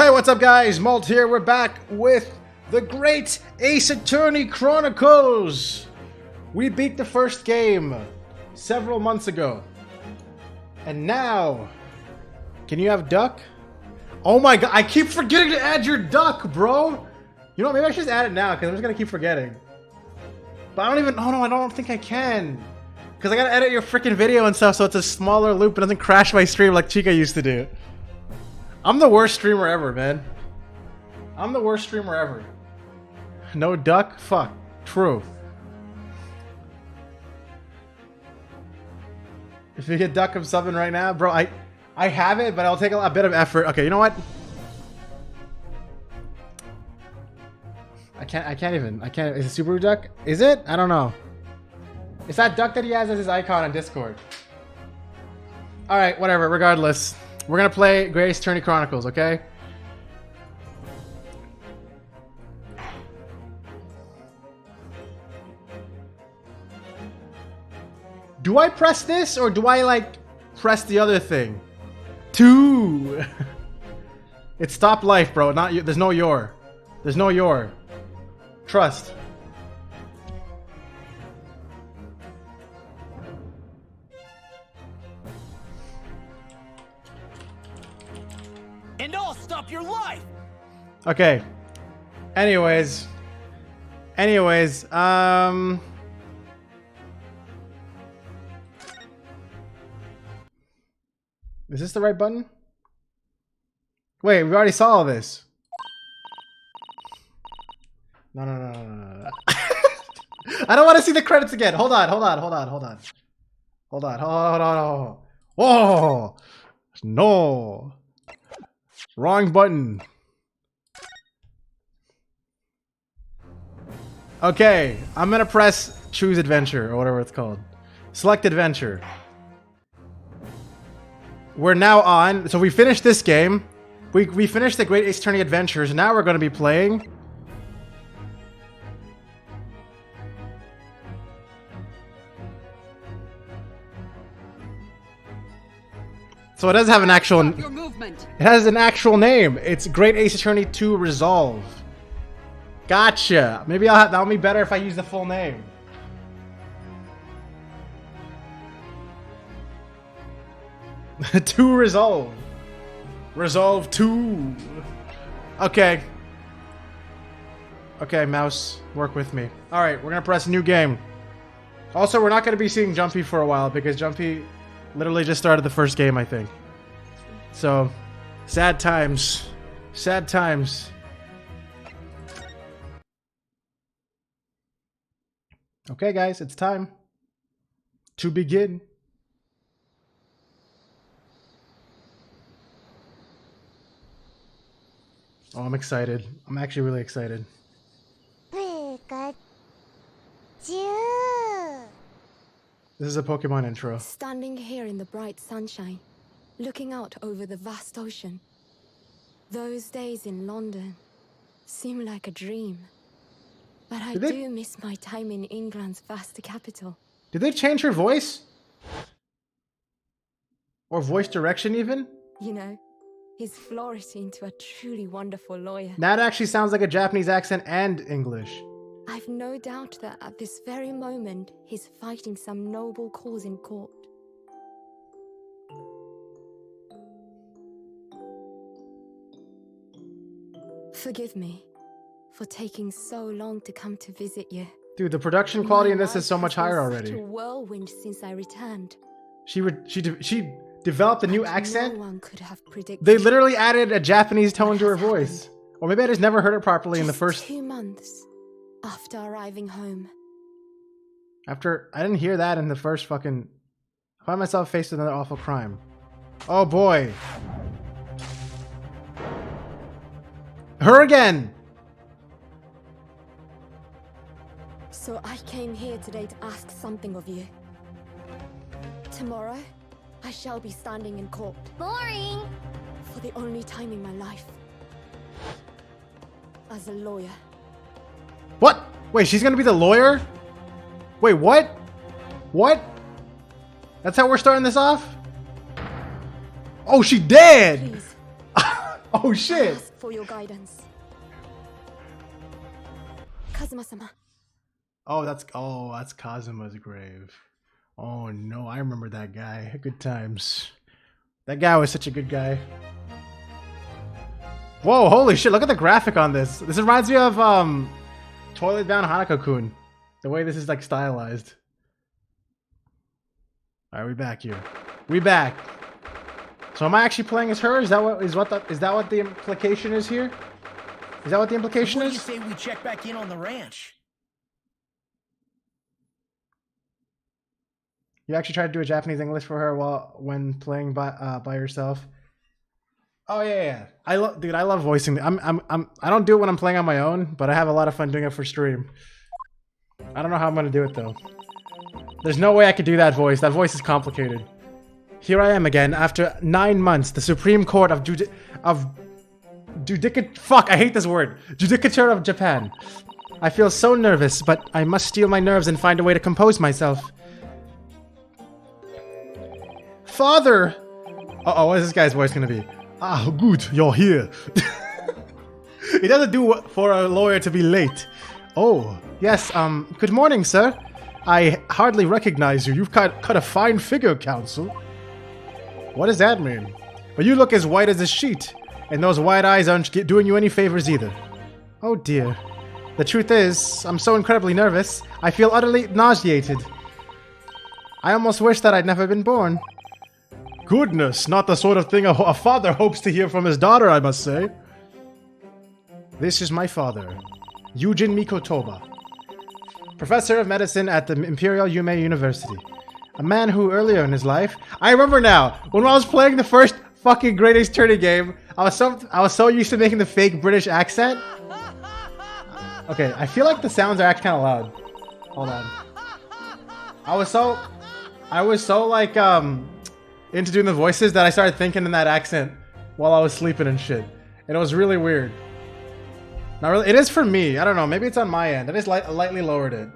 Hey, what's up guys? Malt here. We're back with the Great Ace Attorney Chronicles. We beat the first game several months ago. And now, can you have duck? Oh my god, I keep forgetting to add your duck, bro. You know what, maybe I should just add it now because I'm just gonna keep forgetting. But I don't even, oh no, I don't think I can. Because I gotta edit your freaking video and stuff so it's a smaller loop and doesn't crash my stream like Chica used to do. I'm the worst streamer ever, man. I'm the worst streamer ever. No duck? Fuck. True. If you get duck, I'm subbing right now. Bro, I have it, but I'll take a bit of effort. Okay, you know what? I can't even. Is it Subaru duck? Is it? I don't know. It's that duck that he has as his icon on Discord. Alright, whatever. Regardless. We're gonna play Great Ace Attorney Chronicles, okay? Do I press this or do I like press the other thing? Two. It's stop life, bro. Not you. There's no your. There's no your. Trust. And I'll stop your life. Okay. Anyways. Is this the right button? Wait, we already saw all this. No. I don't want to see the credits again. Hold on. Whoa. No. Wrong button. Okay, I'm gonna press choose adventure or whatever it's called. Select adventure. We're now on, so we finished this game. We finished the Great Ace Attorney Adventures. Now we're gonna be playing. So it does have an actual. It has an actual name. It's Great Ace Attorney 2 Resolve. Gotcha. Maybe that'll be better if I use the full name. Two Resolve. Resolve 2. Okay. Okay, mouse, work with me. All right, we're gonna press new game. Also, we're not gonna be seeing Jumpy for a while because Jumpy literally just started the first game, I think. So, sad times. Sad times. Okay, guys, it's time to begin. Oh, I'm excited. I'm actually really excited. This is a Pokemon intro. Standing here in the bright sunshine, looking out over the vast ocean. Those days in London seem like a dream. But I do miss my time in England's vast capital. Did they change her voice? Or voice direction even? You know, he's flourished into a truly wonderful lawyer. That actually sounds like a Japanese accent and English. I've no doubt that at this very moment, he's fighting some noble cause in court. Forgive me for taking so long to come to visit you. Dude, the production quality in this is so much higher already. Such a whirlwind since I returned. She developed a new accent. No one could have predicted. They literally added a Japanese tone to her voice. Or maybe I just never heard it properly in the first 2 months after arriving home. I didn't hear that in the first fucking. I find myself faced with another awful crime. Oh boy. Her again. So I came here today to ask something of you. Tomorrow, I shall be standing in court. Boring! For the only time in my life. As a lawyer. What? Wait, she's gonna be the lawyer? Wait, what? What? That's how we're starting this off? Oh, she dead! Please, Oh shit! Ask for your guidance. Kazuma-sama. Oh, that's Kazuma's grave. Oh no, I remember that guy. Good times. That guy was such a good guy. Whoa, holy shit, look at the graphic on this. This reminds me of Toilet Bound Hanako-kun. The way this is like stylized. Alright, we back here. We back. So am I actually playing as her? Is that what the implication is here? Is that what the implication What do is? you say we check back in on the ranch? You actually tried to do a Japanese English for her when playing by yourself. Oh yeah. I love voicing. I don't do it when I'm playing on my own, but I have a lot of fun doing it for stream. I don't know how I'm gonna do it though. There's no way I could do that voice. That voice is complicated. Here I am again after 9 months. The Supreme Court of Fuck, I hate this word. Judicature of Japan. I feel so nervous, but I must steel my nerves and find a way to compose myself. Father! Uh-oh, what is this guy's voice gonna be? Ah, good, you're here. It doesn't do for a lawyer to be late. Oh, yes, good morning, sir. I hardly recognize you. You've cut a fine figure, counsel. What does that mean? But you look as white as a sheet, and those white eyes aren't doing you any favors either. Oh dear. The truth is, I'm so incredibly nervous, I feel utterly nauseated. I almost wish that I'd never been born. Goodness, not the sort of thing a father hopes to hear from his daughter, I must say. This is my father, Yujin Mikotoba, professor of medicine at the Imperial Yume University. A man who earlier in his life... I remember now, when I was playing the first fucking Great Ace Attorney game, I was so used to making the fake British accent. Okay, I feel like the sounds are actually kind of loud. Hold on. I was so like, into doing the voices that I started thinking in that accent while I was sleeping and shit. And it was really weird. Not really. It is for me. I don't know. Maybe it's on my end. I just lightly lowered it.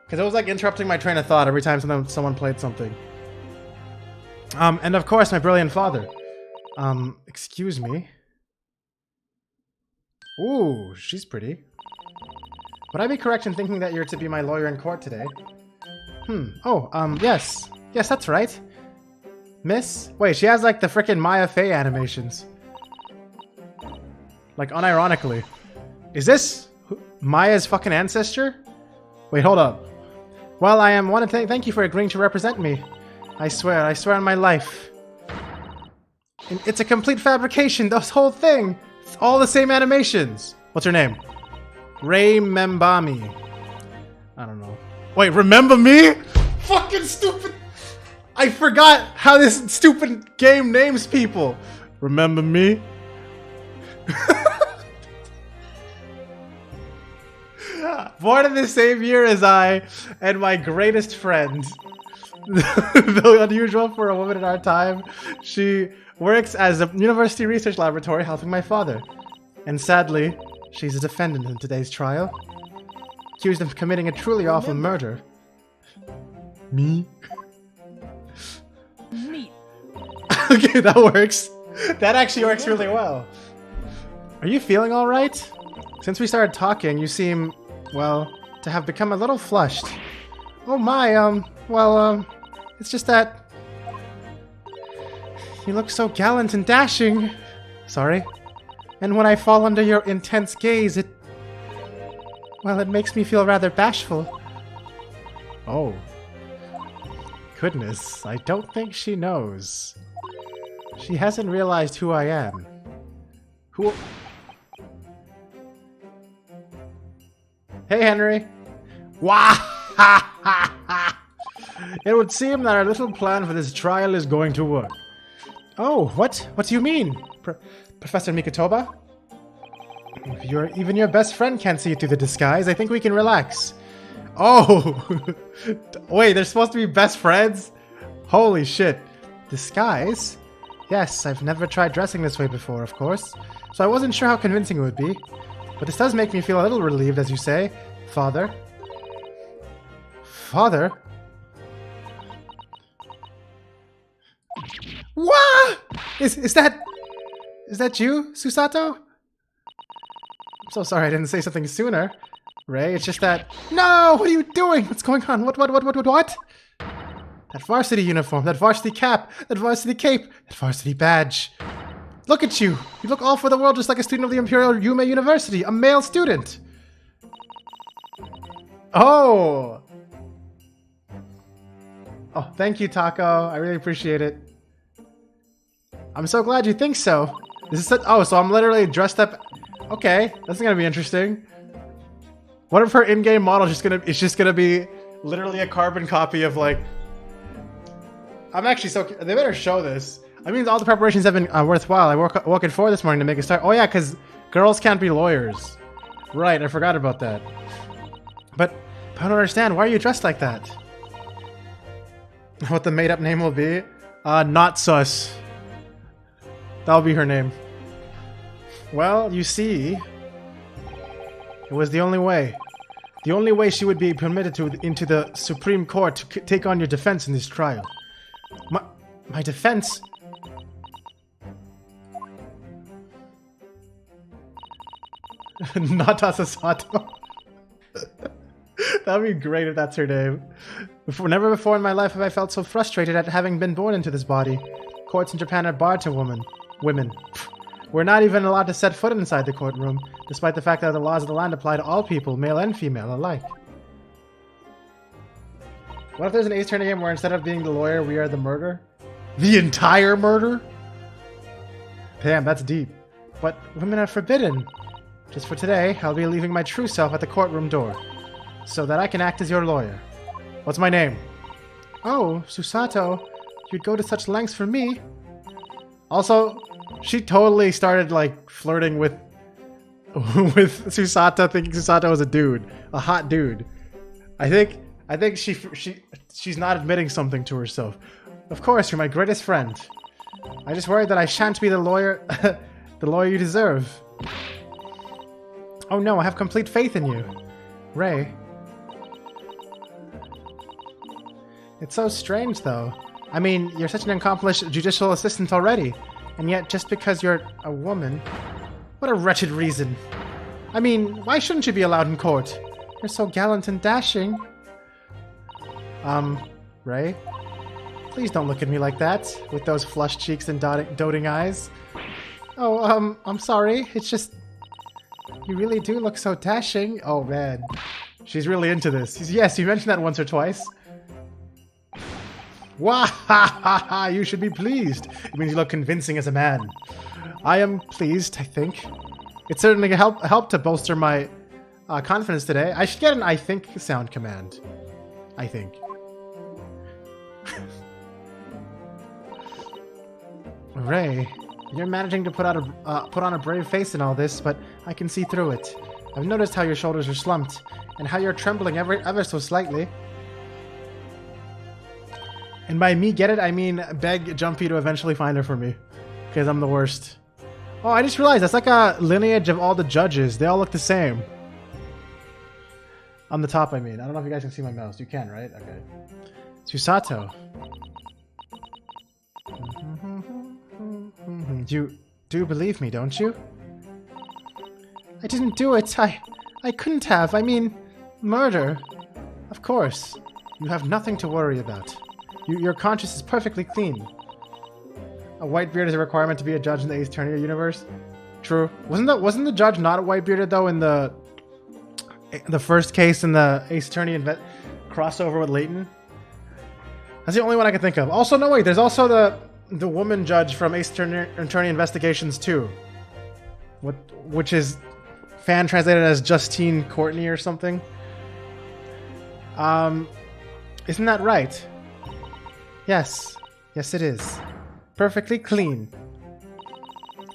Because it was like interrupting my train of thought every time someone played something. And of course, my brilliant father. Excuse me. Ooh, she's pretty. Would I be correct in thinking that you're to be my lawyer in court today? Oh, yes. Yes, that's right. Miss? Wait, she has like the frickin' Maya Fey animations. Like, unironically. Is this Maya's fucking ancestor? Wait, hold up. Well, I want to thank you for agreeing to represent me. I swear on my life. It's a complete fabrication, this whole thing. It's all the same animations. What's her name? Ray Membami. I don't know. Wait, remember me? Fucking stupid. I forgot how this stupid game names people. Remember me? Born in the same year as I, and my greatest friend. Though unusual for a woman in our time, she works as a university research laboratory helping my father. And sadly, she's a defendant in today's trial. Accused of committing a truly awful murder. Me? Me. Okay, that works. That actually works really well. Are you feeling alright? Since we started talking, you seem, well, to have become a little flushed. Oh my, it's just that... You look so gallant and dashing. Sorry. And when I fall under your intense gaze, it makes me feel rather bashful. Oh. Goodness, I don't think she knows. She hasn't realized who I am. Who... Hey, Henry. Wah! Ha ha ha! It would seem that our little plan for this trial is going to work. Oh, what? What do you mean? Professor Mikotoba? If even your best friend can't see through the disguise, I think we can relax. Oh! Wait, they're supposed to be best friends? Holy shit. Disguise? Yes, I've never tried dressing this way before, of course, so I wasn't sure how convincing it would be. But this does make me feel a little relieved, as you say. Father? Father? What? Is that Is that you, Susato? I'm so sorry I didn't say something sooner. Ray, it's just that... No! What are you doing? What's going on? What? That varsity uniform, that varsity cap, that varsity cape, that varsity badge. Look at you! You look all for the world just like a student of the Imperial Yume University, a male student! Oh! Oh, thank you, Taco. I really appreciate it. I'm so glad you think so. This is such... Oh, so I'm literally dressed up... Okay, that's gonna be interesting. What if her in-game model is just gonna be literally a carbon copy of, like... I'm actually so... They better show this. I mean, all the preparations have been worthwhile. I woke at 4 this morning to make a start. Oh yeah, because girls can't be lawyers. Right, I forgot about that. But I don't understand. Why are you dressed like that? What the made-up name will be? Not Sus. That'll be her name. Well, you see... It was the only way. The only way she would be permitted into the Supreme Court to take on your defense in this trial. My defense? Nata Sasato. That would be great if that's her name. Never before in my life have I felt so frustrated at having been born into this body. Courts in Japan are barred to women. We're not even allowed to set foot inside the courtroom, despite the fact that the laws of the land apply to all people, male and female alike. What if there's an Ace Attorney game where instead of being the lawyer, we are the murder? The entire murder? Damn, that's deep. But women are forbidden. Just for today, I'll be leaving my true self at the courtroom door, so that I can act as your lawyer. What's my name? Oh, Susato. You'd go to such lengths for me. Also, she totally started, like, flirting with Susato, thinking Susato was a dude. A hot dude. I think she's not admitting something to herself. Of course, you're my greatest friend. I just worried that I shan't be the lawyer the lawyer you deserve. Oh no, I have complete faith in you. Ray. It's so strange, though. I mean, you're such an accomplished judicial assistant already, and yet just because you're a woman... What a wretched reason. I mean, why shouldn't you be allowed in court? You're so gallant and dashing. Ray? Please don't look at me like that, with those flushed cheeks and doting eyes. Oh, I'm sorry. It's just... You really do look so dashing. Oh, man. She's really into this. Yes, you mentioned that once or twice. Wah-ha-ha-ha! You should be pleased. It means you look convincing as a man. I am pleased, I think. It certainly helped to bolster my confidence today. I should get an I think sound command. I think. Ray, you're managing to put on a brave face in all this, but I can see through it. I've noticed how your shoulders are slumped, and how you're trembling ever so slightly. And by me get it, I mean beg Jumpy to eventually find her for me. Because I'm the worst. Oh, I just realized that's like a lineage of all the judges. They all look the same. On the top, I mean. I don't know if you guys can see my mouse. You can, right? Okay. Susato. You do believe me, don't you? I didn't do it. I couldn't have. I mean, murder. Of course. You have nothing to worry about. Your conscience is perfectly clean. A white beard is a requirement to be a judge in the Ace Attorney universe. True. Wasn't the judge not white bearded though in the first case in the Ace Attorney crossover with Layton? That's the only one I can think of. Also, no wait, there's also the woman judge from Ace Attorney Investigations 2. Which is fan translated as Justine Courtney or something. Isn't that right? Yes. Yes, it is. Perfectly clean.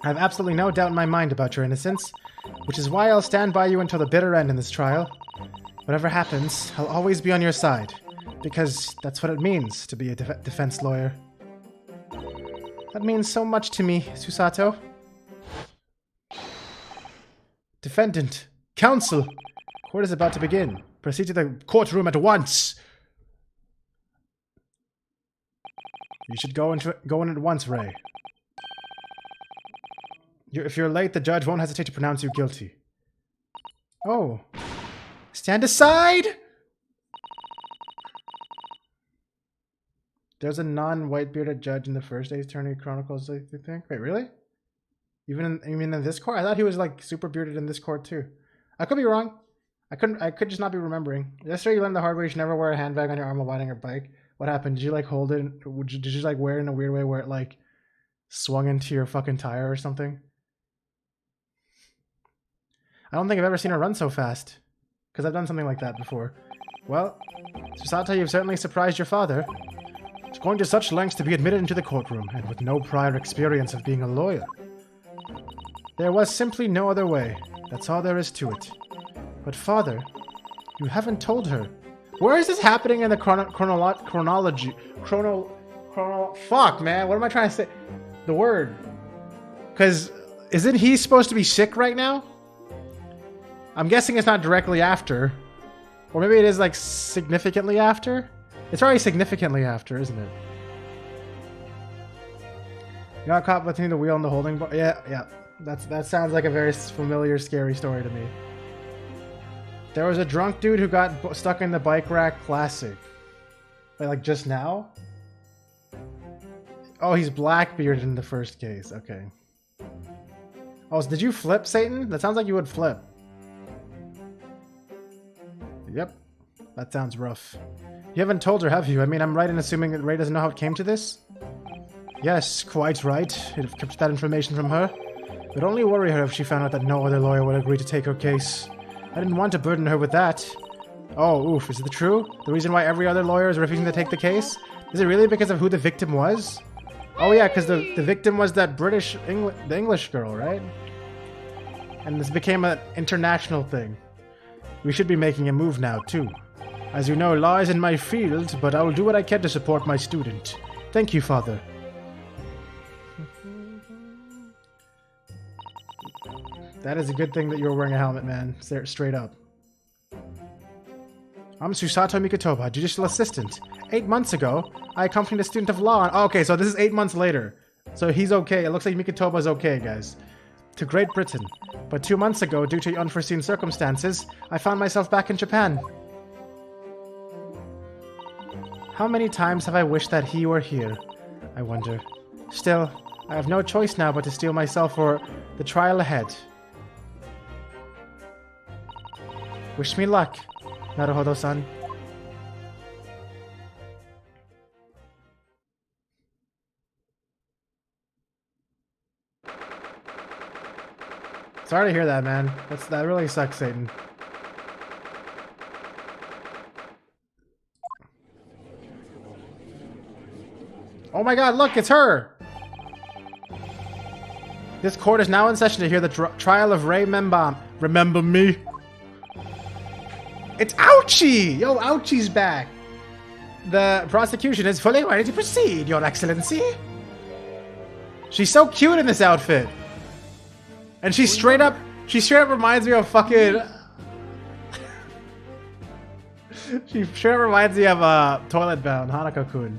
I have absolutely no doubt in my mind about your innocence, which is why I'll stand by you until the bitter end in this trial. Whatever happens, I'll always be on your side, because that's what it means to be a defense lawyer. That means so much to me, Susato. Defendant, counsel, court is about to begin. Proceed to the courtroom at once. You should go in at once, Ray. If you're late, the judge won't hesitate to pronounce you guilty. Oh. Stand aside! There's a non-white bearded judge in the first Ace Attorney Chronicles, I think. Wait, really? You mean in this court? I thought he was like super bearded in this court too. I could be wrong. I could just not be remembering. Yesterday you learned the hard way you should never wear a handbag on your arm while riding your bike. What happened? Did you like hold it? Did you like wear it in a weird way where it like swung into your fucking tire or something? I don't think I've ever seen her run so fast. Because I've done something like that before. Well, Susato, you've certainly surprised your father. It's going to such lengths to be admitted into the courtroom, and with no prior experience of being a lawyer. There was simply no other way. That's all there is to it. But father, you haven't told her. Where is this happening in the chronology? Fuck, man. What am I trying to say? The word. Because isn't he supposed to be sick right now? I'm guessing it's not directly after. Or maybe it is like significantly after? It's already significantly after, isn't it? You got caught between the wheel and the holding bar? Yeah. That sounds like a very familiar, scary story to me. There was a drunk dude who got stuck in the bike rack. Classic. Wait, like just now? Oh, he's blackbearded in the first case. Okay. Oh, so did you flip, Satan? That sounds like you would flip. Yep. That sounds rough. You haven't told her, have you? I mean, I'm right in assuming that Ray doesn't know how it came to this? Yes, quite right. You'd have kept that information from her. It would only worry her if she found out that no other lawyer would agree to take her case. I didn't want to burden her with that. Oh, oof, is it true? The reason why every other lawyer is refusing to take the case? Is it really because of who the victim was? Oh yeah, because the victim was that the English girl, right? And this became an international thing. We should be making a move now, too. As you know, law is in my field, but I will do what I can to support my student. Thank you, Father. That is a good thing that you're wearing a helmet, man. Straight up. I'm Susato Mikotoba, judicial assistant. 8 months ago, I accompanied a student of law. Oh, okay, so this is 8 months later. So he's okay. It looks like Mikotoba's okay, guys. To Great Britain. But 2 months ago, due to unforeseen circumstances, I found myself back in Japan. How many times have I wished that he were here? I wonder. Still, I have no choice now but to steel myself for the trial ahead. Wish me luck, Naruhodo-san. Sorry to hear that, man. That really sucks, Satan. Oh my god, look, it's her! This court is now in session to hear the trial of Ray Membam. Remember me? It's Ouchie! Yo, Ouchie's back! The prosecution is fully ready to proceed, Your Excellency. She's so cute in this outfit. And she straight up reminds me of fucking... she straight up reminds me of Toilet Bound, Hanako-kun.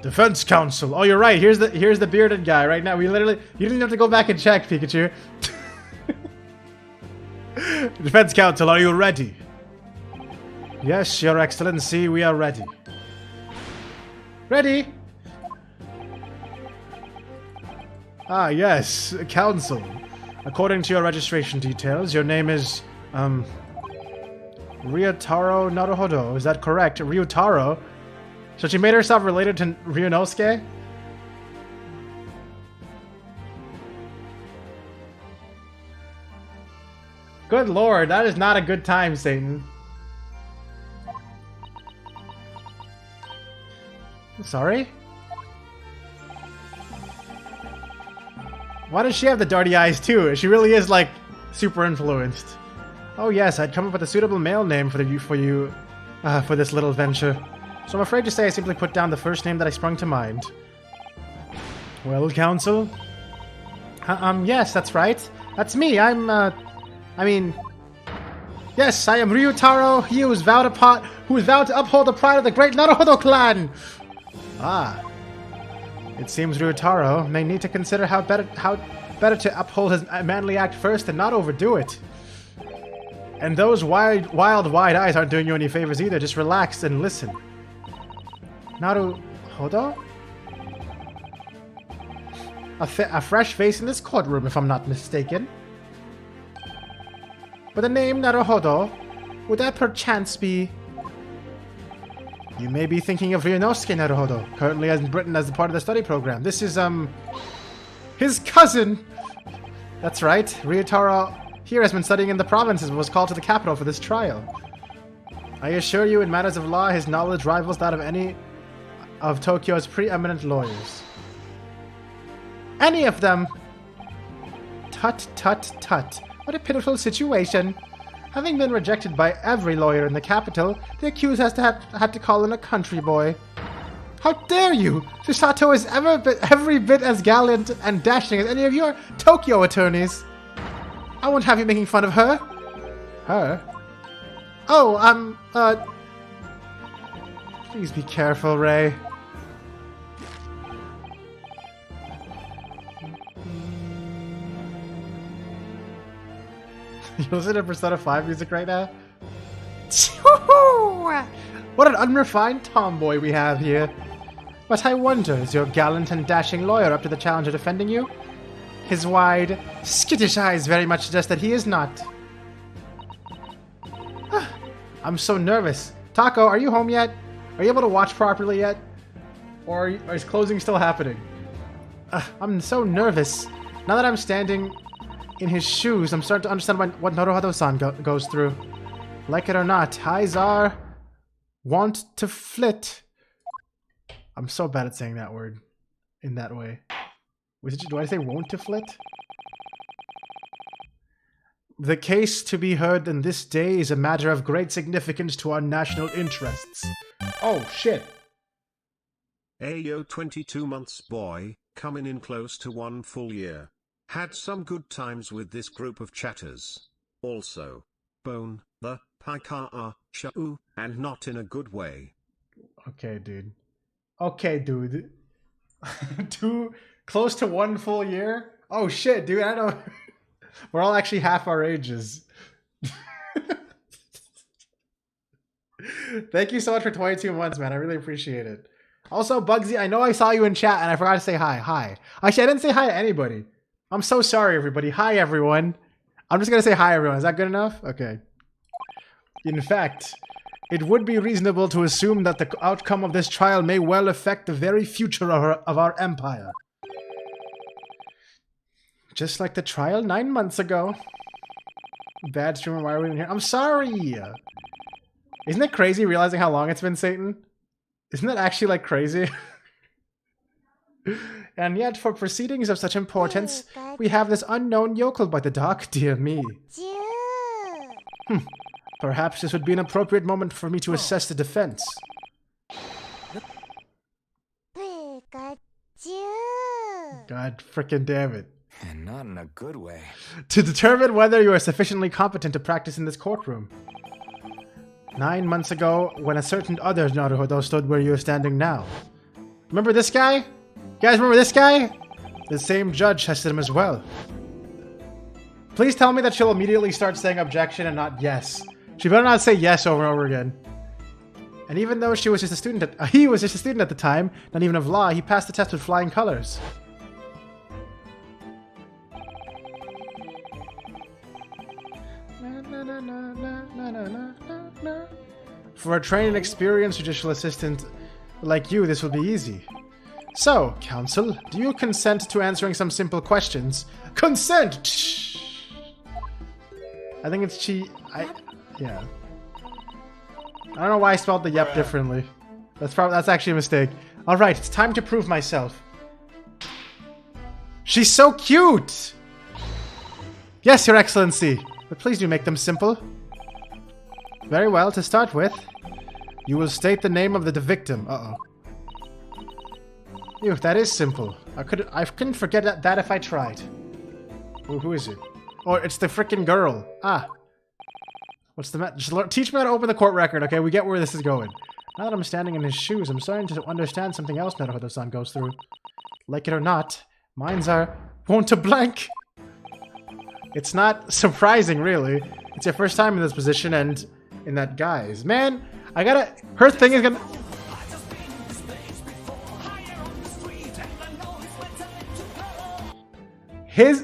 Defense counsel. Oh, you're right. Here's the bearded guy right now. You didn't have to go back and check, Pikachu. Defense counsel, are you ready? Yes, Your Excellency, we are ready. Ready? Ah, yes, counsel. According to your registration details, your name is, Ryotaro Naruhodo. Is that correct? Ryotaro? So she made herself related to Ryunosuke? Good lord, that is not a good time, Satan. Sorry? Why does she have the darty eyes too? She really is like super influenced. Oh yes, I'd come up with a suitable male name for this little venture. So I'm afraid to say I simply put down the first name that I sprung to mind. Well, counsel? Yes, that's right. That's me. Yes, I am Ryutaro, he who is vowed to uphold the pride of the great Naruhodo clan! Ah. It seems Ryutaro may need to consider how better to uphold his manly act first and not overdo it. And those wild wide eyes aren't doing you any favors either. Just relax and listen. Naruhodo? A fresh face in this courtroom, if I'm not mistaken. But the name Naruhodo, would that perchance be... You may be thinking of Ryunosuke Naruhodo, currently in Britain as a part of the study program. This is, his cousin! That's right, Ryutaro here has been studying in the provinces and was called to the capital for this trial. I assure you, in matters of law, his knowledge rivals that of any of Tokyo's preeminent lawyers. Any of them! Tut, tut, tut. What a pitiful situation. Having been rejected by every lawyer in the capital, the accused had to call in a country boy. How dare you! Susato is every bit as gallant and dashing as any of your Tokyo attorneys. I won't have you making fun of her. Her? Oh, please be careful, Ray. You listen to Persona 5 music right now? What an unrefined tomboy we have here. But I wonder, is your gallant and dashing lawyer up to the challenge of defending you? His wide, skittish eyes very much suggest that he is not. I'm so nervous. Taco, are you home yet? Are you able to watch properly yet? Or is closing still happening? I'm so nervous. Now that I'm standing in his shoes, I'm starting to understand what Naruhodo-san goes through. Like it or not, eyes are... want to flit. I'm so bad at saying that word in that way. Do I say won't to flit? The case to be heard in this day is a matter of great significance to our national interests. Oh, shit. Ayo 22 months boy, coming in close to 1 full year. Had some good times with this group of chatters. Also, bone, the, pika, shau, and not in a good way. Okay, dude. Okay, dude. Close to 1 full year? Oh shit, dude, I don't... We're all actually half our ages. Thank you so much for 22 months, man. I really appreciate it. Also, Bugsy, I know I saw you in chat and I forgot to say hi. Hi. Actually, I didn't say hi to anybody. I'm so sorry, everybody. Hi, everyone. I'm just going to say hi, everyone. Is that good enough? Okay. In fact, it would be reasonable to assume that the outcome of this trial may well affect the very future of our empire. Just like the trial 9 months ago. Bad streamer, why are we in here? I'm sorry! Isn't it crazy realizing how long it's been, Satan? Isn't that actually, like, crazy? And yet, for proceedings of such importance, we have this unknown yokel by the dock, dear me. Perhaps this would be an appropriate moment for me to assess the defense. God frickin' damn it. And not in a good way. To determine whether you are sufficiently competent to practice in this courtroom. 9 months ago, when a certain other Naruhodo stood where you are standing now. Remember this guy? You guys remember this guy? The same judge tested him as well. Please tell me that she'll immediately start saying objection and not yes. She better not say yes over and over again. And even though he was just a student at the time, not even of law, he passed the test with flying colors. For a trained and experienced judicial assistant like you, this will be easy. So, counsel, do you consent to answering some simple questions? Consent! Shh. I think it's yeah. I don't know why I spelled the yep differently. That's actually a mistake. Alright, it's time to prove myself. She's so cute! Yes, Your Excellency. But please do make them simple. Very well, to start with, you will state the name of the victim. Uh-oh. Ew, that is simple. I couldn't forget that if I tried. Ooh, who is it? Oh, it's the frickin' girl. Ah. What's the matter? Just teach me how to open the court record, okay? We get where this is going. Now that I'm standing in his shoes, I'm starting to understand something else Naruhodo-san goes through. Like it or not, minds are prone to blank. It's not surprising, really. It's your first time in this position and in that guise. Man, I gotta... Her thing is gonna...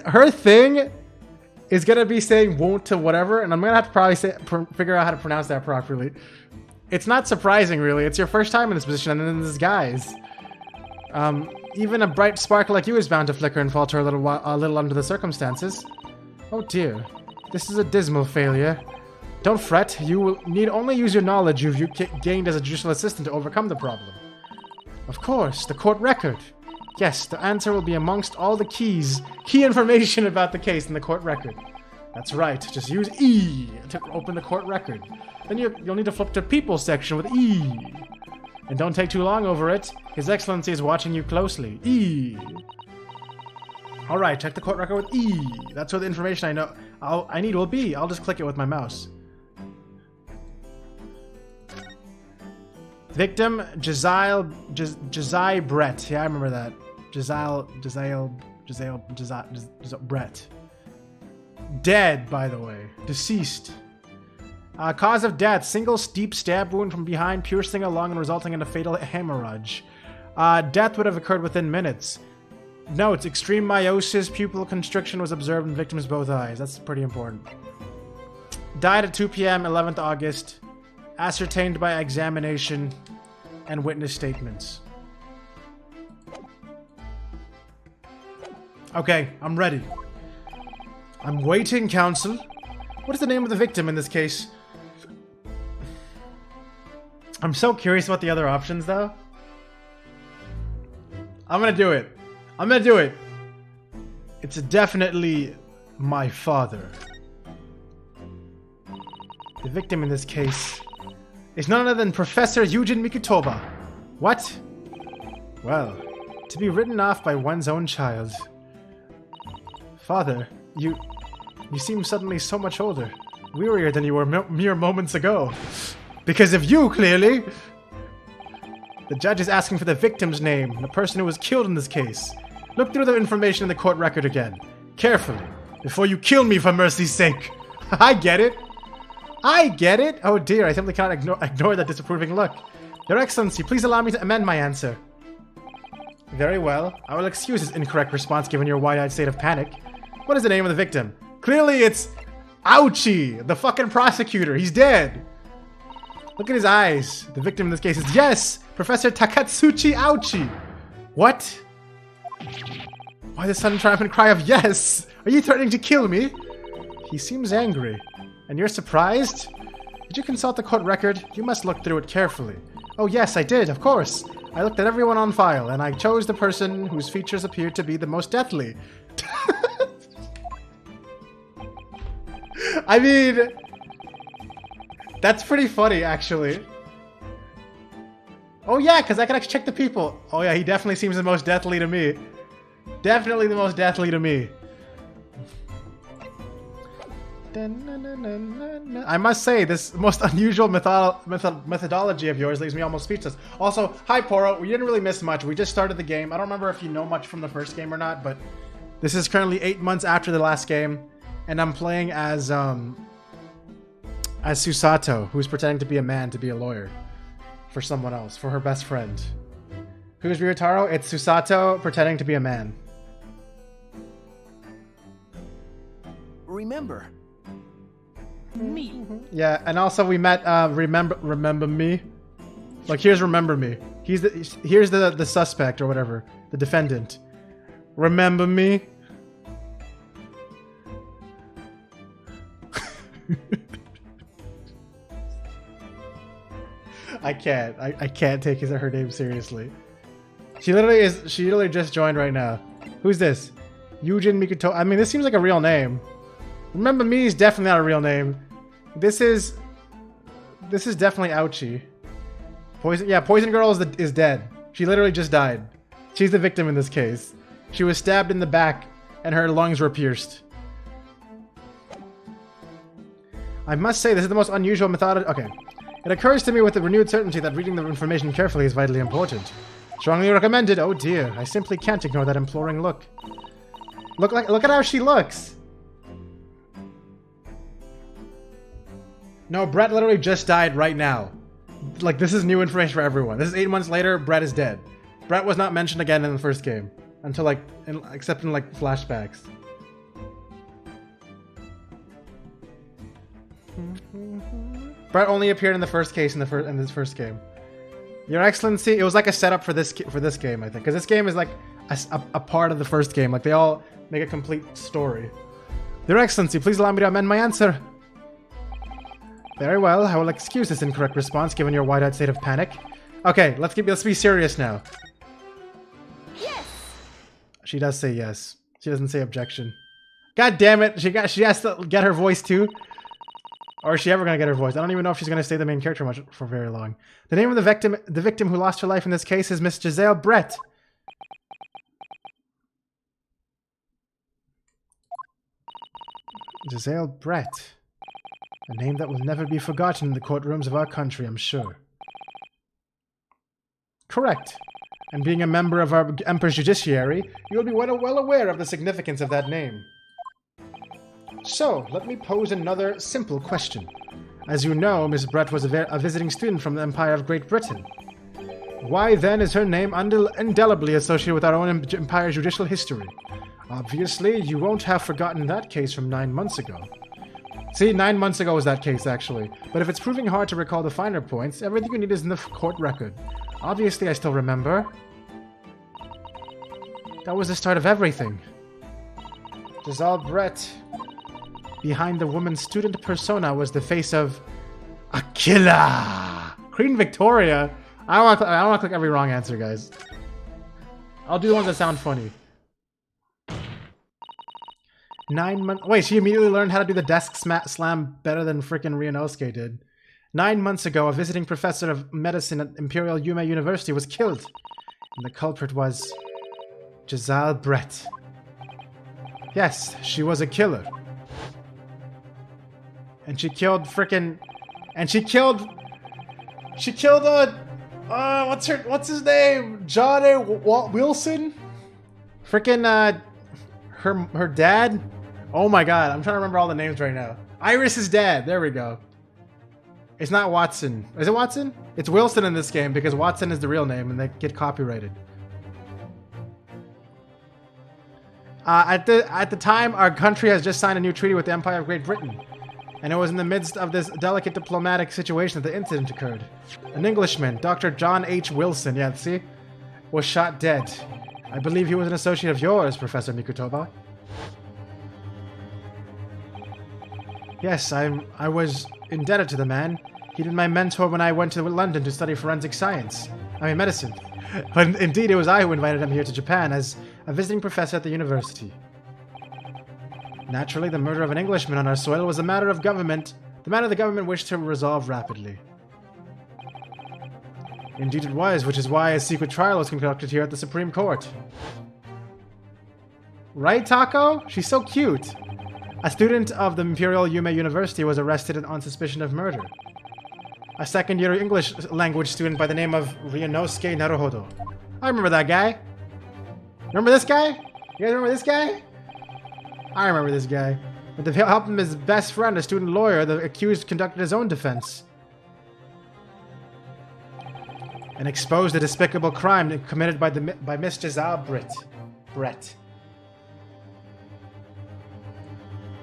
Her thing is gonna be saying won't to whatever, and I'm gonna have to probably figure out how to pronounce that properly. It's not surprising, really. It's your first time in this position and in this guise. Even a bright spark like you is bound to flicker and falter a little under the circumstances. Oh dear, this is a dismal failure. Don't fret, you will need only use your knowledge you've gained as a judicial assistant to overcome the problem. Of course, the court record. Yes, the answer will be amongst all the key information about the case in the court record. That's right, just use E to open the court record. Then you'll need to flip to people section with E. And don't take too long over it. His Excellency is watching you closely. E. Alright, check the court record with E. That's where the information I need will be. I'll just click it with my mouse. Victim, Josiah Brett. Yeah, I remember that. Josiah Brett. Dead, by the way. Deceased. Cause of death, single steep stab wound from behind, piercing a lung and resulting in a fatal hemorrhage. Death would have occurred within minutes. Note, extreme meiosis, pupil constriction was observed in victim's both eyes. That's pretty important. Died at 2 p.m. 11th August. Ascertained by examination and witness statements. Okay, I'm ready. I'm waiting, counsel. What is the name of the victim in this case? I'm so curious about the other options, though. I'm gonna do it. I'm gonna do it. It's definitely my father. The victim in this case is none other than Professor Eugen Mikutoba. What? Well, to be written off by one's own child. Father, you seem suddenly so much older. Wearier than you were mere moments ago. Because of you, clearly! The judge is asking for the victim's name, the person who was killed in this case. Look through the information in the court record again. Carefully, before you kill me for mercy's sake. I get it. I get it. Oh dear, I simply cannot ignore that disapproving look. Your Excellency, please allow me to amend my answer. Very well. I will excuse his incorrect response given your wide-eyed state of panic. What is the name of the victim? Clearly it's Ouchie, the fucking prosecutor. He's dead. Look at his eyes. The victim in this case is, yes, Professor Takatsuchi Ouchie. What? Why the sudden triumphant cry of yes? Are you threatening to kill me? He seems angry. And you're surprised? Did you consult the court record? You must look through it carefully. Oh yes, I did, of course. I looked at everyone on file, and I chose the person whose features appeared to be the most deathly. I mean, that's pretty funny, actually. Oh yeah, because I can actually check the people. Oh yeah, he definitely seems the most deathly to me. Definitely the most deathly to me. I must say, this most unusual methodology of yours leaves me almost speechless. Also, hi Poro, we didn't really miss much. We just started the game. I don't remember if you know much from the first game or not, but this is currently 8 months after the last game, and I'm playing as Susato, who's pretending to be a man to be a lawyer for someone else, for her best friend. Who's Ryotaro? It's Susato pretending to be a man. Remember me. Yeah, and also we met remember me. Like, here's Remember Me. Here's the suspect or whatever, the defendant. Remember me. I can't take his or her name seriously. She literally just joined right now. Who's this? Eugen Mikuto. I mean, this seems like a real name. Remember Me is definitely not a real name. This is definitely Ouchie. Poison Girl is dead. She literally just died. She's the victim in this case. She was stabbed in the back and her lungs were pierced. I must say, this is the most unusual method. Okay. It occurs to me with the renewed certainty that reading the information carefully is vitally important. Strongly recommended. Oh dear, I simply can't ignore that imploring look. Look at how she looks. No, Brett literally just died right now. Like, this is new information for everyone. This is 8 months later, Brett is dead. Brett was not mentioned again in the first game. Until, like, except in, like, flashbacks. Brett only appeared in the first case in this first game. Your Excellency, it was like a setup for this game, I think. Because this game is, like, a part of the first game. Like, they all make a complete story. Your Excellency, please allow me to amend my answer. Very well, I will excuse this incorrect response given your wide-eyed state of panic. Okay, let's be serious now. Yes! She does say yes. She doesn't say objection. God damn it, she has to get her voice too. Or is she ever gonna get her voice? I don't even know if she's gonna stay the main character much for very long. The name of the victim who lost her life in this case is Miss Giselle Brett. Giselle Brett. A name that will never be forgotten in the courtrooms of our country, I'm sure. Correct. And being a member of our Emperor's Judiciary, you will be well aware of the significance of that name. So, let me pose another simple question. As you know, Miss Brett was a visiting student from the Empire of Great Britain. Why then is her name indelibly associated with our own Empire's judicial history? Obviously, you won't have forgotten that case from 9 months ago. See, 9 months ago was that case, actually. But if it's proving hard to recall the finer points, everything you need is in the court record. Obviously, I still remember. That was the start of everything. Giselle Brett. Behind the woman's student persona was the face of a killer. Queen Victoria. I don't want to click every wrong answer, guys. I'll do the ones that sound funny. 9 months. Wait, she immediately learned how to do the desk slam better than frickin' Ryunosuke did. 9 months ago, a visiting professor of medicine at Imperial Yume University was killed. And the culprit was Giselle Brett. Yes, she was a killer. And she killed frickin'... And she killed... what's his name? John A. Wilson? Frickin', her dad? Oh my god, I'm trying to remember all the names right now. Iris's dad, there we go. It's not Watson. Is it Watson? It's Wilson in this game because Watson is the real name and they get copyrighted. At the time, our country has just signed a new treaty with the Empire of Great Britain. And it was in the midst of this delicate diplomatic situation that the incident occurred. An Englishman, Dr. John H. Wilson, yeah, see? Was shot dead. I believe he was an associate of yours, Professor Mikutoba. Yes, I was indebted to the man. He was my mentor when I went to London to study forensic science. Medicine. But indeed, it was I who invited him here to Japan as a visiting professor at the university. Naturally, the murder of an Englishman on our soil was a matter of government. The matter the government wished to resolve rapidly. Indeed it was, which is why a secret trial was conducted here at the Supreme Court. Right, Taco? She's so cute. A student of the Imperial Yume University was arrested on suspicion of murder. A second-year English language student by the name of Ryunosuke Naruhodo. I remember that guy. Remember this guy? You guys remember this guy? I remember this guy. With the help of his best friend, a student lawyer, the accused conducted his own defense. And exposed a despicable crime committed by Miss Giselle Brett.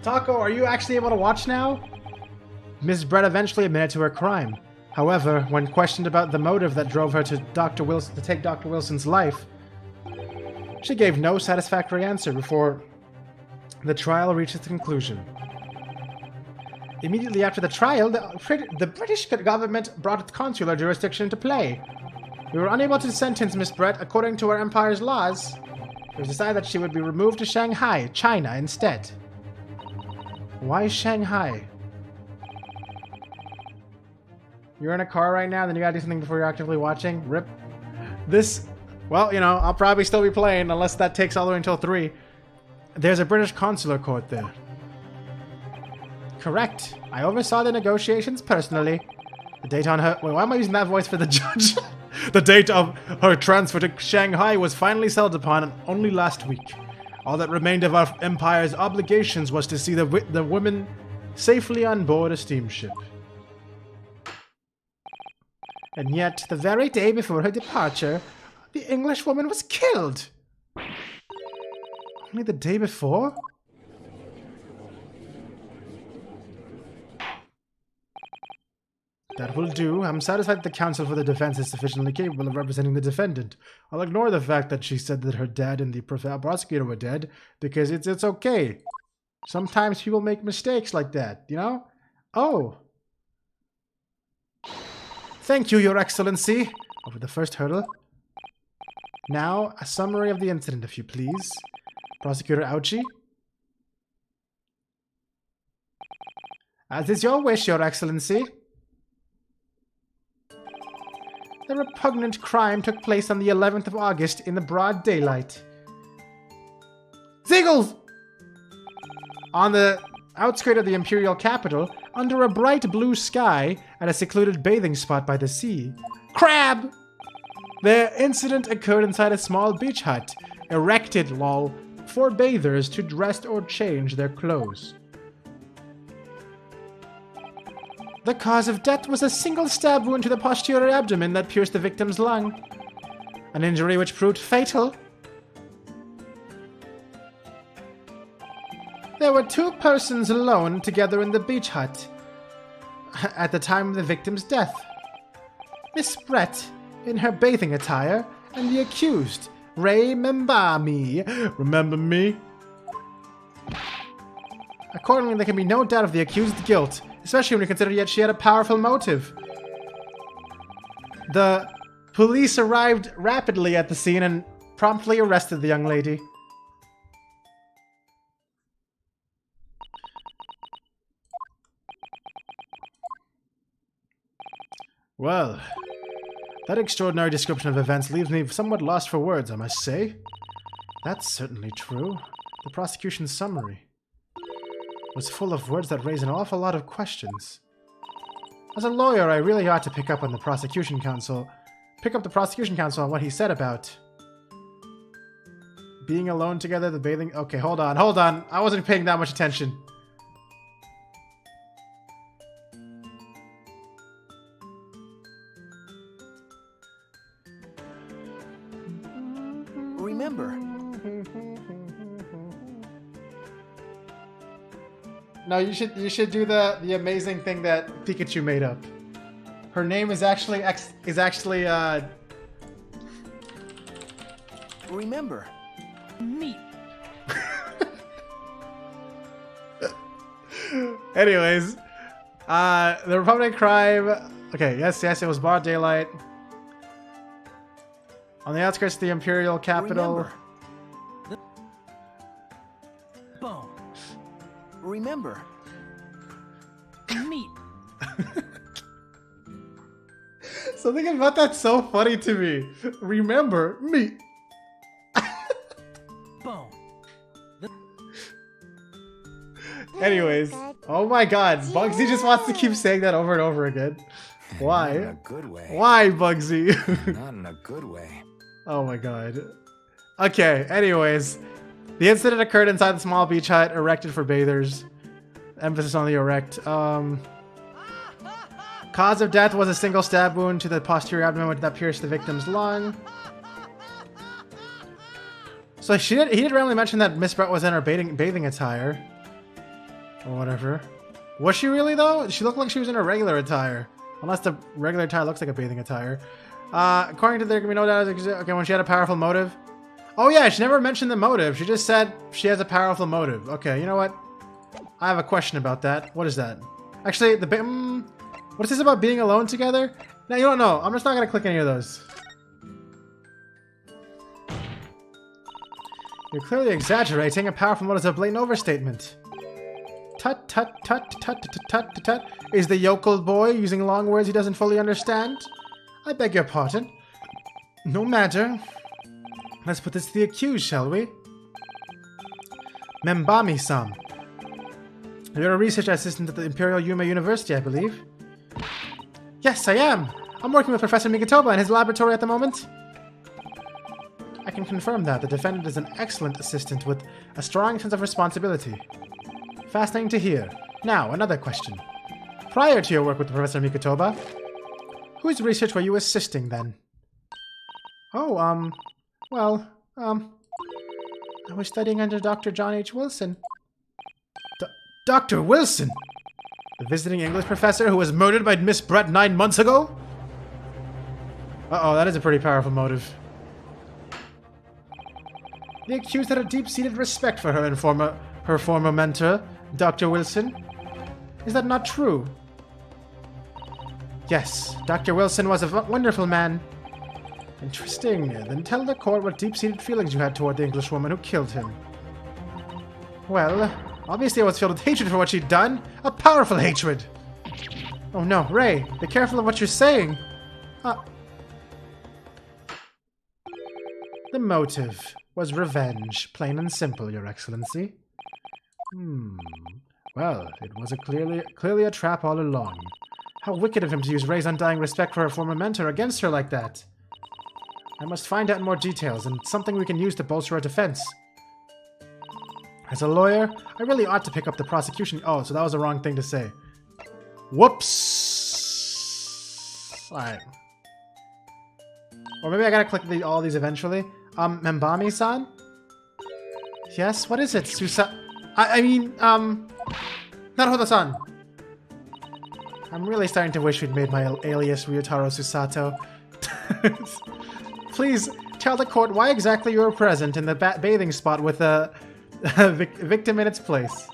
Taco, are you actually able to watch now? Ms. Brett eventually admitted to her crime. However, when questioned about the motive that drove her to take Dr. Wilson's life, she gave no satisfactory answer before the trial reached its conclusion. Immediately after the trial, the British government brought consular jurisdiction into play. We were unable to sentence Miss Brett according to our empire's laws. It was decided that she would be removed to Shanghai, China, instead. Why Shanghai? You're in a car right now, then you gotta do something before you're actively watching? Rip. This... Well, you know, I'll probably still be playing unless that takes all the way until 3. There's a British consular court there. Correct. I oversaw the negotiations personally. The date on her... Wait, why am I using that voice for the judge? The date of her transfer to Shanghai was finally settled upon only last week. All that remained of our empire's obligations was to see the women safely on board a steamship. And yet, the very day before her departure, the English woman was killed. Only the day before? That will do. I'm satisfied that the counsel for the defense is sufficiently capable of representing the defendant. I'll ignore the fact that she said that her dad and the prosecutor were dead, because it's okay. Sometimes people make mistakes like that, you know? Oh. Thank you, Your Excellency. Over the first hurdle. Now, a summary of the incident, if you please. Prosecutor Ouchie. As is your wish, Your Excellency. The repugnant crime took place on the 11th of August in the broad daylight. Ziggles! On the outskirts of the imperial capital, under a bright blue sky, at a secluded bathing spot by the sea. Crab! The incident occurred inside a small beach hut, erected, lol, for bathers to dress or change their clothes. The cause of death was a single stab wound to the posterior abdomen that pierced the victim's lung. An injury which proved fatal. There were two persons alone together in the beach hut at the time of the victim's death. Miss Brett, in her bathing attire, and the accused, Ray Membami. Remember me? Accordingly, there can be no doubt of the accused's guilt, especially when you consider yet she had a powerful motive. The police arrived rapidly at the scene and promptly arrested the young lady. Well, that extraordinary description of events leaves me somewhat lost for words, I must say. That's certainly true. The prosecution's summary was full of words that raise an awful lot of questions. As a lawyer, I really ought to pick up the prosecution counsel on what he said about being alone together, the bathing... Okay, hold on. I wasn't paying that much attention. Remember. No, you should do the amazing thing that Pikachu made up. Her name is actually Remember. Meat. Anyways, the Republic crime. Okay, yes, it was broad daylight on the outskirts of the imperial capital. Bone. Remember. Meat. Something about that's so funny to me. Remember me. Bone. Anyways, oh my god, Bugsy just wants to keep saying that over and over again. Why? Not in a good way. Why, Bugsy? Not in a good way. Oh my god. Okay, anyways. The incident occurred inside the small beach hut erected for bathers. Emphasis on the erect. Cause of death was a single stab wound to the posterior abdomen that pierced the victim's lung. So he did randomly mention that Miss Brett was in her bathing attire. Or whatever. Was she really though? She looked like she was in her regular attire. Unless the regular attire looks like a bathing attire. According to there can be no doubt. Okay, when she had a powerful motive. Oh yeah, she never mentioned the motive. She just said she has a powerful motive. Okay, you know what? I have a question about that. What is that? Actually, what is this about being alone together? No, you don't know. I'm just not gonna click any of those. You're clearly exaggerating. A powerful motive is a blatant overstatement. Tut tut tut tut tut tut tut tut. Is the yokel boy using long words he doesn't fully understand? I beg your pardon. No matter. Let's put this to the accused, shall we? Membami-san. You're a research assistant at the Imperial Yuma University, I believe. Yes, I am. I'm working with Professor Migatoba in his laboratory at the moment. I can confirm that the defendant is an excellent assistant with a strong sense of responsibility. Fascinating to hear. Now, another question. Prior to your work with Professor Migatoba, whose research were you assisting then? Oh, I was studying under Dr. John H. Wilson. Dr. Wilson? The visiting English professor who was murdered by Miss Brett 9 months ago? Uh-oh, that is a pretty powerful motive. The accused had a deep-seated respect for her former mentor, Dr. Wilson. Is that not true? Yes, Dr. Wilson was a wonderful man. Interesting. Then tell the court what deep-seated feelings you had toward the English woman who killed him. Well, obviously I was filled with hatred for what she'd done. A powerful hatred. Oh no, Ray, be careful of what you're saying. The motive was revenge, plain and simple, Your Excellency. Well, it was clearly a trap all along. How wicked of him to use Ray's undying respect for her former mentor against her like that. I must find out more details, and something we can use to bolster our defense. As a lawyer, I really ought to pick up the prosecution. Oh, so that was the wrong thing to say. Whoops! Alright. Or maybe I gotta click all these eventually. Membami-san? Yes, what is it, Naruhodo-san! I'm really starting to wish we'd made my alias Ryutaro Susato. Please, tell the court why exactly you were present in the bathing spot with a victim in its place.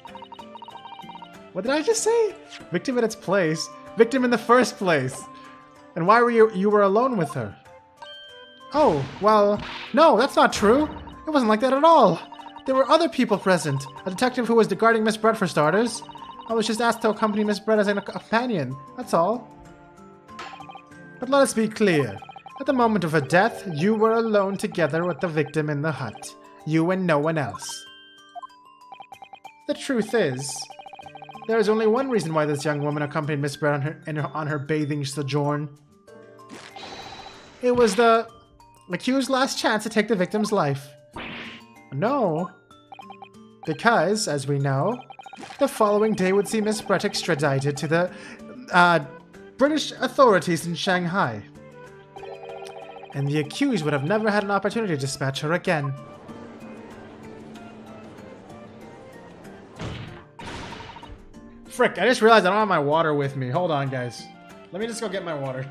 What did I just say? Victim in its place? Victim in the first place! And why were you were alone with her? Oh, well, no, that's not true. It wasn't like that at all. There were other people present. A detective who was guarding Miss Brett for starters. I was just asked to accompany Miss Brett as a companion, that's all. But let us be clear. At the moment of her death, you were alone together with the victim in the hut. You and no one else. The truth is, there is only one reason why this young woman accompanied Miss Brett on her bathing sojourn. It was the accused's last chance to take the victim's life. No. Because, as we know, the following day would see Miss Brett extradited to the British authorities in Shanghai. And the accused would have never had an opportunity to dispatch her again. Frick, I just realized I don't have my water with me. Hold on, guys. Let me just go get my water.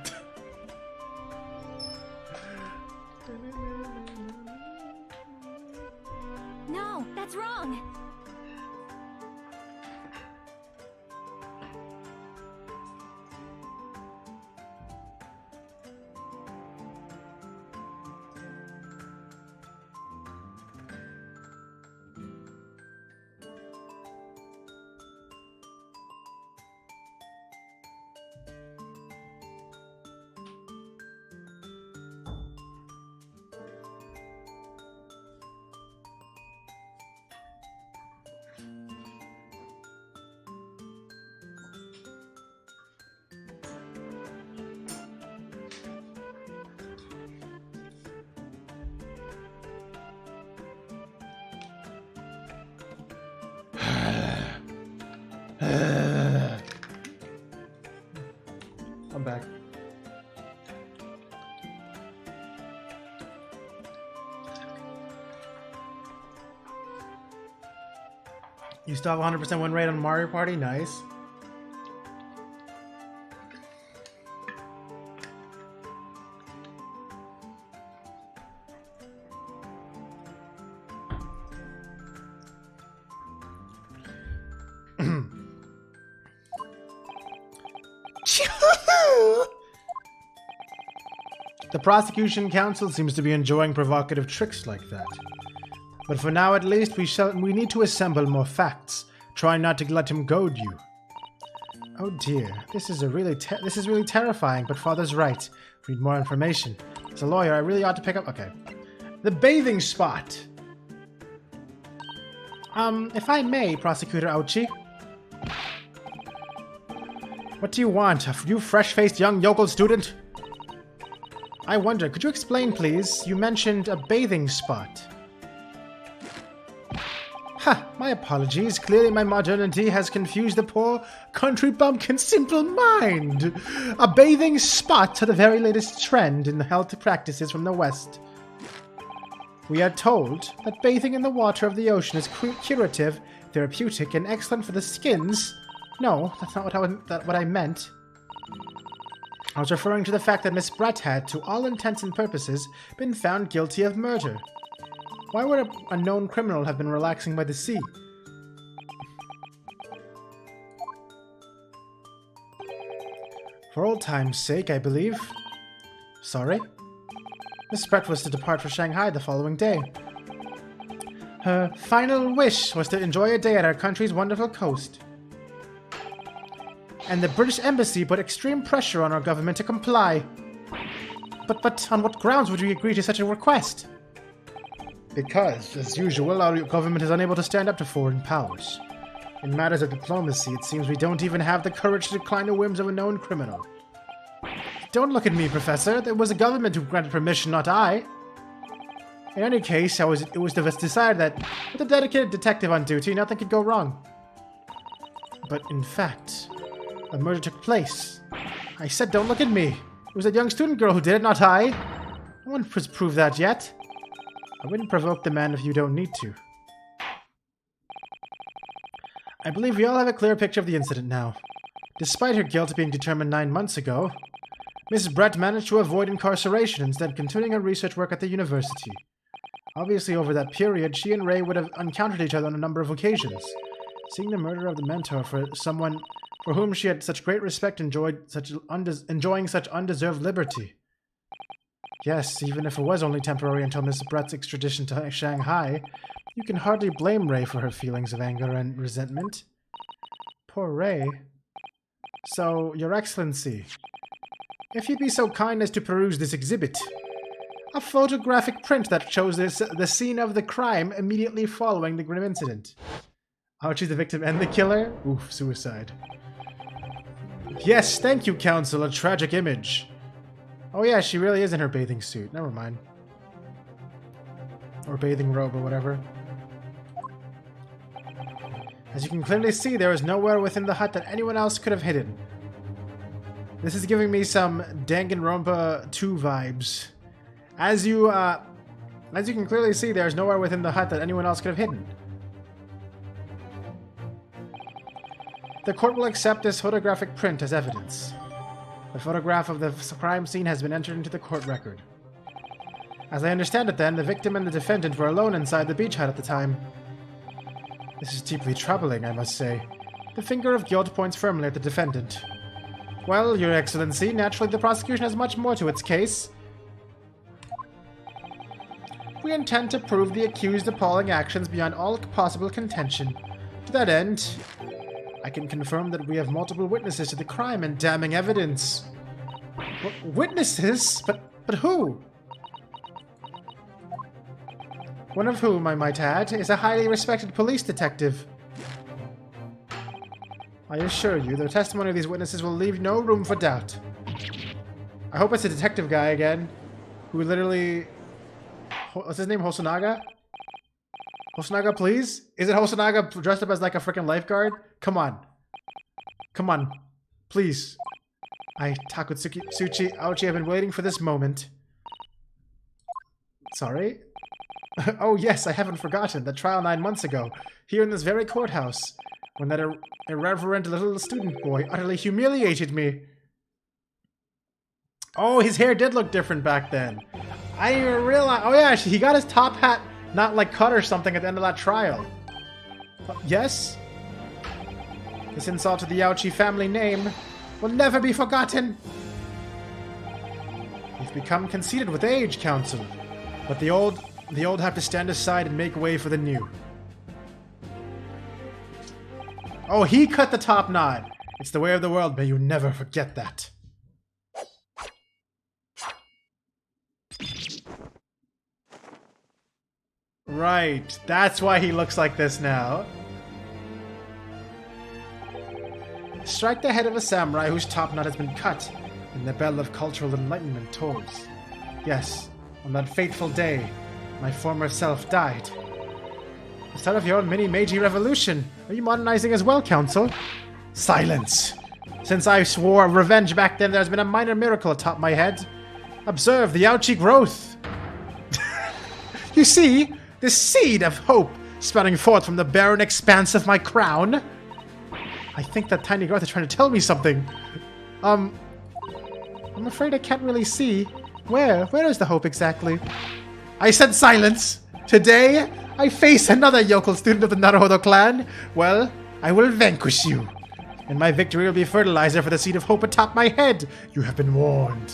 No, that's wrong. I'm back. You still have 100% win rate on Mario Party? Nice. The prosecution counsel seems to be enjoying provocative tricks like that. But for now at least, we need to assemble more facts. Try not to let him goad you. Oh dear, this is really terrifying, but Father's right. Need more information. As a lawyer, I really ought to pick up... Okay. The bathing spot. If I may, Prosecutor Ouchi. What do you want? A new fresh-faced young yokel student? I wonder, could you explain, please? You mentioned a bathing spot. Ha! My apologies. Clearly my modernity has confused the poor country bumpkin's simple mind. A bathing spot are the very latest trend in health practices from the West. We are told that bathing in the water of the ocean is curative, therapeutic, and excellent for the skins. No, that's not what I meant. I was referring to the fact that Miss Brett had, to all intents and purposes, been found guilty of murder. Why would a known criminal have been relaxing by the sea? For old time's sake, I believe. Sorry? Miss Brett was to depart for Shanghai the following day. Her final wish was to enjoy a day at our country's wonderful coast. And the British Embassy put extreme pressure on our government to comply. But on what grounds would we agree to such a request? Because, as usual, our government is unable to stand up to foreign powers. In matters of diplomacy, it seems we don't even have the courage to decline the whims of a known criminal. Don't look at me, Professor. It was the government who granted permission, not I. In any case, it was decided that, with a dedicated detective on duty, nothing could go wrong. But in fact, a murder took place. I said don't look at me. It was that young student girl who did it, not I. No one has proved that yet. I wouldn't provoke the man if you don't need to. I believe we all have a clear picture of the incident now. Despite her guilt being determined 9 months ago, Mrs. Brett managed to avoid incarceration, instead continuing her research work at the university. Obviously, over that period, she and Ray would have encountered each other on a number of occasions. Seeing the murder of the mentor for someone for whom she had such great respect enjoying such undeserved liberty. Yes, even if it was only temporary until Miss Brett's extradition to Shanghai, you can hardly blame Ray for her feelings of anger and resentment. Poor Ray. So, Your Excellency, if you'd be so kind as to peruse this exhibit. A photographic print that shows the scene of the crime immediately following the grim incident. Ouchie, the victim and the killer? Oof, suicide. Yes, thank you, Counsel, a tragic image. Oh yeah, she really is in her bathing suit. Never mind. Or bathing robe or whatever. As you can clearly see, there is nowhere within the hut that anyone else could have hidden. This is giving me some Danganronpa 2 vibes. As you can clearly see, there is nowhere within the hut that anyone else could have hidden. The court will accept this photographic print as evidence. The photograph of the crime scene has been entered into the court record. As I understand it then, the victim and the defendant were alone inside the beach hut at the time. This is deeply troubling, I must say. The finger of guilt points firmly at the defendant. Well, Your Excellency, naturally the prosecution has much more to its case. We intend to prove the accused's appalling actions beyond all possible contention. To that end, I can confirm that we have multiple witnesses to the crime and damning evidence. Witnesses? But who? One of whom, I might add, is a highly respected police detective. I assure you, the testimony of these witnesses will leave no room for doubt. I hope it's a detective guy again, who literally... What's his name? Hosonaga? Hosonaga, please? Is it Hosonaga dressed up as like a freaking lifeguard? Come on. Come on. Please. Takutsuki Ouchie, I've been waiting for this moment. Sorry? Oh yes, I haven't forgotten. The trial 9 months ago, here in this very courthouse, when that irreverent little student boy utterly humiliated me. Oh, his hair did look different back then. I didn't even realize. Oh yeah, he got his top hat not like cut or something at the end of that trial. Yes? This insult to the Ouchie family name will never be forgotten. You've become conceited with age, Counsel, but the old have to stand aside and make way for the new. Oh, he cut the top knot. It's the way of the world, may you never forget that. Right, that's why he looks like this now. Strike the head of a samurai whose top knot has been cut, and the bell of cultural enlightenment tolls. Yes, on that fateful day, my former self died. The start of your own mini-Meiji revolution. Are you modernizing as well, Council? Silence! Since I swore revenge back then, there's been a minor miracle atop my head. Observe the ouchy growth. You see, the seed of hope sprouting forth from the barren expanse of my crown. I think that tiny growth is trying to tell me something. I'm afraid I can't really see. Where is the hope exactly? I said silence! Today, I face another yokel student of the Naruhodo clan. Well, I will vanquish you. And my victory will be fertilizer for the seed of hope atop my head. You have been warned.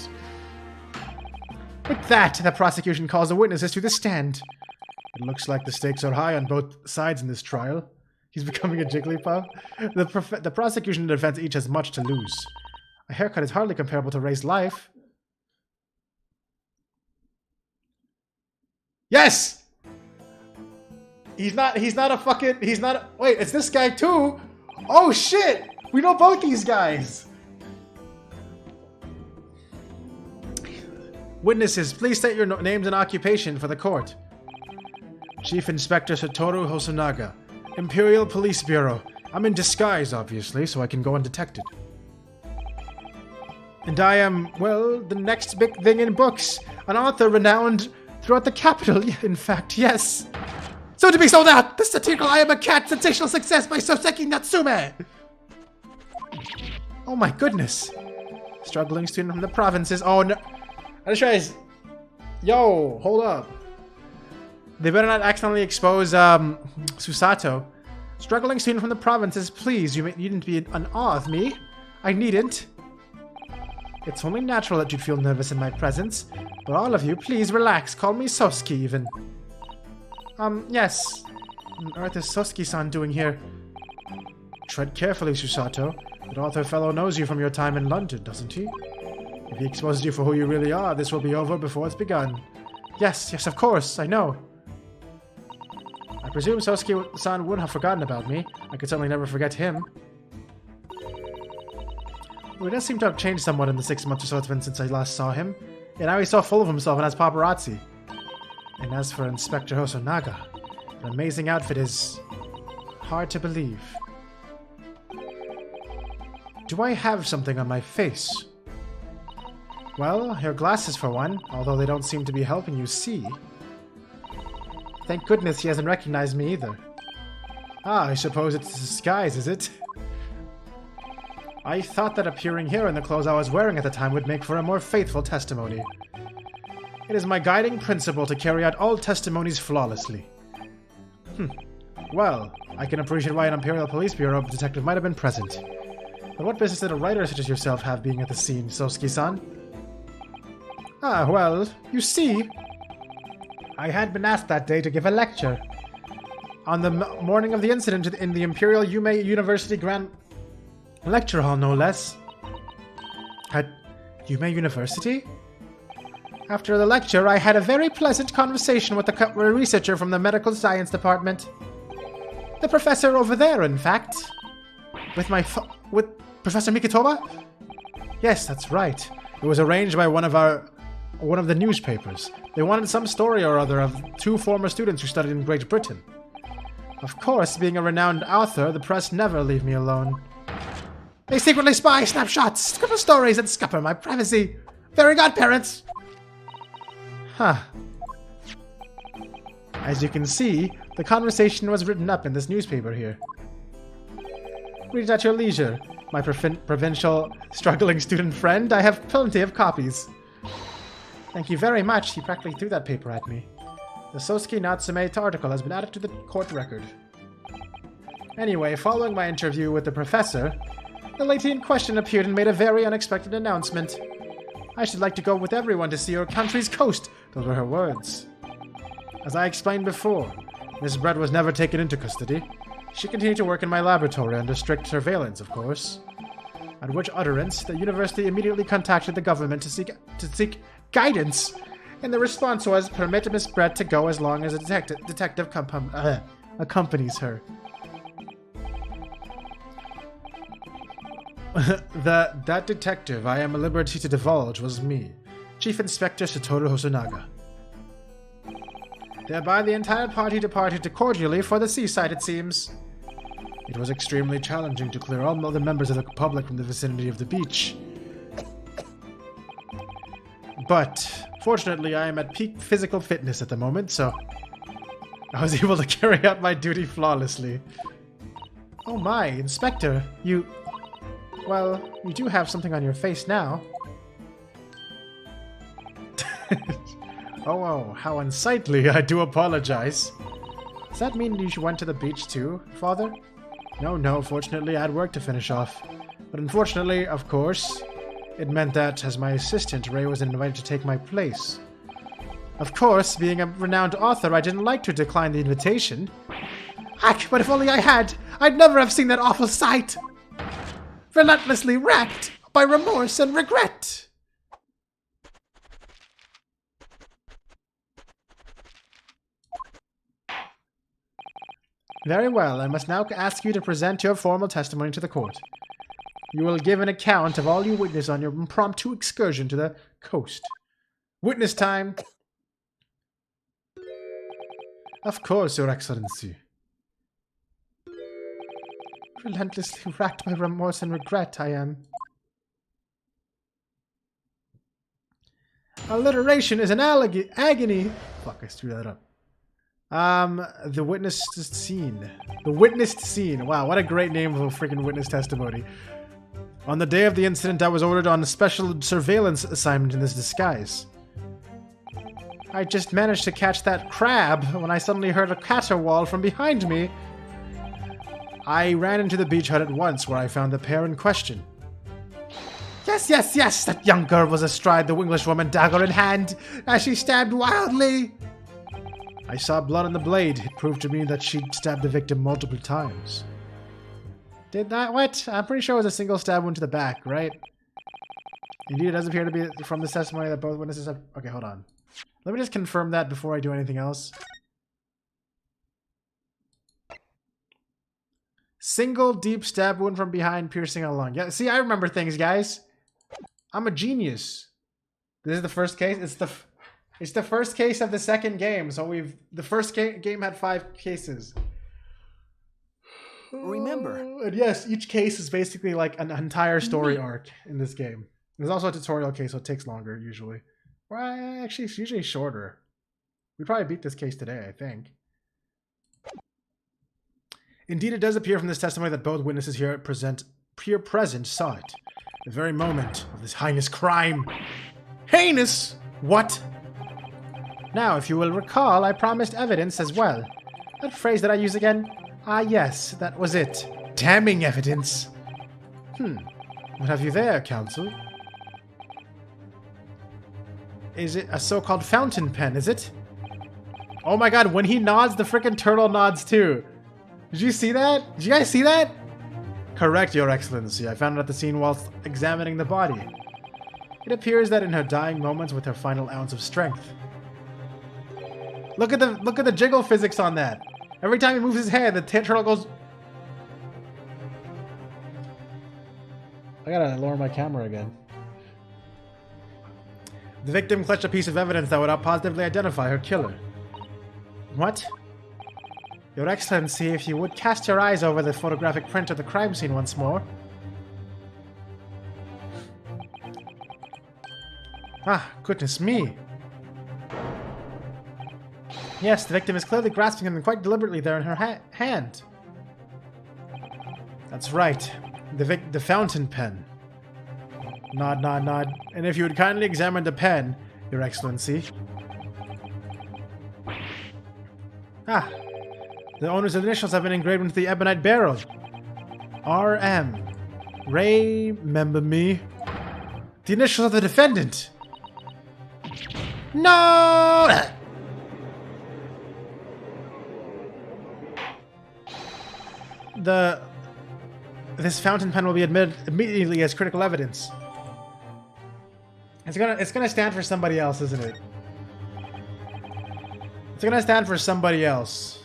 With that, the prosecution calls the witnesses to the stand. It looks like the stakes are high on both sides in this trial. He's becoming a Jigglypuff. The prosecution and the defense each has much to lose. A haircut is hardly comparable to Ray's life. Yes! He's not wait, it's this guy too? Oh shit! We know both these guys! Witnesses, please state your names and occupation for the court. Chief Inspector Satoru Hosonaga, Imperial Police Bureau. I'm in disguise, obviously, so I can go undetected. And I am, well, the next big thing in books. An author renowned throughout the capital. In fact, yes. So to be sold out, the satirical I Am a Cat sensational success by Soseki Natsume. Oh my goodness. Struggling student from the provinces. Oh no. I just realized. Yo, hold up. They better not accidentally expose Susato. Struggling student from the provinces, please. You needn't be in awe of me. I needn't. It's only natural that you'd feel nervous in my presence. But all of you, please relax. Call me Sosuke, even. Yes. What on earth is Sosuke-san doing here? Tread carefully, Susato. That author fellow knows you from your time in London, doesn't he? If he exposes you for who you really are, this will be over before it's begun. Yes, of course, I know. I presume Sosuke-san wouldn't have forgotten about me. I could certainly never forget him. Well, he does seem to have changed somewhat in the 6 months or so it's been since I last saw him. And now he's so full of himself and has paparazzi. And as for Inspector Hosonaga, an amazing outfit is hard to believe. Do I have something on my face? Well, your glasses for one, although they don't seem to be helping you see. Thank goodness he hasn't recognized me either. Ah, I suppose it's a disguise, is it? I thought that appearing here in the clothes I was wearing at the time would make for a more faithful testimony. It is my guiding principle to carry out all testimonies flawlessly. Well, I can appreciate why an Imperial Police Bureau detective might have been present. But what business did a writer such as yourself have being at the scene, Sosuke-san? Ah, well, you see, I had been asked that day to give a lecture. On the morning of the incident in the Imperial Yume University Grand Lecture Hall, no less. At Yume University? After the lecture, I had a very pleasant conversation with a researcher from the Medical Science Department. The professor over there, in fact. With Professor Mikitoba? Yes, that's right. It was arranged by one of the newspapers. They wanted some story or other of 2 former students who studied in Great Britain. Of course, being a renowned author, the press never leave me alone. They secretly spy, snapshots, scribble stories, and scupper my privacy. Very godparents! Huh. As you can see, the conversation was written up in this newspaper here. Read it at your leisure, my provincial struggling student friend. I have plenty of copies. Thank you very much. He practically threw that paper at me. The Sosuke Natsume article has been added to the court record. Anyway, following my interview with the professor, the lady in question appeared and made a very unexpected announcement. I should like to go with everyone to see your country's coast. Those were her words. As I explained before, Miss Brett was never taken into custody. She continued to work in my laboratory under strict surveillance, of course. At which utterance, the university immediately contacted the government to seek guidance, and the response was, permit Miss Brett to go as long as a detective accompanies her. That detective I am at liberty to divulge was me. Chief Inspector Satoru Hosonaga. Thereby the entire party departed cordially for the seaside, it seems. It was extremely challenging to clear all other members of the public from the vicinity of the beach. But, fortunately, I am at peak physical fitness at the moment, so I was able to carry out my duty flawlessly. Oh my, Inspector, well, you do have something on your face now. Oh, how unsightly, I do apologize. Does that mean you went to the beach too, Father? No, fortunately I had work to finish off. But unfortunately, of course, it meant that, as my assistant, Ray was invited to take my place. Of course, being a renowned author, I didn't like to decline the invitation. Heck, but if only I had, I'd never have seen that awful sight! Relentlessly racked by remorse and regret! Very well, I must now ask you to present your formal testimony to the court. You will give an account of all you witnessed on your impromptu excursion to the coast. Witness time! Of course, Your Excellency. Relentlessly racked by remorse and regret, I am. Alliteration is an agony. Fuck, I screwed that up. The witnessed scene. The witnessed scene. Wow, what a great name of a freaking witness testimony. On the day of the incident, I was ordered on a special surveillance assignment in this disguise. I just managed to catch that crab when I suddenly heard a caterwaul from behind me. I ran into the beach hut at once, where I found the pair in question. Yes, that young girl was astride the Englishwoman, dagger in hand, as she stabbed wildly. I saw blood on the blade. It proved to me that she'd stabbed the victim multiple times. Did that? What? I'm pretty sure it was a single stab wound to the back, right? Indeed, it does appear to be from this testimony that both witnesses have... Okay, hold on. Let me just confirm that before I do anything else. Single deep stab wound from behind, piercing a lung. Yeah, see, I remember things, guys. I'm a genius. This is the first case. It's the first case of the second game. So the first game had 5 cases. Remember. And yes, each case is basically like an entire story arc in this game. There's also a tutorial case, so it takes longer usually. Well, actually, it's usually shorter. We probably beat this case today, I think. Indeed, it does appear from this testimony that both witnesses here present saw it. The very moment of this heinous crime. Heinous? What? Now, if you will recall, I promised evidence as well. That phrase that I use again? Ah, yes, that was it. Damning evidence. What have you there, counsel? Is it a so-called fountain pen, is it? Oh my god, when he nods, the frickin' turtle nods too. Did you see that? Did you guys see that? Correct, Your Excellency. I found it at the scene whilst examining the body. It appears that in her dying moments with her final ounce of strength. Look at the jiggle physics on that. Every time he moves his head, the turtle goes... I gotta lower my camera again. The victim clutched a piece of evidence that would positively identify her killer. What? Your Excellency, if you would cast your eyes over the photographic print of the crime scene once more. Ah, goodness me. Yes, the victim is clearly grasping him quite deliberately there in her hand. That's right. The fountain pen. Nod, nod, nod. And if you would kindly examine the pen, Your Excellency. Ah. The owner's initials have been engraved into the ebonite barrel. R.M. Ray, remember me. The initials of the defendant. No! This fountain pen will be admitted immediately as critical evidence. It's gonna stand for somebody else, isn't it? It's gonna stand for somebody else.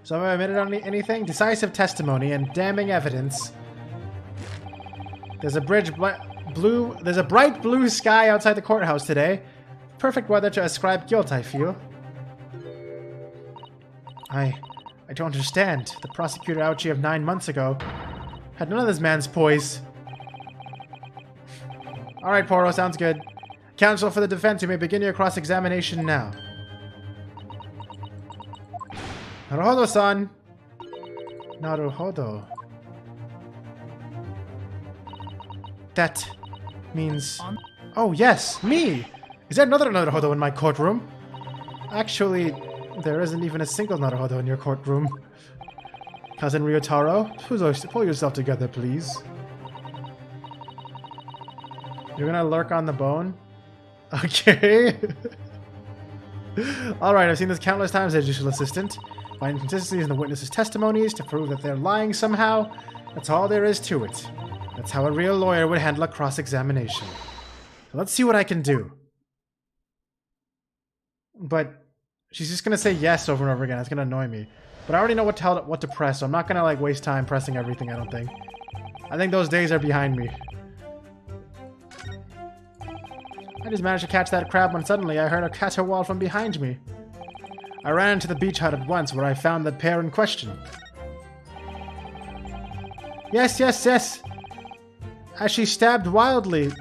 So have I omitted on anything? Decisive testimony and damning evidence. There's a bridge There's a bright blue sky outside the courthouse today. Perfect weather to ascribe guilt, I feel. I don't understand. The prosecutor ouchie of 9 months ago had none of this man's poise. Alright, Poro, sounds good. Counsel for the defense, you may begin your cross-examination now. Naruhodo-san! Naruhodo. That means... Oh, yes, me! Is there another Naruhodo in my courtroom? Actually, there isn't even a single Naruhodo in your courtroom. Cousin Ryotaro, pull yourself together, please. You're gonna lurk on the bone? Okay. Alright, I've seen this countless times, judicial assistant. Find inconsistencies in the witnesses' testimonies to prove that they're lying somehow. That's all there is to it. That's how a real lawyer would handle a cross-examination. So let's see what I can do. But she's just gonna say yes over and over again. It's gonna annoy me. But I already know what to press, so I'm not gonna like waste time pressing everything, I don't think. I think those days are behind me. I just managed to catch that crab when suddenly I heard a caterwaul from behind me. I ran into the beach hut at once, where I found the pair in question. Yes, yes, yes! As she stabbed wildly.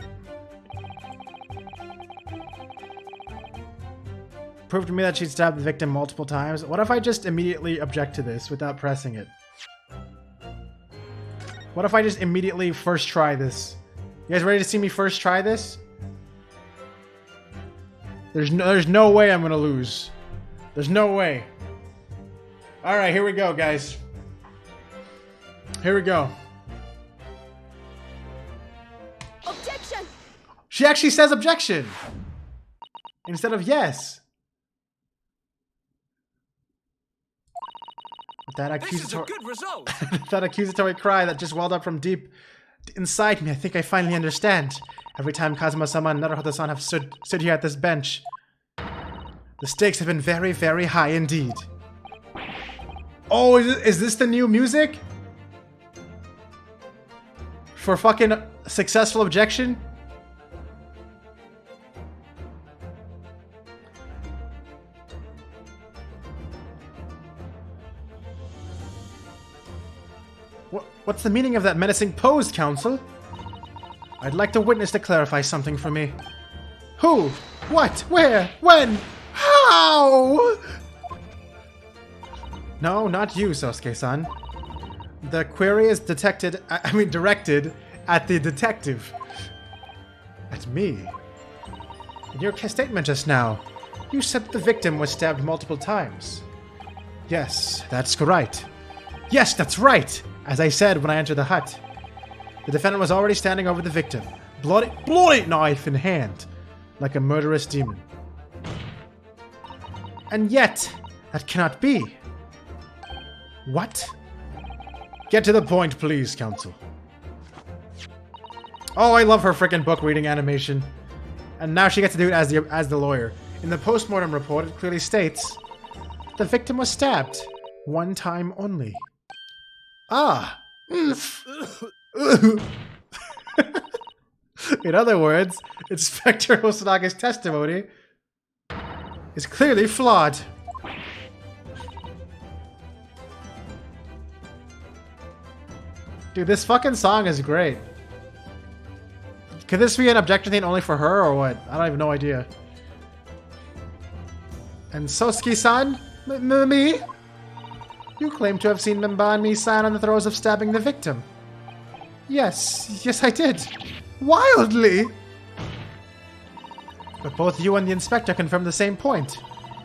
Proved to me that she'd stabbed the victim multiple times. What if I just immediately object to this without pressing it? What if I just immediately first try this? You guys ready to see me first try this? There's no way I'm gonna lose. There's no way. Alright, here we go, guys. Here we go. Objection! She actually says objection! Instead of yes. That accusatory, This is a good result. that accusatory cry that just welled up from deep inside me. I think I finally understand. Every time Kazuma-sama and Naruhodo-san have stood here at this bench, the stakes have been very, very high indeed. Oh, is this the new music? For fucking successful objection? What's the meaning of that menacing pose, counsel? I'd like the witness to clarify something for me. Who? What? Where? When? How? No, not you, Sosuke-san. The query is directed at the detective. At me. In your statement just now, you said the victim was stabbed multiple times. Yes, that's right. Yes, that's right! As I said when I entered the hut. The defendant was already standing over the victim, bloody knife in hand, like a murderous demon. And yet, that cannot be. What? Get to the point, please, counsel. Oh, I love her frickin' book reading animation. And now she gets to do it as the lawyer. In the post-mortem report, it clearly states the victim was stabbed 1 time only. Ah. In other words, Inspector Hosanaga's testimony is clearly flawed. Dude, this fucking song is great. Could this be an objection thing only for her or what? I don't have no idea. And Sosuke-san? Me? You claim to have seen Mbami-san on the throes of stabbing the victim. Yes, I did. Wildly! But both you and the inspector confirmed the same point.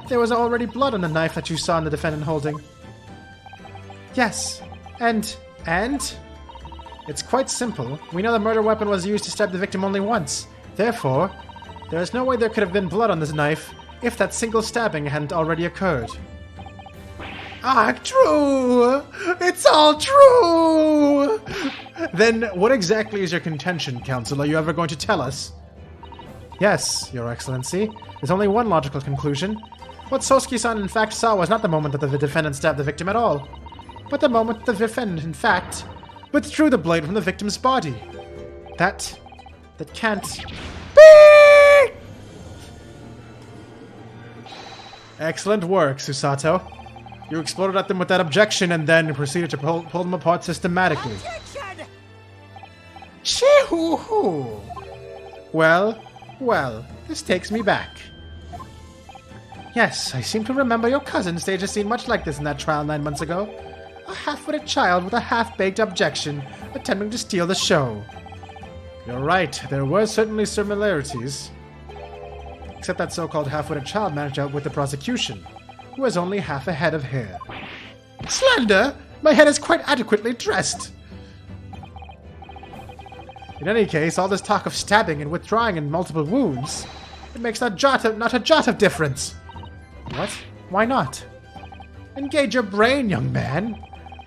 There was already blood on the knife that you saw the defendant holding. Yes, and? It's quite simple. We know the murder weapon was used to stab the victim only once. Therefore, there is no way there could have been blood on this knife if that single stabbing hadn't already occurred. Ah, true! It's all true! Then what exactly is your contention, counsel? Are you ever going to tell us? Yes, Your Excellency. There's only one logical conclusion. What Sosuke-san in fact saw was not the moment that the defendant stabbed the victim at all, but the moment the defendant in fact withdrew the blade from the victim's body. That that can't... Beep! Excellent work, Susato. You exploded at them with that objection and then proceeded to pull them apart systematically. Chee-hoo-hoo! Well, this takes me back. Yes, I seem to remember your cousin staged a scene much like this in that trial 9 months ago. A half-witted child with a half-baked objection attempting to steal the show. You're right, there were certainly similarities. Except that so-called half-witted child managed to outwit the prosecution, who has only half a head of hair. Slender! My head is quite adequately dressed! In any case, all this talk of stabbing and withdrawing and multiple wounds, it makes not a jot of difference. What? Why not? Engage your brain, young man.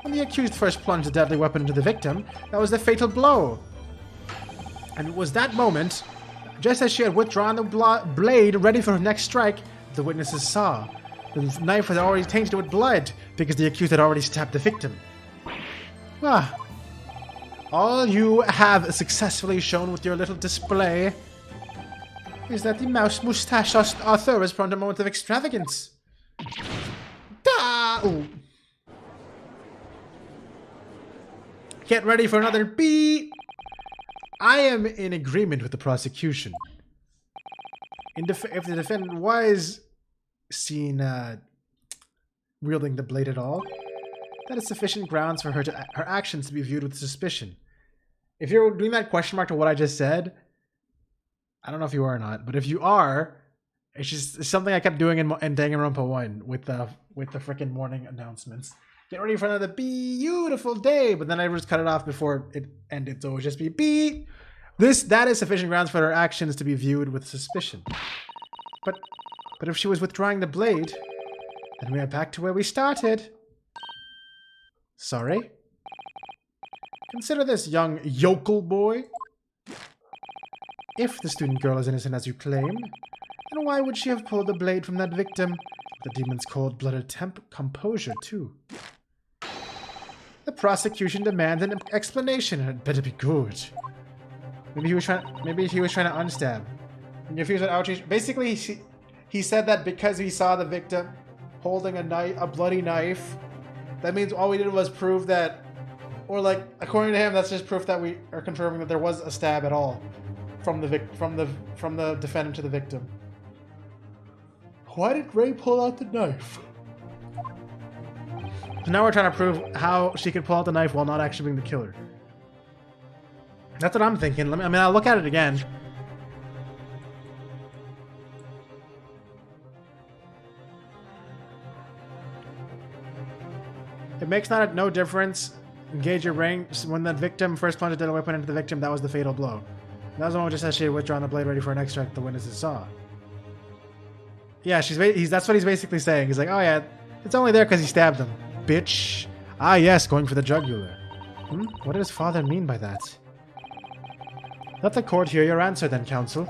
When the accused first plunged the deadly weapon into the victim, that was the fatal blow. And it was that moment, just as she had withdrawn the blade ready for her next strike, the witnesses saw. The knife was already tainted with blood, because the accused had already stabbed the victim. Ah. All you have successfully shown with your little display is that the mouse moustache author is prone to moments of extravagance. Ooh. Get ready for another beat. I am in agreement with the prosecution. If the defendant was seen wielding the blade at all, that is sufficient grounds for her actions to be viewed with suspicion. If you're doing that question mark to what I just said, I don't know if you are or not, but if you are, it's just something I kept doing in Danganronpa 1 with the freaking morning announcements. Get ready for another beautiful day, but then I just cut it off before it ended, so it would just be beep. That is sufficient grounds for her actions to be viewed with suspicion. But if she was withdrawing the blade, then we are back to where we started. Sorry? Consider this, young yokel boy. If the student girl is innocent as you claim, then why would she have pulled the blade from that victim? The demon's cold-blooded composure, too. The prosecution demands an explanation, and it better be good. Maybe he was trying to unstab. And if he was an outrage, basically he said that because he saw the victim holding a bloody knife, that means all we did was prove that, or like according to him, that's just proof that we are confirming that there was a stab at all from the defendant to the victim. Why did Ray pull out the knife? So now we're trying to prove how she could pull out the knife while not actually being the killer. That's what I'm thinking. I'll look at it again. It makes no difference. Engage your brain. When the victim first plunged a weapon into the victim, that was the fatal blow. That was the one just as she had withdrawn the blade ready for an next strike the witnesses saw. Yeah, that's what he's basically saying. He's like, oh yeah, it's only there because he stabbed him. Bitch. Ah yes, going for the jugular. What does father mean by that? Let the court hear your answer then, counsel.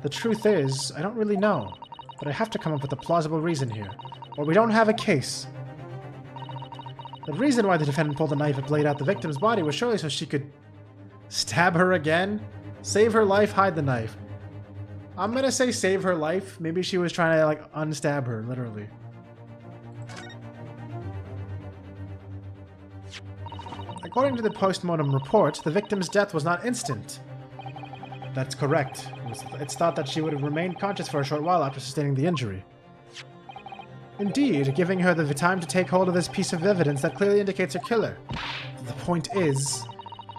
The truth is, I don't really know, but I have to come up with a plausible reason here, or we don't have a case. The reason why the defendant pulled the knife and blade out the victim's body was surely so she could stab her again, save her life, hide the knife. I'm gonna say save her life. Maybe she was trying to like unstab her, literally. According to the post-mortem report, the victim's death was not instant. That's correct. It's thought that she would have remained conscious for a short while after sustaining the injury. Indeed, giving her the time to take hold of this piece of evidence that clearly indicates her killer. The point is,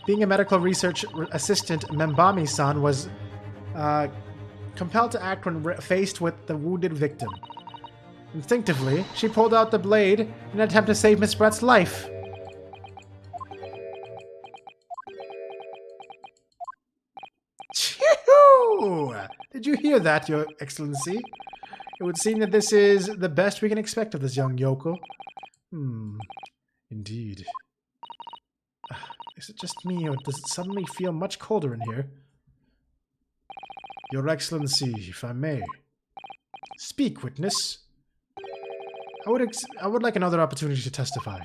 being a medical research assistant, Membami-san was compelled to act when faced with the wounded victim. Instinctively, she pulled out the blade in an attempt to save Miss Brett's life. Chee-hoo! Did you hear that, Your Excellency? It would seem that this is the best we can expect of this young yokel. Indeed. Is it just me, or does it suddenly feel much colder in here? Your Excellency, if I may. Speak, witness. I would like another opportunity to testify.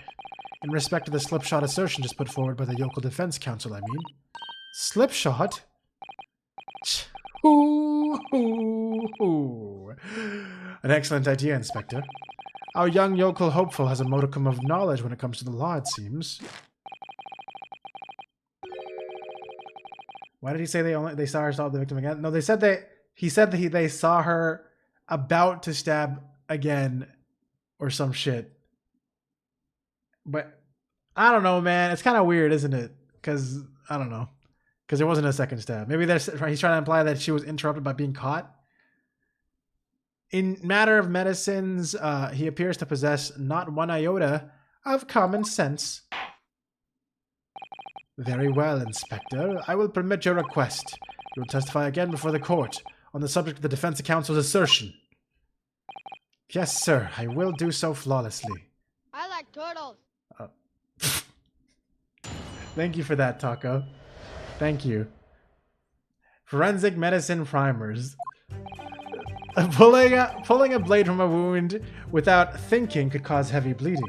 In respect to the slipshod assertion just put forward by the yokel defense counsel, I mean. Slipshod? An excellent idea, Inspector. Our young yokel hopeful has a modicum of knowledge when it comes to the law, it seems. Why did he say they saw her stab the victim again? No, they said they saw her about to stab again or some shit. But I don't know, man. It's kind of weird, isn't it? Because I don't know. Because there wasn't a second stab. Maybe he's trying to imply that she was interrupted by being caught. In matter of medicines, he appears to possess not one iota of common sense. Very well, Inspector. I will permit your request. You will testify again before the court on the subject of the defense counsel's assertion. Yes, sir. I will do so flawlessly. I like turtles. Thank you for that, Taco. Thank you. Forensic medicine primers. Pulling a blade from a wound without thinking could cause heavy bleeding.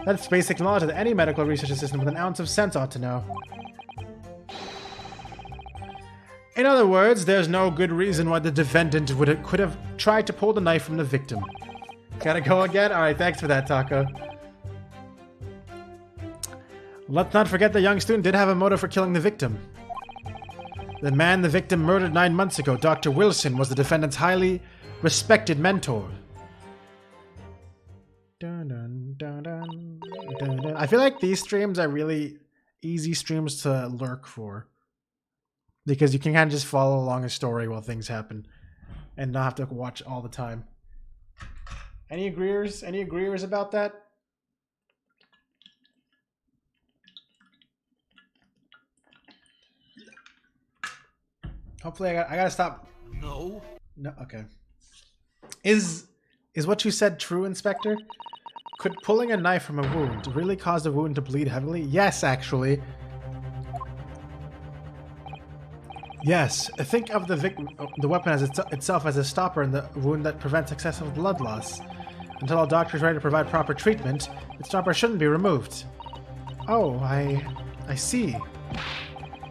That's basic knowledge that any medical research assistant with an ounce of sense ought to know. In other words, there's no good reason why the defendant could have tried to pull the knife from the victim. Gotta go again? Alright, thanks for that, Taco. Let's not forget the young student did have a motive for killing the victim. The man the victim murdered 9 months ago, Dr. Wilson, was the defendant's highly respected mentor. Dun, dun, dun, dun, dun, dun. I feel like these streams are really easy streams to lurk for. Because you can kind of just follow along a story while things happen. And not have to watch all the time. Any agreeers? Any agreeers about that? Hopefully I gotta stop. No. No, okay. Is what you said true, Inspector? Could pulling a knife from a wound really cause the wound to bleed heavily? Yes, actually. Yes. Think of the weapon as itself as a stopper in the wound that prevents excessive blood loss. Until a doctor is ready to provide proper treatment, the stopper shouldn't be removed. Oh, I see.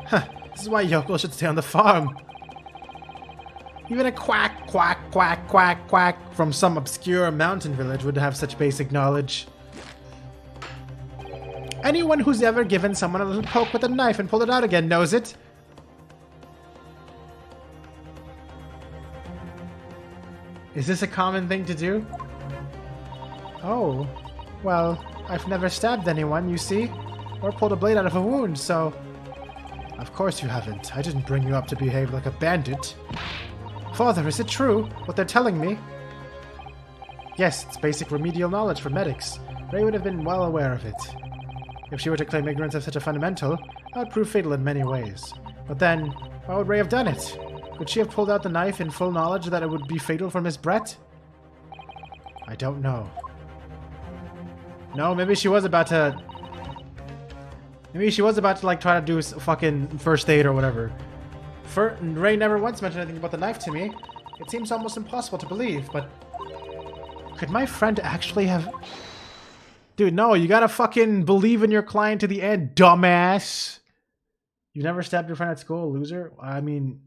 Huh. This is why yokels should stay on the farm. Even a quack, quack, quack, quack, quack from some obscure mountain village would have such basic knowledge. Anyone who's ever given someone a little poke with a knife and pulled it out again knows it. Is this a common thing to do? Oh, well, I've never stabbed anyone, you see, or pulled a blade out of a wound, so... Of course you haven't. I didn't bring you up to behave like a bandit. Father, is it true, what they're telling me? Yes, it's basic remedial knowledge for medics. Ray would have been well aware of it. If she were to claim ignorance of such a fundamental, that would prove fatal in many ways. But then, why would Ray have done it? Could she have pulled out the knife in full knowledge that it would be fatal for Miss Brett? I don't know. No, maybe she was about to... Maybe she was about to, like, try to do fucking first aid or whatever. Ray never once mentioned anything about the knife to me. It seems almost impossible to believe, but... Could my friend actually have... Dude, no, you gotta fucking believe in your client to the end, dumbass! You never stabbed your friend at school, loser? I mean...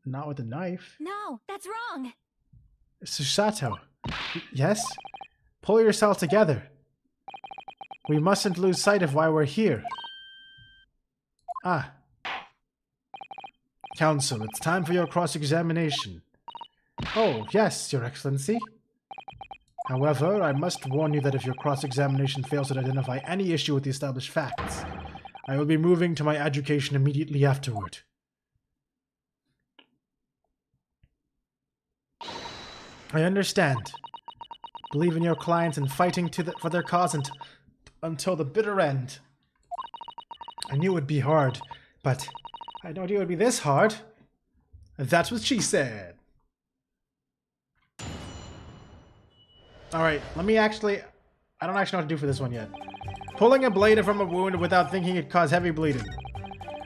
Not with a knife. No, that's wrong. Susato. Yes? Pull yourself together. We mustn't lose sight of why we're here. Ah. Counsel, it's time for your cross-examination. Oh, yes, Your Excellency. However, I must warn you that if your cross-examination fails to identify any issue with the established facts, I will be moving to my education immediately afterward. I understand. Believe in your clients and fighting for their cause until the bitter end. I knew it would be hard, but I don't knew it would be this hard. That's what she said. Alright, let me actually... I don't actually know what to do for this one yet. Pulling a blade from a wound without thinking it caused heavy bleeding.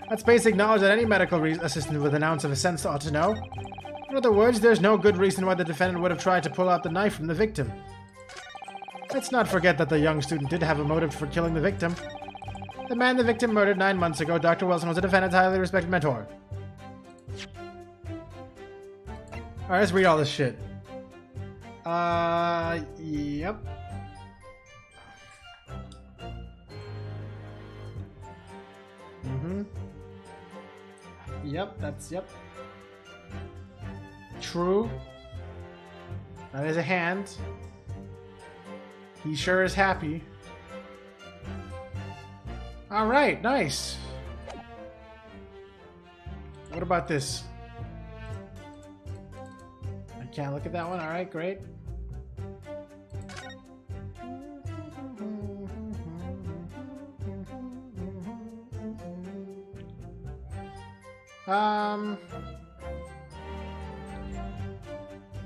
That's basic knowledge that any medical assistant with an ounce of sense ought to know. In other words, there's no good reason why the defendant would have tried to pull out the knife from the victim. Let's not forget that the young student did have a motive for killing the victim. The man the victim murdered 9 months ago, Dr. Wilson, was a defendant's highly respected mentor. Alright, let's read all this shit. Yep. Yep, that's, yep. True. That is a hand. He sure is happy. Alright, nice. What about this? I can't look at that one. Alright, great.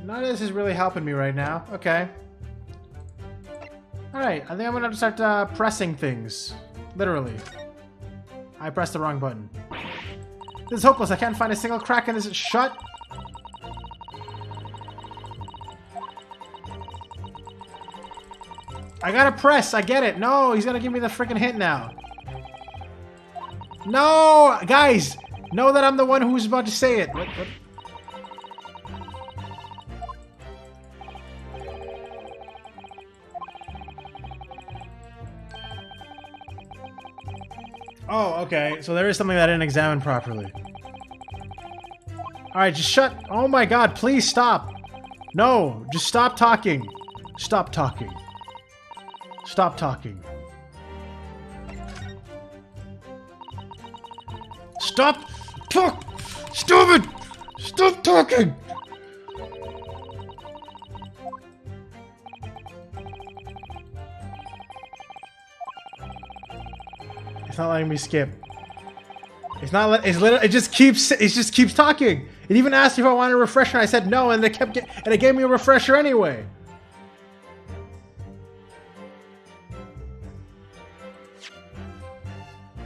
None of this is really helping me right now. Okay. Alright, I think I'm gonna start pressing things. Literally. I pressed the wrong button. This is hopeless. I can't find a single crack in this. Shut. I gotta press. I get it. No, he's gonna give me the freaking hint now. No! Guys! Know that I'm the one who's about to say it. What? Oh, okay. So there is something that I didn't examine properly. Alright, just shut. Oh my god, please stop. No, just stop talking. Stop talking. Stop talking. Stop! Talk! Stop it! Stop talking! It's not letting me skip. It's not let. It's literally. It just keeps talking. It even asked if I wanted a refresher. And I said no, and it gave me a refresher anyway.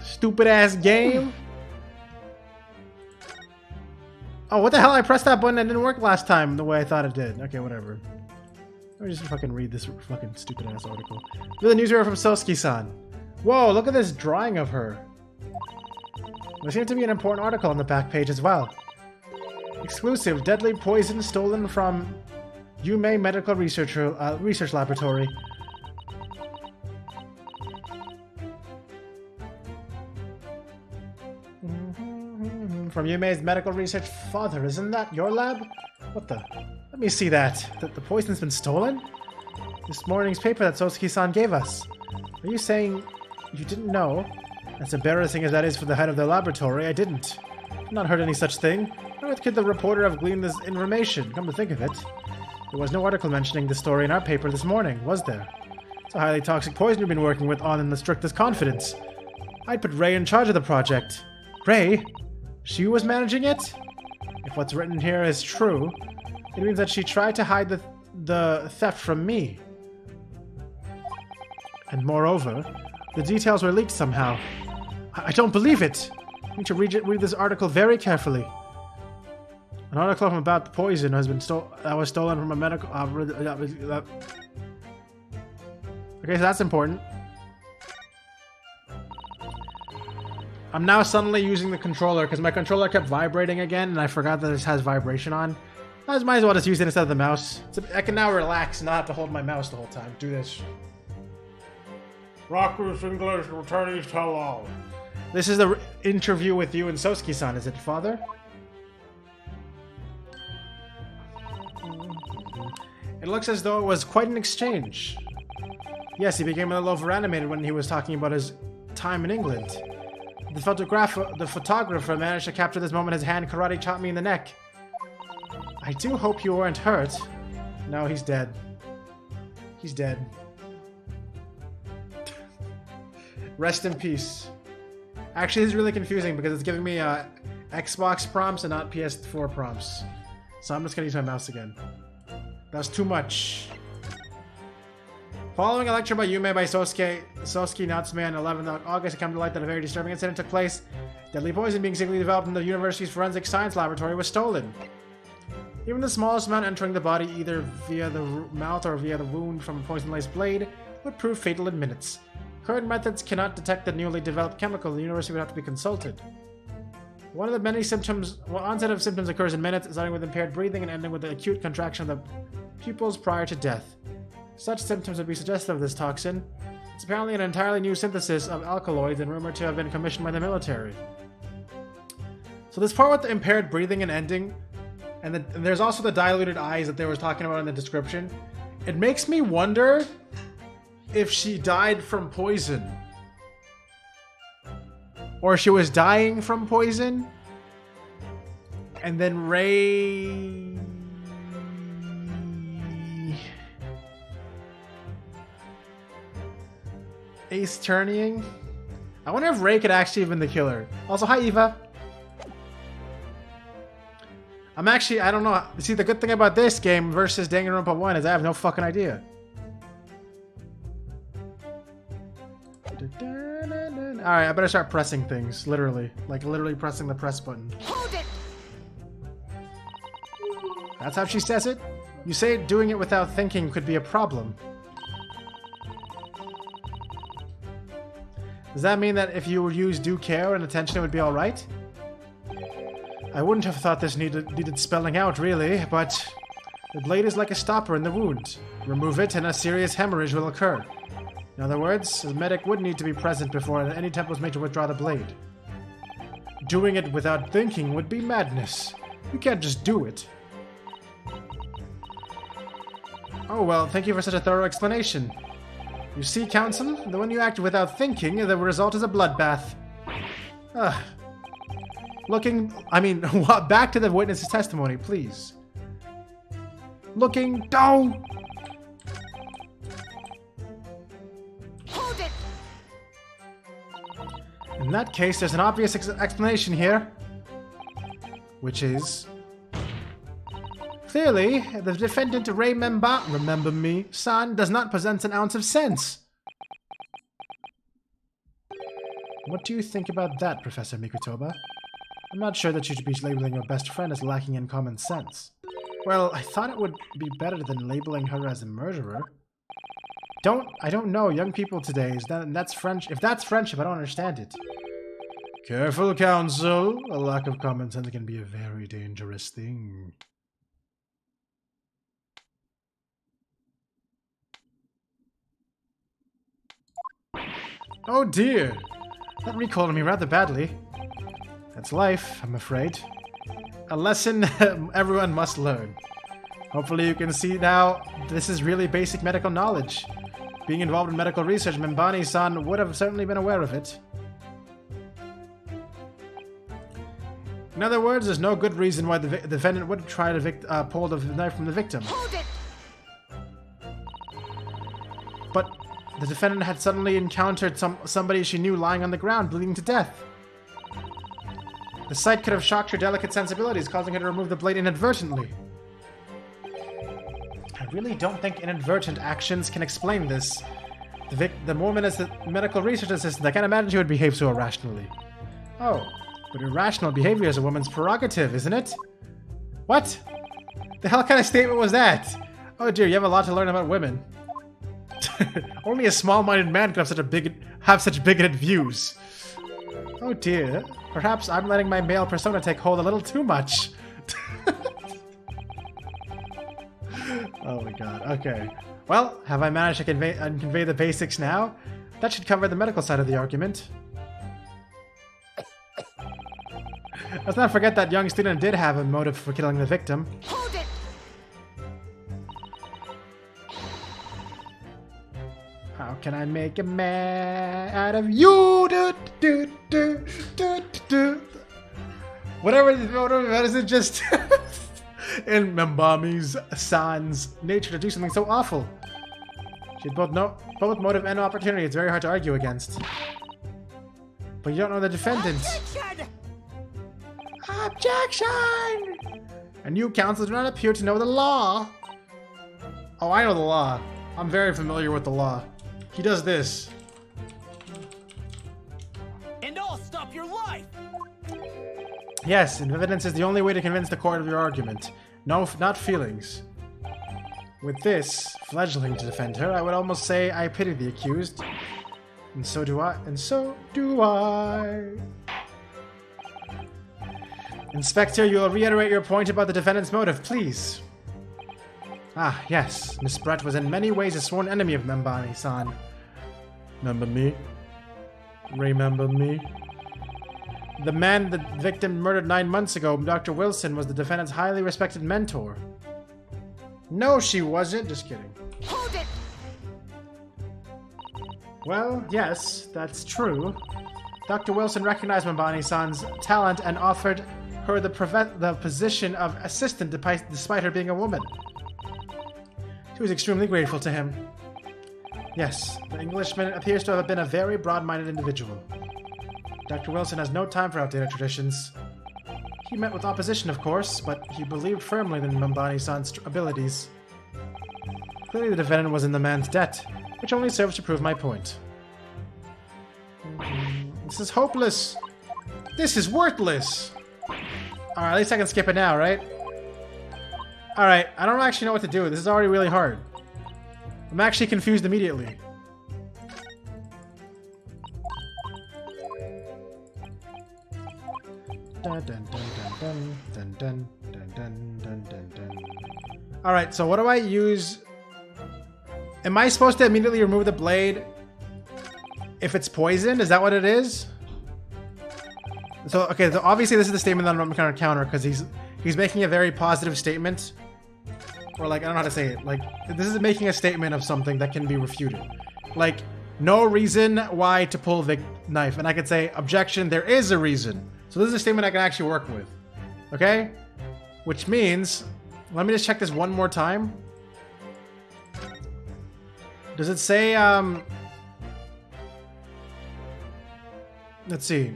Stupid ass game. Oh, what the hell? I pressed that button and it didn't work last time the way I thought it did. Okay, whatever. Let me just fucking read this fucking stupid ass article. With the newspaper from Sosuke-san. Whoa, look at this drawing of her. There seems to be an important article on the back page as well. Exclusive, deadly poison stolen from Yume Medical Research Laboratory. From Yume's medical research. Father, isn't that your lab? What the? Let me see that. The poison's been stolen? This morning's paper that Sosuke-san gave us. Are you saying you didn't know? As embarrassing as that is for the head of the laboratory, I didn't. I've not heard any such thing. Where could the reporter have gleaned this information? Come to think of it. There was no article mentioning the story in our paper this morning, was there? It's a highly toxic poison you've been working with on in the strictest confidence. I'd put Ray in charge of the project. Ray? She was managing it? If what's written here is true, it means that she tried to hide the theft from me. And moreover, the details were leaked somehow. I don't believe it! You need to read this article very carefully. An article about the poison has been was stolen from a medical... Okay, so that's important. I'm now suddenly using the controller because my controller kept vibrating again and I forgot that this has vibration on. I might as well just use it instead of the mouse. I can now relax and not have to hold my mouse the whole time. Do this. Rocker's English attorneys tell all. This is the interview with you and Sosuke-san, is it, Father? It looks as though it was quite an exchange. Yes, he became a little over-animated when he was talking about his time in England. The photographer managed to capture this moment. His hand karate chopped me in the neck. I do hope you weren't hurt. No, he's dead. He's dead. Rest in peace. Actually, this is really confusing because it's giving me Xbox prompts and not PS4 prompts. So I'm just gonna use my mouse again. That's too much. Following a lecture by Yume by Sosuke Natsume on 11th August, it came to light that a very disturbing incident took place. Deadly poison being secretly developed in the university's forensic science laboratory was stolen. Even the smallest amount entering the body, either via the mouth or via the wound from a poison-laced blade, would prove fatal in minutes. Current methods cannot detect the newly developed chemical. The university would have to be consulted. One of the many symptoms, onset of symptoms occurs in minutes, starting with impaired breathing and ending with the acute contraction of the pupils prior to death. Such symptoms would be suggestive of this toxin. It's apparently an entirely new synthesis of alkaloids and rumored to have been commissioned by the military. So this part with the impaired breathing and ending, and there's also the diluted eyes that they were talking about in the description. It makes me wonder if she died from poison. Or she was dying from poison. And then Ray... Ace turning. I wonder if Ray could actually have been the killer. Also, hi Eva. I don't know. See, the good thing about this game versus Danganronpa 1 is I have no fucking idea. Alright, I better start pressing things. Literally. Like, literally pressing the press button. Hold it! That's how she says it? You say doing it without thinking could be a problem. Does that mean that if you use due care and attention it would be alright? I wouldn't have thought this needed spelling out, really, but the blade is like a stopper in the wound. Remove it and a serious hemorrhage will occur. In other words, the medic would need to be present before any attempt was made to withdraw the blade. Doing it without thinking would be madness. You can't just do it. Oh well, thank you for such a thorough explanation. You see, Counsel, that when you act without thinking, the result is a bloodbath. Back to the witness's testimony, please. Looking down. Hold it! In that case, there's an obvious explanation here. Which is... Clearly, the defendant Ray remember me, son, does not possess an ounce of sense. What do you think about that, Professor Mikutoba? I'm not sure that you should be labeling your best friend as lacking in common sense. Well, I thought it would be better than labeling her as a murderer. I don't know, young people today, if that's friendship, I don't understand it. Careful, Counsel. A lack of common sense can be a very dangerous thing. Oh dear! That recalled me rather badly. That's life, I'm afraid. A lesson everyone must learn. Hopefully you can see now this is really basic medical knowledge. Being involved in medical research, Membani-san would have certainly been aware of it. In other words, there's no good reason why the defendant would try to pull the knife from the victim. Hold it! But the defendant had suddenly encountered somebody she knew lying on the ground, bleeding to death. The sight could have shocked her delicate sensibilities, causing her to remove the blade inadvertently. I really don't think inadvertent actions can explain this. The woman is the medical research assistant. I can't imagine she would behave so irrationally. Oh, but irrational behavior is a woman's prerogative, isn't it? What? The hell kind of statement was that? Oh dear, you have a lot to learn about women. Only a small-minded man could have such bigoted views. Oh dear, perhaps I'm letting my male persona take hold a little too much. Oh my god, okay. Well, have I managed to convey the basics now? That should cover the medical side of the argument. Let's not forget that young student did have a motive for killing the victim. Hold it! How can I make a man out of you? Whatever is it just in Membami's son's nature to do something so awful? She had both motive and opportunity. It's very hard to argue against. But you don't know the defendant. Objection! And you, counsel, do not appear to know the law. Oh, I know the law. I'm very familiar with the law. He does this. And I'll stop your life! Yes, and evidence is the only way to convince the court of your argument. No, not feelings. With this fledgling to defend her, I would almost say I pity the accused. And so do I. And so do I. Inspector, you will reiterate your point about the defendant's motive, please. Ah, yes. Miss Brett was in many ways a sworn enemy of Membani-san. Remember me? Remember me? The man the victim murdered 9 months ago, Dr. Wilson, was the defendant's highly respected mentor. No, she wasn't. Just kidding. Hold it! Well, yes, that's true. Dr. Wilson recognized Membani-san's talent and offered her the position of assistant despite her being a woman. She was extremely grateful to him. Yes, the Englishman appears to have been a very broad-minded individual. Dr. Wilson has no time for outdated traditions. He met with opposition, of course, but he believed firmly in Membani-san's abilities. Clearly the defendant was in the man's debt, which only serves to prove my point. This is hopeless. This is worthless. Alright, at least I can skip it now, right? Alright, I don't actually know what to do. This is already really hard. I'm actually confused immediately. Alright, so what do I use? Am I supposed to immediately remove the blade if it's poisoned? Is that what it is? So, okay, so obviously this is the statement that I'm going to counter because he's making a very positive statement. Or like, I don't know how to say it. Like, this is making a statement of something that can be refuted. Like, no reason why to pull the knife. And I could say, objection, there is a reason. So this is a statement I can actually work with. Okay? Which means, let me just check this one more time. Does it say, let's see.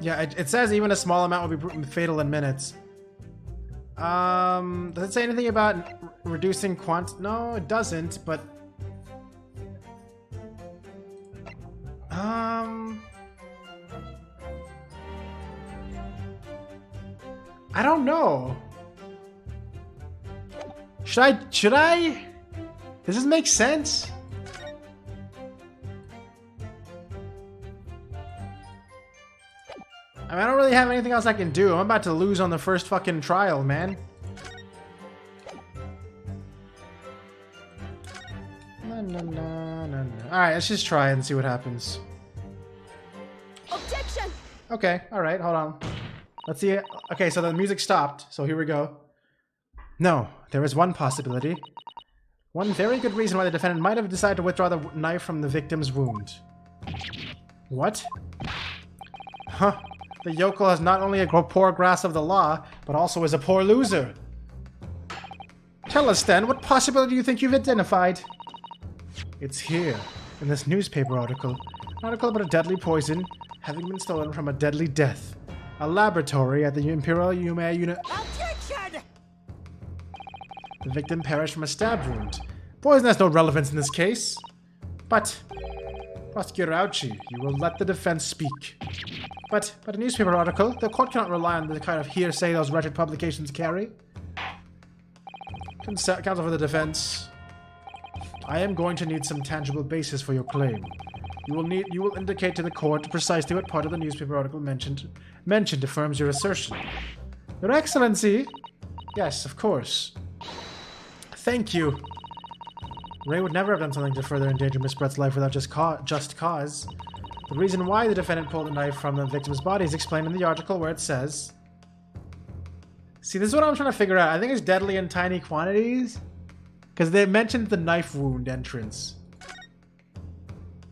Yeah, it says even a small amount will be fatal in minutes. Does it say anything about reducing No, it doesn't, but... I don't know. Should I? Does this make sense? I mean, I don't really have anything else I can do. I'm about to lose on the first fucking trial, man. Alright, let's just try and see what happens. Objection! Okay, alright, hold on. Let's see it. Okay, so the music stopped, so here we go. No, there is one possibility. One very good reason why the defendant might have decided to withdraw the knife from the victim's wound. What? Huh. The yokel has not only a poor grasp of the law, but also is a poor loser. Tell us then, what possibility do you think you've identified? It's here, in this newspaper article. An article about a deadly poison having been stolen from a deadly death. A laboratory at the Imperial Yume unit. Objection! The victim perished from a stab wound. Poison has no relevance in this case. But, Prosecutor Auchi, you will let the defense speak. But a newspaper article, the court cannot rely on the kind of hearsay those wretched publications carry. Counsel for the defense. I am going to need some tangible basis for your claim. You will indicate to the court precisely what part of the newspaper article mentioned affirms your assertion. Your Excellency! Yes, of course. Thank you. Ray would never have done something to further endanger Miss Brett's life without just cause. The reason why the defendant pulled the knife from the victim's body is explained in the article where it says... See, this is what I'm trying to figure out. I think it's deadly in tiny quantities. Because they mentioned the knife wound entrance.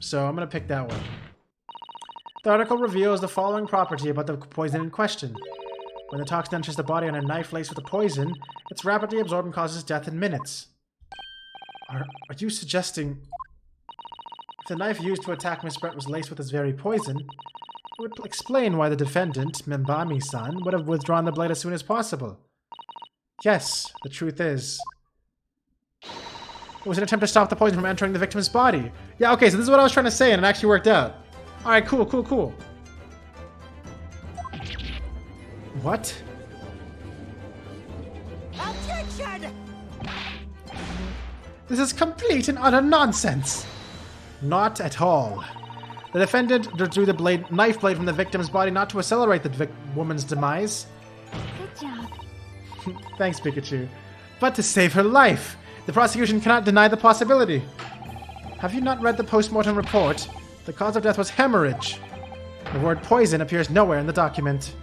So I'm going to pick that one. The article reveals the following property about the poison in question. When the toxin enters the body on a knife laced with the poison, it's rapidly absorbed and causes death in minutes. Are you suggesting... If the knife used to attack Miss Brett was laced with this very poison, it would explain why the defendant, Membami-san, would have withdrawn the blade as soon as possible. Yes, the truth is... It was an attempt to stop the poison from entering the victim's body. Yeah, okay, so this is what I was trying to say, and it actually worked out. Alright, cool. What? Objection! This is complete and utter nonsense. Not at all. The defendant drew the knife blade from the victim's body not to accelerate the woman's demise. Good job. Thanks, Pikachu. But to save her life. The prosecution cannot deny the possibility. Have you not read the post-mortem report? The cause of death was hemorrhage. The word poison appears nowhere in the document.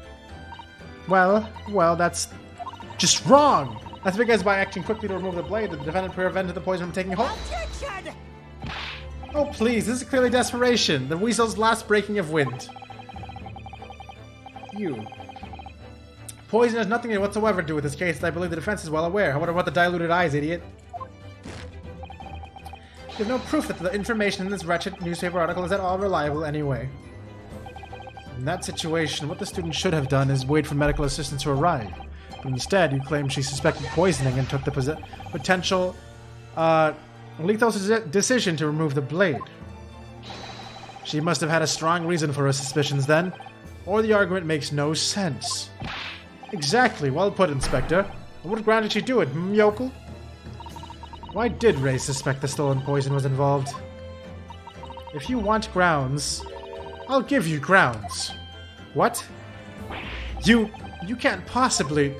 Well, that's just wrong. That's because by acting quickly to remove the blade, the defendant prevented the poison from taking hold. Objection! Oh, please, this is clearly desperation. The weasel's last breaking of wind. You. Poison has nothing whatsoever to do with this case, and I believe the defense is well aware. I wonder about the diluted eyes, idiot. You have no proof that the information in this wretched newspaper article is at all reliable anyway. In that situation, what the student should have done is wait for medical assistance to arrive. But instead, you claim she suspected poisoning and took the potential lethal decision to remove the blade. She must have had a strong reason for her suspicions then, or the argument makes no sense. Exactly, well put, Inspector. On what ground did she do it, yokel? Why did Ray suspect the stolen poison was involved? If you want grounds, I'll give you grounds. What? You can't possibly...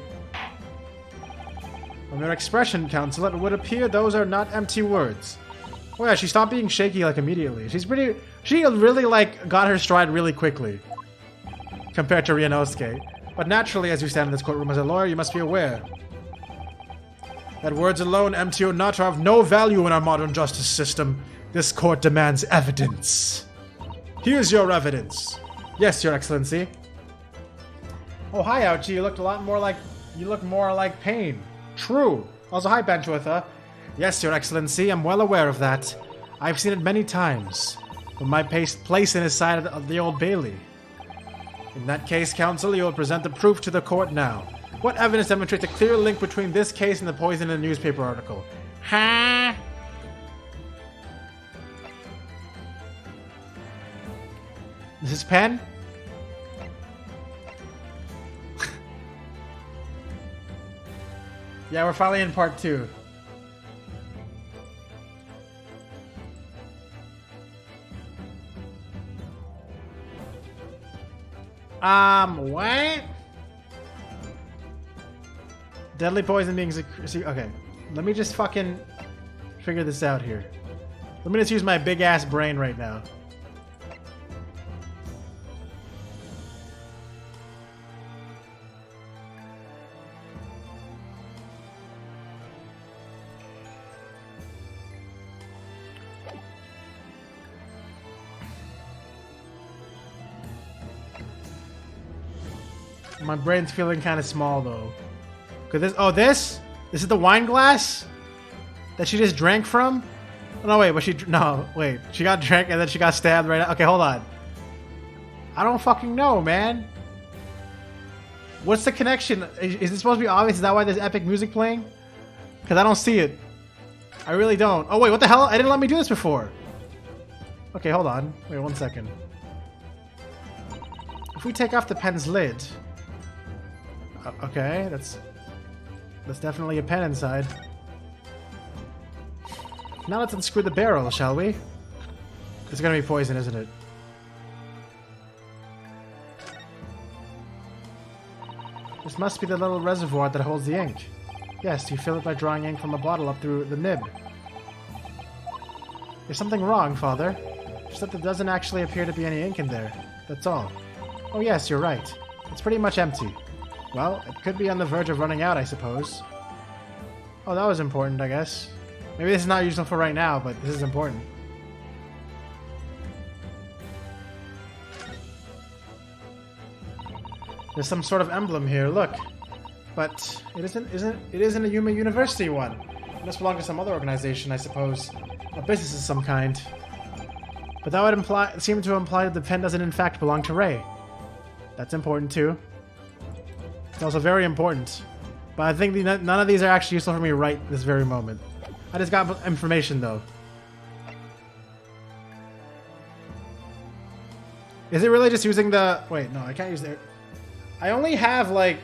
From your expression, Counsel, it would appear those are not empty words. Oh yeah, she stopped being shaky, like, immediately. She really, like, got her stride really quickly. Compared to Ryunosuke. But naturally, as you stand in this courtroom as a lawyer, you must be aware that words alone, empty or not, are of no value in our modern justice system. This court demands evidence. Here's your evidence. Yes, Your Excellency. Oh, hi, Ouchie. You look a lot more like... You look more like Pain. True. Also, hi, Benchwitha. Yes, Your Excellency, I'm well aware of that. I've seen it many times. From my place in his side of the Old Bailey. In that case, Counsel, you will present the proof to the court now. What evidence demonstrates a clear link between this case and the poison in the newspaper article? Ha! This is pen? Yeah, we're finally in part 2. What? Deadly poison being okay. Let me just fucking figure this out here. Let me just use my big ass brain right now. My brain's feeling kind of small though. Cause this is the wine glass that she just drank from. Oh, no, wait, she got drank and then she got stabbed right now. Okay, hold on. I don't fucking know, man. What's the connection? Is it supposed to be obvious? Is that why there's epic music playing? Cause I don't see it. I really don't. Oh wait, what the hell? I didn't let me do this before. Okay, hold on. Wait 1 second. If we take off the pen's lid. Okay, that's definitely a pen inside. Now let's unscrew the barrel, shall we? It's gonna be poison, isn't it? This must be the little reservoir that holds the ink. Yes, you fill it by drawing ink from a bottle up through the nib. There's something wrong, Father. Just that there doesn't actually appear to be any ink in there. That's all. Oh yes, you're right. It's pretty much empty. Well, it could be on the verge of running out, I suppose. Oh, that was important, I guess. Maybe this is not useful for right now, but this is important. There's some sort of emblem here, look. But it isn't a Yuma University one. It must belong to some other organization, I suppose. A business of some kind. But that would seem to imply that the pen doesn't in fact belong to Ray. That's important too. It's also very important. But I think none of these are actually useful for me right this very moment. I just got information though. Is it really just using the... Wait, no, I can't use the... I only have like...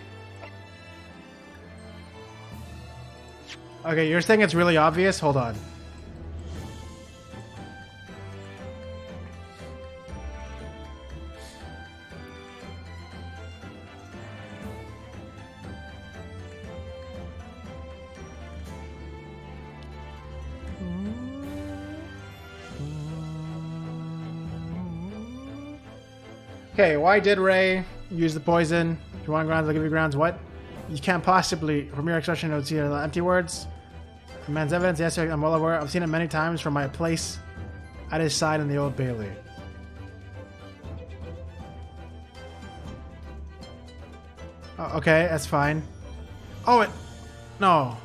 Okay, you're saying it's really obvious? Hold on. Okay, why did Ray use the poison? If you want grounds, I'll give you grounds. What? You can't possibly, from your expression, I would see empty words. From man's evidence, yes, I'm well aware. I've seen it many times from my place at his side in the Old Bailey. Oh, okay, that's fine. Oh, no.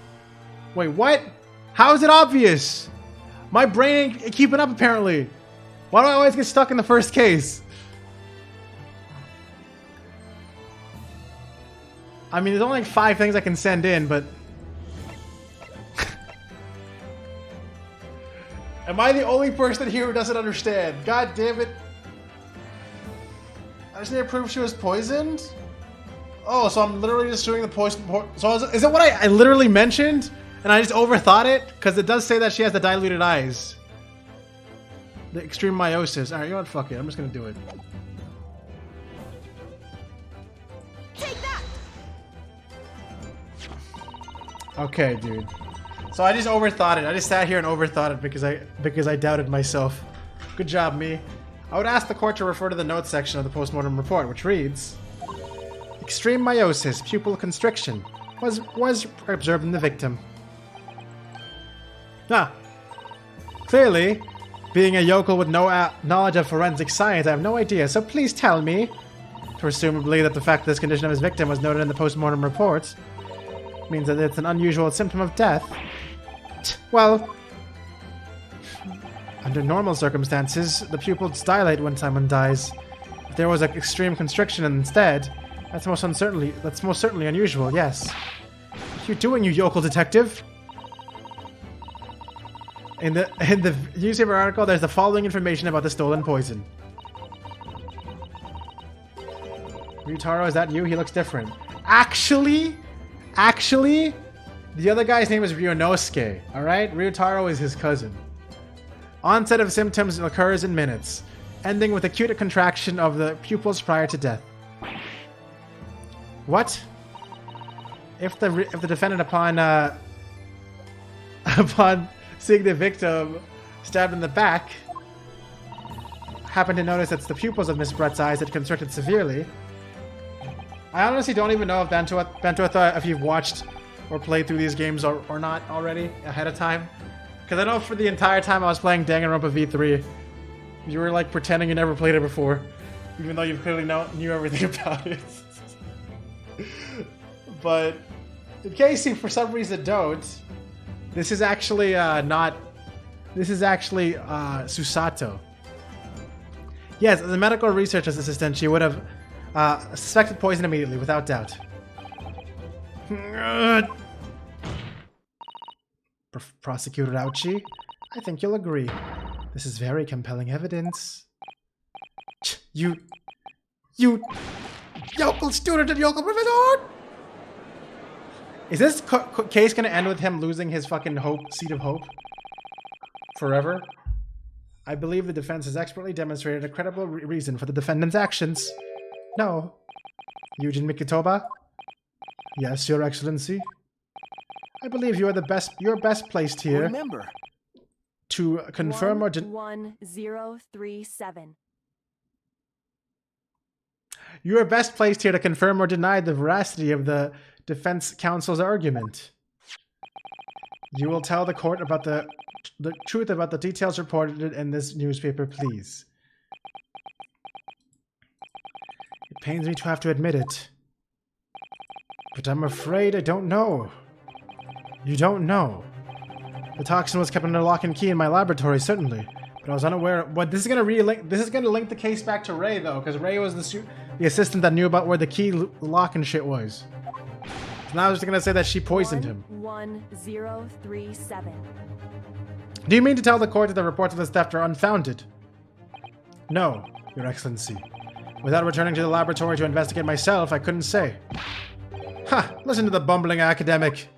Wait, what? How is it obvious? My brain ain't keeping up, apparently. Why do I always get stuck in the first case? I mean, there's only like 5 things I can send in, but... Am I the only person here who doesn't understand? God damn it. I just need to prove she was poisoned? Oh, so I'm literally just doing the poison... So is it what I literally mentioned? And I just overthought it? Because it does say that she has the diluted eyes. The extreme meiosis. Alright, you know what? Fuck it. I'm just gonna do it. Take that! Okay, dude. So I just overthought it. I just sat here and overthought it because I doubted myself. Good job, me. I would ask the court to refer to the notes section of the postmortem report, which reads: extreme meiosis, pupil constriction, was observed in the victim. Ah. Clearly, being a yokel with no knowledge of forensic science, I have no idea, so please tell me, presumably that the fact that this condition of his victim was noted in the postmortem report means that it's an unusual symptom of death. Well, under normal circumstances, the pupils dilate when someone dies. If there was an extreme constriction instead, that's most certainly unusual, yes. What are you doing, you yokel detective? In the newspaper article, there's the following information about the stolen poison. Ryutaro, is that you? He looks different. Actually, the other guy's name is Ryunosuke, alright? Ryutaro is his cousin. Onset of symptoms occurs in minutes, ending with acute contraction of the pupils prior to death. What? If the defendant upon seeing the victim stabbed in the back happened to notice that the pupils of Miss Brett's eyes had constricted severely. I honestly don't even know if Bentuatha, if you've watched or played through these games or not already ahead of time. Because I know for the entire time I was playing Danganronpa V3, you were like pretending you never played it before, even though you clearly knew everything about it. But in case you for some reason don't, this is actually Susato. Yes, as a medical research assistant, she would have suspected poison immediately, without doubt. Prosecutor Ouchi, I think you'll agree. This is very compelling evidence. You yokel student and yokel professor! Is this case going to end with him losing his fucking seat of hope? Forever? I believe the defense has expertly demonstrated a credible reason for the defendant's actions. No. Yujin Mikitoba? Yes, Your Excellency. I believe you're best placed here. Remember, To confirm or 1037. You are best placed here to confirm or deny the veracity of the defense counsel's argument. You will tell the court about the truth about the details reported in this newspaper, please. It pains me to have to admit it, but I'm afraid I don't know. You don't know. The toxin was kept under lock and key in my laboratory, certainly, but I was unaware. But this is gonna link the case back to Ray, though, because Ray was the assistant that knew about where the key lock and shit was. And I was just gonna say that she poisoned him. 1037. Do you mean to tell the court that the reports of this theft are unfounded? No, Your Excellency. Without returning to the laboratory to investigate myself, I couldn't say. Ha! Listen to the bumbling academic.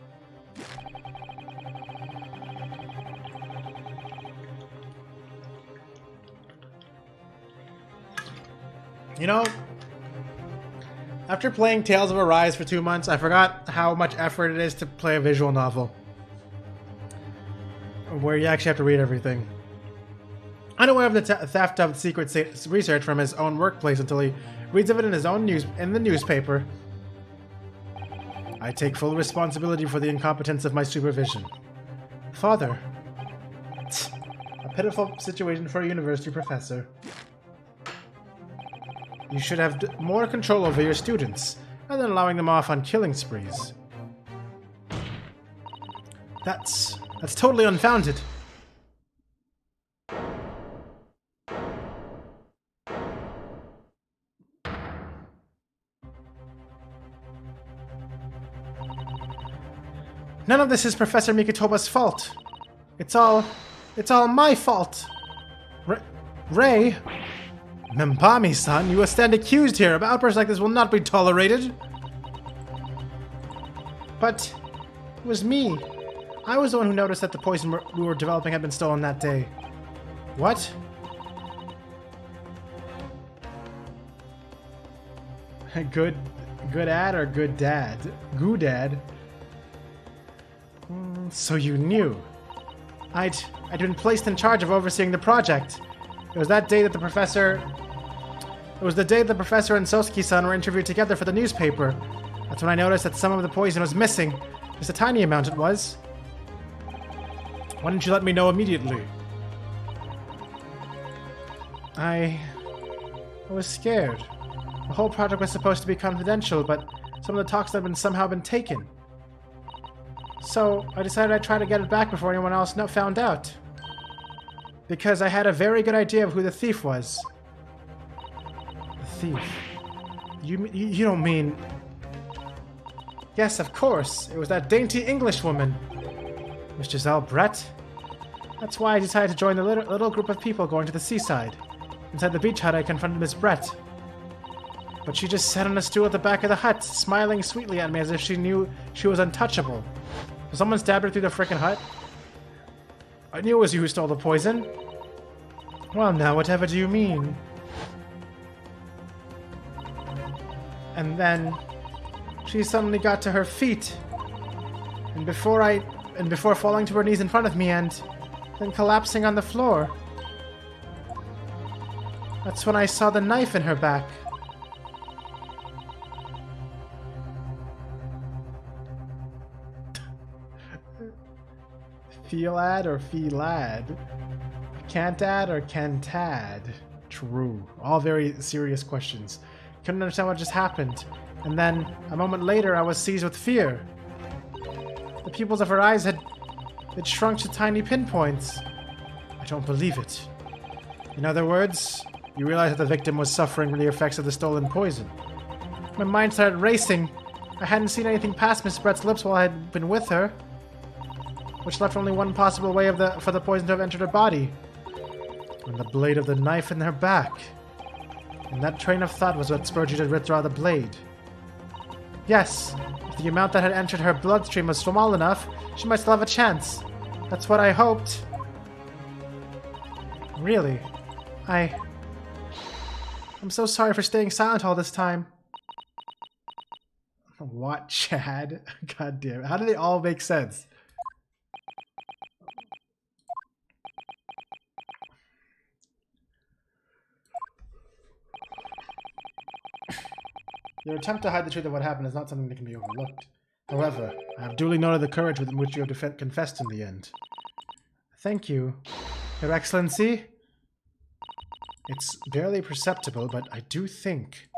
You know, after playing Tales of Arise for 2 months, I forgot how much effort it is to play a visual novel, where you actually have to read everything. Unaware of the theft of secret research from his own workplace until he reads of it in his own in the newspaper. I take full responsibility for the incompetence of my supervision. Father. A pitiful situation for a university professor. You should have more control over your students, rather than allowing them off on killing sprees. That's totally unfounded. None of this is Professor Mikotoba's fault. It's all my fault. Ray? Membami-san, you stand accused here. Outbursts like this will not be tolerated. But it was me. I was the one who noticed that the poison we were developing had been stolen that day. What? Good ad or good dad? Good dad. So you knew. I'd been placed in charge of overseeing the project. It was that day that the professor and Sosuke-san were interviewed together for the newspaper. That's when I noticed that some of the poison was missing. Just a tiny amount it was. Why didn't you let me know immediately? I was scared. The whole project was supposed to be confidential, but some of the talks had somehow been taken. So I decided I'd try to get it back before anyone else found out. Because I had a very good idea of who the thief was. The thief? You don't mean... Yes, of course. It was that dainty English woman. Miss Giselle Brett. That's why I decided to join the little group of people going to the seaside. Inside the beach hut, I confronted Miss Brett. But she just sat on a stool at the back of the hut, smiling sweetly at me as if she knew she was untouchable. So someone stabbed her through the frickin' hut? I knew it was you who stole the poison. Well, now, whatever do you mean? And then she suddenly got to her feet. And before falling to her knees in front of me and then collapsing on the floor. That's when I saw the knife in her back. Feel-ad or feel-ad? Can't-ad or can't-ad? True. All very serious questions. Couldn't understand what just happened. And then, a moment later, I was seized with fear. The pupils of her eyes had shrunk to tiny pinpoints. I don't believe it. In other words, you realized that the victim was suffering from the effects of the stolen poison. My mind started racing. I hadn't seen anything past Miss Brett's lips while I had been with her, which left only one possible way for the poison to have entered her body. And the blade of the knife in her back. And that train of thought was what spurred you to withdraw the blade. Yes, if the amount that had entered her bloodstream was small enough, she might still have a chance. That's what I hoped. Really? I'm so sorry for staying silent all this time. What, Chad? God damn it. How do they all make sense? Your attempt to hide the truth of what happened is not something that can be overlooked. However, I have duly noted the courage with which you have confessed in the end. Thank you, Your Excellency. It's barely perceptible, but I do think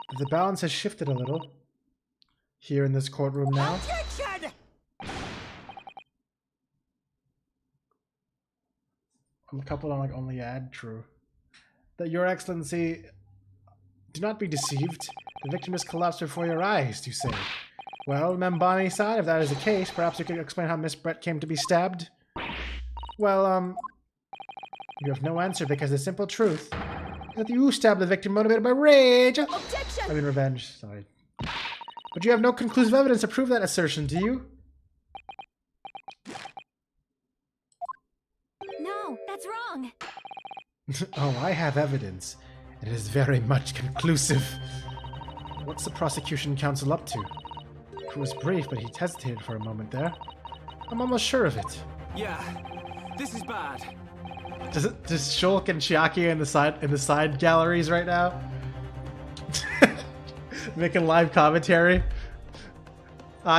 that the balance has shifted a little here in this courtroom now. Objection! A couple on only add, true. That Your Excellency, do not be deceived. The victim just collapsed before your eyes, you say. Well, Membami-san, if that is the case, perhaps you could explain how Miss Brett came to be stabbed? Well, you have no answer because the simple truth is that you stabbed the victim motivated by rage. Objection! I mean revenge, sorry. But you have no conclusive evidence to prove that assertion, do you? No, that's wrong. Oh, I have evidence. It is very much conclusive. What's the prosecution counsel up to? It was brief, but he hesitated for a moment there. I'm almost sure of it. Yeah, this is bad. Just Shulk and Chiaki in the side galleries right now, making live commentary.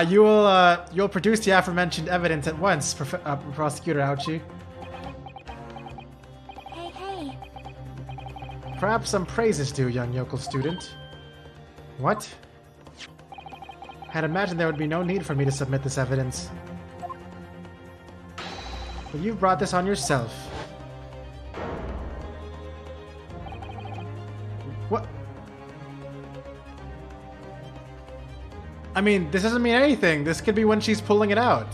You'll produce the aforementioned evidence at once, Prosecutor Ouchie. Hey. Perhaps some praise is due, young yokel student. What? I'd imagine there would be no need for me to submit this evidence. But you've brought this on yourself. What? I mean, this doesn't mean anything. This could be when she's pulling it out.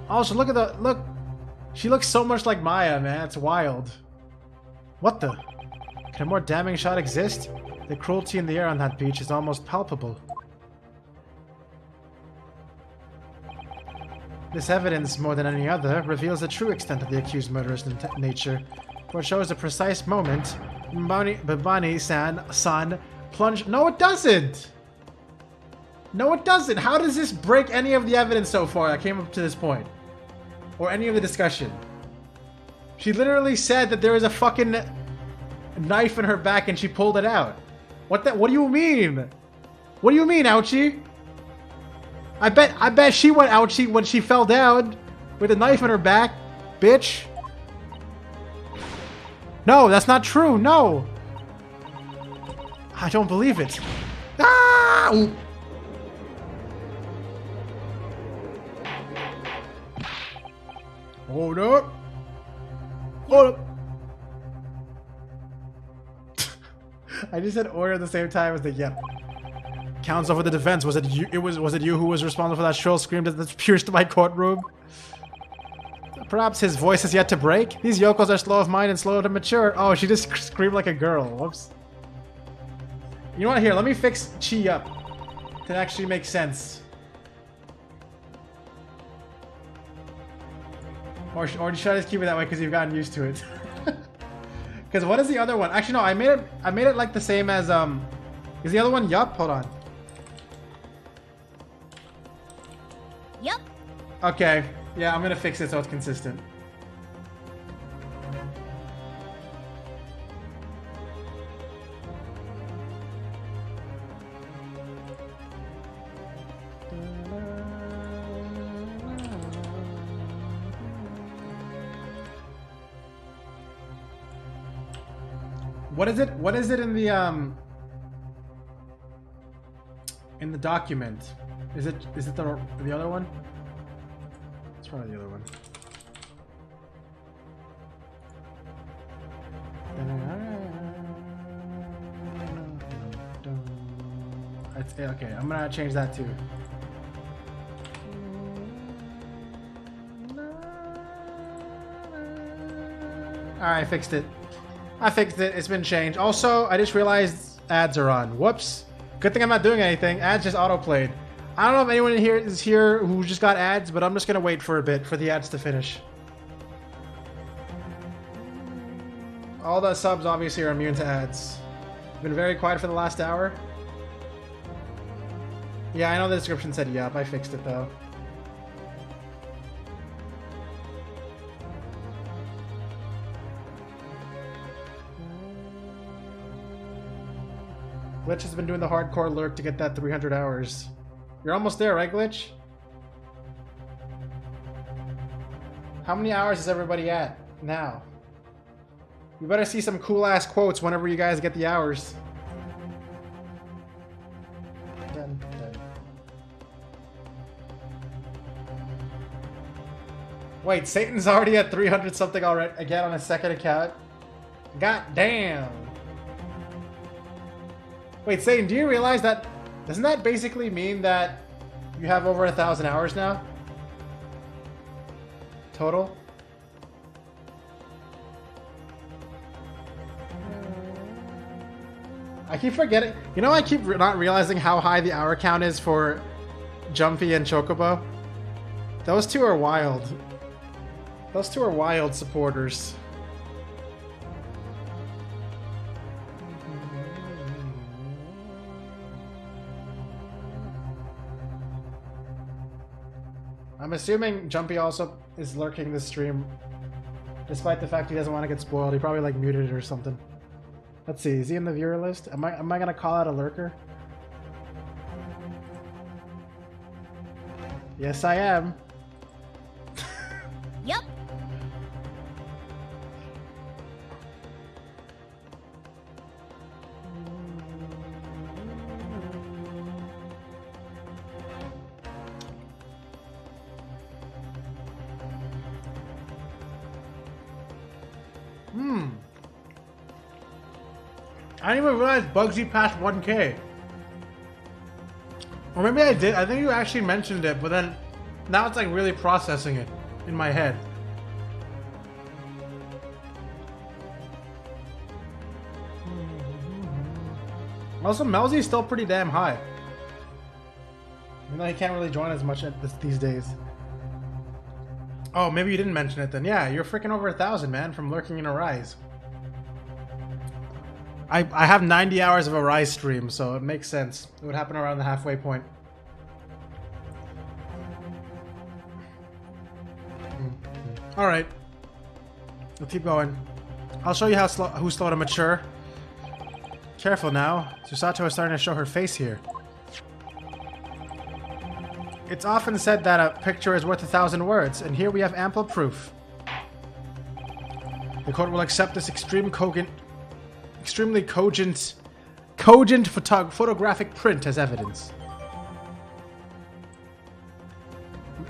Also, look at the... Look! She looks so much like Maya, man. It's wild. What the? Can a more damning shot exist? The cruelty in the air on that beach is almost palpable. This evidence, more than any other, reveals the true extent of the accused murderer's nature, for it shows the precise moment Babani-san plunged... No, it doesn't! No, it doesn't! How does this break any of the evidence so far that came up to this point? Or any of the discussion? She literally said that there was a fucking knife in her back and she pulled it out. What do you mean? What do you mean, Ouchie? I bet she went ouchie when she fell down with a knife in her back, bitch. No, that's not true. No. I don't believe it. Ah! Hold up. Hold up. I just said order at the same time as the yep. Counsel for the defense, was it you? Was it you who was responsible for that shrill scream that pierced my courtroom? Perhaps his voice is yet to break. These yokels are slow of mind and slow to mature. Oh, she just screamed like a girl. Whoops. You know what? Here, let me fix Chi up to actually make sense. Or should I just keep it that way because you've gotten used to it? Because what is the other one? Actually, no. I made it like the same as Is the other one yup? Hold on. Yup. Okay. Yeah, I'm gonna fix it so it's consistent. What is it? What is it in the document? Is it the other one? It's probably the other one. Okay, I'm gonna change that too. Alright, I fixed it. It's been changed. Also, I just realized ads are on. Whoops. Good thing I'm not doing anything. Ads just auto-played. I don't know if anyone in here is here who just got ads, but I'm just gonna wait for a bit for the ads to finish. All the subs obviously are immune to ads. Been very quiet for the last hour. Yeah, I know the description said yup. I fixed it though. Glitch has been doing the hardcore lurk to get that 300 hours. You're almost there, right, Glitch? How many hours is everybody at now? You better see some cool-ass quotes whenever you guys get the hours. Dun, dun. Wait, Satan's already at 300 something already again on his second account? God damn. Wait, Satan, do you realize that... Doesn't that basically mean that you have over 1,000 hours now? Total? I keep forgetting... You know, I keep not realizing how high the hour count is for Jumpy and Chocobo. Those two are wild. Those two are wild supporters. I'm assuming Jumpy also is lurking this stream, despite the fact he doesn't want to get spoiled. He probably like muted it or something. Let's see, is he in the viewer list? Am I gonna call out a lurker? Yes, I am. Yup. I didn't even realize Bugsy passed 1K. Or maybe I did. I think you actually mentioned it, but then now it's like really processing it in my head. Also, Melzy's still pretty damn high. Even though he can't really join as much these days. Oh, maybe you didn't mention it then. Yeah, you're freaking over 1,000, man, from lurking in Arise. I have 90 hours of Arise stream, so it makes sense. It would happen around the halfway point. Alright. We'll keep going. I'll show you who's slow to mature. Careful now. Susato is starting to show her face here. It's often said that a picture is worth 1,000 words, and here we have ample proof. The court will accept this extremely cogent photographic print as evidence.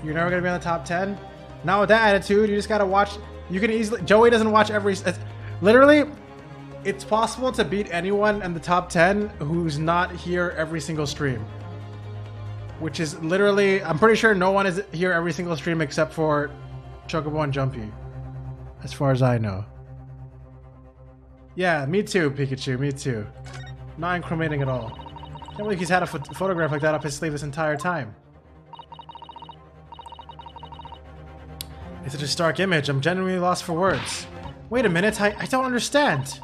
You're never gonna be on the top 10? Not with that attitude, you just gotta watch. You can easily. Joey doesn't watch every. Literally, it's possible to beat anyone in the top 10 who's not here every single stream. Which is literally. I'm pretty sure no one is here every single stream except for Chocobo and Jumpy. As far as I know. Yeah, me too, Pikachu, me too. Not incriminating at all. Can't believe he's had a photograph like that up his sleeve this entire time. It's such a stark image, I'm genuinely lost for words. Wait a minute, I don't understand.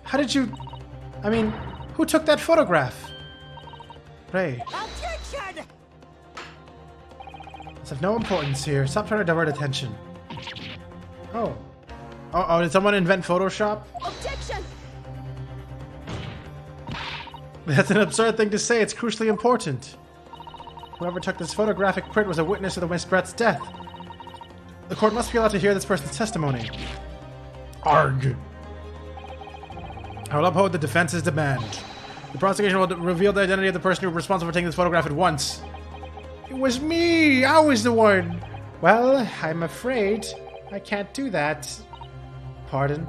How did you... I mean, who took that photograph? Ray. Objection! It's of no importance here. Stop trying to divert attention. Oh. Oh, did someone invent Photoshop? Objection! That's an absurd thing to say. It's crucially important. Whoever took this photographic print was a witness of the Miss Brett's death. The court must be allowed to hear this person's testimony. Arg. I will uphold the defense's demand. The prosecution will reveal the identity of the person who was responsible for taking this photograph at once. It was me! I was the one! Well, I'm afraid I can't do that. Pardon?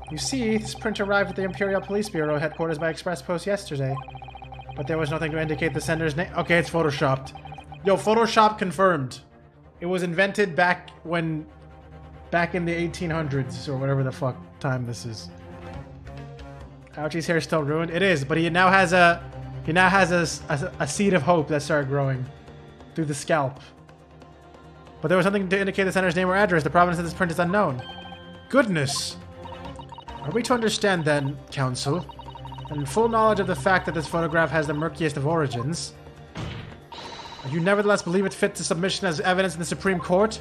You see, this print arrived at the Imperial Police Bureau headquarters by express post yesterday. But there was nothing to indicate the sender's name. Okay, it's photoshopped. Yo, Photoshop confirmed. It was invented back in the 1800s, or whatever the fuck time this is. Ouchie's hair still ruined? It is, but he now has a seed of hope that started growing through the scalp. But there was nothing to indicate the sender's name or address. The provenance of this print is unknown. Goodness! Are we to understand then, Counsel, that in full knowledge of the fact that this photograph has the murkiest of origins, you nevertheless believe it fit to submission as evidence in the Supreme Court?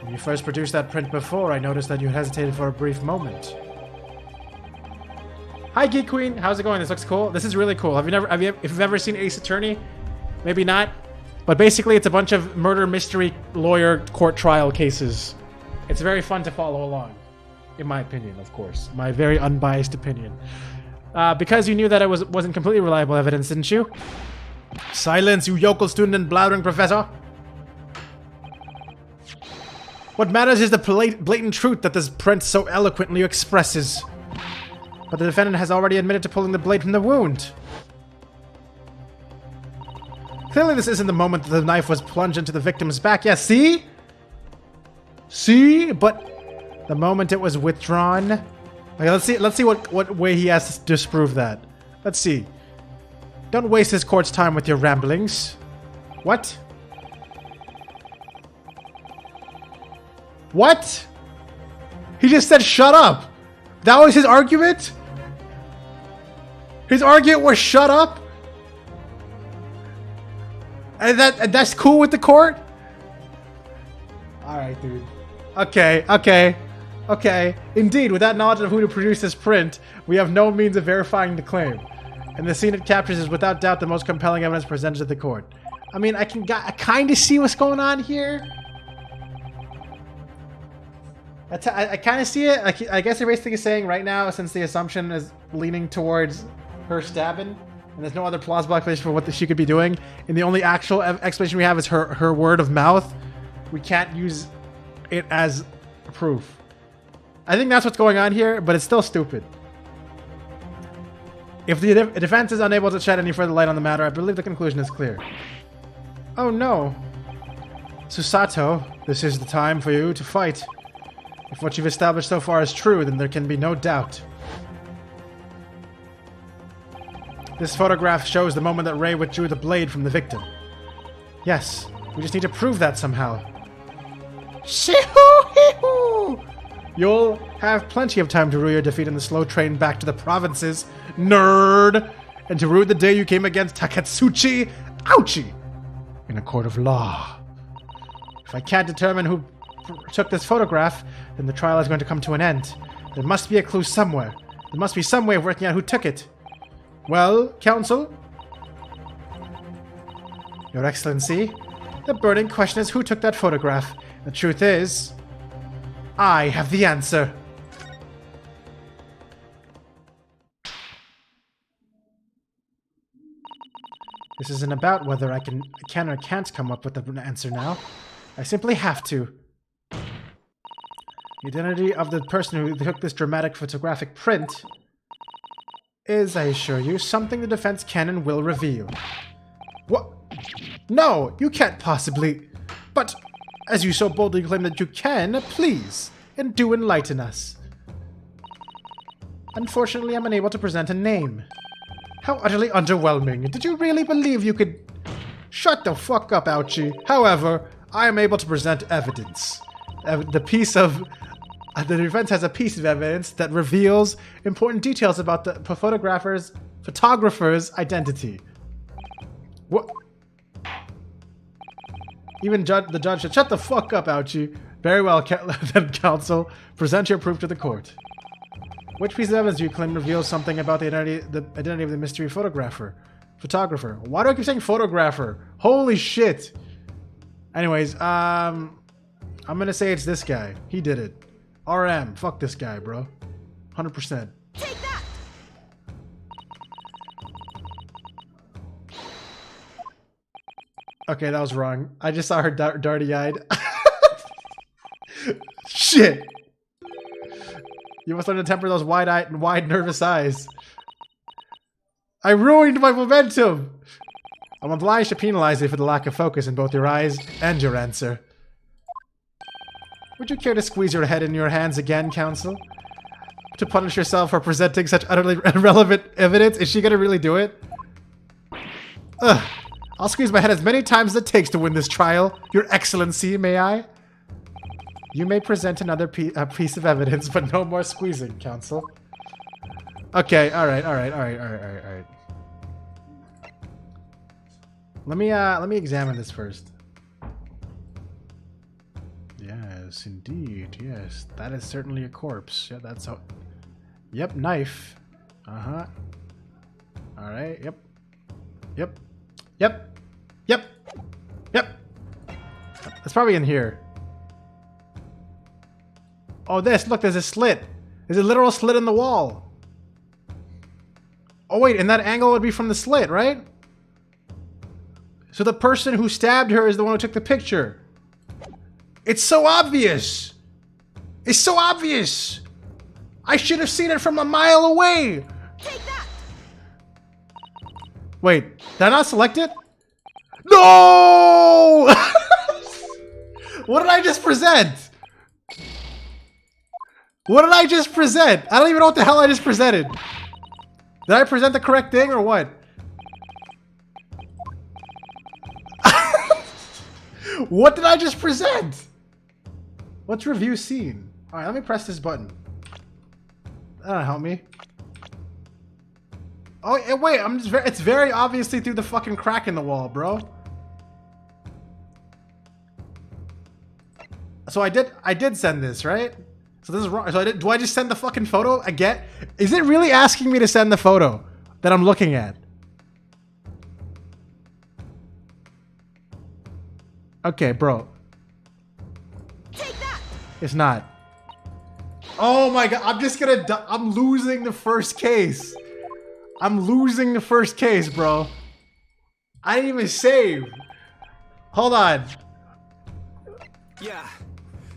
When you first produced that print before, I noticed that you hesitated for a brief moment. Hi, Geek Queen. How's it going? This looks cool. This is really cool. If you've ever seen Ace Attorney, maybe not, but basically it's a bunch of murder mystery lawyer court trial cases. It's very fun to follow along, in my opinion, of course, my very unbiased opinion. Because you knew that it wasn't completely reliable evidence, didn't you? Silence, you yokel student and blathering professor! What matters is the blatant truth that this print so eloquently expresses. But the defendant has already admitted to pulling the blade from the wound. Clearly this isn't the moment that the knife was plunged into the victim's back. Yeah, see? See? But the moment it was withdrawn... Okay, let's see what way he has to disprove that. Let's see. Don't waste this court's time with your ramblings. What? What? He just said shut up. That was his argument? His argument was shut up? And that's cool with the court? Alright, dude. Okay. Indeed, without knowledge of who to produce this print, we have no means of verifying the claim. And the scene it captures is without doubt the most compelling evidence presented to the court. I mean, I kind of see what's going on here. I kind of see it. I guess they're basically saying right now, since the assumption is leaning towards her stabbing, and there's no other plausible explanation for what she could be doing, and the only actual explanation we have is her word of mouth, we can't use it as proof. I think that's what's going on here, but it's still stupid. If the defense is unable to shed any further light on the matter, I believe the conclusion is clear. Oh no. Susato, this is the time for you to fight. If what you've established so far is true, then there can be no doubt. This photograph shows the moment that Ray withdrew the blade from the victim. Yes, we just need to prove that somehow. Shoo-hoo-hee-hoo! You'll have plenty of time to rue your defeat in the slow train back to the provinces, nerd! And to rue the day you came against Takatsuchi, ouchie! In a court of law. If I can't determine who took this photograph, then the trial is going to come to an end. There must be a clue somewhere. There must be some way of working out who took it. Well, counsel? Your Excellency, the burning question is who took that photograph. The truth is, I have the answer. This isn't about whether I can or can't come up with an answer now. I simply have to. The identity of the person who took this dramatic photographic print is, I assure you, something the defense can and will reveal. What? No, you can't possibly. But, as you so boldly claim that you can, please, and do enlighten us. Unfortunately, I'm unable to present a name. How utterly underwhelming. Did you really believe you could... Shut the fuck up, Ouchie. However, I am able to present evidence. The defense has a piece of evidence that reveals important details about the photographer's identity. What? Even the judge said, shut the fuck up, Ouchie. Very well, then, counsel. Present your proof to the court. Which piece of evidence do you claim reveals something about the identity of the mystery photographer? Why do I keep saying photographer? Holy shit. Anyways, I'm gonna say it's this guy. He did it. RM. Fuck this guy, bro. 100%. Take that! Okay, that was wrong. I just saw her darty-eyed. Shit! You must learn to temper those wide-eyed and wide, nervous eyes. I ruined my momentum! I'm obliged to penalize you for the lack of focus in both your eyes and your answer. Would you care to squeeze your head in your hands again, counsel? To punish yourself for presenting such utterly irrelevant evidence? Is she gonna really do it? Ugh. I'll squeeze my head as many times as it takes to win this trial. Your Excellency, may I? You may present another piece of evidence, but no more squeezing, counsel. Okay, alright. Let me examine this first. Yes, indeed, yes. That is certainly a corpse. Yeah, that's how... Yep, knife. Uh-huh. Alright, yep. It's probably in here. Oh, look, there's a slit. There's a literal slit in the wall. Oh, wait, and that angle would be from the slit, right? So the person who stabbed her is the one who took the picture. It's so obvious. It's so obvious. I should have seen it from a mile away. Take that! Wait, did I not select it? No! What did I just present? What did I just present? I don't even know what the hell I just presented. Did I present the correct thing or what? What did I just present? What's review scene? Alright, let me press this button. That'll help me. Oh, wait, it's very obviously through the fucking crack in the wall, bro. So I did send this, right? So this is wrong. So do I just send the fucking photo again? Is it really asking me to send the photo that I'm looking at? Okay, bro. Take that! It's not. Oh my god, I'm just gonna I'm losing the first case. I'm losing the first case, bro. I didn't even save. Hold on. Yeah,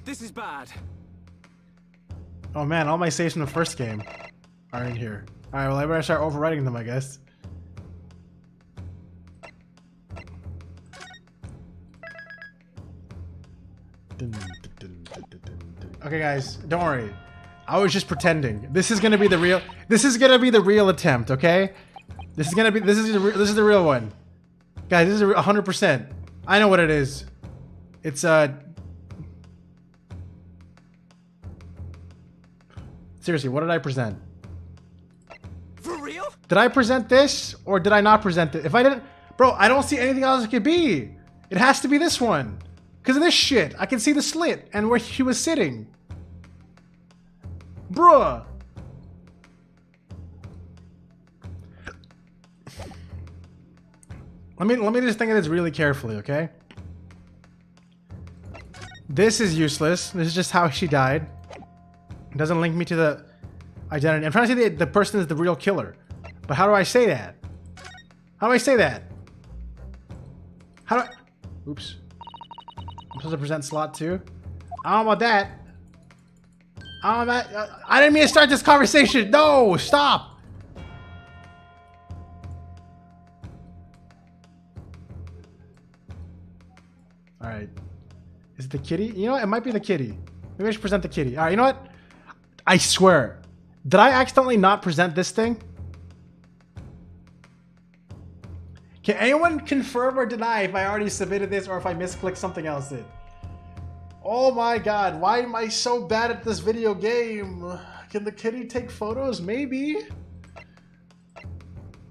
this is bad. Oh man, all my saves from the first game are in here. Alright, well I better start overwriting them, I guess. Okay guys, don't worry. I was just pretending. This is gonna be the real attempt, okay? This is the real one. Guys, this is 100%. I know what it is. It's seriously, what did I present? For real? Did I present this or did I not present it? If I didn't, bro, I don't see anything else it could be. It has to be this one. Because of this shit. I can see the slit and where she was sitting. Bruh. Let me just think of this really carefully, okay? This is useless. This is just how she died. It doesn't link me to the identity. I'm trying to say the person is the real killer. But how do I say that? How do I say that? How do I... Oops. I'm supposed to present slot 2? I don't know about that. I didn't mean to start this conversation. No, stop. All right. Is it the kitty? You know what? It might be the kitty. Maybe I should present the kitty. All right, you know what? I swear. Did I accidentally not present this thing? Can anyone confirm or deny if I already submitted this or if I misclicked something else in? Oh my god, why am I so bad at this video game? Can the kitty take photos? Maybe.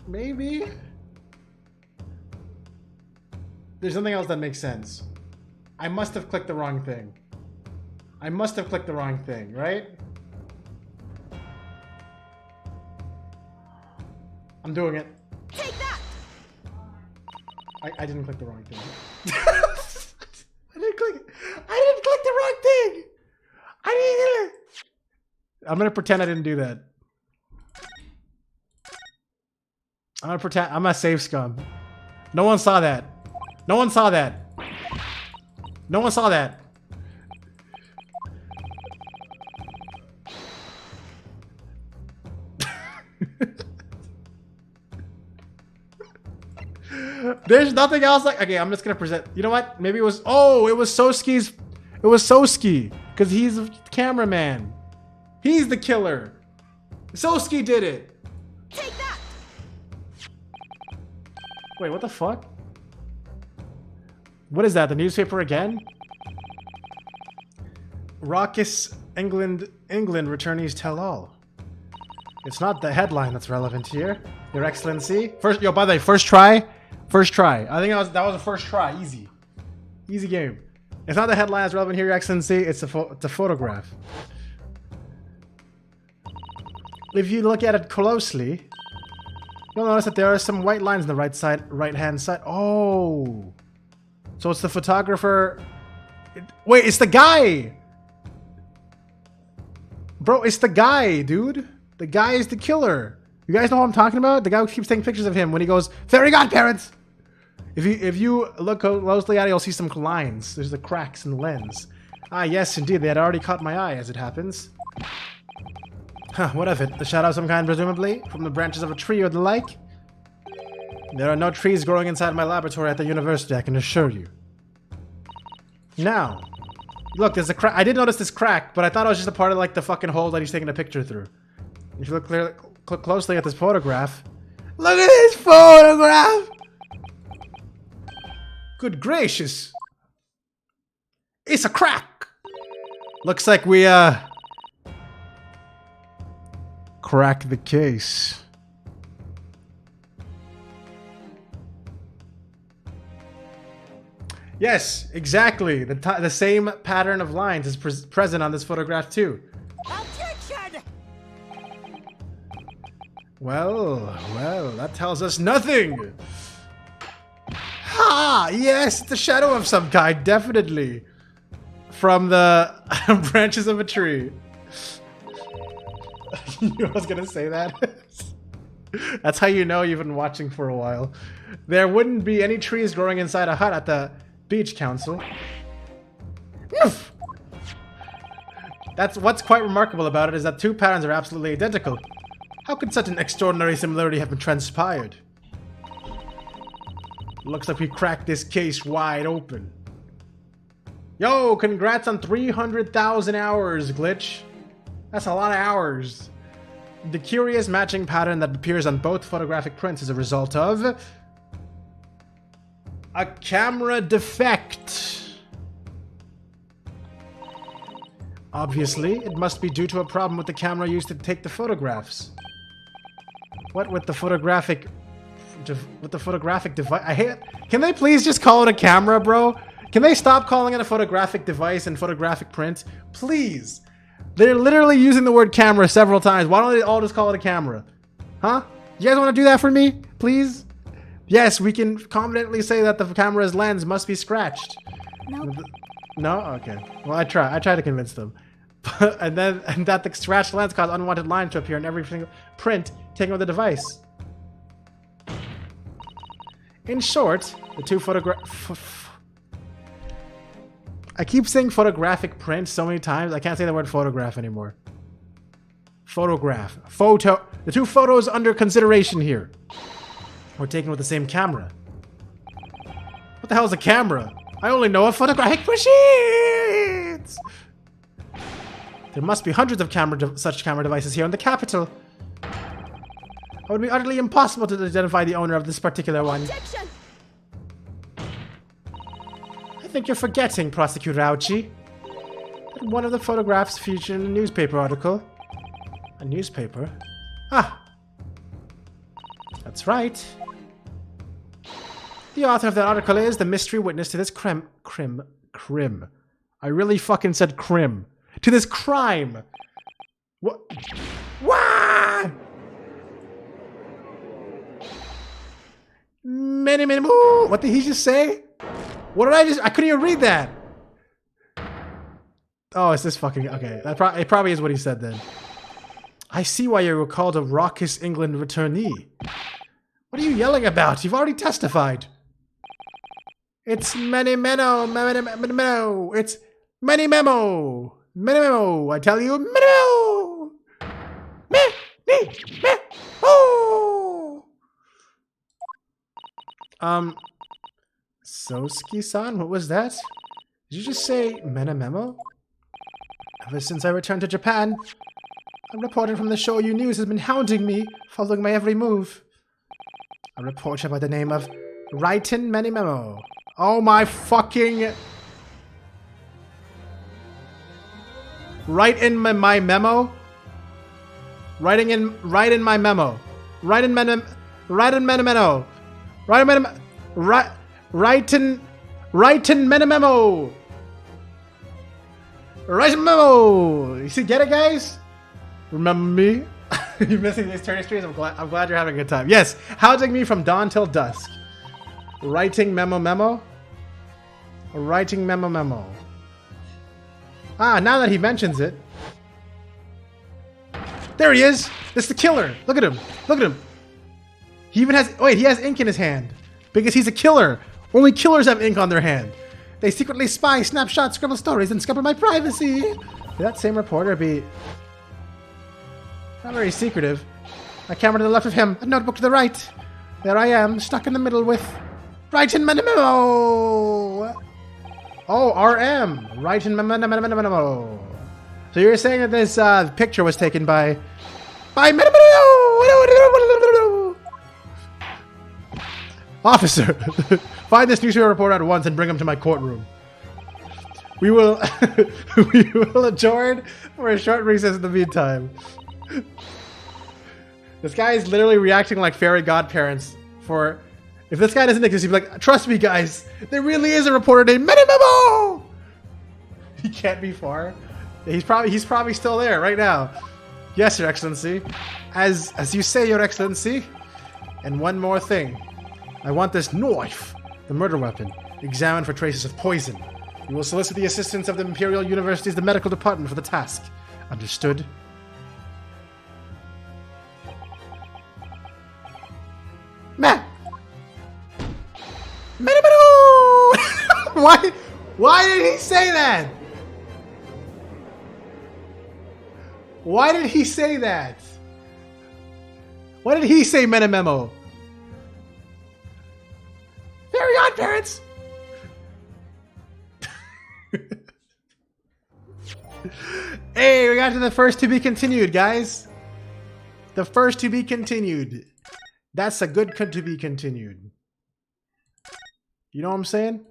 Maybe. There's something else that makes sense. I must have clicked the wrong thing. I must have clicked the wrong thing, right? I'm doing it. Take that! I didn't click the wrong thing. I didn't click the wrong thing. I didn't. I'm gonna pretend I didn't do that. I'm gonna pretend I'm a safe scum. No one saw that. No one saw that. No one saw that. There's nothing else like, okay, I'm just gonna present. You know what? Maybe it was, oh, it was Soski's. It was Soski, because he's a cameraman. He's the killer. Soski did it. Take that! Wait, what the fuck? What is that? The newspaper again? Raucous England returnees tell all. It's not the headline that's relevant here, Your Excellency. First, yo, by the way, first try. First try. I think that was the first try. Easy. Easy game. It's not the headline that's relevant here, Your Excellency. It's a photograph. If you look at it closely, you'll notice that there are some white lines on the right-hand side. Oh. So it's the photographer. Wait, it's the guy. Bro, it's the guy, dude. The guy is the killer. You guys know what I'm talking about? The guy who keeps taking pictures of him when he goes, "Fairy godparents!" If you look closely at it, you'll see some lines. There's the cracks in the lens. Ah, yes, indeed. They had already caught my eye, as it happens. Huh, what of it? The shadow of some kind, presumably? From the branches of a tree or the like? There are no trees growing inside my laboratory at the university, I can assure you. Now, look, there's a crack. I did notice this crack, but I thought it was just a part of like the fucking hole that he's taking a picture through. If you look closely at this photograph, look at this photograph! Good gracious! It's a crack! Looks like we crack the case. Yes, exactly. The same pattern of lines is present on this photograph too. Objection! Well, that tells us nothing. Ha! Yes, it's a shadow of some kind, definitely. From the branches of a tree. You know I was gonna say that. That's how you know you've been watching for a while. There wouldn't be any trees growing inside a hut at the beach council. Oof. That's what's quite remarkable about it is that two patterns are absolutely identical. How could such an extraordinary similarity have been transpired? Looks like we cracked this case wide open. Yo, congrats on 300,000 hours, Glitch. That's a lot of hours. The curious matching pattern that appears on both photographic prints is a result of a camera defect. Obviously, it must be due to a problem with the camera used to take the photographs. What with the photographic device? I hate. Can they please just call it a camera, bro? Can they stop calling it a photographic device and photographic print? Please. They're literally using the word camera several times. Why don't they all just call it a camera? Huh? You guys want to do that for me? Please? Yes, we can confidently say that the camera's lens must be scratched. Nope. No? Okay. Well, I try to convince them. and that the scratched lens caused unwanted lines to appear in every single print taken with the device. In short, the two I keep saying photographic print so many times, I can't say the word photograph anymore. Photograph. Photo. The two photos under consideration here were taken with the same camera. What the hell is a camera? I only know of photographic machines! There must be hundreds of such camera devices here in the capital. It would be utterly impossible to identify the owner of this particular one. Objection! I think you're forgetting, Prosecutor Ouchie, that one of the photographs featured in a newspaper article. A newspaper? Ah! That's right. The author of that article is the mystery witness to this crim. I really fucking said crim. To this crime! What? What? Many, what did he just say? What did I couldn't even read that. Oh, it's this fucking... Okay, it probably is what he said then. I see why you were called a raucous England returnee. What are you yelling about? You've already testified. It's many meno. It's many memo. Many memo. I tell you, memo. Oh. Soski-san, what was that? Did you just say memo? Ever since I returned to Japan, a reporter from the Shoyu News has been hounding me, following my every move. A reporter by the name of Raiten Memo. Oh my fucking... Write in my memo? Write in my memo. Write in memo. Write memo. You see, get it, guys? Remember me? You're missing these turning streams? I'm glad you're having a good time. Yes, hounding me from dawn till dusk. Writing memo. Writing memo. Ah, now that he mentions it. There he is! It's the killer! Look at him! Look at him! He even has... Wait, he has ink in his hand. Because he's a killer. Only killers have ink on their hand. They secretly spy, snapshot, scribble stories, and scupper my privacy. Could that same reporter be... Not very secretive. A camera to the left of him, a notebook to the right. There I am, stuck in the middle with... Writing memo! Oh, RM. Writing memo. So you're saying that this picture was taken by Officer, find this newspaper reporter at once and bring him to my courtroom. We will adjourn for a short recess in the meantime. This guy is literally reacting like fairy godparents for If this guy doesn't exist, he'd be like, trust me, guys, there really is a reporter named Minimamo! He can't be far. He's probably still there right now. Yes, Your Excellency. As you say, Your Excellency. And one more thing. I want this knife, the murder weapon, examined for traces of poison. You will solicit the assistance of the Imperial University's the medical department for the task. Understood? Meh! Why did he say that? Why did he say that? Why did he say Menememo? Very odd, parents! Hey, we got to the first to be continued, guys. The first to be continued. That's a good to be continued. You know what I'm saying?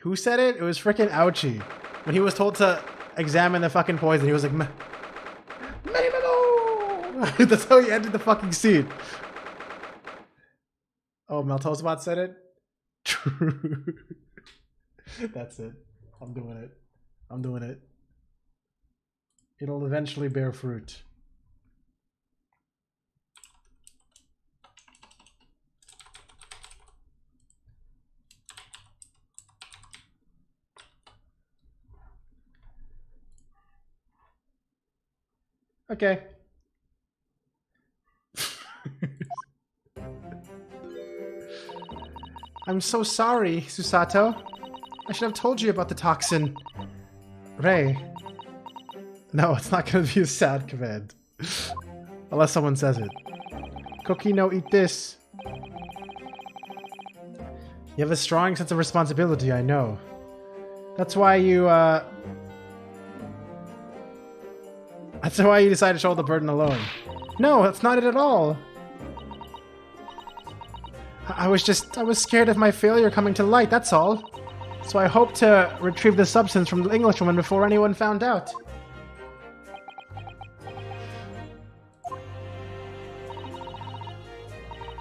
Who said it? It was freaking Ouchie. When he was told to examine the fucking poison, he was like, that's how he ended the fucking scene. Oh, Maltosier said it? True. That's it. I'm doing it. I'm doing it. It'll eventually bear fruit. Okay. I'm so sorry, Susato. I should have told you about the toxin. Ray. No, it's not going to be a sad command. Unless someone says it. Cookie, no, eat this. You have a strong sense of responsibility, I know. That's why you, That's why you decided to shoulder the burden alone. No, that's not it at all. I was scared of my failure coming to light, that's all. So I hoped to retrieve the substance from the Englishwoman before anyone found out.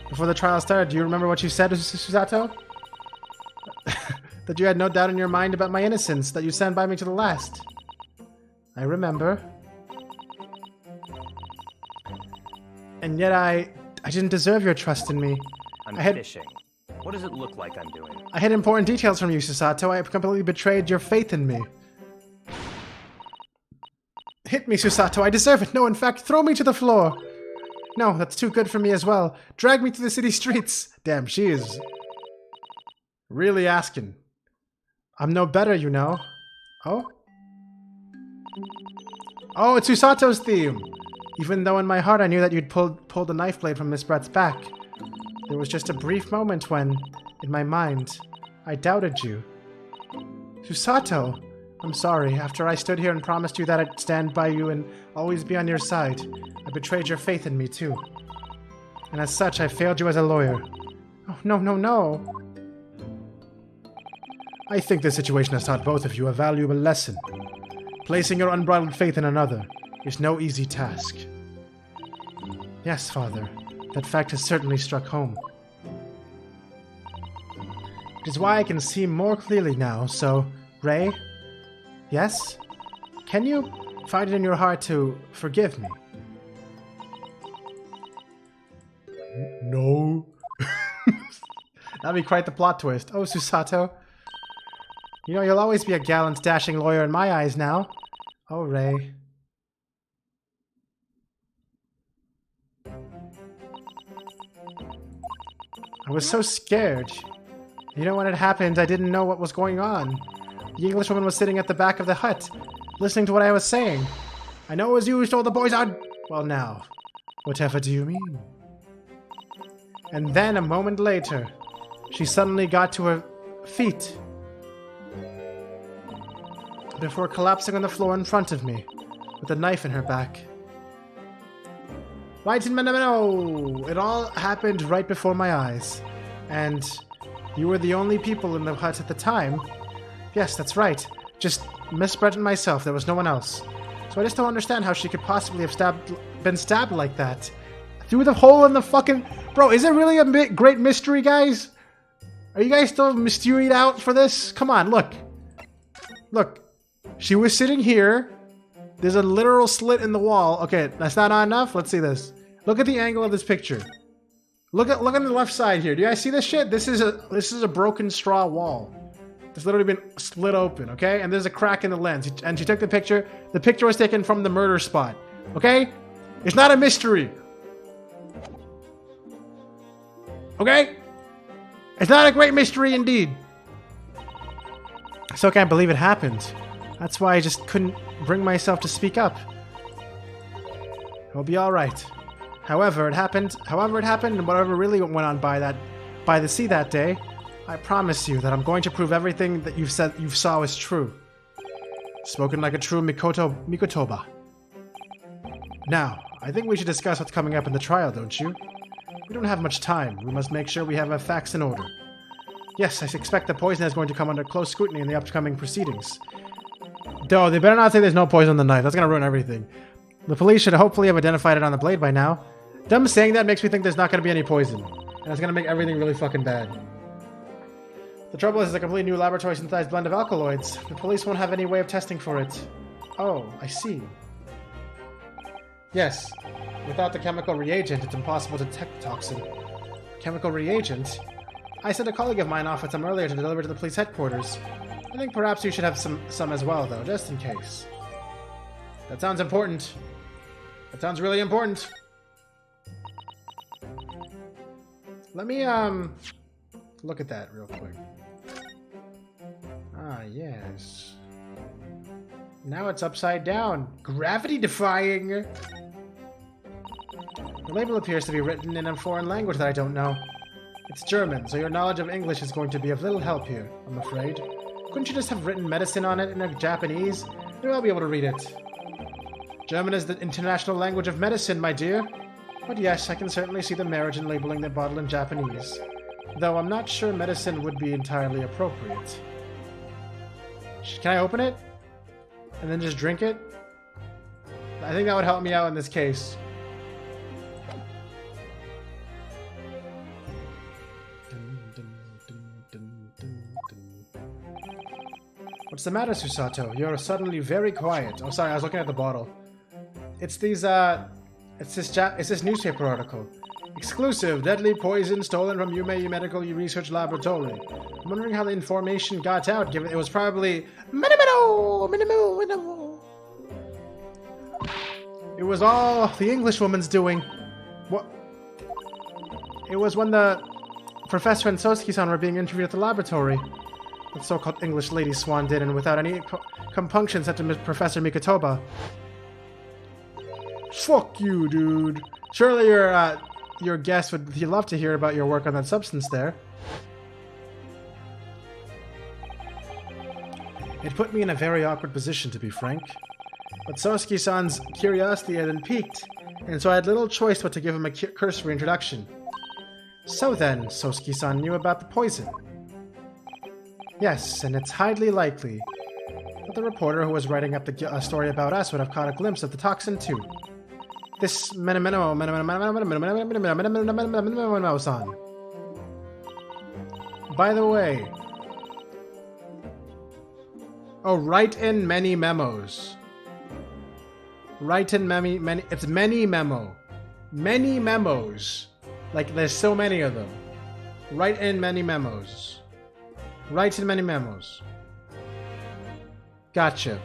Before the trial started, do you remember what you said, Susato? That you had no doubt in your mind about my innocence, that you stand by me to the last. I remember. And yet I didn't deserve your trust in me. I'm fishing. What does it look like I'm doing? I hid important details from you, Susato. I have completely betrayed your faith in me. Hit me, Susato. I deserve it. No, in fact, throw me to the floor. No, that's too good for me as well. Drag me to the city streets. Damn, she is really asking. I'm no better, you know. Oh? Oh, it's Susato's theme. Even though in my heart I knew that you'd pulled the knife blade from Miss Brett's back. There was just a brief moment when, in my mind, I doubted you. Susato! I'm sorry. After I stood here and promised you that I'd stand by you and always be on your side, I betrayed your faith in me too. And as such, I failed you as a lawyer. Oh, no, no, no! I think this situation has taught both of you a valuable lesson. Placing your unbridled faith in another is no easy task. Yes, Father. That fact has certainly struck home. It is why I can see more clearly now, so, Ray? Yes? Can you find it in your heart to forgive me? No. That'd be quite the plot twist. Oh, Susato. You know, you'll always be a gallant, dashing lawyer in my eyes now. Oh, Ray. I was so scared. You know, when it happened, I didn't know what was going on. The Englishwoman was sitting at the back of the hut, listening to what I was saying. I know it was you who stole the boys on... Well, now, whatever do you mean? And then, a moment later, she suddenly got to her feet before collapsing on the floor in front of me, with a knife in her back. Right in Menemeno! It all happened right before my eyes. And you were the only people in the hut at the time. Yes, that's right. Just Miss Brett and myself. There was no one else. So I just don't understand how she could possibly have been stabbed like that. Through the hole in the fucking... Bro, is it really a great mystery, guys? Are you guys still mysteried out for this? Come on, look. Look. She was sitting here. There's a literal slit in the wall. Okay, that's not enough. Let's see this. Look at the angle of this picture. Look on the left side here. Do you guys see this shit? This is a broken straw wall. It's literally been split open, okay? And there's a crack in the lens. And she took the picture. The picture was taken from the murder spot. Okay? It's not a mystery. Okay? It's not a great mystery indeed. I still can't believe it happened. That's why I just couldn't bring myself to speak up. It'll be alright. However it happened, and whatever really went on by the sea that day, I promise you that I'm going to prove everything that you saw is true. Spoken like a true Mikotoba. Now, I think we should discuss what's coming up in the trial, don't you? We don't have much time. We must make sure we have our facts in order. Yes, I expect the poison is going to come under close scrutiny in the upcoming proceedings. Though, they better not say there's no poison on the knife. That's going to ruin everything. The police should hopefully have identified it on the blade by now. Them saying that makes me think there's not going to be any poison. And it's going to make everything really fucking bad. The trouble is, it's a completely new laboratory synthesized blend of alkaloids. The police won't have any way of testing for it. Oh, I see. Yes. Without the chemical reagent, it's impossible to detect the toxin. Chemical reagent? I sent a colleague of mine off with some earlier to deliver to the police headquarters. I think perhaps you should have some as well, though, just in case. That sounds important. That sounds really important. Let me, look at that real quick. Ah, yes. Now it's upside down. Gravity-defying! The label appears to be written in a foreign language that I don't know. It's German, so your knowledge of English is going to be of little help here, I'm afraid. Couldn't you just have written medicine on it in Japanese? Maybe I'll be able to read it. German is the international language of medicine, my dear. But yes, I can certainly see the merit in labeling the bottle in Japanese. Though I'm not sure medicine would be entirely appropriate. Can I open it? And then just drink it? I think that would help me out in this case. What's the matter, Susato? You're suddenly very quiet. Oh, sorry, I was looking at the bottle. It's these, it's this newspaper article. Exclusive, deadly poison stolen from Yumei Medical Research Laboratory. I'm wondering how the information got out, given it was probably... It was all the Englishwoman's doing. What? It was when the professor and Sosuke-san were being interviewed at the laboratory. The so-called English lady swan did, and without any compunction said to Professor Mikotoba, "Fuck you, dude. Surely your guest would love to hear about your work on that substance there." It put me in a very awkward position, to be frank. But Sosuke-san's curiosity had been piqued, and so I had little choice but to give him a cursory introduction. So then, Sosuke-san knew about the poison. Yes, and it's highly likely that the reporter who was writing up the story about us would have caught a glimpse of the toxin too. This Menomo-san. By the way... Oh, write in many memos. Write in many... It's many memo. Many memos. Like, there's so many of them. Write in many memos. Write in many memos. Gotcha.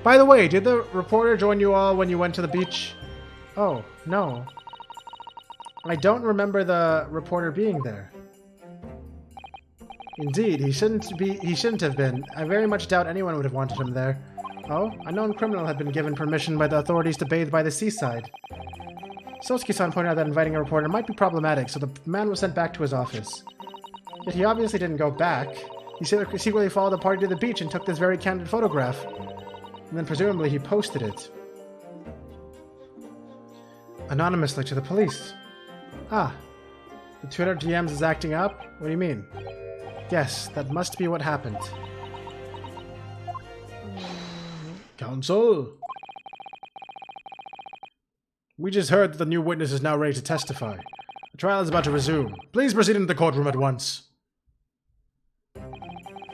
By the way, did the reporter join you all when you went to the beach? Oh, no. I don't remember the reporter being there. Indeed, he shouldn't have been. I very much doubt anyone would have wanted him there. Oh, a known criminal had been given permission by the authorities to bathe by the seaside. Sosuke-san pointed out that inviting a reporter might be problematic, so the man was sent back to his office. Yet he obviously didn't go back. He secretly followed the party to the beach and took this very candid photograph. And then presumably he posted it. Anonymously to the police. Ah. The Twitter DMs is acting up? What do you mean? Yes, that must be what happened. Counsel? We just heard that the new witness is now ready to testify. The trial is about to resume. Please proceed into the courtroom at once.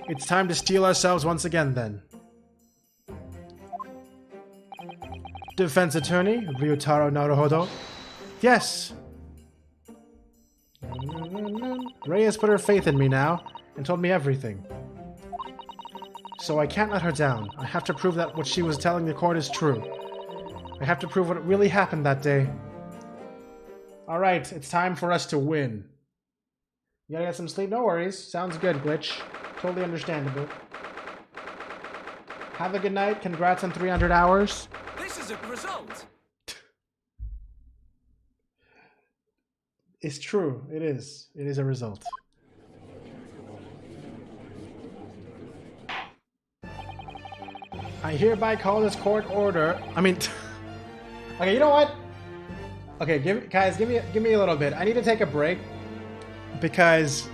It's time to steel ourselves once again, then. Defense attorney, Ryutaro Naruhodo. Yes. Rei has put her faith in me now, and told me everything. So I can't let her down. I have to prove that what she was telling the court is true. I have to prove what really happened that day. Alright, it's time for us to win. You gotta get some sleep? No worries. Sounds good, Glitch. Totally understandable. Have a good night. Congrats on 300 hours. This is a result. It's true. It is. It is a result. I hereby call this court order. I mean, okay, you know what? Okay, guys, give me a little bit. I need to take a break because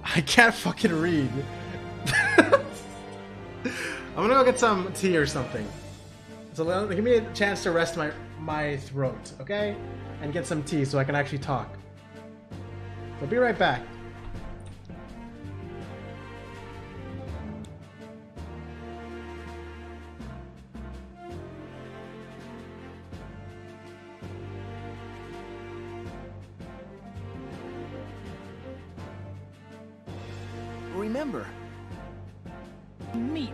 I can't fucking read. I'm gonna go get some tea or something. So give me a chance to rest my throat, okay? And get some tea so I can actually talk. So I'll be right back. Remember, meet.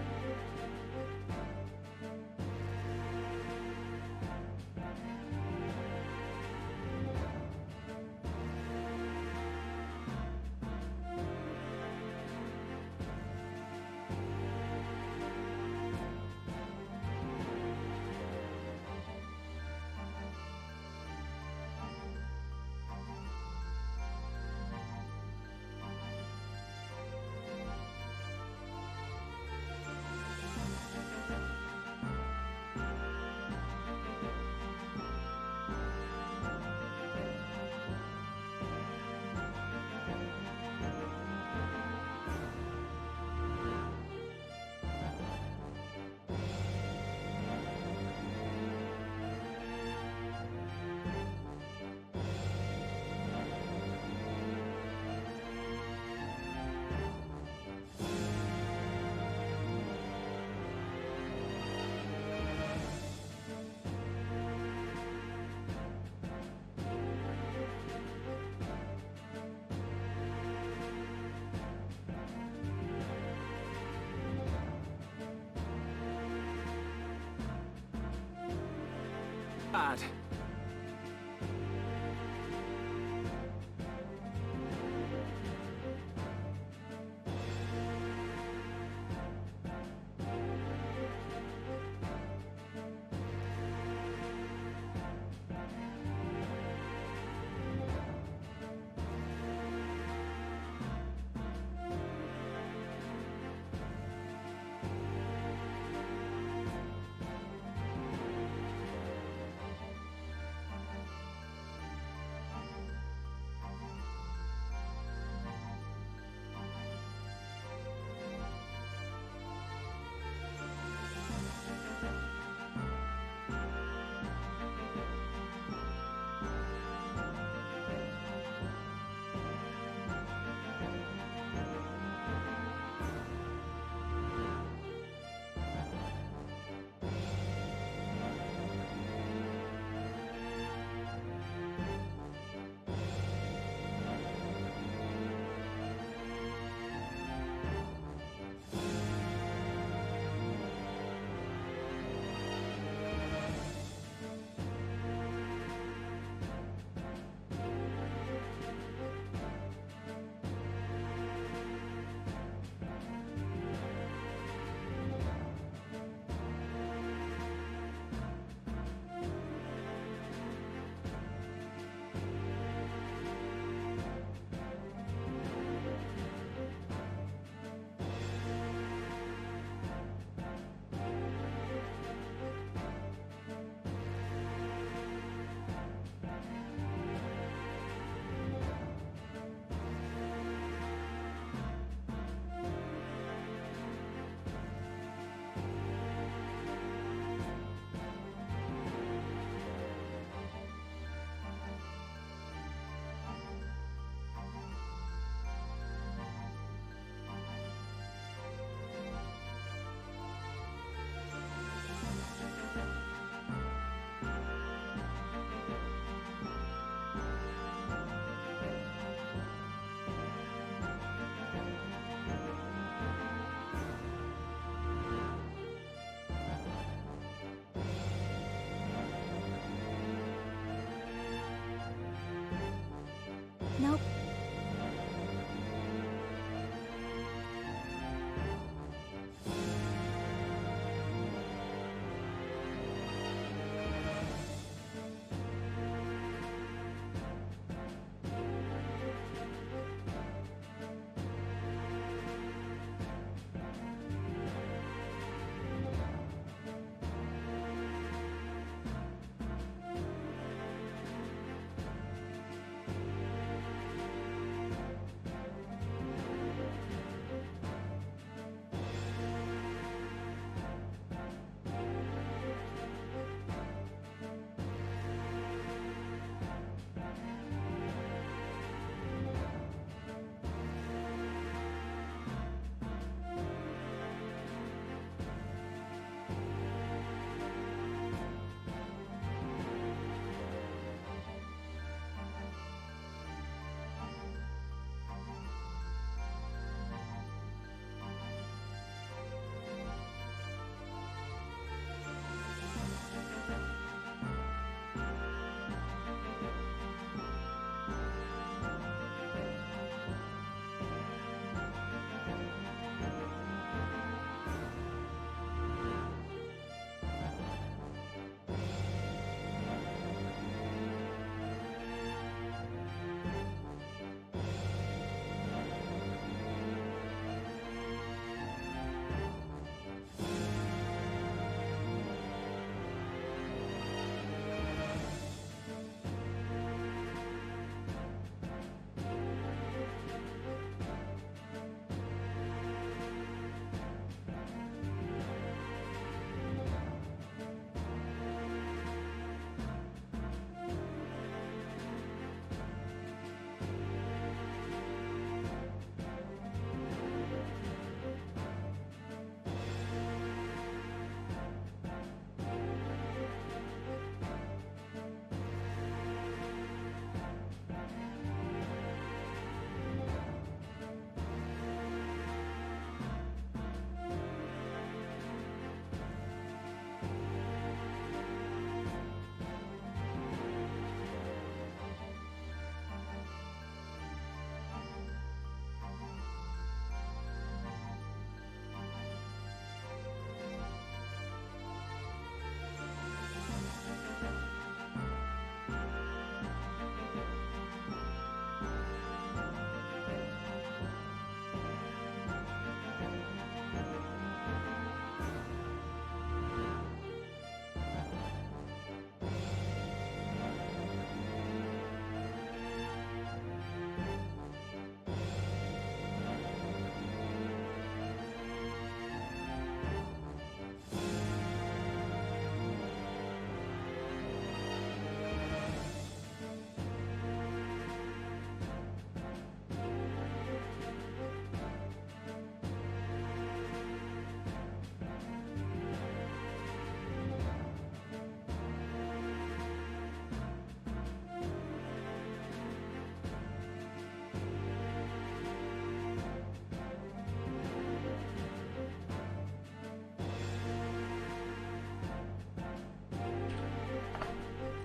Bad.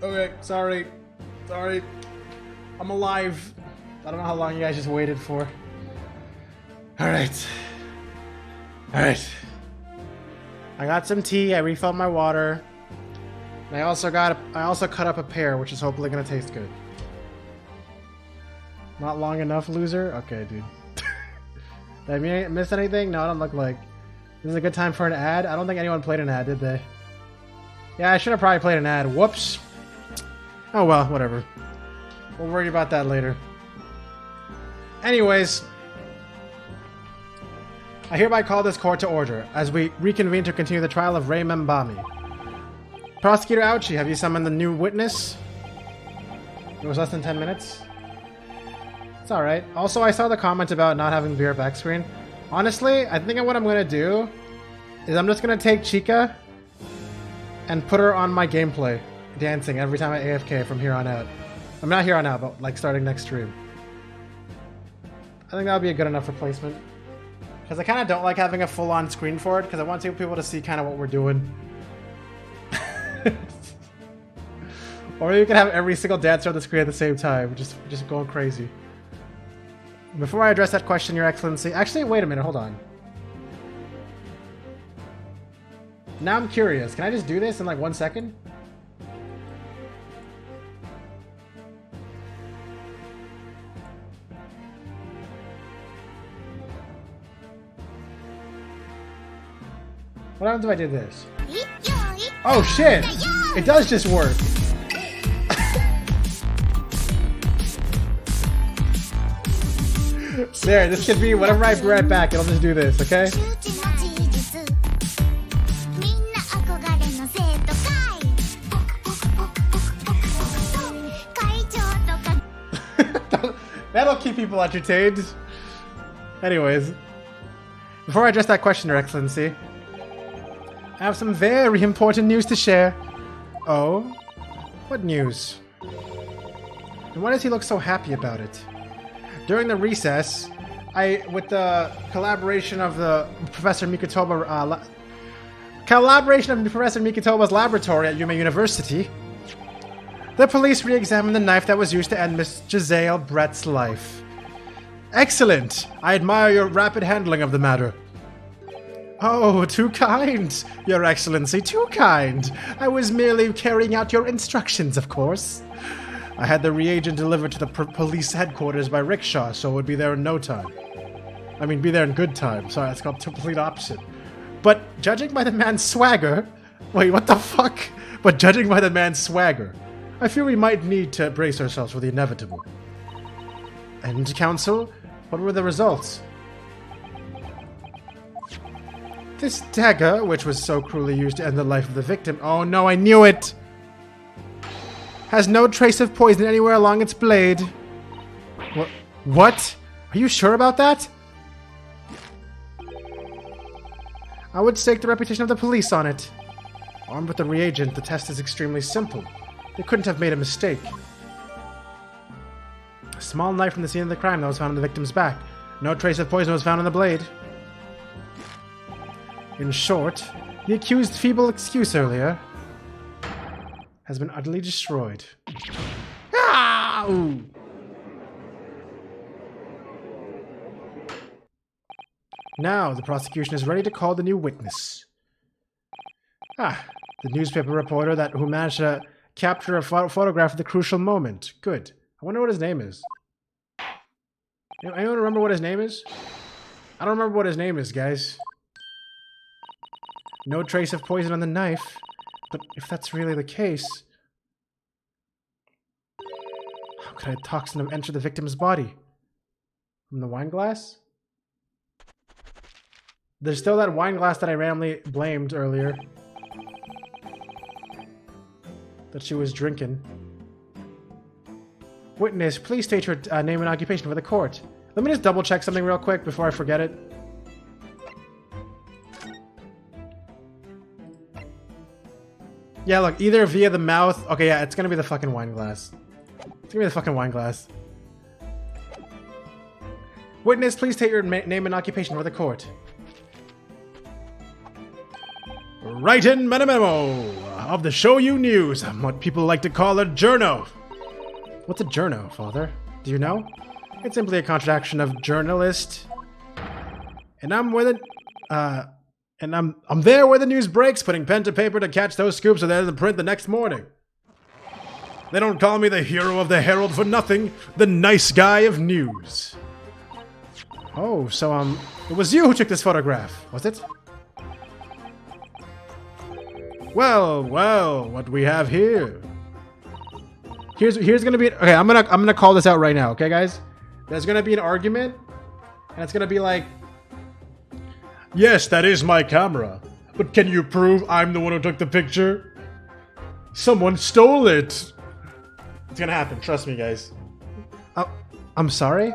Okay, sorry. Sorry. I'm alive. I don't know how long you guys just waited for. Alright. Alright. I got some tea, I refilled my water. And I also cut up a pear, which is hopefully gonna taste good. Not long enough, loser? Okay, dude. Did I miss anything? No, I don't look like. This is a good time for an ad? I don't think anyone played an ad, did they? Yeah, I should have probably played an ad. Whoops. Oh well, whatever. We'll worry about that later. Anyways, I hereby call this court to order as we reconvene to continue the trial of Ray Membami. Prosecutor Ouchie, have you summoned the new witness? It was less than 10 minutes. It's alright. Also, I saw the comment about not having beer back screen. Honestly, I think what I'm going to do is I'm just going to take Chica and put her on my gameplay, dancing every time I AFK from here on out. I'm not here on out, but like starting next stream. I think that would be a good enough replacement. Because I kind of don't like having a full-on screen for it, because I want people to see kind of what we're doing. Or you can have every single dancer on the screen at the same time, just going crazy. Before I address that question, Your Excellency... Actually, wait a minute, hold on. Now I'm curious. Can I just do this in like 1 second? What happens if I did this? Oh shit! It does just work! There, this could be whenever I be right back, it'll just do this, okay? That'll keep people entertained. Anyways, before I address that question, Your Excellency, I have some very important news to share. Oh? What news? And why does he look so happy about it? During the recess, with the collaboration of the Professor Mikotoba's laboratory at Yuma University, the police re-examined the knife that was used to end Miss Giselle Brett's life. Excellent! I admire your rapid handling of the matter. Oh, too kind, Your Excellency, too kind. I was merely carrying out your instructions, of course. I had the reagent delivered to the police headquarters by rickshaw, so it would be there in no time. I mean, be there in good time. Sorry, that's called complete opposite. But judging by the man's swagger... Wait, what the fuck? But judging by the man's swagger, I fear we might need to brace ourselves for the inevitable. And, Counsel, what were the results? This dagger, which was so cruelly used to end the life of the victim... Oh no, I knew it! Has no trace of poison anywhere along its blade. What? Are you sure about that? I would stake the reputation of the police on it. Armed with the reagent, the test is extremely simple. They couldn't have made a mistake. A small knife from the scene of the crime that was found on the victim's back. No trace of poison was found on the blade. In short, the accused's feeble excuse earlier has been utterly destroyed. Ah! Ooh. Now the prosecution is ready to call the new witness. Ah, the newspaper reporter who managed to capture a photograph of the crucial moment. Good. I wonder what his name is. Anyone remember what his name is? I don't remember what his name is, guys. No trace of poison on the knife. But if that's really the case, how could a toxin have entered the victim's body? From the wine glass? There's still that wine glass that I randomly blamed earlier. That she was drinking. Witness, please state your name and occupation for the court. Let me just double check something real quick before I forget it. Yeah, look, either via the mouth... Okay, yeah, it's gonna be the fucking wine glass. It's gonna be the fucking wine glass. Witness, please state your name and occupation for the court. Right in, memo. of the Shoyu News. What people like to call a journo. What's a journo, Father? Do you know? It's simply a contraction of journalist. And I'm with it. And I'm there where the news breaks, putting pen to paper to catch those scoops so they're in print the next morning. They don't call me the hero of the Herald for nothing. The nice guy of news. Oh, so it was you who took this photograph, was it? Well, what we have here. Here's gonna be okay. I'm gonna call this out right now, okay, guys? There's gonna be an argument, and it's gonna be like, yes, that is my camera, but can you prove I'm the one who took the picture? Someone stole it. It's gonna happen. Trust me, guys. I'm sorry.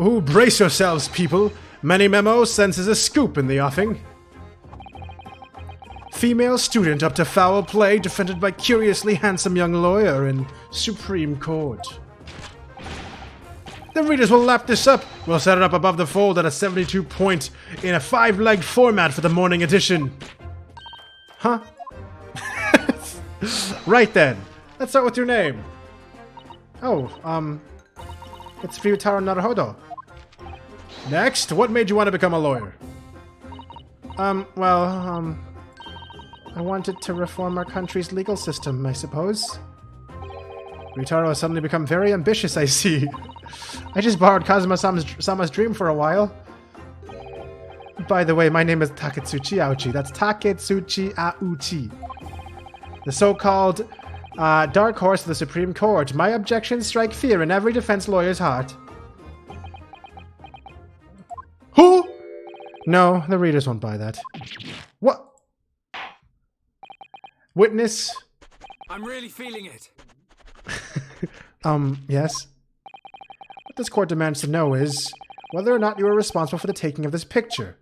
Ooh, brace yourselves, people. Many Memo senses a scoop in the offing. Female student up to foul play defended by curiously handsome young lawyer in Supreme Court. The readers will lap this up. We'll set it up above the fold at a 72 point in a 5-leg format for the morning edition. Huh? Right then. Let's start with your name. Oh, it's Ryutaro Naruhodo. Next, what made you want to become a lawyer? I wanted to reform our country's legal system, I suppose. Ryutaro has suddenly become very ambitious, I see. I just borrowed Kazuma-sama's dream for a while. By the way, my name is Taketsuchi Aochi. That's Taketsuchi Aochi. The so-called dark horse of the Supreme Court. My objections strike fear in every defense lawyer's heart. Who? No, the readers won't buy that. What? Witness? I'm really feeling it. Yes? What this court demands to know is whether or not you are responsible for the taking of this picture.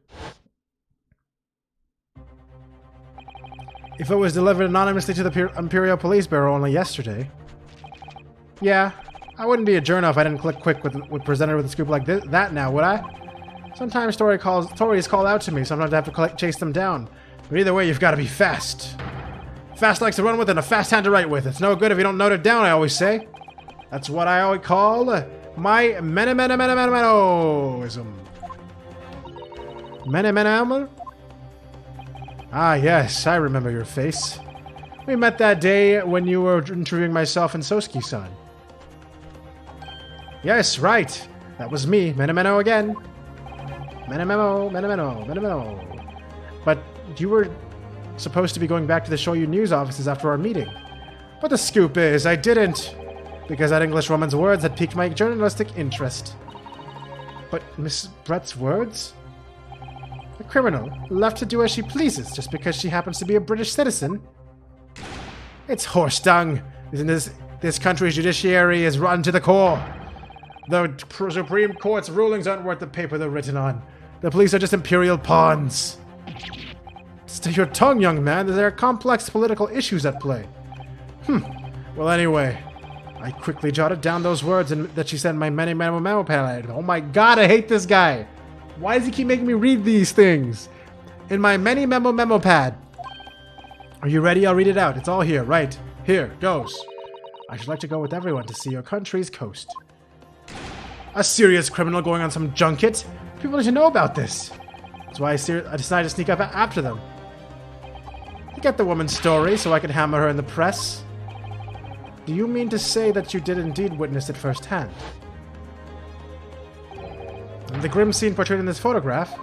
If it was delivered anonymously to the Imperial Police Bureau only yesterday. Yeah, I wouldn't be a journo if I didn't click quick with presented with a scoop like that now, would I? Sometimes stories call out to me, sometimes I have to chase them down. But either way, you've got to be fast. Fast legs to run with and a fast hand to write with. It's no good if you don't note it down, I always say. That's what I always call my menoism. Menoism? Ah, yes, I remember your face. We met that day when you were interviewing myself and Sosuke-san. Yes, right. That was me, Meno again. Meno. But you were supposed to be going back to the Shoyu News offices after our meeting. But the scoop is, I didn't. Because that English woman's words had piqued my journalistic interest. But Miss Brett's words? A criminal, left to do as she pleases just because she happens to be a British citizen? It's horse dung. This country's judiciary is rotten to the core. The Supreme Court's rulings aren't worth the paper they're written on. The police are just imperial pawns. Stay your tongue, young man. There are complex political issues at play. Well, anyway, I quickly jotted down those words that she sent in my memo pad. Oh my god, I hate this guy. Why does he keep making me read these things? In my memo pad. Are you ready? I'll read it out. It's all here, right? Here, goes. I should like to go with everyone to see your country's coast. A serious criminal going on some junket? People need to know about this. That's why I decided to sneak up after them. To get the woman's story so I could hammer her in the press. Do you mean to say that you did indeed witness it firsthand? And the grim scene portrayed in this photograph?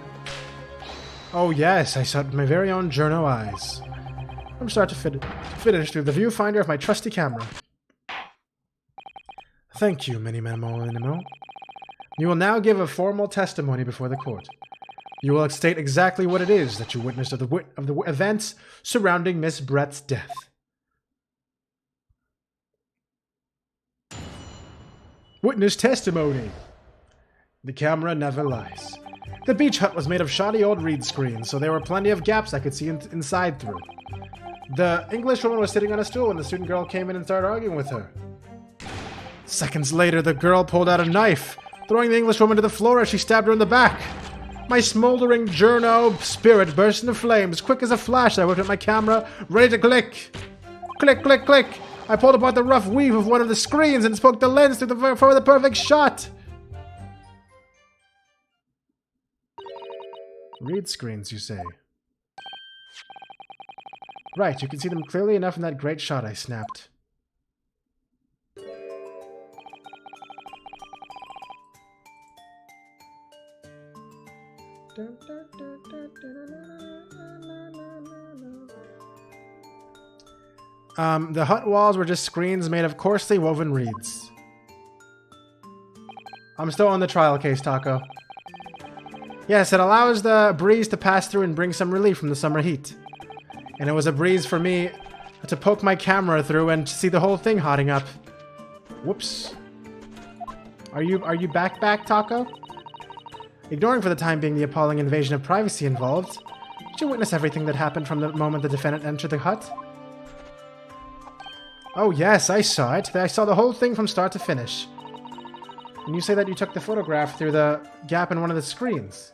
Oh yes, I saw it with my very own journo eyes. From start to finish through the viewfinder of my trusty camera. Thank you, Minimo. You will now give a formal testimony before the court. You will state exactly what it is that you witnessed of the events surrounding Miss Brett's death. Witness testimony. The camera never lies. The beach hut was made of shoddy old reed screens, so there were plenty of gaps I could see inside through. The English woman was sitting on a stool when the student girl came in and started arguing with her. Seconds later, the girl pulled out a knife, throwing the English woman to the floor as she stabbed her in the back. My smoldering journo spirit burst into flames. Quick as a flash, I whipped up my camera, ready to click. Click, click, click. I pulled apart the rough weave of one of the screens and spoke the lens for the perfect shot. Read screens, you say? Right, you can see them clearly enough in that great shot I snapped. The hut walls were just screens made of coarsely woven reeds. I'm still on the trial case, Taco. Yes, it allows the breeze to pass through and bring some relief from the summer heat. And it was a breeze for me to poke my camera through and see the whole thing hotting up. Whoops. Are you back, Taco? Ignoring for the time being the appalling invasion of privacy involved, did you witness everything that happened from the moment the defendant entered the hut? Oh yes, I saw it. I saw the whole thing from start to finish. And you say that you took the photograph through the gap in one of the screens.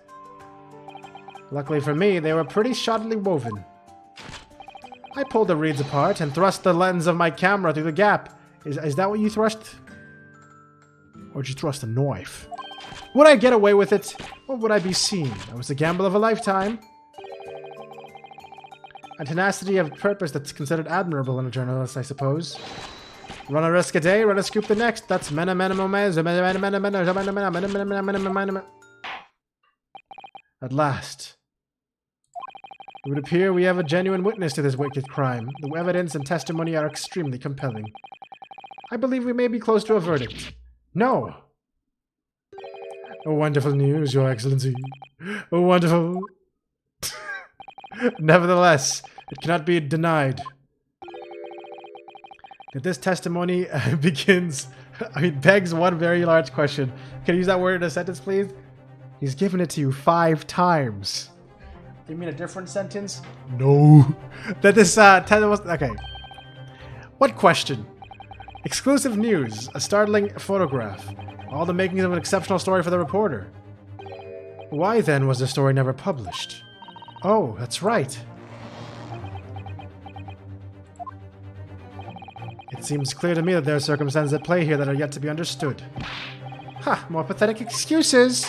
Luckily for me, they were pretty shoddily woven. I pulled the reeds apart and thrust the lens of my camera through the gap. Is that what you thrust? Or did you thrust a knife? Would I get away with it? Or would I be seen? That was the gamble of a lifetime. A tenacity of purpose that's considered admirable in a journalist, I suppose. Run a risk a day, run a scoop the next. That's At last. It would appear we have a genuine witness to this wicked crime. The evidence and testimony are extremely compelling. I believe we may be close to a verdict. No! Oh, wonderful news, Your Excellency. Oh, wonderful. Nevertheless, it cannot be denied that this testimony begs one very large question. Can you use that word in a sentence, please? He's given it to you 5 times. You mean a different sentence? No. That this okay. What question? Exclusive news. A startling photograph. All the makings of an exceptional story for the reporter. Why then was the story never published? Oh, that's right. It seems clear to me that there are circumstances at play here that are yet to be understood. Ha! More pathetic excuses!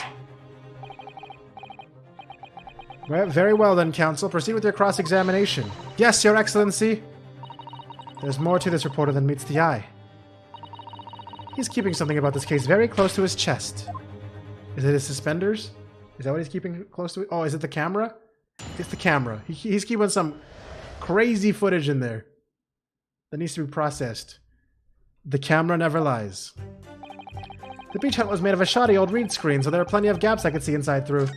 Well, very well then, Counsel. Proceed with your cross-examination. Yes, Your Excellency! There's more to this reporter than meets the eye. He's keeping something about this case very close to his chest. Is it his suspenders? Is that what he's keeping close to? Oh, is it the camera? It's the camera. He's keeping some crazy footage in there that needs to be processed. The camera never lies. The beach hut was made of a shoddy old reed screen, so there are plenty of gaps I could see inside through.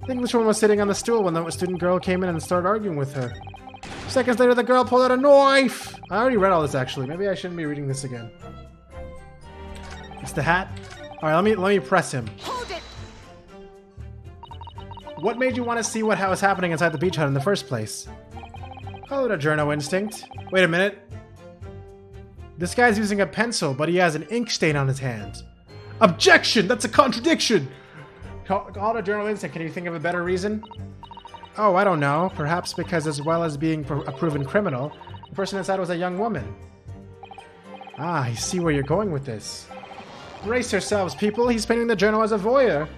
The Englishwoman was sitting on the stool when the student girl came in and started arguing with her. Seconds later, the girl pulled out a knife! I already read all this, actually. Maybe I shouldn't be reading this again. It's the hat. Alright, let me press him. Hold it! What made you want to see what was happening inside the beach hut in the first place? Oh, the journo instinct. Wait a minute. This guy's using a pencil, but he has an ink stain on his hand. Objection! That's a contradiction! Call it journal instinct. Can you think of a better reason? Oh, I don't know. Perhaps because as well as being a proven criminal, the person inside was a young woman. Ah, I see where you're going with this. Brace yourselves, people. He's painting the journal as a voyeur.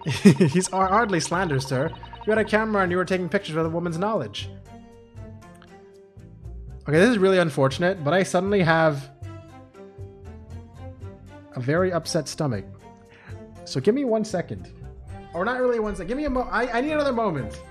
He's hardly slander, sir. You had a camera and you were taking pictures of the woman's knowledge. Okay, this is really unfortunate, but I suddenly have a very upset stomach. So give me 1 second. Or not really 1 second. Give me a I need another moment.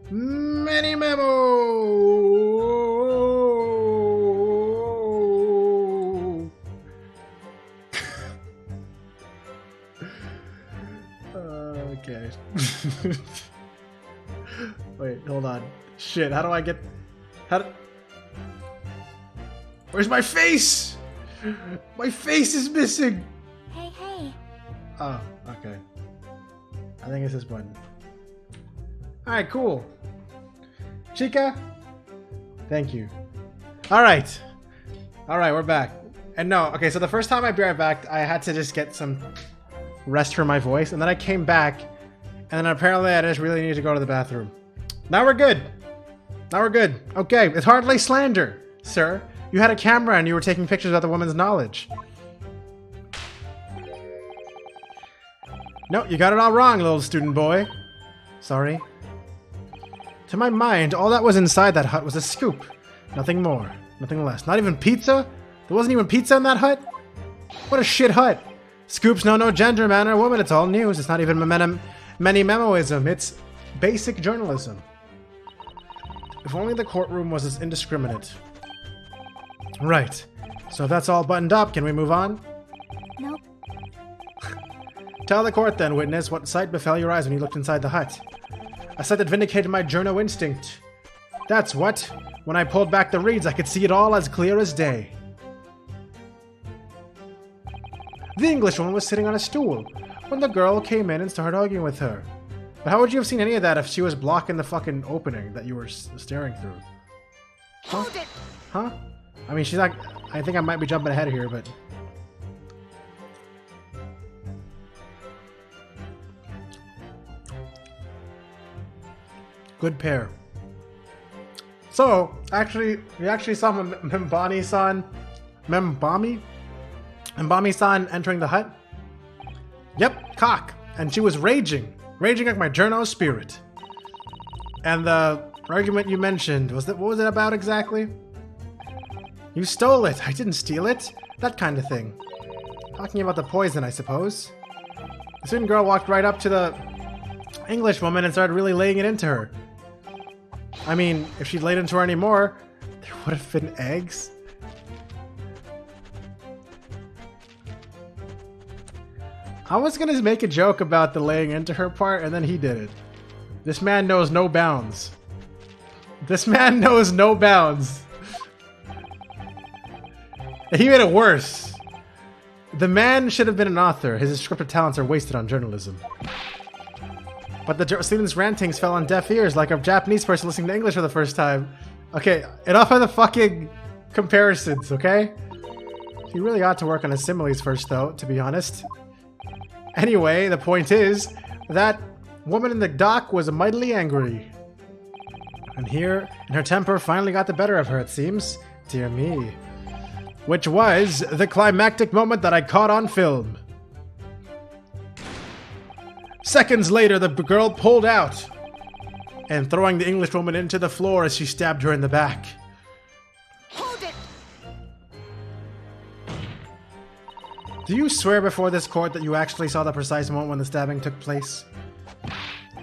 Mini memo. Okay. Wait, hold on. Shit, how do I get... Where's my face? My face is missing! Hey, hey. Oh, okay. I think it's this button. Alright, cool. Chica? Thank you. Alright. Alright, we're back. And no, okay, so the first time I be right back, I had to just get some rest for my voice, and then I came back, and then apparently I just really needed to go to the bathroom. Now we're good. Now we're good. Okay, it's hardly slander, sir. You had a camera and you were taking pictures of the woman's knowledge. No, you got it all wrong, little student boy. Sorry. To my mind, all that was inside that hut was a scoop. Nothing more, nothing less. Not even pizza? There wasn't even pizza in that hut? What a shit hut. Scoops know no gender, man or woman. It's all news. It's not even many memoism. It's basic journalism. If only the courtroom was as indiscriminate. Right. So if that's all buttoned up, can we move on? Nope. Tell the court then, witness, what sight befell your eyes when you looked inside the hut. A sight that vindicated my journo instinct. That's what. When I pulled back the reeds, I could see it all as clear as day. The Englishwoman was sitting on a stool when the girl came in and started arguing with her. But how would you have seen any of that if she was blocking the fucking opening that you were staring through? Huh? Hold it! Huh? I mean, she's not... I think I might be jumping ahead here, but... Good pair. So, actually, we actually saw Mbami-san... Mbami-san entering the hut? Yep, cock. And she was raging. Raging like my journo spirit. And the argument you mentioned, what was it about exactly? You stole it. I didn't steal it. That kind of thing. Talking about the poison, I suppose. The student girl walked right up to the English woman and started really laying it into her. I mean, if she'd laid into her anymore, there would have been eggs. I was gonna make a joke about the laying into her part, and then he did it. This man knows no bounds. This man knows no bounds. He made it worse. The man should have been an author. His descriptive talents are wasted on journalism. But the student's rantings fell on deaf ears like a Japanese person listening to English for the first time. Okay, enough of the fucking comparisons, okay? He really ought to work on his similes first, though, to be honest. Anyway, the point is, that woman in the dock was mightily angry. And her temper finally got the better of her, it seems. Dear me. Which was the climactic moment that I caught on film. Seconds later, the girl pulled out and throwing the Englishwoman into the floor as she stabbed her in the back. Hold it! Do you swear before this court that you actually saw the precise moment when the stabbing took place?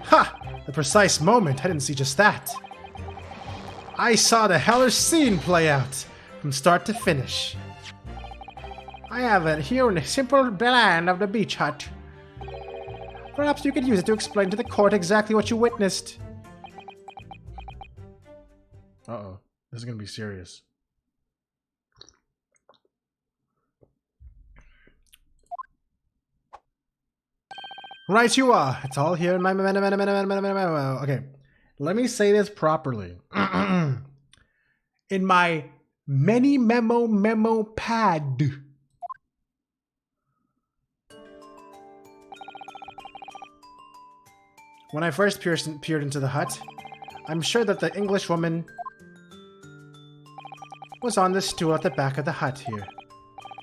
Ha! The precise moment? I didn't see just that. I saw the hellish scene play out from start to finish. I have it here in a simple plan of the beach hut. Perhaps you could use it to explain to the court exactly what you witnessed. Uh-oh. This is gonna be serious. Right you are. It's all here in my memo. Okay. Let me say this properly. In my many memo pad. When I first peered into the hut, I'm sure that the Englishwoman was on the stool at the back of the hut here.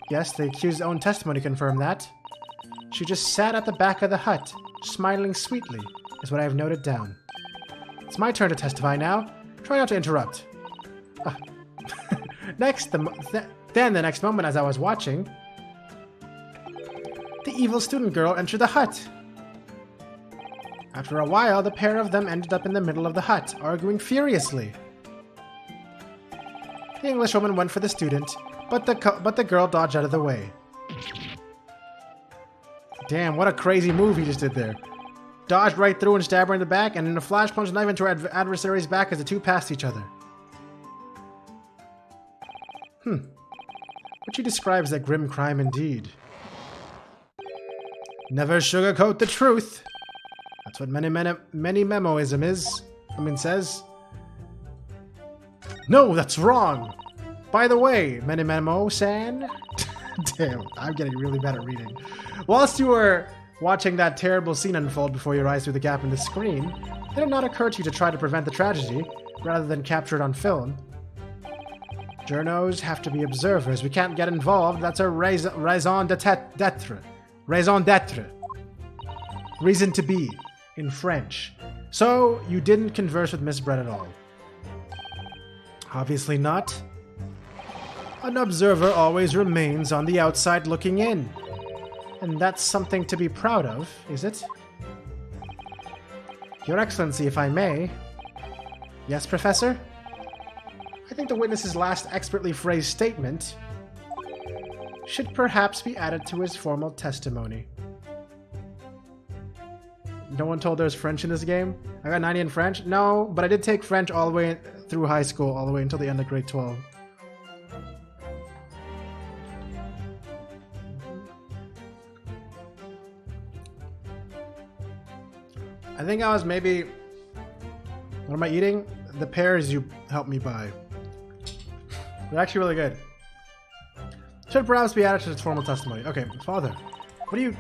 Yes, the accused's own testimony confirmed that. She just sat at the back of the hut, smiling sweetly, is what I have noted down. It's my turn to testify now. Try not to interrupt. Then the next moment as I was watching, the evil student girl entered the hut. After a while, the pair of them ended up in the middle of the hut, arguing furiously. The Englishwoman went for the student, but the girl dodged out of the way. Damn, what a crazy move he just did there. Dodged right through and stabbed her in the back, and then a flash punched knife into her adversary's back as the two passed each other. What she describes as a grim crime indeed. Never sugarcoat the truth. That's what many memoism is. Says. No, that's wrong. By the way, many memo-san. Damn, I'm getting really bad at reading. Whilst you were watching that terrible scene unfold before your eyes through the gap in the screen, did it not occur to you to try to prevent the tragedy, rather than capture it on film? Journos have to be observers. We can't get involved. That's a raison d'etre. Raison d'etre. Reason to be, in French. So, you didn't converse with Miss Brett at all? Obviously not. An observer always remains on the outside looking in. And that's something to be proud of, is it? Your Excellency, if I may. Yes, Professor? I think the witness's last expertly phrased statement should perhaps be added to his formal testimony. No one told there's French in this game? I got 90 in French? No, but I did take French all the way through high school, all the way until the end of grade 12. I think I was maybe... What am I eating? The pears you helped me buy. They're actually really good. Should perhaps be added to its formal testimony. Okay, Father, what do you...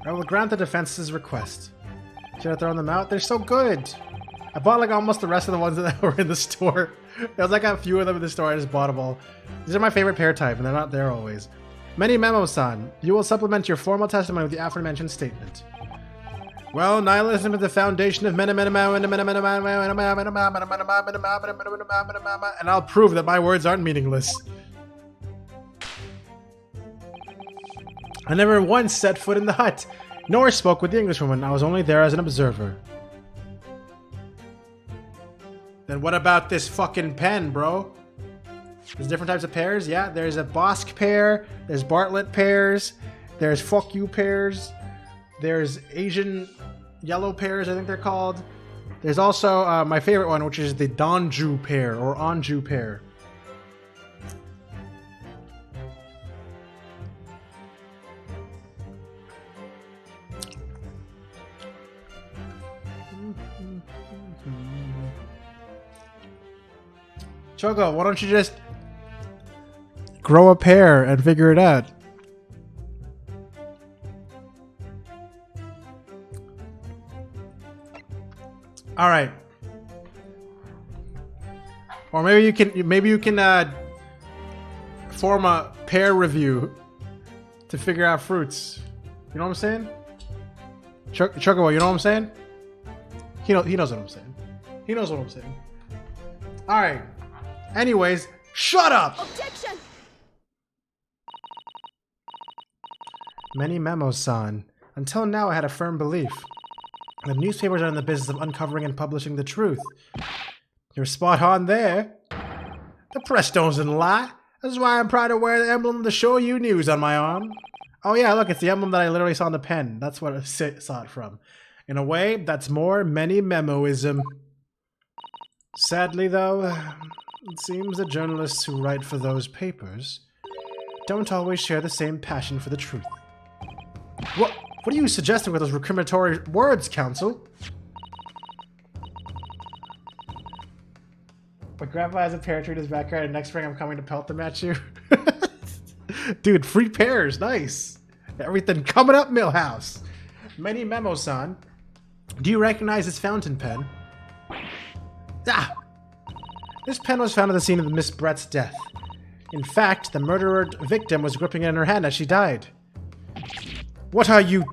I will grant the defense's request. Should I throw them out? They're so good! I bought like almost the rest of the ones that were in the store. There's like a few of them in the store, I just bought them all. These are my favorite pear type, and they're not there always. Many Memo-san, you will supplement your formal testimony with the aforementioned statement. Well, nihilism is the foundation of and I'll prove that my words aren't meaningless. I never once set foot in the hut, nor spoke with the Englishwoman. I was only there as an observer. Then what about this fucking pen, bro? There's different types of pears. Yeah, there's a Bosque pear, there's Bartlett pears, there's fuck you pears, there's Asian yellow pears, I think they're called. There's also my favorite one, which is the Donju pear or Anju pear. Choco, why don't you just grow a pear and figure it out? All right. Or maybe you can form a pear review to figure out fruits. You know what I'm saying? Chocobo, you know what I'm saying? He knows what I'm saying. He knows what I'm saying. All right. Anyways, shut up! Objection! Many memos, son. Until now, I had a firm belief. The newspapers are in the business of uncovering and publishing the truth. You're spot on there. The press doesn't lie. This is why I'm proud to wear the emblem of the Show You News on my arm. Oh yeah, look, it's the emblem that I literally saw in the pen. That's what I saw it from. In a way, that's more many memoism. Sadly, though, it seems the journalists who write for those papers don't always share the same passion for the truth. What are you suggesting with those recriminatory words, Counsel? My grandpa has a pear tree in his backyard, and next spring I'm coming to pelt them at you. Dude, free pears, nice. Everything coming up, Millhouse. Many memos, son. Do you recognize this fountain pen? Ah! This pen was found at the scene of Miss Brett's death. In fact, the murdered victim was gripping it in her hand as she died. What are you...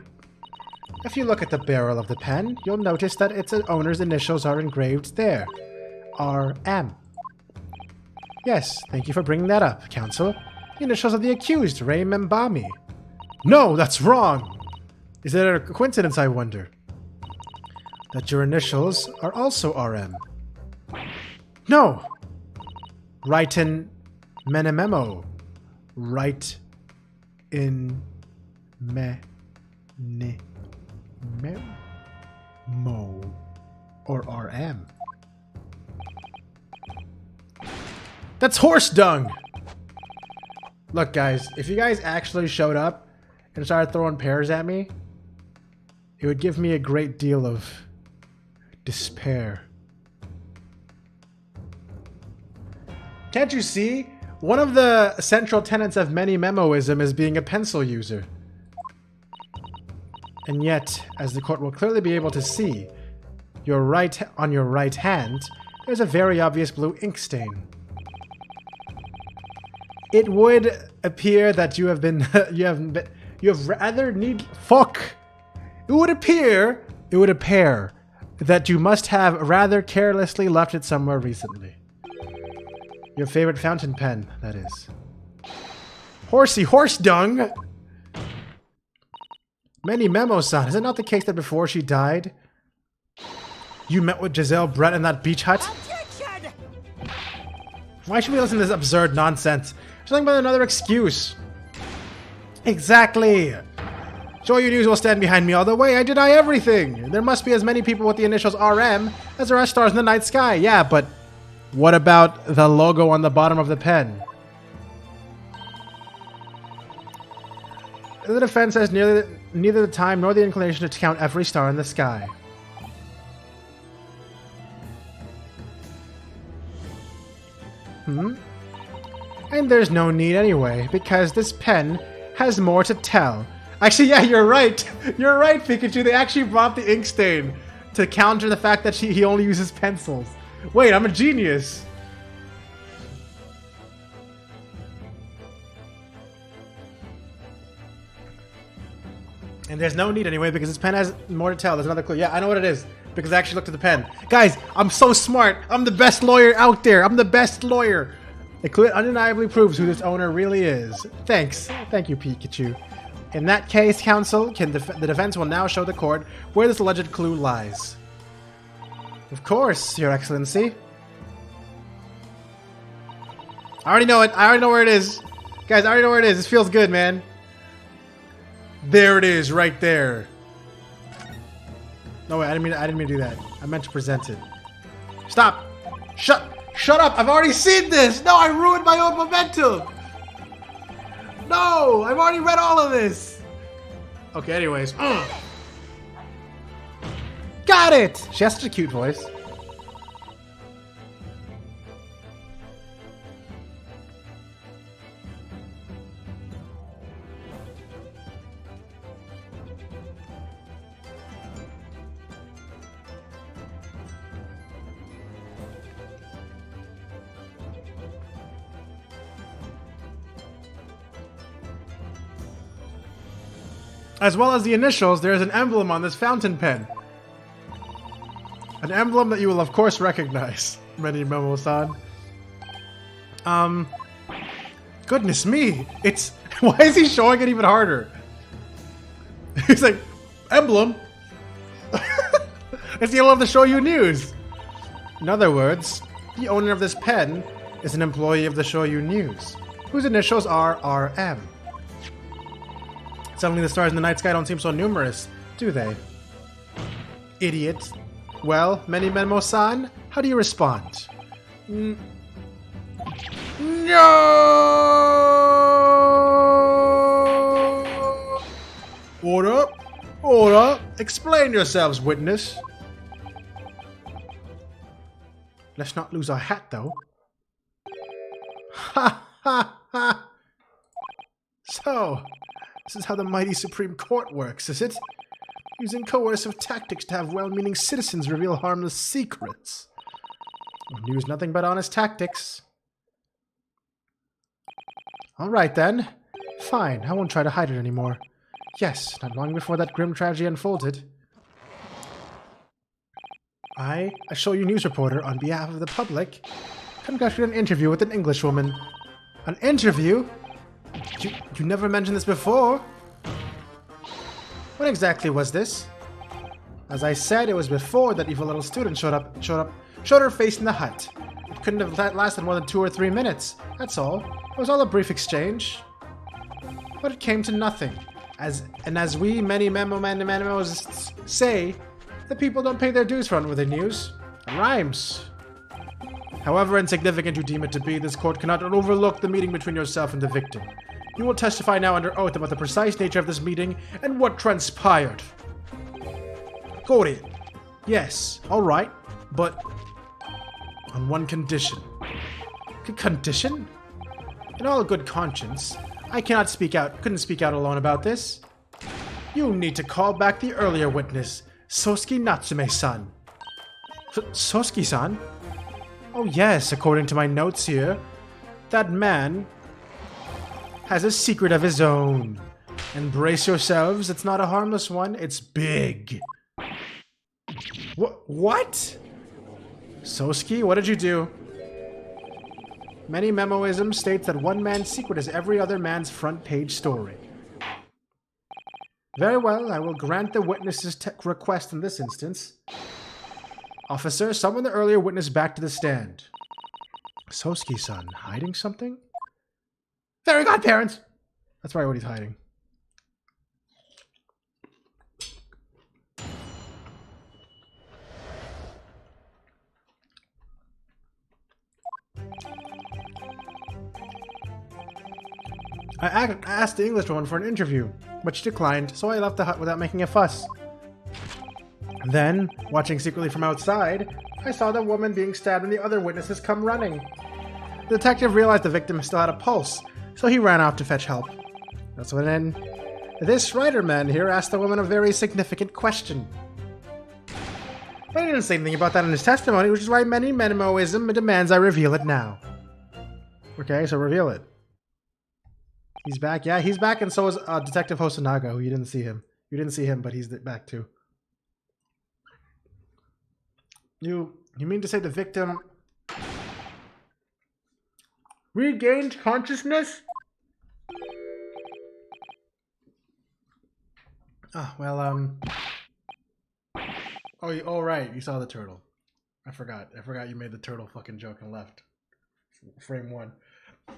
If you look at the barrel of the pen, you'll notice that its owner's initials are engraved there. R.M. Yes, thank you for bringing that up, Counsel. The initials of the accused, Ray Membami. No, that's wrong! Is it a coincidence, I wonder, that your initials are also RM? No! Write in Menememo. Write in Memo. Or RM. That's horse dung! Look, guys, if you guys actually showed up and started throwing pears at me, it would give me a great deal of despair. Can't you see? One of the central tenets of many memoism is being a pencil user. And yet, as the court will clearly be able to see, on your right hand, there's a very obvious blue ink stain. It would appear that you have been you have rather need fuck. It would appear that you must have rather carelessly left it somewhere recently. Your favorite fountain pen, that is. Horsey horse dung. Many memo-san. Is it not the case that before she died, you met with Giselle Brett in that beach hut? Objection! Why should we listen to this absurd nonsense? There's nothing but another excuse. Exactly. So you news will stand behind me all the way. I deny everything. There must be as many people with the initials RM as there are stars in the night sky. Yeah, but what about the logo on the bottom of the pen? The defense has neither the time nor the inclination to count every star in the sky. And there's no need anyway, because this pen has more to tell. Actually, yeah, you're right. You're right, Pikachu. They actually brought the ink stain to counter the fact that he only uses pencils. Wait, I'm a genius. And there's no need anyway, because this pen has more to tell. There's another clue. Yeah, I know what it is, because I actually looked at the pen. Guys, I'm so smart. I'm the best lawyer out there. I'm the best lawyer. The clue undeniably proves who this owner really is. Thanks. Thank you, Pikachu. In that case, counsel, the defense will now show the court where this alleged clue lies. Of course, Your Excellency. I already know it. I already know where it is. Guys, I already know where it is. This feels good, man. There it is, right there. No, wait, I didn't mean to do that. I meant to present it. Stop! Shut up! I've already seen this! No, I ruined my own momentum! No! I've already read all of this! Okay, anyways. Got it! She has such a cute voice. As well as the initials, there is an emblem on this fountain pen. An emblem that you will of course recognize, Many Memo-san. Goodness me! It's... Why is he showing it even harder? He's like, emblem? It's the emblem of the Show You News! In other words, the owner of this pen is an employee of the Show You News, whose initials are RM. Suddenly the stars in the night sky don't seem so numerous, do they? Idiot. Well, Many Memo-san, how do you respond? No! Order! Order! Explain yourselves, witness. Let's not lose our hat, though. Ha ha ha! So... this is how the mighty Supreme Court works, is it? Using coercive tactics to have well-meaning citizens reveal harmless secrets. Use nothing but honest tactics. Alright then. Fine, I won't try to hide it anymore. Yes, not long before that grim tragedy unfolded. I, a Show You News reporter on behalf of the public, conducted an interview with an Englishwoman. An interview? You never mentioned this before? When exactly was this? As I said, it was before that evil little student showed her face in the hut. It couldn't have lasted more than 2 or 3 minutes. That's all. It was all a brief exchange. But it came to nothing. As we many memos say, the people don't pay their dues for unworthy news. It rhymes. However insignificant you deem it to be, this court cannot overlook the meeting between yourself and the victim. You will testify now under oath about the precise nature of this meeting and what transpired. Got it. Yes, alright, but on one condition. Condition? In all good conscience, I couldn't speak out alone about this. You need to call back the earlier witness, Sosuke Natsume-san. Sosuke-san? Oh yes, according to my notes here, that man has a secret of his own. And brace yourselves, it's not a harmless one, it's big. What? Sosuke, what did you do? Many memoism states that one man's secret is every other man's front page story. Very well, I will grant the witness's request in this instance. Officer, summon the earlier witness back to the stand. Sosuke-san, hiding something? Very good, parents! That's probably what he's hiding. I asked the English woman for an interview, but she declined, so I left the hut without making a fuss. Then, watching secretly from outside, I saw the woman being stabbed and the other witnesses come running. The detective realized the victim still had a pulse, so he ran off to fetch help. That's when this writer man here asked the woman a very significant question. But he didn't say anything about that in his testimony, which is why many memoism demands I reveal it now. Okay, so reveal it. He's back. Yeah, he's back, and so is Detective Hosonaga, who you didn't see him. You didn't see him, but he's back too. You mean to say the victim regained consciousness? Ah, well, Oh, right. You saw the turtle. I forgot you made the turtle fucking joke and left. Frame 1.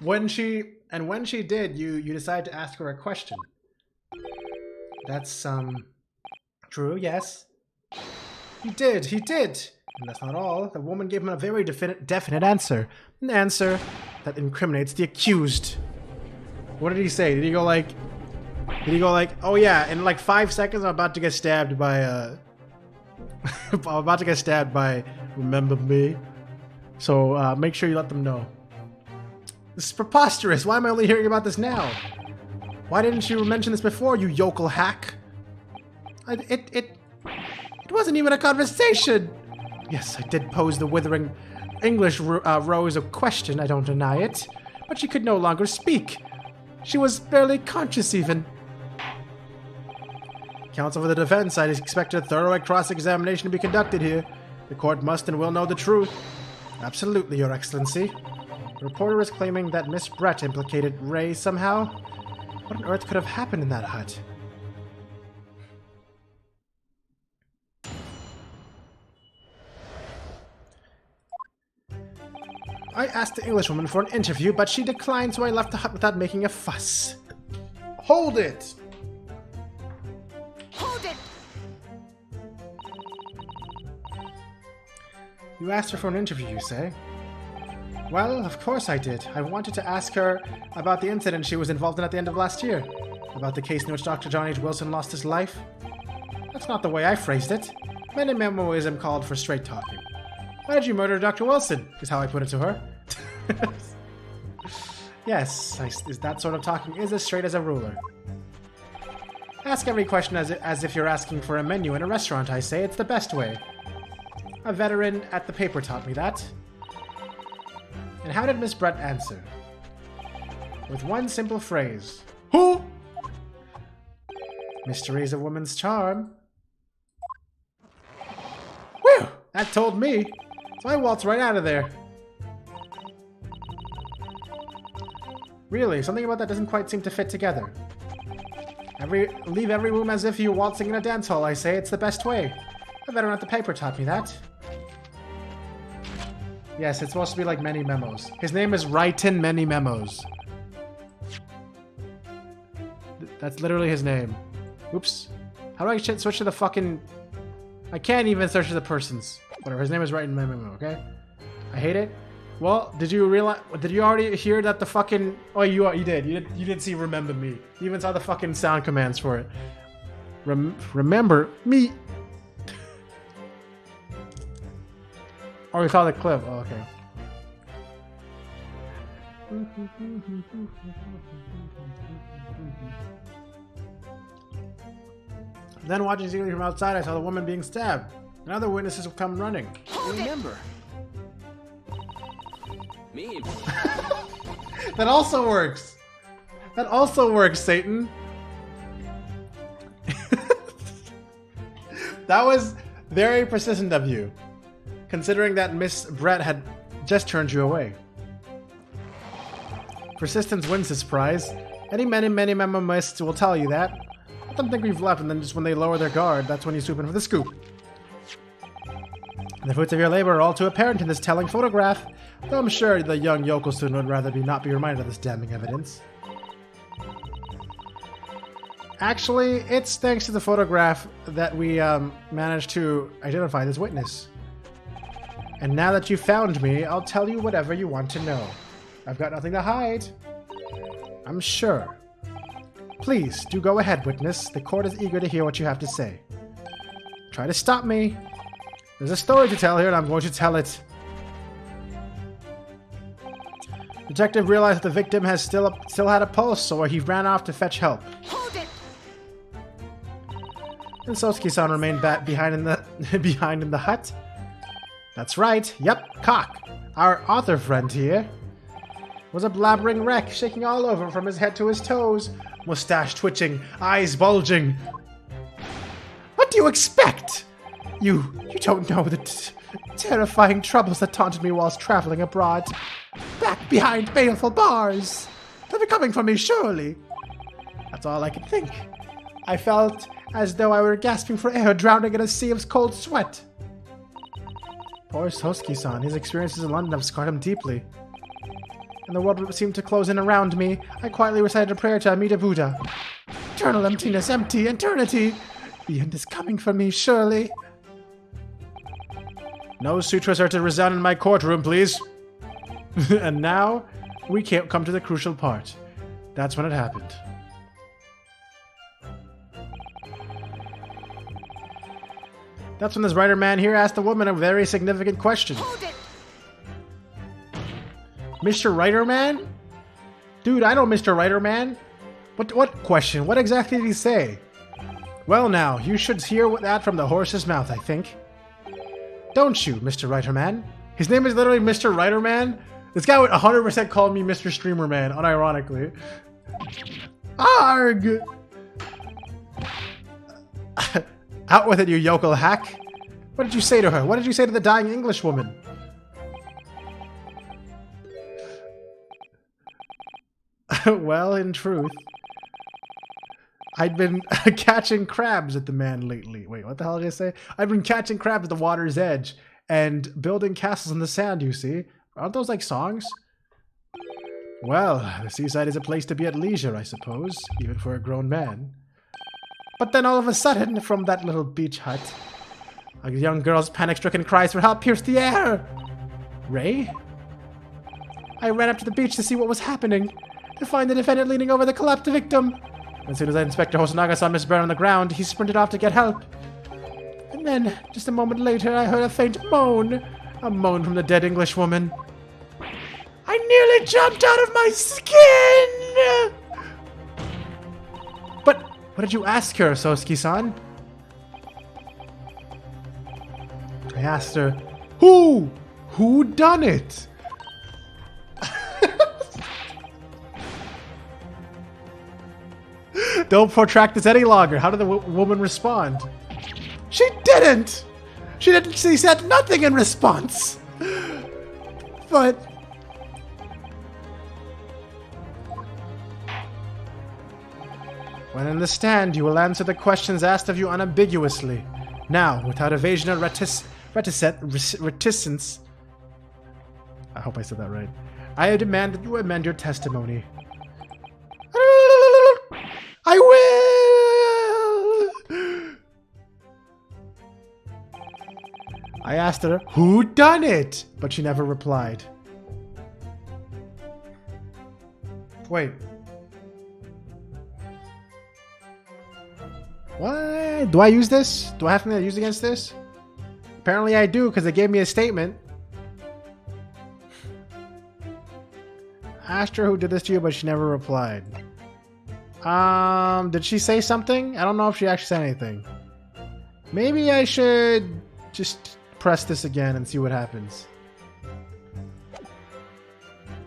When she did, you decided to ask her a question. That's, true, yes. He did. And that's not all. The woman gave him a very definite answer. An answer that incriminates the accused. What did he say? Did he go like, oh yeah, in like 5 seconds I'm about to get stabbed by, remember me? So, make sure you let them know. This is preposterous. Why am I only hearing about this now? Why didn't you mention this before, you yokel hack? It wasn't even a conversation. Yes, I did pose the withering English Rose a question, I don't deny it. But she could no longer speak. She was barely conscious even. Counsel for the defense, I expect a thorough cross-examination to be conducted here. The court must and will know the truth. Absolutely, Your Excellency. The reporter is claiming that Miss Brett implicated Ray somehow. What on earth could have happened in that hut? I asked the Englishwoman for an interview, but she declined, so I left the hut without making a fuss. Hold it! Hold it! You asked her for an interview, you say? Well, of course I did. I wanted to ask her about the incident she was involved in at the end of last year. About the case in which Dr. John H. Wilson lost his life. That's not the way I phrased it. Many memoism called for straight talking. Why did you murder Dr. Wilson? Is how I put it to her. Yes, that sort of talking is as straight as a ruler. Ask every question as if you're asking for a menu in a restaurant, I say. It's the best way. A veteran at the paper taught me that. And how did Miss Brett answer? With one simple phrase. Who? Mysteries of woman's charm. Whew! That told me. So I waltzed right out of there. Really, something about that doesn't quite seem to fit together. Leave every room as if you're waltzing in a dance hall, I say. It's the best way. I better not the paper taught me that. Yes, it's supposed to be like many memos. His name is Writin' Many Memos. That's literally his name. Oops. How do I switch to the fucking... I can't even search for the person's. Whatever, his name is Writin' Many Memo, okay? I hate it. Well, did you realize... Did you already hear that the fucking... Oh, you did. You did see Remember Me. You even saw the fucking sound commands for it. Remember me. Oh, we saw the clip. Oh, okay. Then, watching secretly from outside, I saw the woman being stabbed. And other witnesses would come running. Remember. Me. That also works. That also works, Satan. That was very persistent of you, considering that Miss Brett had just turned you away. Persistence wins this prize. Many memorists will tell you that. Let them think we've left, and then just when they lower their guard, that's when you swoop in for the scoop. The fruits of your labor are all too apparent in this telling photograph, though I'm sure the young yokel student would rather not be reminded of this damning evidence. Actually, it's thanks to the photograph that we managed to identify this witness. And now that you've found me, I'll tell you whatever you want to know. I've got nothing to hide. I'm sure. Please, do go ahead, witness. The court is eager to hear what you have to say. Try to stop me. There's a story to tell here, and I'm going to tell it. Detective realized that the victim has still had a pulse, so he ran off to fetch help. Hold it! And Sosuke-san remained behind in the hut. That's right. Yep, Cock, our author friend here, was a blabbering wreck, shaking all over from his head to his toes, mustache twitching, eyes bulging. What do you expect? You don't know the terrifying troubles that taunted me whilst traveling abroad. Back behind baleful bars. They'll be coming for me, surely. That's all I could think. I felt as though I were gasping for air, drowning in a sea of cold sweat. Poor Sosuke-san, his experiences in London have scarred him deeply. And the world seemed to close in around me. I quietly recited a prayer to Amida Buddha. Eternal emptiness, empty eternity. The end is coming for me, surely. No sutras are to resound in my courtroom, please. And now, we can't come to the crucial part. That's when it happened. That's when this writer man here asked the woman a very significant question. Hold it! Mr. Writer Man? Dude, I know Mr. Writer Man. What question? What exactly did he say? Well now, you should hear that from the horse's mouth, I think. Don't you, Mr. Writer Man? His name is literally Mr. Writer Man? This guy would 100% call me Mr. Streamer Man, unironically. Arg! Out with it, you yokel hack! What did you say to her? What did you say to the dying English woman? Well, in truth, I'd been catching crabs at the man lately. Wait, what the hell did I say? I've been catching crabs at the water's edge and building castles in the sand, you see. Aren't those like songs? Well, the seaside is a place to be at leisure, I suppose, even for a grown man. But then all of a sudden, from that little beach hut, a young girl's panic-stricken cries for help pierced the air. Ray? I ran up to the beach to see what was happening, to find the defendant leaning over the collapsed victim. As soon as Inspector Hosonaga saw Miss Byrne on the ground, he sprinted off to get help. And then, just a moment later, I heard a faint moan. A moan from the dead English woman. I nearly jumped out of my skin! But what did you ask her, Sosuke-san? I asked her, Who done it? Don't protract this any longer. How did the woman respond? She didn't! She said nothing in response! But... When in the stand, you will answer the questions asked of you unambiguously. Now, without evasion or reticence, I hope I said that right. I demand that you amend your testimony. I will! I asked her, who done it? But she never replied. Wait. What? Do I use this? Do I have something to use against this? Apparently I do, because they gave me a statement. I asked her who did this to you, but she never replied. Did she say something? I don't know if she actually said anything. Maybe I should just press this again and see what happens.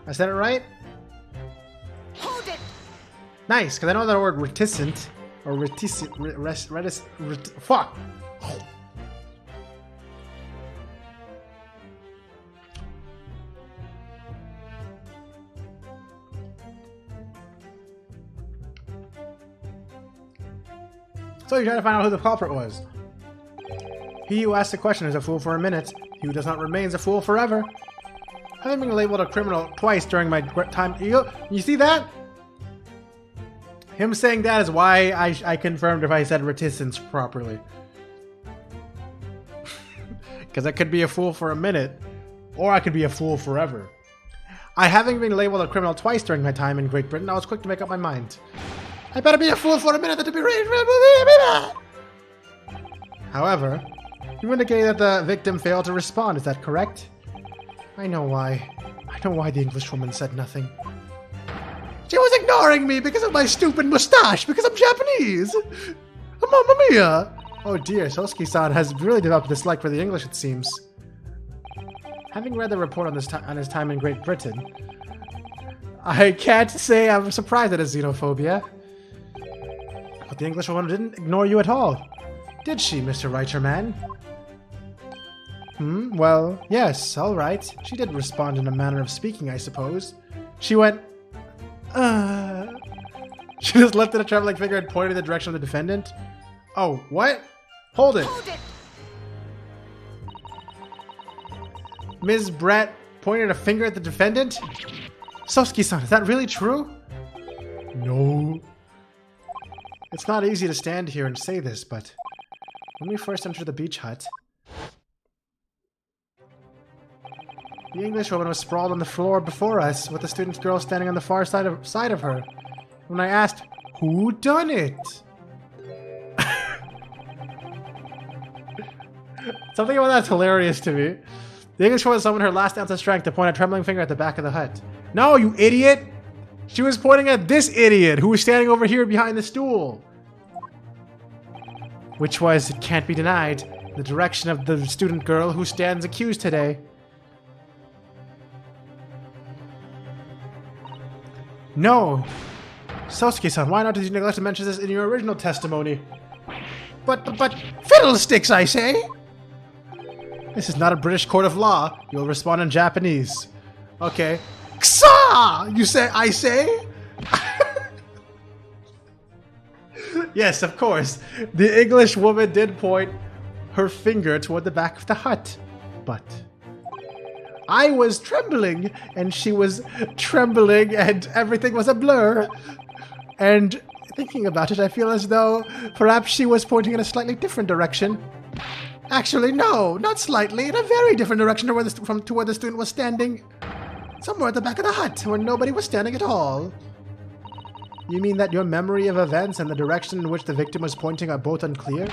I said it right? Hold it! Nice, because I know that word reticent. Or reticent. Fuck! So you try to find out who the culprit was. He who asks the question is a fool for a minute. He who does not remain is a fool forever. Having been labeled a criminal twice during my time... You see that? Him saying that is why I confirmed if I said reticence properly. Because I could be a fool for a minute, or I could be a fool forever. Having been labeled a criminal twice during my time in Great Britain, I was quick to make up my mind. I better be a fool for a minute to be raised. However, you indicated that the victim failed to respond. Is that correct? I know why. I know why the Englishwoman said nothing. She was ignoring me because of my stupid mustache, because I'm Japanese. Mamma mia! Oh dear, Sosuke-san has really developed a dislike for the English, it seems. Having read the report on his time in Great Britain, I can't say I'm surprised at his xenophobia. But the Englishwoman didn't ignore you at all. Did she, Mr. Reiterman? Well, yes, all right. She did respond in a manner of speaking, I suppose. She went, She just lifted a trembling finger and pointed in the direction of the defendant. Oh, what? Hold it. Hold it! Ms. Brett pointed a finger at the defendant? Sosuke-san, is that really true? No. It's not easy to stand here and say this, but when we first entered the beach hut, the Englishwoman was sprawled on the floor before us, with the student girl standing on the far side of her. When I asked, who done it? Something about that's hilarious to me. The Englishwoman summoned her last ounce of strength to point a trembling finger at the back of the hut. No, you idiot! She was pointing at this idiot who was standing over here behind the stool. Which was, it can't be denied, the direction of the student girl who stands accused today. No. Sosuke-san, why not did you neglect to mention this in your original testimony? But fiddlesticks, I say! This is not a British court of law. You'll respond in Japanese. Okay. Ksa! You say, I say? Yes, of course. The English woman did point her finger toward the back of the hut. But I was trembling, and she was trembling, and everything was a blur. And thinking about it, I feel as though perhaps she was pointing in a slightly different direction. Actually, no, not slightly, in a very different direction to where the student was standing. Somewhere at the back of the hut, where nobody was standing at all. You mean that your memory of events and the direction in which the victim was pointing are both unclear?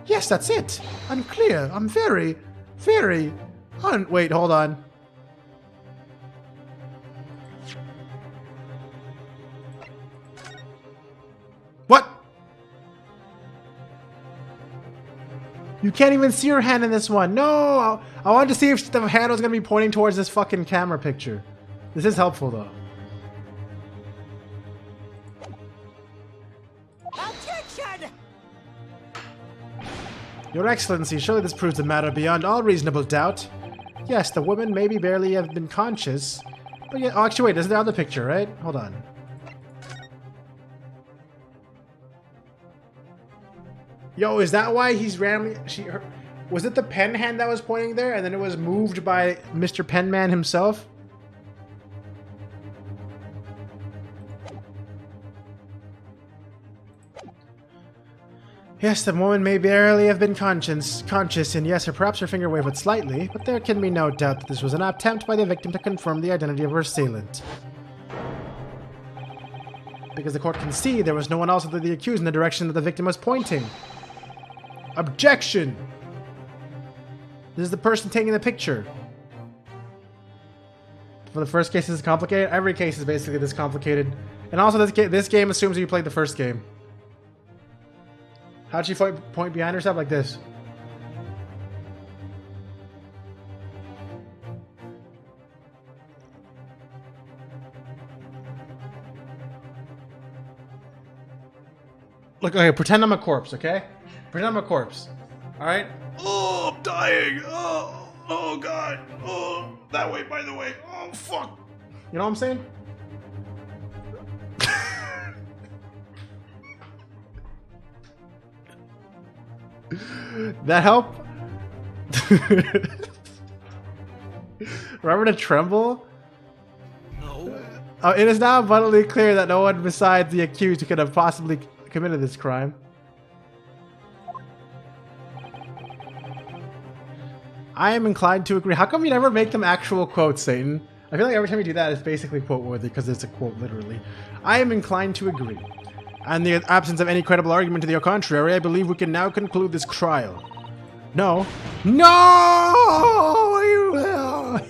Yes, that's it. Unclear. I'm very... Wait, hold on. What? You can't even see her hand in this one. No! I wanted to see if the hand was going to be pointing towards this fucking camera picture. This is helpful, though. Objection! Your Excellency, surely this proves the matter beyond all reasonable doubt. Yes, the woman maybe barely have been conscious. But yeah, oh, actually, wait, there's the other picture, right? Hold on. Yo, is that why he's randomly... Was it the pen hand that was pointing there, and then it was moved by Mr. Penman himself? Yes, the woman may barely have been conscious, and yes, or perhaps her finger wavered slightly, but there can be no doubt that this was an attempt by the victim to confirm the identity of her assailant. Because the court can see there was no one else other than the accused in the direction that the victim was pointing. Objection! This is the person taking the picture. For the first case, this is complicated. Every case is basically this complicated. And also, this game assumes you played the first game. How'd she point behind herself like this? Look, okay, pretend I'm a corpse, okay? Pretend I'm a corpse. Alright? Oh, I'm dying! Oh, God! Oh, that way, by the way. Oh, fuck! You know what I'm saying? That help? Remember to tremble? No. It is now abundantly clear that no one besides the accused could have possibly committed this crime. I am inclined to agree. How come you never make them actual quotes, Satan? I feel like every time you do that, it's basically quote-worthy because it's a quote, literally. I am inclined to agree. And in the absence of any credible argument to the contrary, I believe we can now conclude this trial. No. No! You will!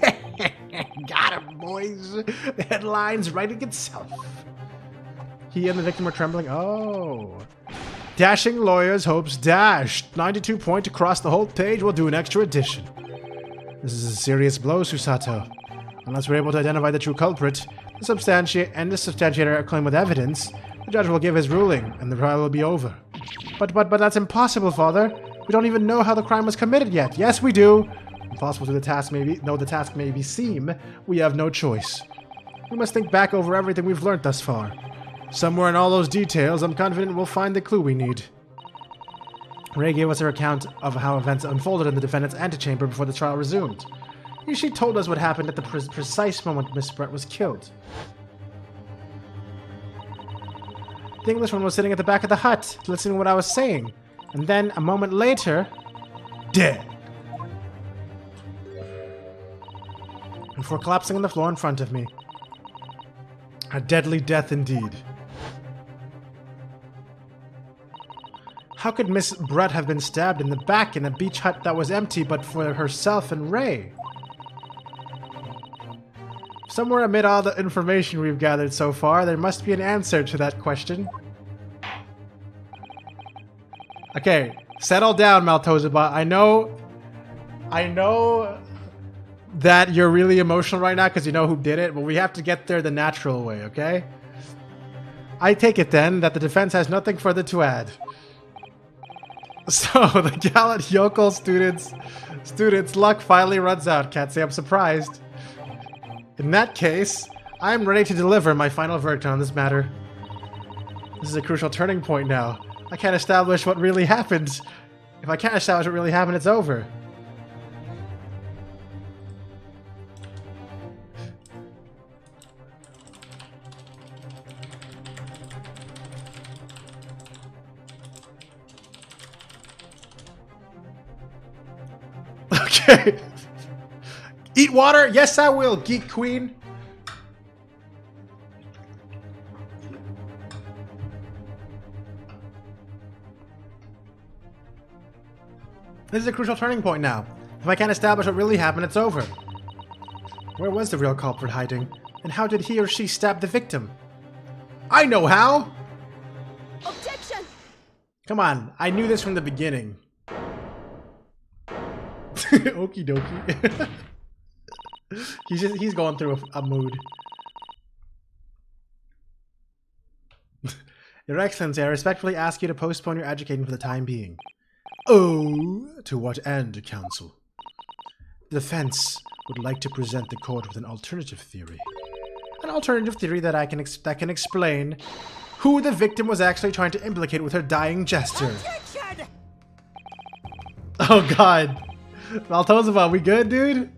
Got him, boys. The headline's writing itself. He and the victim are trembling. Oh. Dashing lawyer's hopes dashed. 92 point across the whole page. We'll do an extra edition. This is a serious blow, Susato. Unless we're able to identify the true culprit, and substantiate our claim with evidence, the judge will give his ruling, and the trial will be over. But that's impossible, Father. We don't even know how the crime was committed yet. Yes, we do. Impossible to the task may seem, we have no choice. We must think back over everything we've learned thus far. Somewhere in all those details, I'm confident we'll find the clue we need. Ray gave us her account of how events unfolded in the defendant's antechamber before the trial resumed. She told us what happened at the precise moment Miss Brett was killed. The Englishman was sitting at the back of the hut, listening to what I was saying, and then, a moment later, dead. Before collapsing on the floor in front of me. A deadly death indeed. How could Miss Brett have been stabbed in the back in a beach hut that was empty but for herself and Ray? Somewhere amid all the information we've gathered so far, there must be an answer to that question. Okay, settle down, Maltosier. I know that you're really emotional right now because you know who did it, but we have to get there the natural way, okay? I take it then that the defense has nothing further to add. So, the gallant yokel students' luck finally runs out. Can't say I'm surprised. In that case, I'm ready to deliver my final verdict on this matter. This is a crucial turning point now. I can't establish what really happened. If I can't establish what really happened, it's over. Okay. Eat water? Yes, I will, Geek Queen. This is a crucial turning point now. If I can't establish what really happened, it's over. Where was the real culprit hiding? And how did he or she stab the victim? I know how! Objection! Come on, I knew this from the beginning. Okie dokie. He's going through a mood. Your Excellency, I respectfully ask you to postpone your educating for the time being. Oh, to what end, Counsel? The defense would like to present the court with an alternative theory. An alternative theory that can explain who the victim was actually trying to implicate with her dying gesture. Objection! Oh god. Maltosier, we good, dude?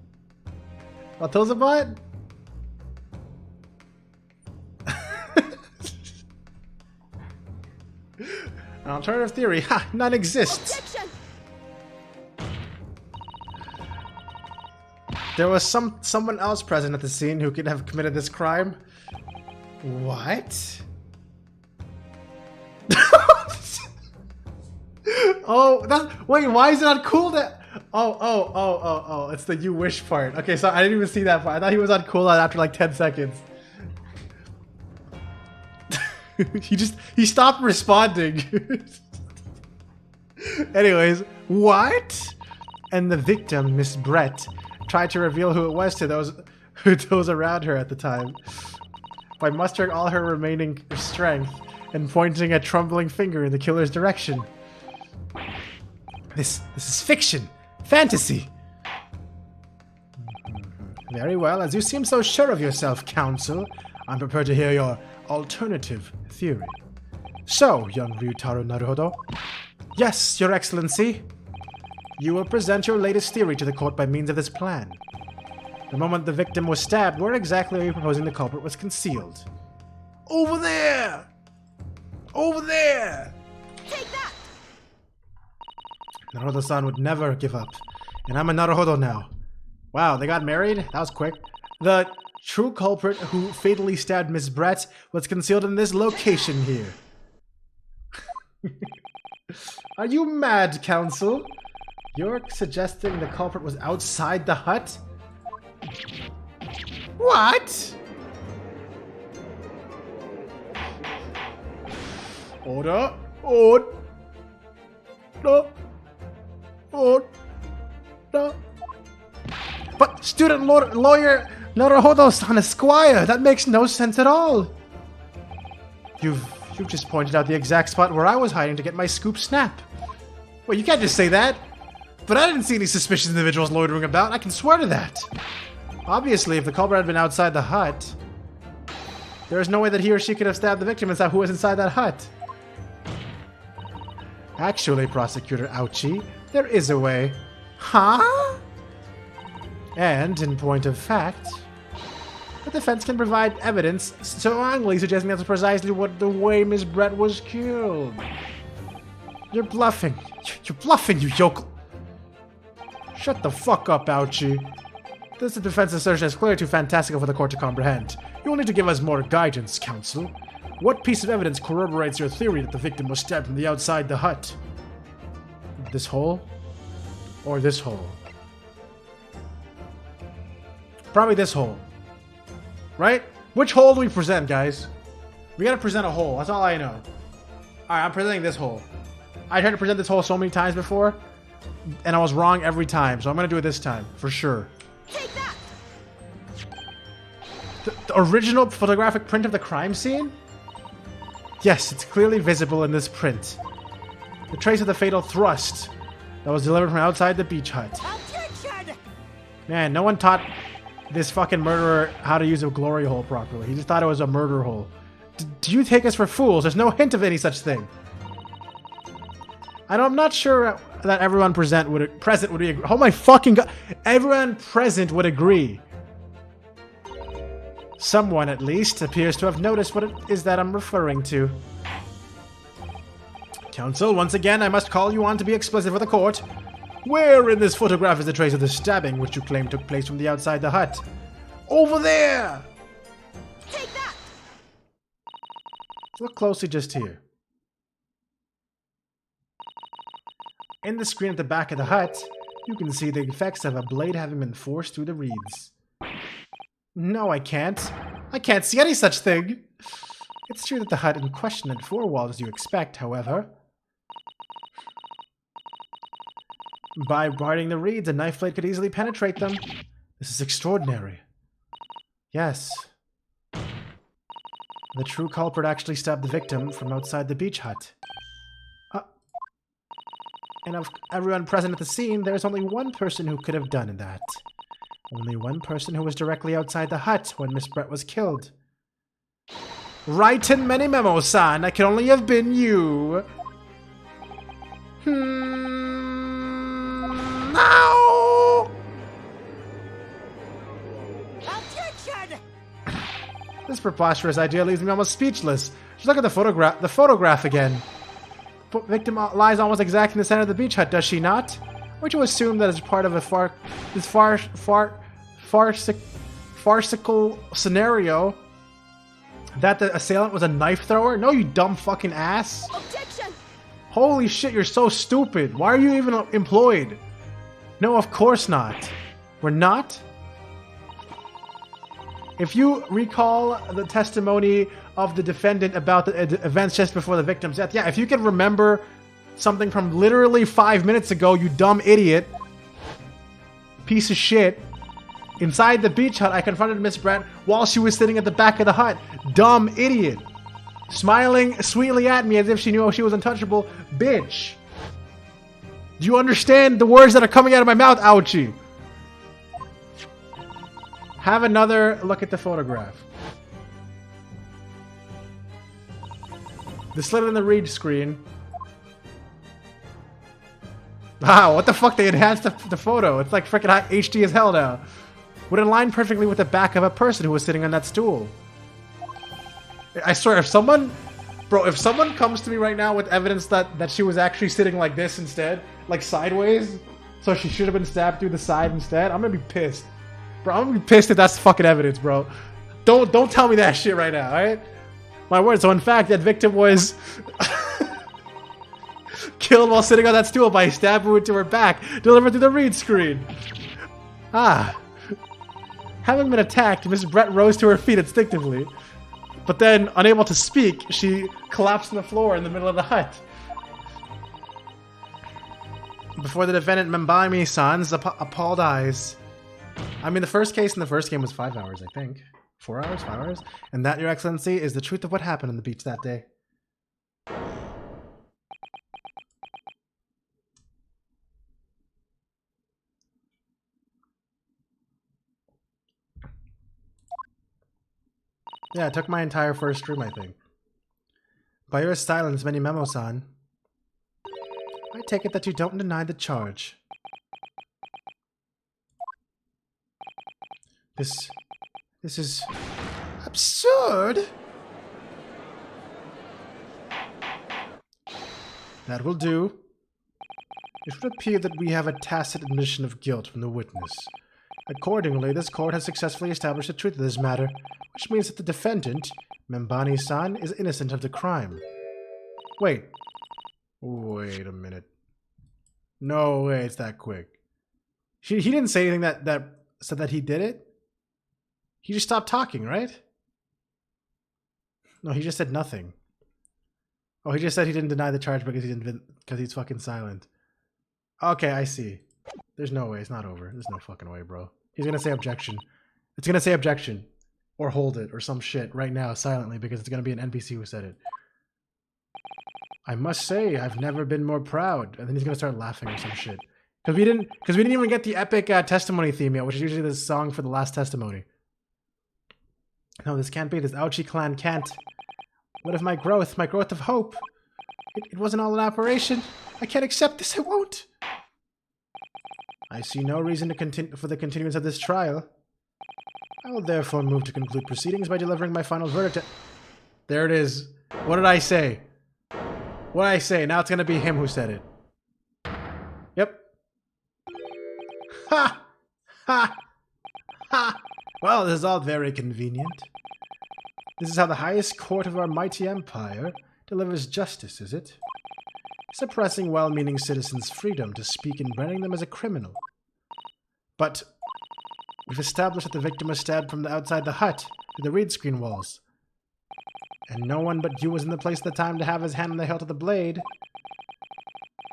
Maltosier? An alternative theory. Ha! None exists. Objection! There was someone else present at the scene who could have committed this crime. What? Oh, wait, why is it not cool that... Oh, it's the you wish part. Okay, so I didn't even see that part. I thought he was on cooldown after like 10 seconds. he stopped responding. Anyways, what? And the victim, Miss Brett, tried to reveal who it was to those around her at the time by mustering all her remaining strength and pointing a trembling finger in the killer's direction. This is fiction, fantasy. Very well, as you seem so sure of yourself, Counsel, I'm prepared to hear your alternative theory. So, young Ryutaro Naruhodo. Yes, Your Excellency. You will present your latest theory to the court by means of this plan. The moment the victim was stabbed, where exactly are you proposing the culprit was concealed? Over there! Over there! Take that! Naruhodo-san would never give up. And I'm a Naruhodo now. Wow, they got married? That was quick. The true culprit who fatally stabbed Miss Brett was concealed in this location here. Are you mad, Counsel? You're suggesting the culprit was outside the hut? What? Order. Order. Order. But student lawyer Naruhodo-san Esquire, that makes no sense at all. You've just pointed out the exact spot where I was hiding to get my scoop snap. Well, you can't just say that. But I didn't see any suspicious individuals loitering about, I can swear to that. Obviously, if the culprit had been outside the hut, there is no way that he or she could have stabbed the victim who was inside that hut. Actually, Prosecutor Ouchie, there is a way. Huh? And, in point of fact, the defense can provide evidence strongly suggesting that's precisely the way Miss Brett was killed. You're bluffing. You're bluffing, you yokel. Shut the fuck up, Ouchie. This defense assertion is clearly too fantastical for the court to comprehend. You'll need to give us more guidance, Counsel. What piece of evidence corroborates your theory that the victim was stabbed from the outside the hut? This hole? Or this hole? Probably this hole. Right? Which hole do we present, guys? We gotta present a hole. That's all I know. Alright, I'm presenting this hole. I tried to present this hole so many times before, and I was wrong every time, so I'm gonna do it this time, for sure. Take that! The original photographic print of the crime scene? Yes, it's clearly visible in this print. The trace of the fatal thrust that was delivered from outside the beach hut. Objection! Man, no one taught this fucking murderer how to use a glory hole properly. He just thought it was a murder hole. Do you take us for fools? There's no hint of any such thing. I'm not sure that everyone present would agree. Oh my fucking god! Everyone present would agree. Someone, at least, appears to have noticed what it is that I'm referring to. Counsel, once again, I must call you on to be explicit for the court. Where in this photograph is the trace of the stabbing which you claim took place from the outside the hut? Over there! Take that! Look closely just here. In the screen at the back of the hut, you can see the effects of a blade having been forced through the reeds. No, I can't. I can't see any such thing. It's true that the hut in question had 4 walls as you expect, however. By parting the reeds, a knife blade could easily penetrate them. This is extraordinary. Yes. The true culprit actually stabbed the victim from outside the beach hut. And of everyone present at the scene, there is only one person who could have done that. Only one person who was directly outside the hut when Miss Brett was killed. Right in many memo-san, that can only have been you. This preposterous idea leaves me almost speechless. Just look at the photograph again. Victim lies almost exactly in the center of the beach hut, does she not? Or to assume that as part of a farcical scenario that the assailant was a knife thrower? No, you dumb fucking ass. Objection! Holy shit, you're so stupid. Why are you even employed? No, of course not. We're not? If you recall the testimony of the defendant about the events just before the victim's death, yeah, if you can remember something from literally 5 minutes ago, you dumb idiot, piece of shit. Inside the beach hut, I confronted Miss Brett while she was sitting at the back of the hut. Dumb idiot. Smiling sweetly at me as if she knew she was untouchable. Bitch. Do you understand the words that are coming out of my mouth, ouchie? Have another look at the photograph. The slit in the read screen. Wow, what the fuck? They enhanced the photo. It's like freaking HD as hell now. Would align perfectly with the back of a person who was sitting on that stool. I swear, if someone comes to me right now with evidence that she was actually sitting like this instead, like sideways, so she should have been stabbed through the side instead, I'm gonna be pissed. Bro, I'm gonna be pissed if that's fucking evidence, bro. Don't tell me that shit right now, alright? My word. So in fact, that victim was killed while sitting on that stool by a stab wound to her back, delivered through the read screen. Ah. Having been attacked, Miss Brett rose to her feet instinctively. But then, unable to speak, she collapsed on the floor in the middle of the hut. Before the defendant Membami-san's appalled eyes. I mean, the first case in the first game was 5 hours, I think. 4 hours? 5 hours? And that, Your Excellency, is the truth of what happened on the beach that day. Yeah, it took my entire first stream, I think. By your silence, Memo-san, I take it that you don't deny the charge. This is absurd. That will do. It would appear that we have a tacit admission of guilt from the witness. Accordingly, this court has successfully established the truth of this matter, which means that the defendant, Membani-san, is innocent of the crime. Wait a minute. No way it's that quick. He didn't say anything that said that he did it? He just stopped talking, right? No, he just said nothing. Oh, he just said he didn't deny the charge because he's fucking silent. Okay, I see. There's no way. It's not over. There's no fucking way, bro. He's gonna say objection. It's gonna say objection. Or hold it, or some shit right now, silently, because it's gonna be an NPC who said it. I must say, I've never been more proud. And then he's gonna start laughing or some shit. Because we didn't even get the epic testimony theme yet, which is usually the song for the last testimony. No, this can't be. This Ouchie clan can't. What if my growth of hope? It wasn't all an operation. I can't accept this. I won't. I see no reason for the continuance of this trial. I will therefore move to conclude proceedings by delivering my final verdict. There it is. What did I say? What did I say? Now it's going to be him who said it. Yep. Ha! Ha! Ha! Well, this is all very convenient. This is how the highest court of our mighty empire delivers justice, is it? Suppressing well-meaning citizens' freedom to speak and branding them as a criminal. But we've established that the victim was stabbed from the outside the hut to the read screen walls. And no one but you was in the place at the time to have his hand on the hilt of the blade.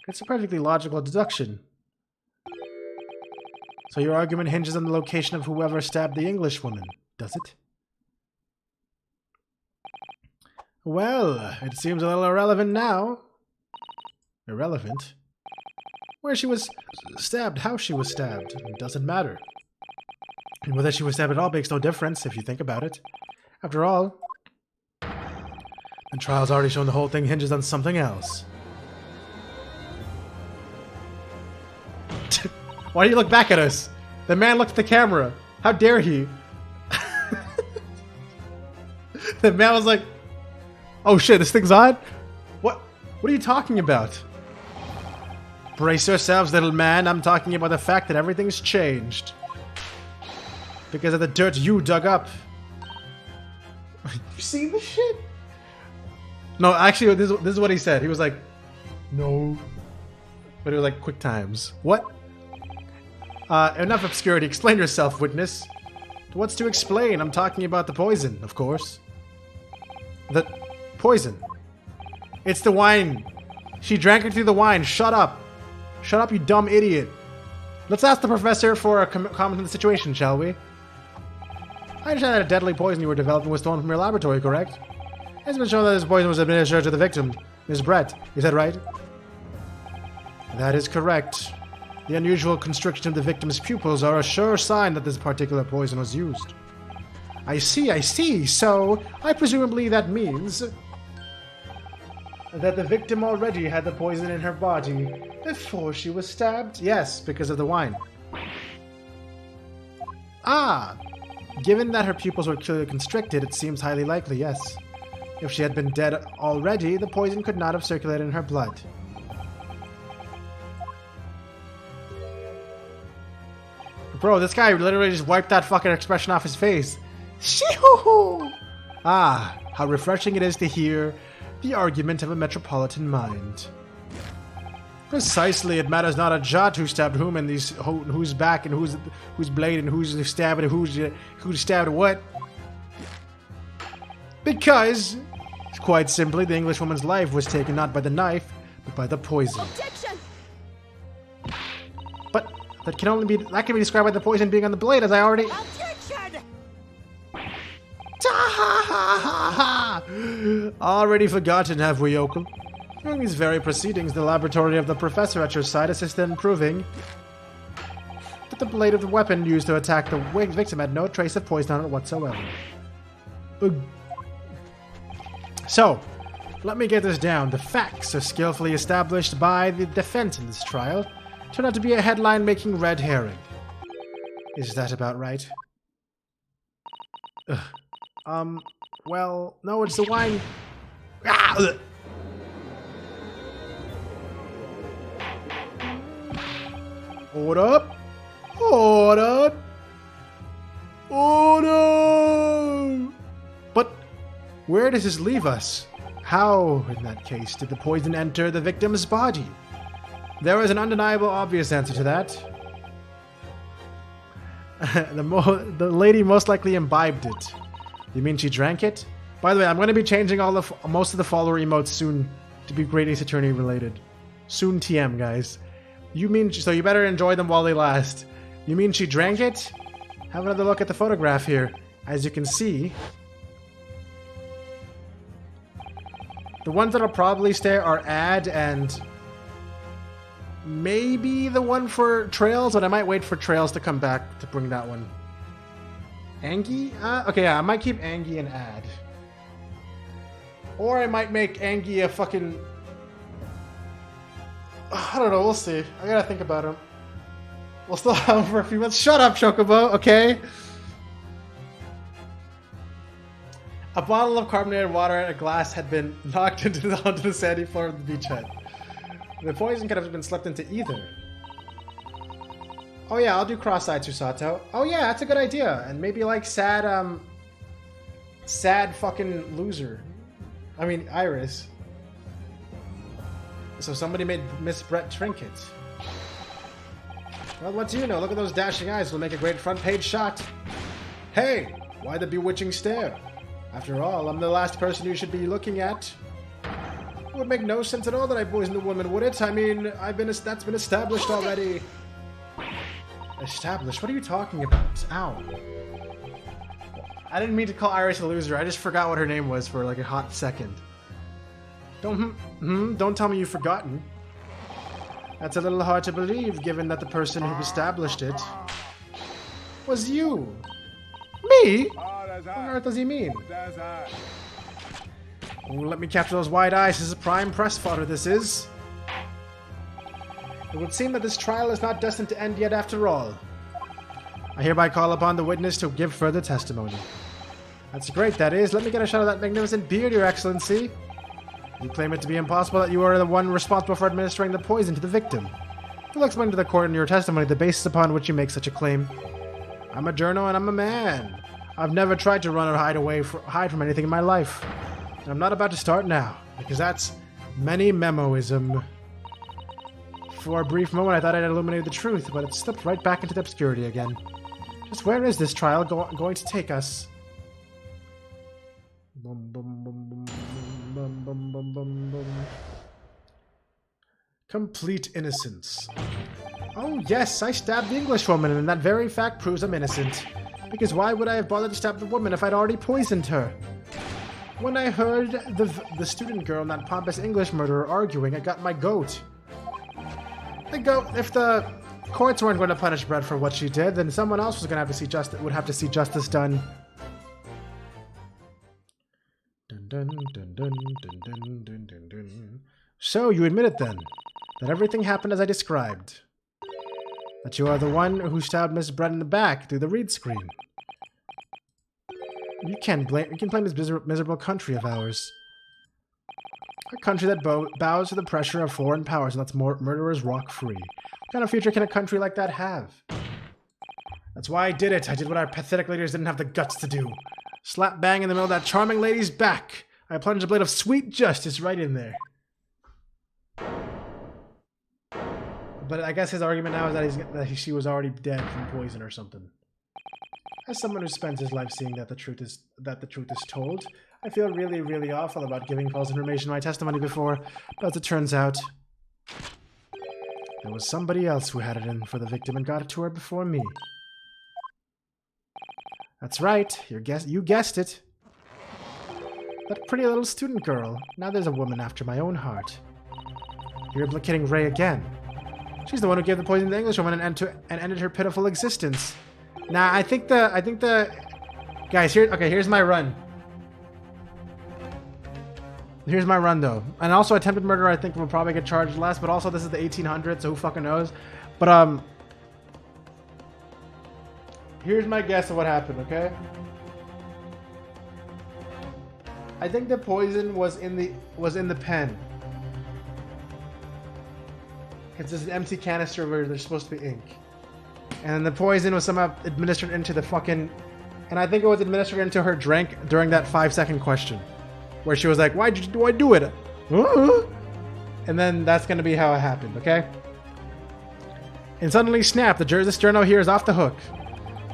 It's a perfectly logical deduction. So your argument hinges on the location of whoever stabbed the Englishwoman, does it? Well, it seems a little irrelevant now. Irrelevant? Where she was stabbed, how she was stabbed, it doesn't matter. And whether she was stabbed at all makes no difference, if you think about it. After all, the trial's already shown the whole thing hinges on something else. Why do you look back at us? The man looked at the camera. How dare he? The man was like, oh shit, this thing's on? What are you talking about? Brace yourselves, little man. I'm talking about the fact that everything's changed. Because of the dirt you dug up. You seen this shit? No, actually, this is what he said. He was like, no. But it was like, quick times. What? Enough obscurity. Explain yourself, witness. What's to explain? I'm talking about the poison, of course. The poison. It's the wine. She drank it through the wine. Shut up. Shut up, you dumb idiot. Let's ask the professor for a comment on the situation, shall we? I understand that a deadly poison you were developing was stolen from your laboratory, correct? It's been shown that this poison was administered to the victim, Ms. Brett. Is that right? That is correct. The unusual constriction of the victim's pupils are a sure sign that this particular poison was used. I see. So, presumably that means that the victim already had the poison in her body before she was stabbed? Yes, because of the wine. Ah! Given that her pupils were clearly constricted, it seems highly likely, yes. If she had been dead already, the poison could not have circulated in her blood. Bro, this guy literally just wiped that fucking expression off his face. Shee-hoo-hoo! Ah, how refreshing it is to hear the argument of a metropolitan mind. Precisely, it matters not a jot who stabbed whom and who's back and who's blade and who's stabbed and who stabbed what. Because, quite simply, the Englishwoman's life was taken not by the knife, but by the poison. Objection! But that can be described by the poison being on the blade, as I already. Objection! Already forgotten, have we, Yokel? During these very proceedings, the laboratory of the professor at your side assisted in proving that the blade of the weapon used to attack the victim had no trace of poison on it whatsoever. So, let me get this down. The facts are skillfully established by the defense in this trial. Turned out to be a headline-making red herring. Is that about right? Well, no, it's the wine. Ah! Hold up! Hold up! Oh no! But where does this leave us? How, in that case, did the poison enter the victim's body? There is an undeniable, obvious answer to that. The lady most likely imbibed it. You mean she drank it? By the way, I'm going to be changing most of the follower emotes soon to be Great Ace Attorney related. Soon TM, guys. You mean, so you better enjoy them while they last. You mean she drank it? Have another look at the photograph here. As you can see, the ones that'll probably stay are Ad and maybe the one for Trails, but I might wait for Trails to come back to bring that one. Angie? Okay, yeah, I might keep Angie and Ad. Or I might make Angie a fucking... I don't know, we'll see. I gotta think about him. We'll still have him for a few months. Shut up, Chocobo, okay? A bottle of carbonated water and a glass had been knocked onto the sandy floor of the beachhead. The poison could have been slipped into either. Oh yeah, I'll do cross-eyed Susato. Oh yeah, that's a good idea. And maybe like sad fucking loser. I mean, Iris. So somebody made Miss Brett trinkets. Well, what do you know? Look at those dashing eyes. Will make a great front page shot. Hey, why the bewitching stare? After all, I'm the last person you should be looking at. It would make no sense at all that I poisoned the woman, would it? I mean, that's been established already. Established? What are you talking about? Ow. I didn't mean to call Iris a loser. I just forgot what her name was for like a hot second. Don't tell me you've forgotten. That's a little hard to believe, given that the person who established it was you. Me? What on earth does he mean? Oh, let me capture those wide eyes. This is prime press fodder, this is. It would seem that this trial is not destined to end yet after all. I hereby call upon the witness to give further testimony. That's great, that is. Let me get a shot of that magnificent beard, Your Excellency. You claim it to be impossible that you are the one responsible for administering the poison to the victim. You'll explain to the court in your testimony the basis upon which you make such a claim. I'm a journal and I'm a man. I've never tried to run or hide from anything in my life. And I'm not about to start now, because that's many memoism. For a brief moment I thought I'd illuminated the truth, but it slipped right back into the obscurity again. Just where is this trial going to take us? Complete innocence. Oh yes, I stabbed the Englishwoman, and that very fact proves I'm innocent. Because why would I have bothered to stab the woman if I'd already poisoned her? When I heard the student girl and that pompous English murderer arguing, I got my goat. If the courts weren't going to punish Brett for what she did, then someone else was going to have to see justice done. Dun, dun, dun, dun, dun, dun, dun, dun, dun. So you admit it then, that everything happened as I described. That you are the one who stabbed Miss Brett in the back through the read screen. You can blame this miserable country of ours. A country that bows to the pressure of foreign powers and lets murderers walk free. What kind of future can a country like that have? That's why I did it. I did what our pathetic leaders didn't have the guts to do. Slap bang in the middle of that charming lady's back. I plunged a blade of sweet justice right in there. But I guess his argument now is that she was already dead from poison or something. As someone who spends his life seeing that the truth is told, I feel really, really awful about giving false information in my testimony before, but as it turns out, there was somebody else who had it in for the victim and got it to her before me. That's right, you guessed it. That pretty little student girl. Now there's a woman after my own heart. You're implicating Ray again. She's the one who gave the poison to the Englishwoman and ended her pitiful existence. Nah, I think the guys here. Okay, here's my run. Here's my run though, and also attempted murder. I think will probably get charged less, but also this is the 1800s, so who fucking knows? But here's my guess of what happened. Okay, I think the poison was in the pen. It's just an empty canister where there's supposed to be ink. And the poison was somehow administered into the fucking... And I think it was administered into her drink during that 5-second question. Where she was like, why do I do it? And then that's going to be how it happened, okay? And suddenly, snap, this journal here is off the hook.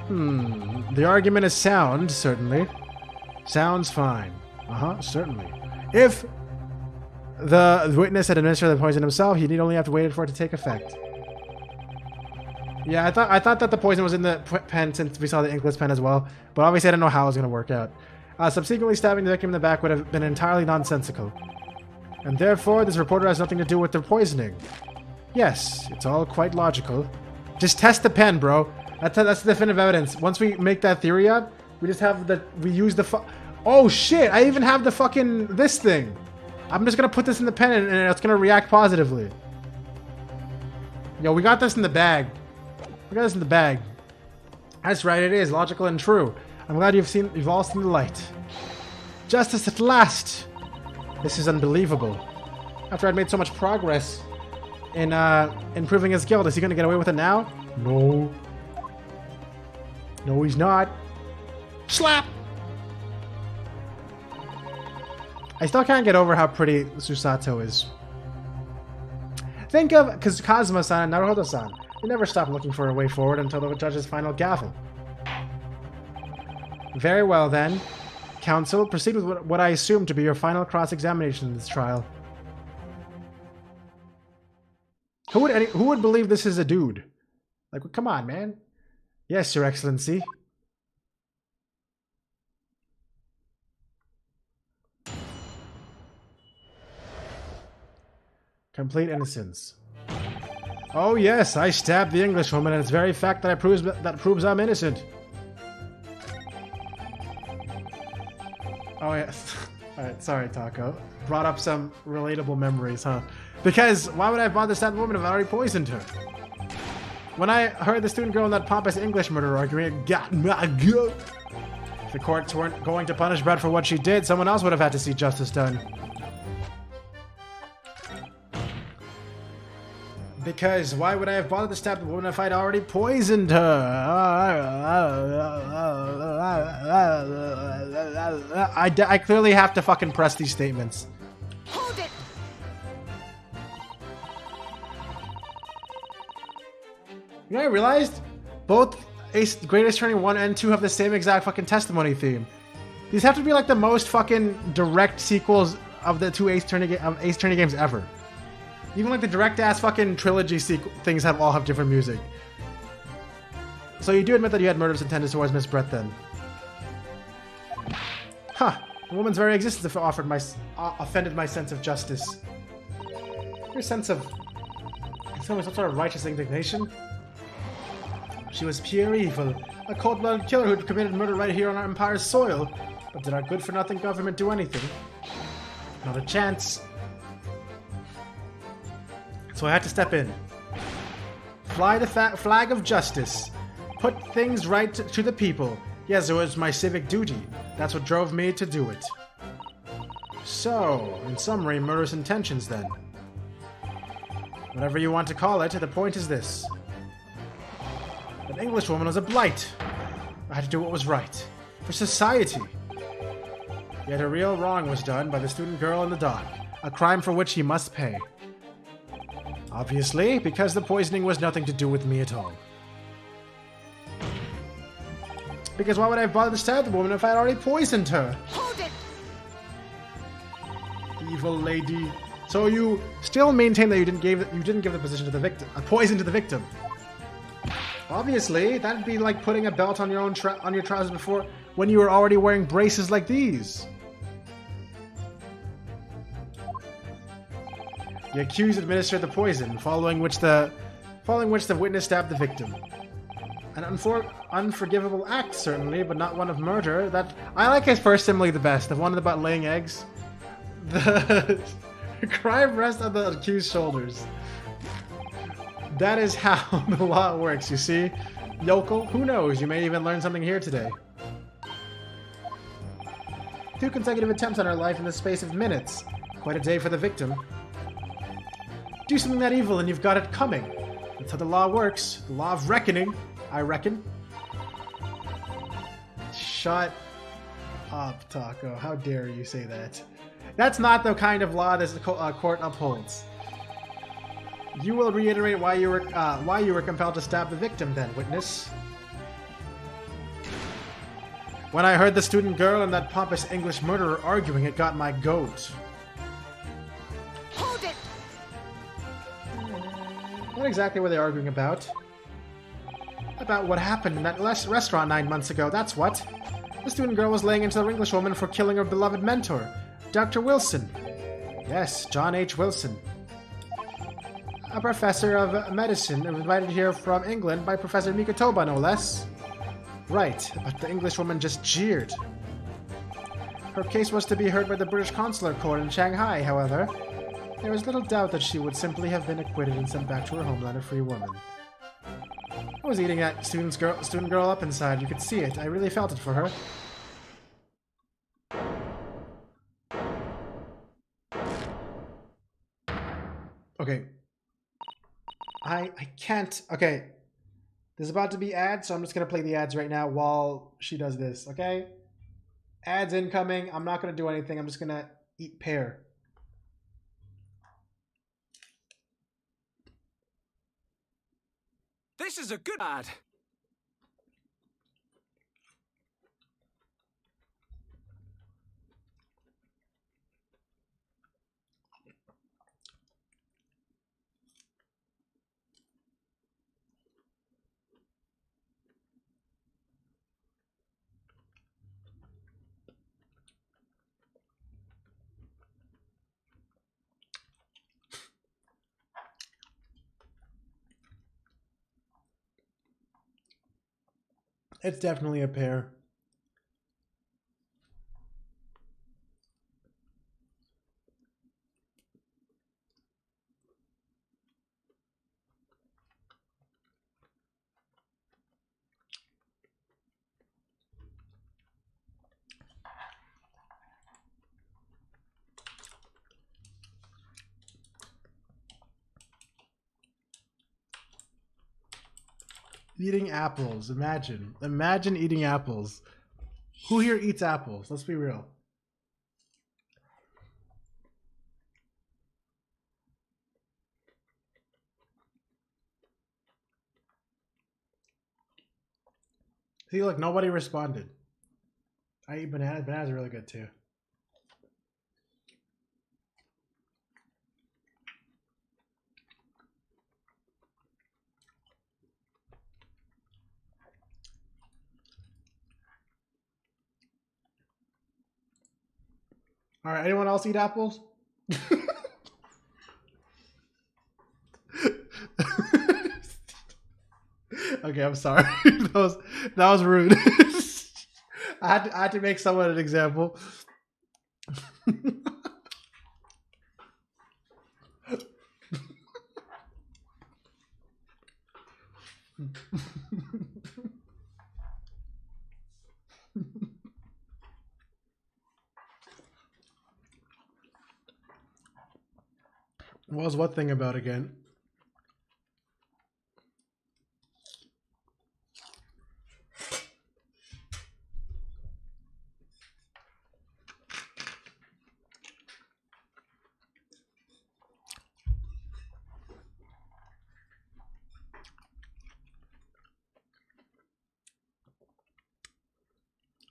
The argument is sound, certainly. Sounds fine. Certainly. If the witness had administered the poison himself, he need only have to wait for it to take effect. Yeah, I thought that the poison was in the pen since we saw the inkless pen as well, but obviously I didn't know how it was going to work out. Subsequently stabbing the victim in the back would have been entirely nonsensical. And therefore, this reporter has nothing to do with the poisoning. Yes, it's all quite logical. Just test the pen, bro. That's the definitive evidence. Once we make that theory up, we just have we use the oh shit, I even have the fucking this thing. I'm just going to put this in the pen and it's going to react positively. Yo, we got this in the bag. We got this in the bag. That's right, it is logical and true. I'm glad you've all seen the light. Justice at last! This is unbelievable. After I'd made so much progress in proving his guilt, is he gonna get away with it now? No. No, he's not. Slap! I still can't get over how pretty Susato is. Think of, because Kazuma-san and Naruhodo-san, they never stop looking for a way forward until the judge's final gavel. Very well then. Counsel, proceed with what I assume to be your final cross-examination in this trial. Who would believe this is a dude? Like, come on, man. Yes, Your Excellency. Complete innocence. Oh yes, I stabbed the Englishwoman, and it's very fact that proves I'm innocent. Oh yes. Alright, sorry Taco. Brought up some relatable memories, huh? Because why would I bother to stab the woman if I already poisoned her? When I heard the student girl and that pompous English murderer arguing, it got my goat. the courts weren't going to punish Brett for what she did, someone else would have had to see justice done. Because why would I have bothered to stab the woman if I'd already poisoned her? I clearly have to fucking press these statements. Hold it! You know, I realized both Great Ace Attorney 1 and 2 have the same exact fucking testimony theme. These have to be like the most fucking direct sequels of the two Ace Attorney games ever. Even like the direct ass fucking trilogy things all have different music. So you do admit that you had murderous intent towards Miss Brett then? Huh. The woman's very existence offended my sense of justice. Your sense of some sort of righteous indignation? She was pure evil, a cold-blooded killer who'd committed murder right here on our empire's soil. But did our good-for-nothing government do anything? Not a chance. So I had to step in. Fly the flag of justice. Put things right to the people. Yes, it was my civic duty. That's what drove me to do it. So, in summary, murderous intentions then. Whatever you want to call it, the point is this. An Englishwoman was a blight. I had to do what was right. For society. Yet a real wrong was done by the student girl in the dock. A crime for which he must pay. Obviously, because the poisoning was nothing to do with me at all. Because why would I have bothered to stab the woman if I had already poisoned her? Hold it! Evil lady. So you still maintain that you didn't give the position to the victim, a poison to the victim. Obviously, that'd be like putting a belt on your trousers before when you were already wearing braces like these. The accused administered the poison, following which the witness stabbed the victim. An unforgivable act, certainly, but not one of murder. That I like his first simile the best. The one about laying eggs. The crime rests on the accused's shoulders. That is how the law works, you see? Yokel, who knows? You may even learn something here today. 2 consecutive attempts on her life in the space of minutes. Quite a day for the victim. Do something that evil and you've got it coming. That's how the law works. The law of reckoning, I reckon. Shut up, Taco. How dare you say that? That's not the kind of law this court upholds. You will reiterate why you were compelled to stab the victim then, witness. When I heard the student girl and that pompous English murderer arguing, it got my goat. Hold it! What exactly were they arguing about? About what happened in that restaurant 9 months ago, that's what. The student girl was laying into the Englishwoman for killing her beloved mentor, Dr. Wilson. Yes, John H. Wilson. A professor of medicine invited here from England by Professor Mikotoba, no less. Right, but the Englishwoman just jeered. Her case was to be heard by the British Consular Court in Shanghai, however. There was little doubt that she would simply have been acquitted and sent back to her homeland a free woman. I was eating that student girl up inside. You could see it. I really felt it for her. Okay. I can't. Okay. There's about to be ads, so I'm just going to play the ads right now while she does this, okay? Ads incoming. I'm not going to do anything. I'm just going to eat pear. This is a good ad. It's definitely a pear. Eating apples. Imagine. Imagine eating apples. Who here eats apples? Let's be real. See, look, nobody responded. I eat bananas. Bananas are really good too. All right, anyone else eat apples? Okay, I'm sorry. that was rude. I had to make someone an example. What was what thing about again?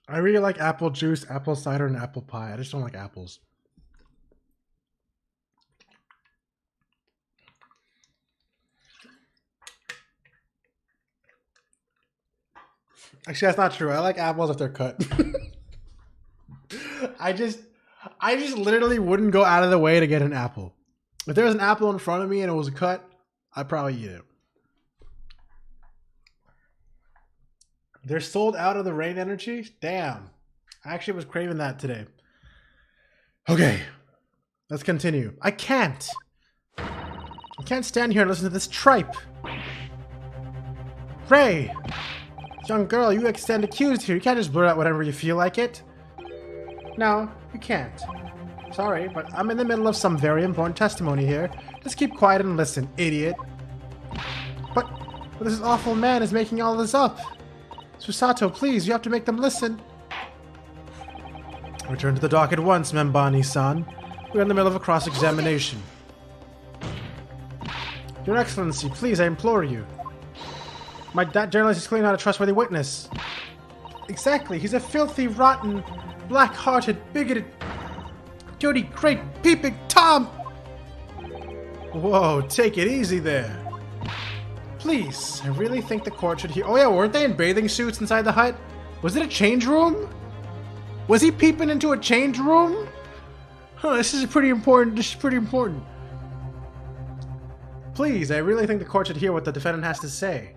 I really like apple juice, apple cider, and apple pie. I just don't like apples. Actually, that's not true. I like apples if they're cut. I just literally wouldn't go out of the way to get an apple. If there was an apple in front of me and it was cut, I'd probably eat it. They're sold out of the rain energy? Damn. I actually was craving that today. Okay. Let's continue. I can't stand here and listen to this tripe. Ray! Young girl, you stand accused here. You can't just blurt out whatever you feel like it. No, you can't. Sorry, but I'm in the middle of some very important testimony here. Just keep quiet and listen, idiot. But this awful man is making all this up. Susato, please, you have to make them listen. Return to the dock at once, Membani-san. We're in the middle of a cross-examination. Your Excellency, please, I implore you. That journalist is clearly not a trustworthy witness. Exactly, he's a filthy, rotten, black-hearted, bigoted, dirty, great, peeping Tom! Whoa, take it easy there. Please, I really think the court should hear— Oh yeah, weren't they in bathing suits inside the hut? Was it a change room? Was he peeping into a change room? Huh, this is pretty important. Please, I really think the court should hear what the defendant has to say.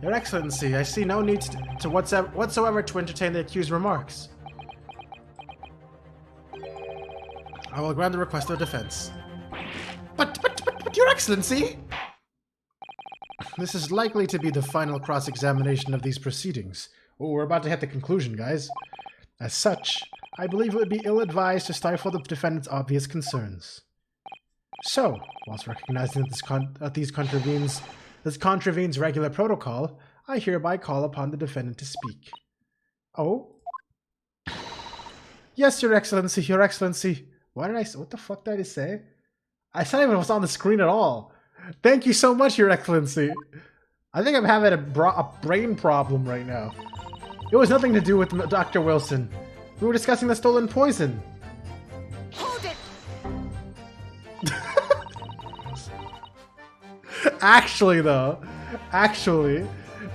Your Excellency, I see no need to whatsoever to entertain the accused's remarks. I will grant the request of the defense. But, Your Excellency! This is likely to be the final cross-examination of these proceedings. Oh, we're about to hit the conclusion, guys. As such, I believe it would be ill-advised to stifle the defendant's obvious concerns. So, whilst recognizing that this contravenes regular protocol, I hereby call upon the defendant to speak. Oh? Yes, Your Excellency, Your Excellency. What the fuck did I say? I said it was on the screen at all. Thank you so much, Your Excellency. I think I'm having a brain problem right now. It was nothing to do with Dr. Wilson. We were discussing the stolen poison. Hold it! Actually,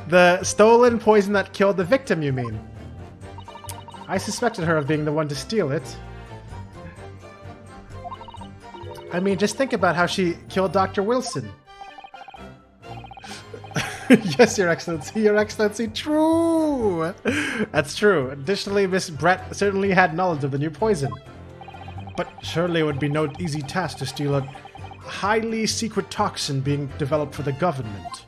the stolen poison that killed the victim, you mean? I suspected her of being the one to steal it. I mean, just think about how she killed Dr. Wilson. Yes, Your Excellency, true! That's true. Additionally, Miss Brett certainly had knowledge of the new poison. But surely it would be no easy task to steal a highly secret toxin being developed for the government.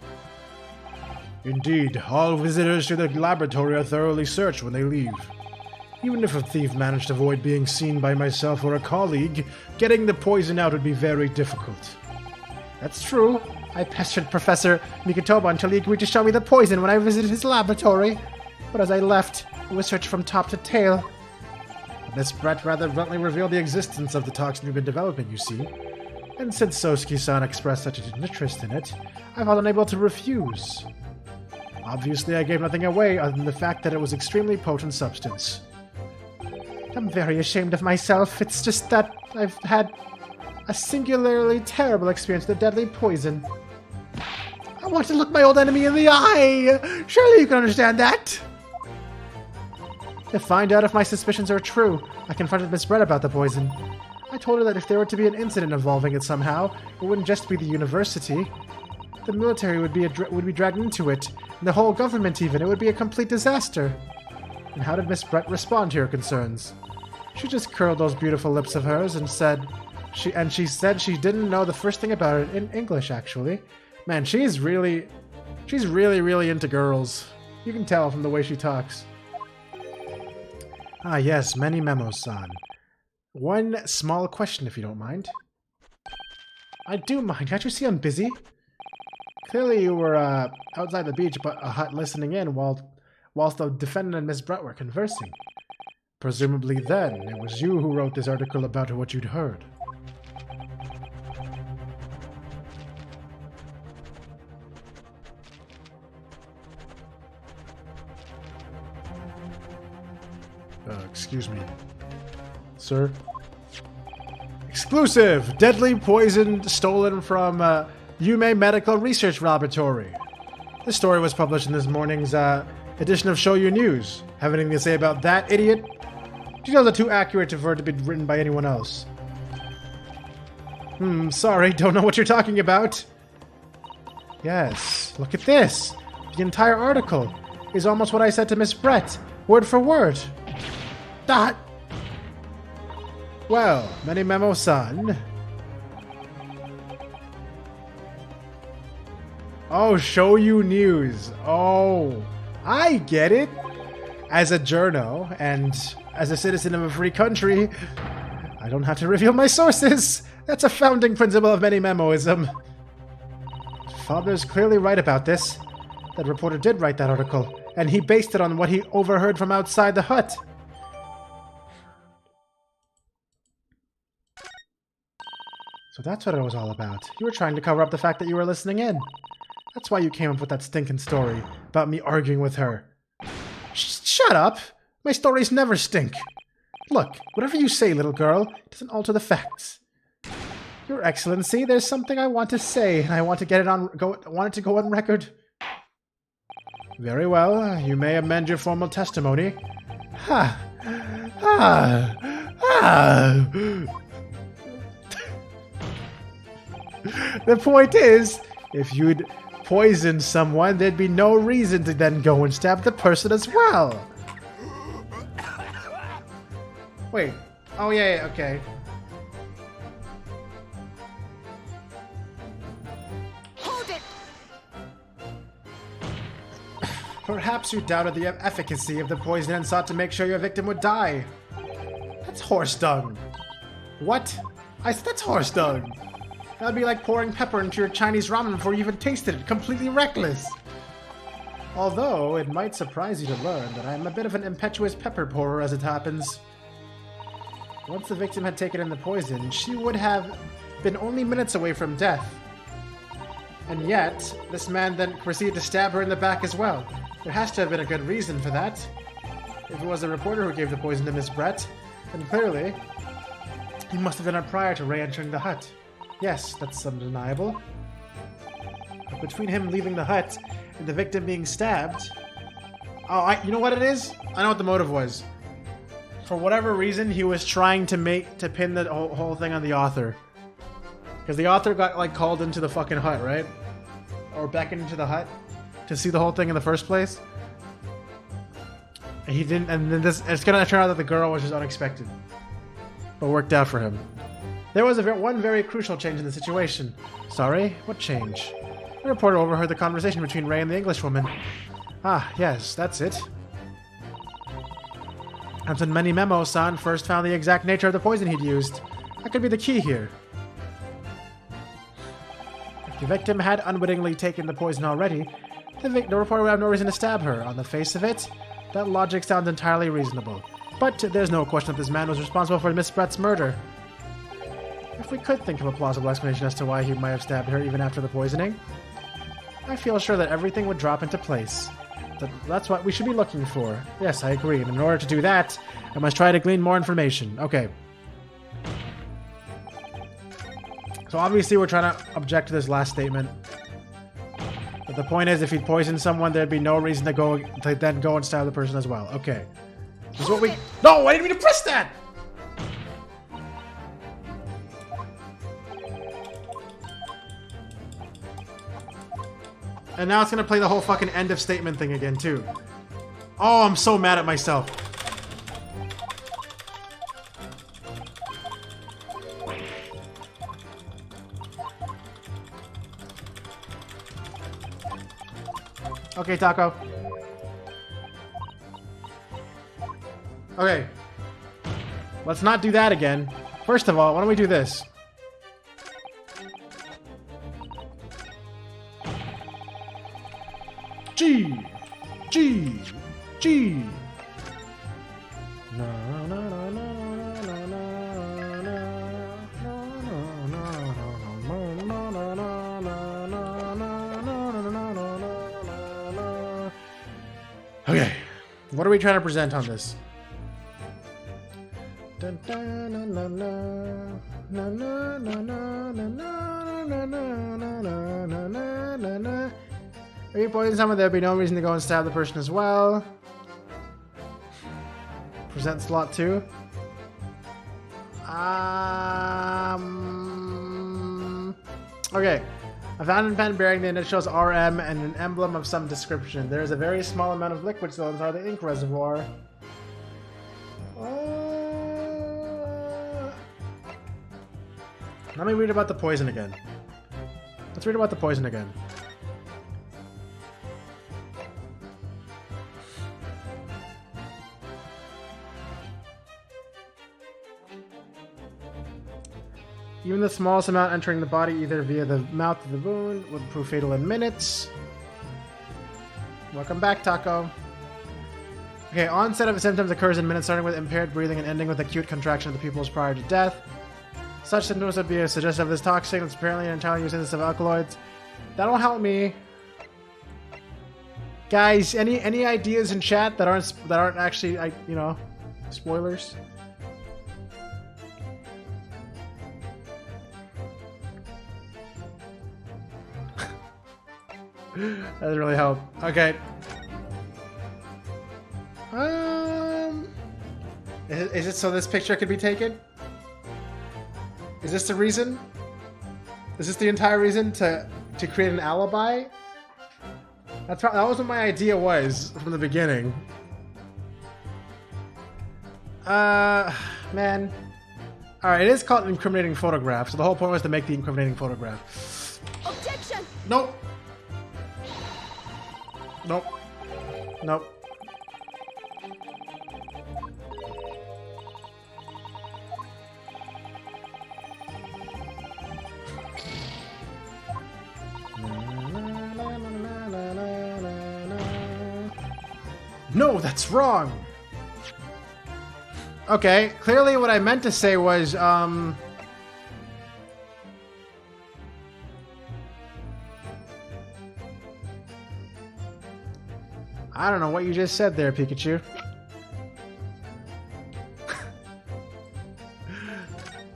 Indeed, all visitors to the laboratory are thoroughly searched when they leave. Even if a thief managed to avoid being seen by myself or a colleague, getting the poison out would be very difficult. That's true. I pestered Professor Mikotoba until he agreed to show me the poison when I visited his laboratory. But as I left, it was searched from top to tail. Miss Brett rather bluntly revealed the existence of the toxin you've been developing, you see. And since Sosuke-san expressed such an interest in it, I felt unable to refuse. Obviously, I gave nothing away other than the fact that it was extremely potent substance. I'm very ashamed of myself. It's just that I've had a singularly terrible experience with deadly poison. I want to look my old enemy in the eye! Surely you can understand that! To find out if my suspicions are true, I confronted Miss Brett about the poison. I told her that if there were to be an incident involving it somehow, it wouldn't just be the university. The military would be dragged into it, and the whole government even. It would be a complete disaster. And how did Miss Brett respond to your concerns? She just curled those beautiful lips of hers and said... She said she didn't know the first thing about it in English, actually. Man, she's really into girls. You can tell from the way she talks. Ah, yes, many memos-san. One small question, if you don't mind. I do mind. Can't you see I'm busy? Clearly you were outside the beach, but a hut listening in whilst the defendant and Miss Brett were conversing. Presumably then, it was you who wrote this article about what you'd heard. Excuse me. Sir? Exclusive! Deadly poison stolen from Yume Medical Research Laboratory. This story was published in this morning's edition of Shoyu News. Have anything to say about that, idiot? Details are too accurate for it to be written by anyone else. Sorry, don't know what you're talking about. Yes, look at this. The entire article is almost what I said to Miss Brett, word for word. That. Well, many memo-san. Oh, Shoyu News. Oh, I get it. As a journo and as a citizen of a free country, I don't have to reveal my sources. That's a founding principle of many memoism. Father's clearly right about this. That reporter did write that article, and he based it on what he overheard from outside the hut. So that's what it was all about. You were trying to cover up the fact that you were listening in. That's why you came up with that stinking story about me arguing with her. Shut up! My stories never stink. Look, whatever you say, little girl, doesn't alter the facts. Your Excellency, there's something I want to say, and I want to get it on. Want it to go on record. Very well. You may amend your formal testimony. Ha! Ah! Ah! The point is, if you'd poisoned someone, there'd be no reason to then go and stab the person as well. Wait. Oh, yeah, okay. Hold it! Perhaps you doubted the efficacy of the poison and sought to make sure your victim would die. That's horse dung. What? That's horse dung. That'd be like pouring pepper into your Chinese ramen before you even tasted it. Completely reckless. Although, it might surprise you to learn that I'm a bit of an impetuous pepper pourer as it happens. Once the victim had taken in the poison, she would have been only minutes away from death. And yet, this man then proceeded to stab her in the back as well. There has to have been a good reason for that. If it was the reporter who gave the poison to Miss Brett, then clearly, he must have been up prior to re-entering the hut. Yes, that's undeniable. But between him leaving the hut and the victim being stabbed... Oh, you know what it is? I know what the motive was. For whatever reason, he was trying to pin the whole thing on the author. Because the author got, like, called into the fucking hut, right? Or back into the hut to see the whole thing in the first place. And he didn't, and then it's gonna turn out that the girl was just unexpected. But worked out for him. There was one very crucial change in the situation. Sorry, what change? The reporter overheard the conversation between Ray and the Englishwoman. Ah, yes, that's it. Captain Many Memo-san first found the exact nature of the poison he'd used. That could be the key here. The victim had unwittingly taken the poison already. The reporter would have no reason to stab her. On the face of it, that logic sounds entirely reasonable. But there's no question that this man was responsible for Miss Brett's murder. If we could think of a plausible explanation as to why he might have stabbed her even after the poisoning, I feel sure that everything would drop into place. That's what we should be looking for. Yes, I agree. And in order to do that, I must try to glean more information. Okay. So obviously we're trying to object to this last statement. But the point is, if he'd poisoned someone, there'd be no reason to then go and stab the person as well. Okay. This is what we... No! I didn't mean to press that! And now it's gonna play the whole fucking end of statement thing again, too. Oh, I'm so mad at myself. Okay, Taco. Okay. Let's not do that again. First of all, why don't we do this? G! G! G! Okay, what are we trying to present on this? If you poison someone, there'd be no reason to go and stab the person as well. Present slot 2. Okay. I found a pen bearing the initials RM and an emblem of some description. There is a very small amount of liquid still inside the ink reservoir. Let me read about the poison again. Let's read about the poison again. Even the smallest amount entering the body, either via the mouth of the wound, would prove fatal in minutes. Welcome back, Taco. Okay, onset of symptoms occurs in minutes, starting with impaired breathing and ending with acute contraction of the pupils prior to death. Such symptoms would be suggestive of this toxic. It's apparently an entirely new synthesis of alkaloids. That'll help me. Guys, any ideas in chat that aren't actually, you know, spoilers? That doesn't really help. Okay. Is it so this picture could be taken? Is this the reason? Is this the entire reason to create an alibi? That was what my idea was from the beginning. Man. Alright, it is called an incriminating photograph, so the whole point was to make the incriminating photograph. Objection! Nope. Nope. Nope. No, that's wrong! Okay, clearly what I meant to say was, I don't know what you just said there, Pikachu.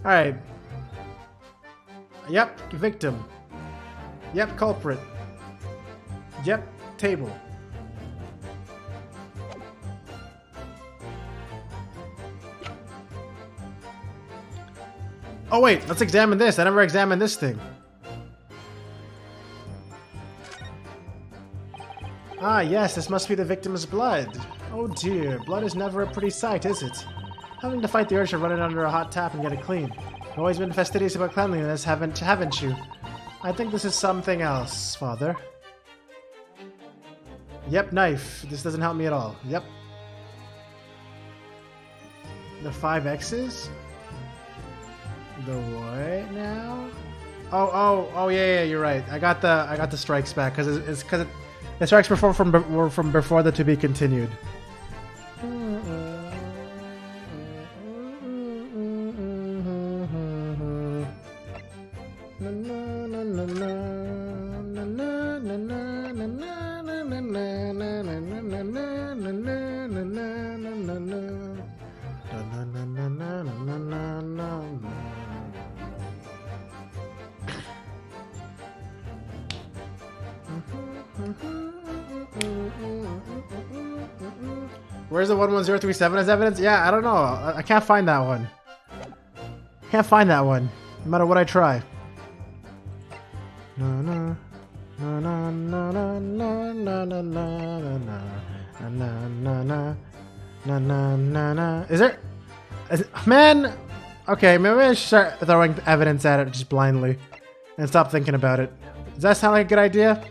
Alright. Yep, victim. Yep, culprit. Yep, table. Oh wait, let's examine this. I never examined this thing. Ah yes, this must be the victim's blood. Oh dear, blood is never a pretty sight, is it? Having to fight the urge to run it under a hot tap and get it clean. You've always been fastidious about cleanliness, haven't you? I think this is something else, Father. Yep, knife. This doesn't help me at all. Yep. The 5 X's? The what now? Oh, yeah, you're right. I got the strikes back because the strikes were from before the to be continued. Where's the 11037 as evidence? Yeah, I don't know. I can't find that one. Can't find that one, no matter what I try. Is there? Man! Okay, maybe I should start throwing evidence at it just blindly and stop thinking about it. Does that sound like a good idea?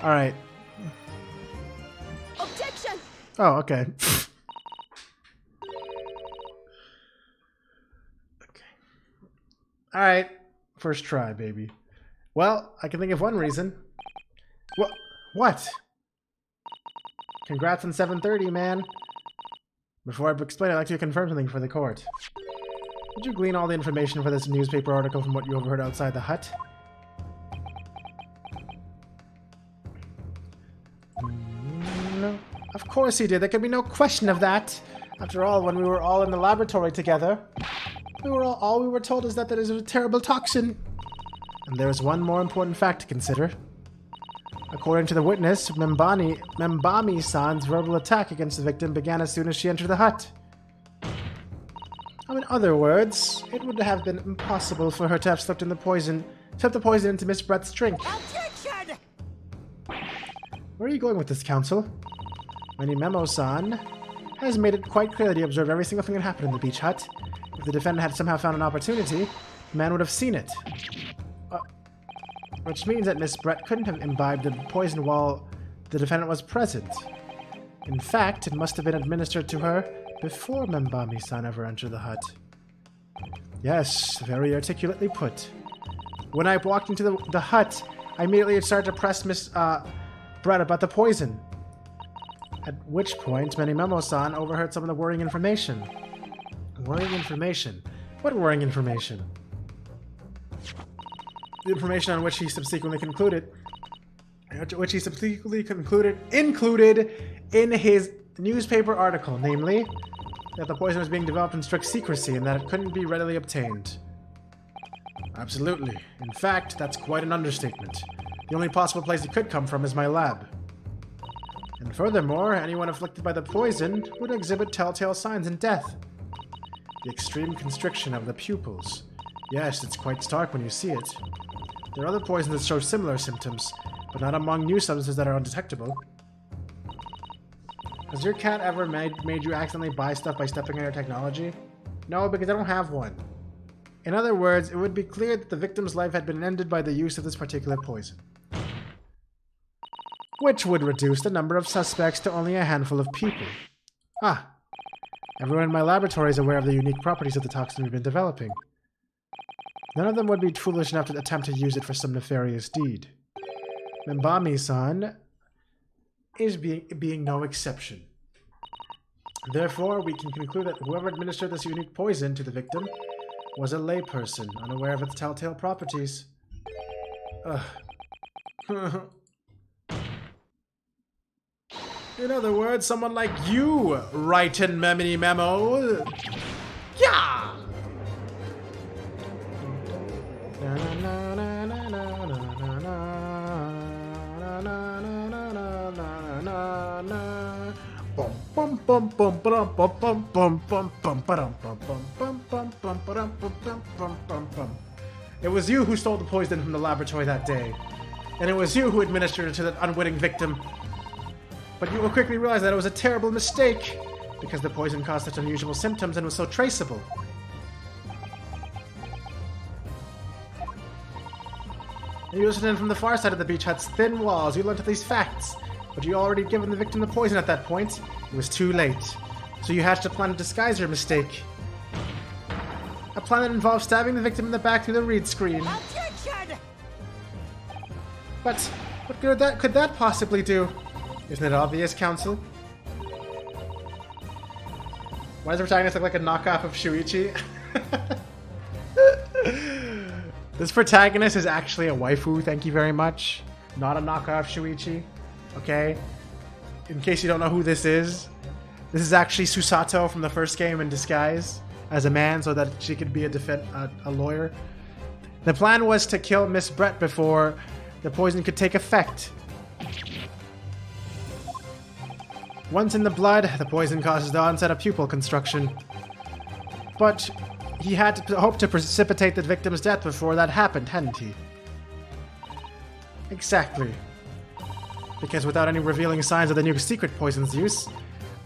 Alright. Objection! Oh, okay. Okay. Alright. First try, baby. Well, I can think of one reason. What? Congrats on 7:30, man. Before I explain, I'd like to confirm something for the court. Did you glean all the information for this newspaper article from what you overheard outside the hut? No. Of course he did. There can be no question of that. After all, when we were all in the laboratory together, all we were told is that there is a terrible toxin. And there is one more important fact to consider. According to the witness, Membami-san's verbal attack against the victim began as soon as she entered the hut. In other words, it would have been impossible for her to have slipped the poison into Miss Brett's drink. Objection! Where are you going with this, counsel? Memo-san has made it quite clear that he observed every single thing that happened in the beach hut. If the defendant had somehow found an opportunity, the man would have seen it. Which means that Miss Brett couldn't have imbibed the poison while the defendant was present. In fact, it must have been administered to her before Membami-san ever entered the hut. Yes, very articulately put. When I walked into the hut, I immediately started to press Miss Brett about the poison. At which point, Memo-san overheard some of the worrying information. Worrying information? What worrying information? The information on which he subsequently concluded included in his newspaper article, namely, that the poison was being developed in strict secrecy and that it couldn't be readily obtained. Absolutely. In fact, that's quite an understatement. The only possible place it could come from is my lab. And furthermore, anyone afflicted by the poison would exhibit telltale signs in death. The extreme constriction of the pupils. Yes, it's quite stark when you see it. There are other poisons that show similar symptoms, but not among new substances that are undetectable. Has your cat ever made you accidentally buy stuff by stepping on your technology? No, because I don't have one. In other words, it would be clear that the victim's life had been ended by the use of this particular poison. Which would reduce the number of suspects to only a handful of people. Everyone in my laboratory is aware of the unique properties of the toxin we've been developing. None of them would be foolish enough to attempt to use it for some nefarious deed. Membami-san is being no exception. Therefore, we can conclude that whoever administered this unique poison to the victim was a layperson, unaware of its telltale properties. In other words, someone like you, writin' Memo. Yeah! It was you who stole the poison from the laboratory that day. And it was you who administered it to that unwitting victim. But you will quickly realize that it was a terrible mistake, because the poison caused such unusual symptoms and was so traceable. You listened in from the far side of the beach hut's thin walls. You learned of these facts, but you already given the victim the poison at that point. It was too late. So you hatched a plan to disguise your mistake. A plan that involves stabbing the victim in the back through the read screen. Attention! But what good could that possibly do? Isn't it obvious, Council? Why does the protagonist look like a knockoff of Shuichi? This protagonist is actually a waifu, thank you very much. Not a knockoff Shuichi. Okay? In case you don't know who this is actually Susato from the first game in disguise as a man so that she could be a lawyer. The plan was to kill Miss Brett before the poison could take effect. Once in the blood, the poison causes the onset of pupil construction. But he had to hope to precipitate the victim's death before that happened, hadn't he? Exactly. Because without any revealing signs of the new secret poison's use,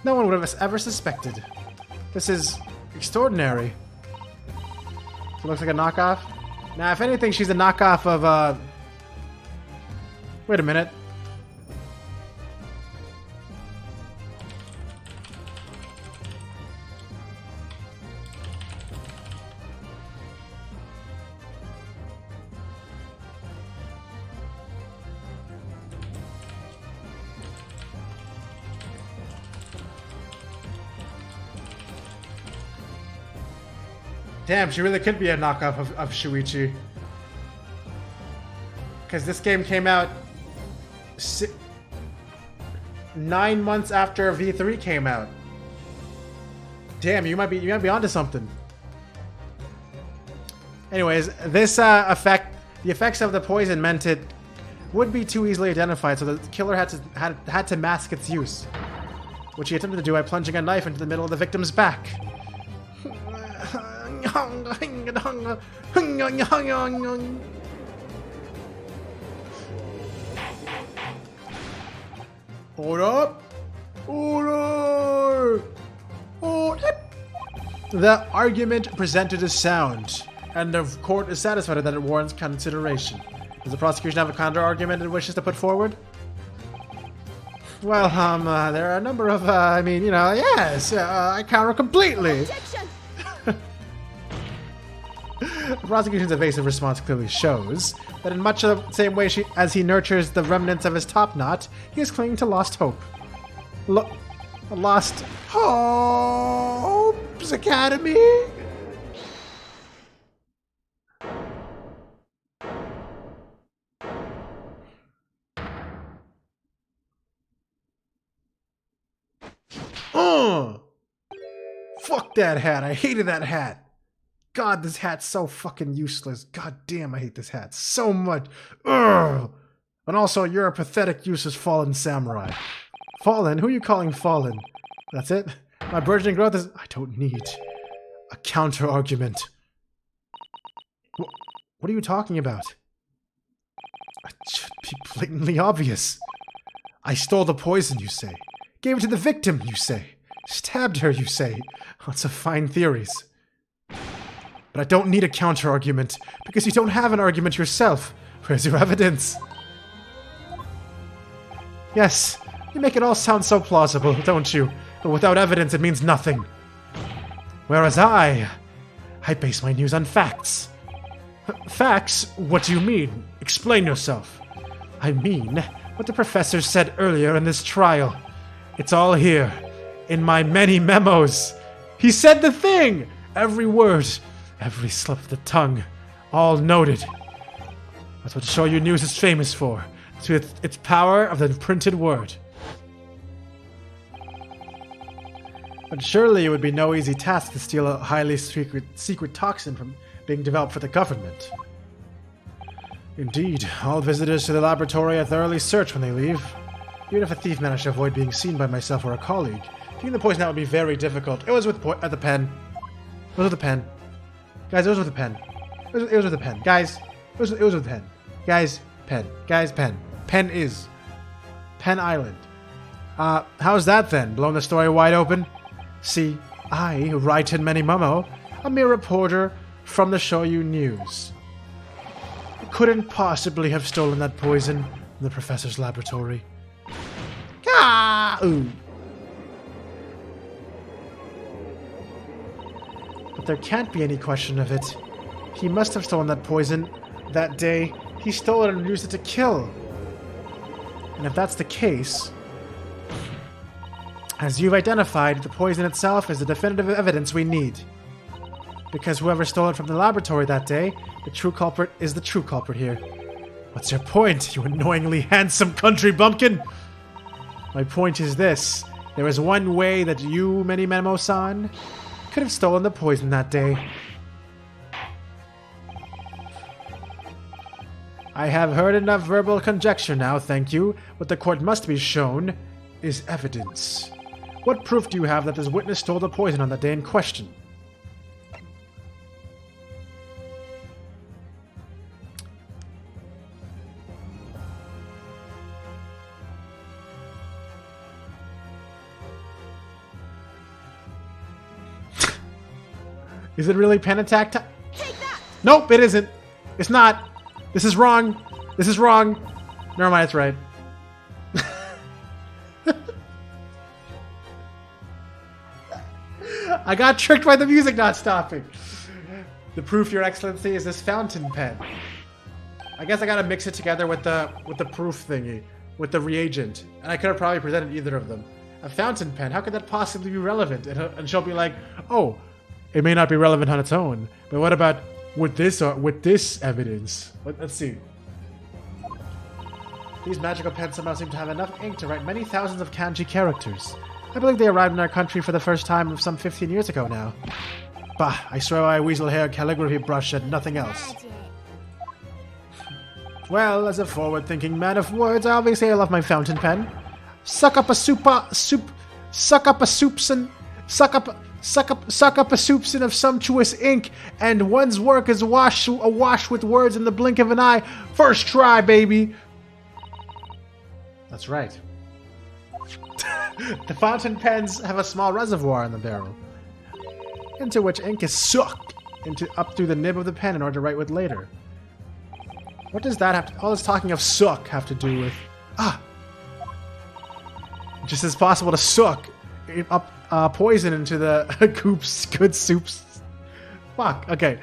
no one would have ever suspected. This is extraordinary. She looks like a knockoff. Now, if anything, she's a knockoff of, Wait a minute. Damn, she really could be a knockoff of Shuichi. Because this game came out 9 months after V3 came out. Damn, you might be onto something. Anyways, this the effects of the poison meant it would be too easily identified, so the killer had to mask its use, which he attempted to do by plunging a knife into the middle of the victim's back. Hold up! Order! Hold up! The argument presented is sound, and the court is satisfied that it warrants consideration. Does the prosecution have a counter-argument it wishes to put forward? Well, there are a number of, yes, I counter completely. Objection! The prosecution's evasive response clearly shows that in much of the same way as he nurtures the remnants of his top knot, he is clinging to lost hope. Lost Hope's Academy? Fuck that hat. I hated that hat. God, this hat's so fucking useless. God damn, I hate this hat so much. Ugh. And also, you're a pathetic, useless fallen samurai. Fallen? Who are you calling fallen? That's it? My burgeoning growth is... I don't need a counter-argument. What are you talking about? It should be blatantly obvious. I stole the poison, you say. Gave it to the victim, you say. Stabbed her, you say. Lots of fine theories. But I don't need a counter-argument, because you don't have an argument yourself. Where's your evidence? Yes, you make it all sound so plausible, don't you? But without evidence, it means nothing. Whereas I base my news on facts. Facts? What do you mean? Explain yourself. I mean what the professor said earlier in this trial. It's all here, in my many memos. He said the thing! Every word. Every slip of the tongue, all noted. That's what Shoyu News is famous for. Its power of the printed word. But surely it would be no easy task to steal a highly secret toxin from being developed for the government. Indeed, all visitors to the laboratory are thoroughly searched when they leave. Even if a thief managed to avoid being seen by myself or a colleague, getting the poison out would be very difficult. It was with the pen. It was with the pen. Guys, it was with a pen. It was with a pen. Guys, it was with a pen. Guys, pen. Guys, pen. Pen is. Pen Island. How's that then? Blowing the story wide open? See, I write in many memo, a mere reporter from the Shoyu News. I couldn't possibly have stolen that poison from the professor's laboratory. Ooh. The But there can't be any question of it. He must have stolen that poison that day. He stole it and used it to kill. And if that's the case, as you've identified, the poison itself is the definitive evidence we need. Because whoever stole it from the laboratory that day, the true culprit is the true culprit here. What's your point, you annoyingly handsome country bumpkin? My point is this. There is one way that you, Many-Memo-san, could have stolen the poison that day. I have heard enough verbal conjecture now, thank you. What the court must be shown is evidence. What proof do you have that this witness stole the poison on the day in question? Is it really pen attack time? Take that! Nope, it isn't. It's not. This is wrong. This is wrong. Never mind, it's right. I got tricked by the music not stopping. The proof, Your Excellency, is this fountain pen. I guess I gotta mix it together with the proof thingy, with the reagent, and I could have probably presented either of them. A fountain pen, how could that possibly be relevant? And she'll be like, oh, it may not be relevant on its own, but what about with this evidence? Let's see. These magical pens somehow seem to have enough ink to write many thousands of kanji characters. I believe they arrived in our country for the first time some 15 years ago now. Bah, I swear my weasel hair calligraphy brush said nothing else. Well, as a forward-thinking man of words, obviously I love my fountain pen. Suck up a soupçon of sumptuous ink, and one's work is awash with words in the blink of an eye. First try, baby. That's right. The fountain pens have a small reservoir in the barrel, into which ink is sucked up through the nib of the pen in order to write with later. What does that have to, all this talking of suck have to do with? Just as possible to suck up poison into the good soups. Fuck. Okay.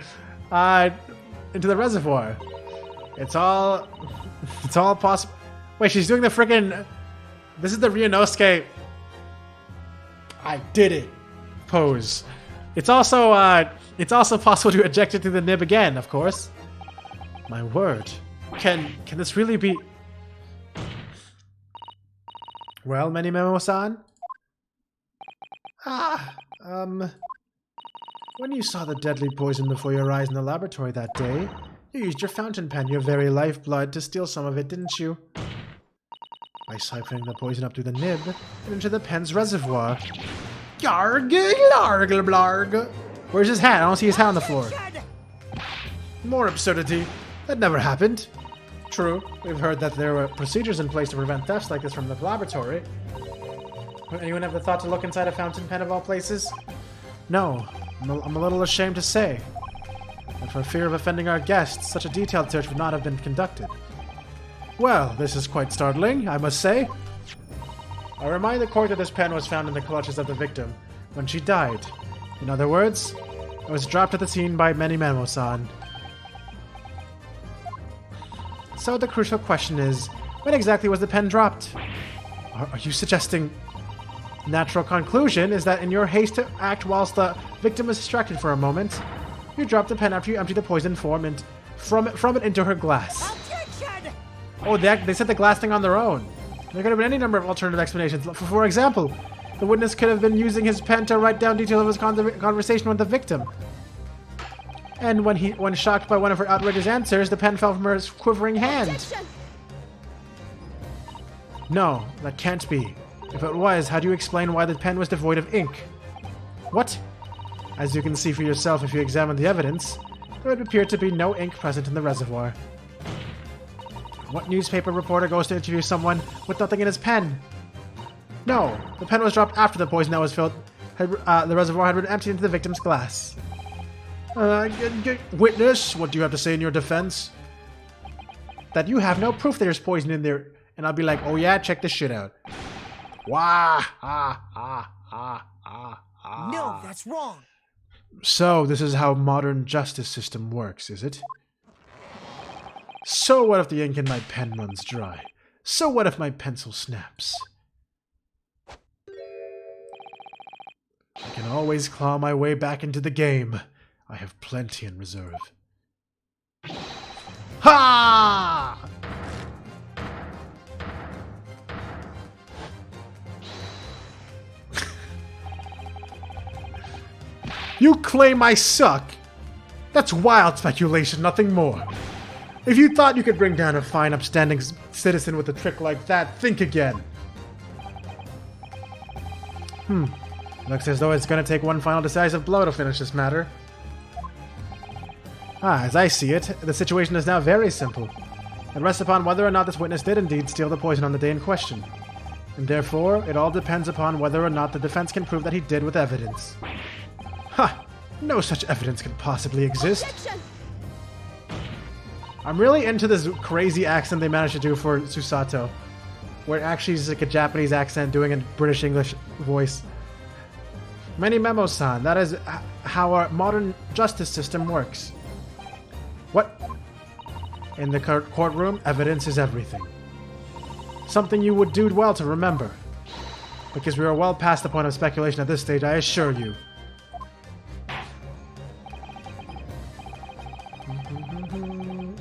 Into the reservoir. It's all possible. Wait, she's doing the freaking. This is the Ryunosuke. I did it. Pose. It's also possible to eject it through the nib again, of course. My word. Can this really be? Well, Many-Memo-san? When you saw the deadly poison before your eyes in the laboratory that day, you used your fountain pen, your very lifeblood, to steal some of it, didn't you? By siphoning the poison up through the nib and into the pen's reservoir. Yarg, larg, blarg. Where's his hat? I don't see his hat on the floor. More absurdity. That never happened. True, we've heard that there were procedures in place to prevent thefts like this from the laboratory. Would anyone have the thought to look inside a fountain pen of all places? No, I'm a little ashamed to say. But for fear of offending our guests, such a detailed search would not have been conducted. Well, this is quite startling, I must say. I remind the court that this pen was found in the clutches of the victim when she died. In other words, it was dropped at the scene by Many-Memo-san. So the crucial question is, when exactly was the pen dropped? Are you suggesting... Natural conclusion is that in your haste to act whilst the victim was distracted for a moment, you dropped the pen after you emptied the poison from it into her glass. Oh, they set the glass thing on their own. There could have been any number of alternative explanations. For example, the witness could have been using his pen to write down details of his conversation with the victim. And when shocked by one of her outrageous answers, the pen fell from her quivering hand. Objection! No, that can't be. If it was, how do you explain why the pen was devoid of ink? What? As you can see for yourself if you examine the evidence, there would appear to be no ink present in the reservoir. What newspaper reporter goes to interview someone with nothing in his pen? No, the pen was dropped after the poison that was filled. The reservoir had been emptied into the victim's glass. Witness, what do you have to say in your defense? That you have no proof there's poison in there. And I'll be like, oh yeah, check this shit out. Wah! No, that's wrong. So, this is how modern justice system works, is it? So what if the ink in my pen runs dry? So what if my pencil snaps? I can always claw my way back into the game. I have plenty in reserve. Ha! You claim I suck? That's wild speculation, nothing more. If you thought you could bring down a fine, upstanding citizen with a trick like that, think again. Looks as though it's going to take one final decisive blow to finish this matter. As I see it, the situation is now very simple. It rests upon whether or not this witness did indeed steal the poison on the day in question. And therefore, it all depends upon whether or not the defense can prove that he did with evidence. Ha! No such evidence can possibly exist. Objection! I'm really into this crazy accent they managed to do for Susato, where it actually is like a Japanese accent doing a British English voice. Many memo-san, that is how our modern justice system works. What? In the courtroom, evidence is everything. Something you would do well to remember. Because we are well past the point of speculation at this stage, I assure you.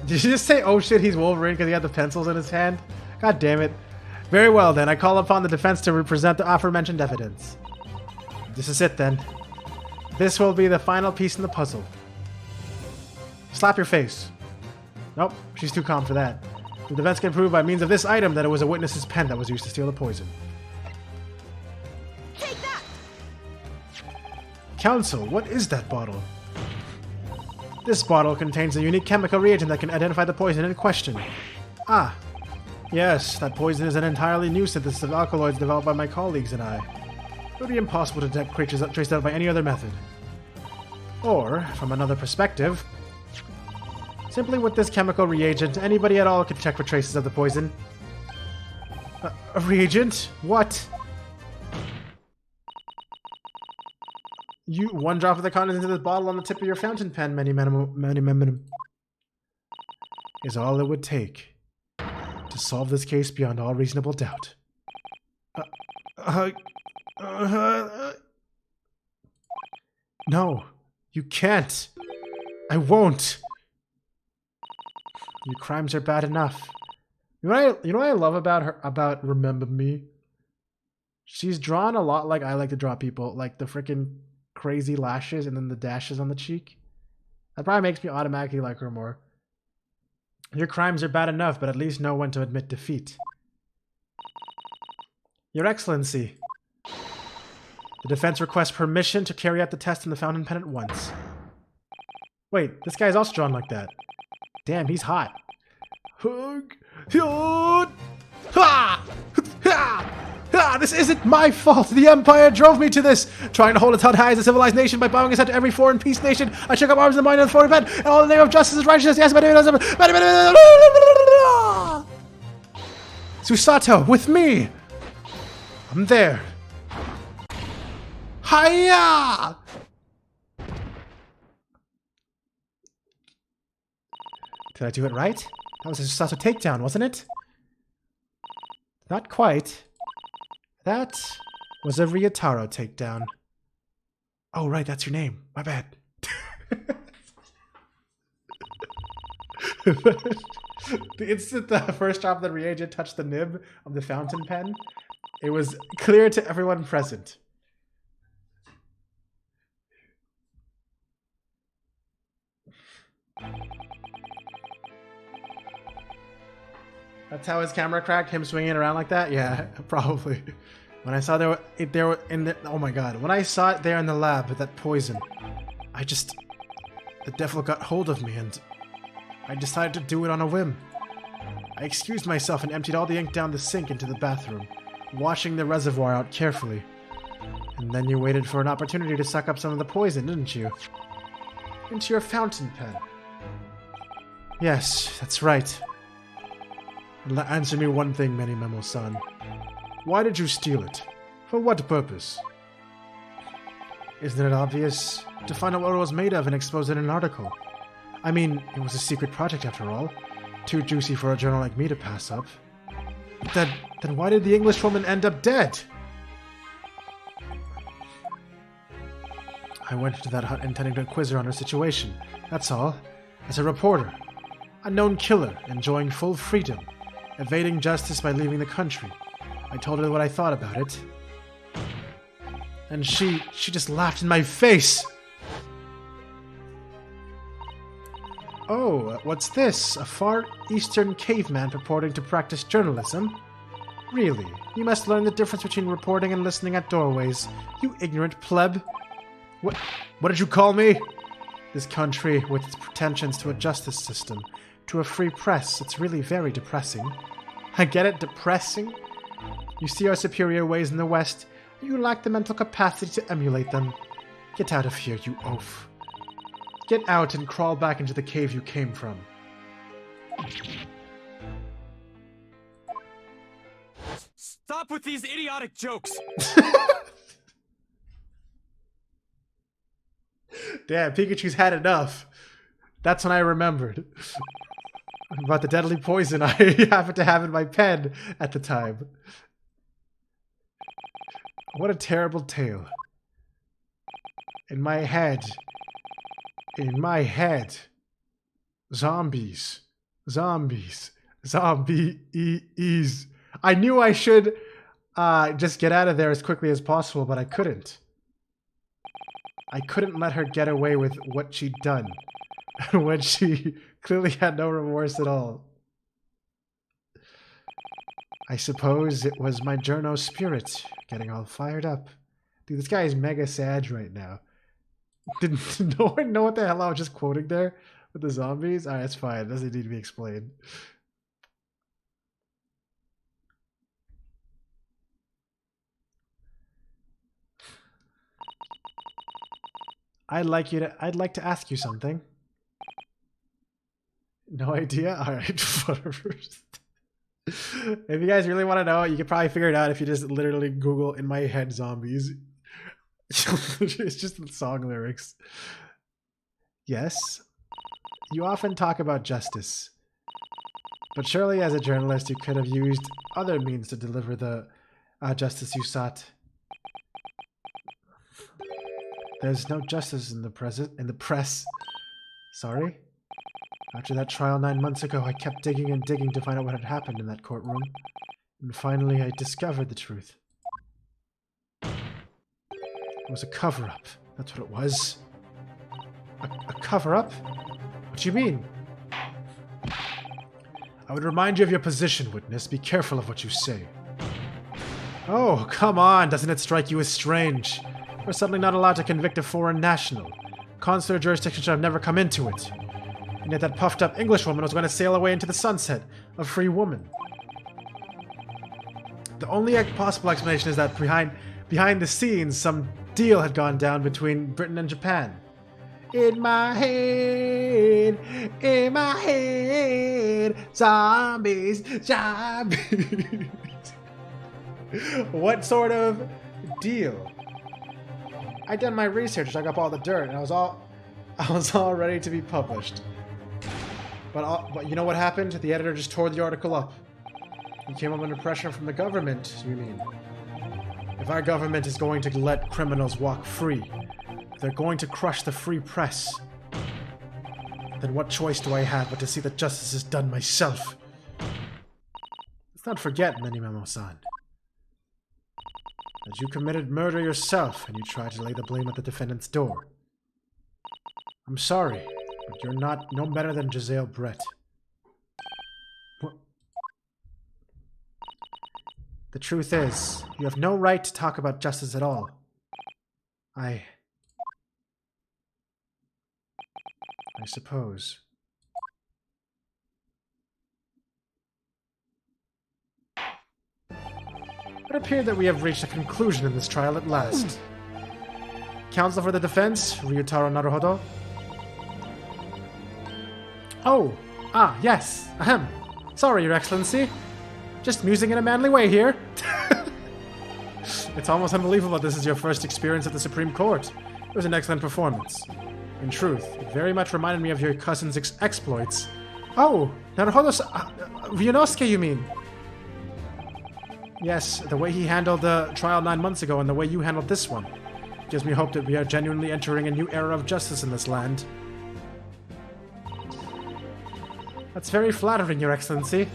Did you just say, oh shit, he's Wolverine because he had the pencils in his hand? God damn it. Very well then, I call upon the defense to represent the aforementioned evidence. This is it then. This will be the final piece in the puzzle. Slap your face. Nope, she's too calm for that. The defense can prove by means of this item that it was a witness's pen that was used to steal the poison. Take that! Counsel, what is that bottle? This bottle contains a unique chemical reagent that can identify the poison in question. Ah, yes, that poison is an entirely new synthesis of alkaloids developed by my colleagues and I. It would be impossible to detect creatures traced out by any other method. Or, from another perspective, simply with this chemical reagent, anybody at all could check for traces of the poison. A reagent? What? One drop of the contents of this bottle on the tip of your fountain pen, many is all it would take to solve this case beyond all reasonable doubt. No, you can't. I won't. Your crimes are bad enough. You know what I love about her, about Remember Me? She's drawn a lot like I like to draw people, like the freaking crazy lashes and then the dashes on the cheek. That probably makes me automatically like her more. Your crimes are bad enough, but at least know when to admit defeat. Your Excellency, the defense requests permission to carry out the test in the fountain pen at once. Wait, this guy's also drawn like that. Damn, he's hot. This isn't my fault. The Empire drove me to this. Trying to hold its head high as a civilized nation by bowing its head to every foreign peace nation. I shook up arms in the mind of the foreign men. In all the name of justice and righteousness. Yes, Susato, with me. I'm there. Hiya! Did I do it right? That was a Susato takedown, wasn't it? Not quite. That was a Ryotaro takedown. Oh, right, that's your name. My bad. The instant the first drop of the reagent touched the nib of the fountain pen, it was clear to everyone present. That's how his camera cracked, him swinging around like that? Yeah, probably. When I saw they were in the, oh my god, when I saw it there in the lab with that poison, the devil got hold of me and I decided to do it on a whim. I excused myself and emptied all the ink down the sink into the bathroom, washing the reservoir out carefully. And then you waited for an opportunity to suck up some of the poison, didn't you? Into your fountain pen. Yes, that's right. Answer me one thing, Memo-san. Why did you steal it? For what purpose? Isn't it obvious? to find out what it was made of and expose it in an article. I mean, it was a secret project after all. Too juicy for a journal like me to pass up. Then why did the Englishwoman end up dead? I went into that hut intending to quiz her on her situation. That's all. As a reporter. A known killer, enjoying full freedom. Evading justice by leaving the country. I told her what I thought about it. And she just laughed in my face! Oh, what's this? A Far Eastern caveman purporting to practice journalism? Really? You must learn the difference between reporting and listening at doorways, you ignorant pleb. What did you call me? This country, with its pretensions to a justice system, to a free press, it's really very depressing. I get it, depressing? You see our superior ways in the West, you lack the mental capacity to emulate them. Get out of here, you oaf. Get out and crawl back into the cave you came from. Stop with these idiotic jokes! Damn, Pikachu's had enough. That's when I remembered. About the deadly poison I happened to have in my pen at the time. What a terrible tale. In my head. Zombies. Zombies. Zombies. I knew I should just get out of there as quickly as possible, but I couldn't. I couldn't let her get away with what she'd done. When she clearly had no remorse at all. I suppose it was my journo spirit getting all fired up. Dude, this guy is mega sad right now. Did no one know what the hell I was just quoting there with the zombies? Alright, that's fine. It doesn't need to be explained. I'd like to ask you something. No idea? Alright, whatever. If you guys really want to know, you could probably figure it out if you just literally Google "in my head zombies." It's just the song lyrics. Yes, you often talk about justice. But surely as a journalist you could have used other means to deliver the justice you sought. There's no justice in the press. Sorry? After that trial 9 months ago, I kept digging and digging to find out what had happened in that courtroom. And finally, I discovered the truth. It was a cover-up. That's what it was. A cover-up? What do you mean? I would remind you of your position, witness. Be careful of what you say. Oh, come on. Doesn't it strike you as strange? We're suddenly not allowed to convict a foreign national. Consular jurisdiction should have never come into it. And yet that puffed-up Englishwoman was going to sail away into the sunset, a free woman. The only possible explanation is that behind the scenes, some deal had gone down between Britain and Japan. In my head, zombies. What sort of deal? I done my research, dug up all the dirt, and I was all ready to be published. But you know what happened? The editor just tore the article up. He came up under pressure from the government, you mean? If our government is going to let criminals walk free, if they're going to crush the free press, then what choice do I have but to see that justice is done myself? Let's not forget, Menimamo-san, that you committed murder yourself and you tried to lay the blame at the defendant's door. I'm sorry, but you're no better than Giselle Brett. What? The truth is, you have no right to talk about justice at all. I suppose. It appeared that we have reached a conclusion in this trial at last. Counsel for the defense, Ryutaro Naruhodo. Oh, yes, ahem. Sorry, Your Excellency. Just musing in a manly way here. It's almost unbelievable this is your first experience at the Supreme Court. It was an excellent performance. In truth, it very much reminded me of your cousin's exploits. Oh, Ryunosuke, you mean? Yes, the way he handled the trial 9 months ago and the way you handled this one. Gives me hope that we are genuinely entering a new era of justice in this land. That's very flattering, Your Excellency.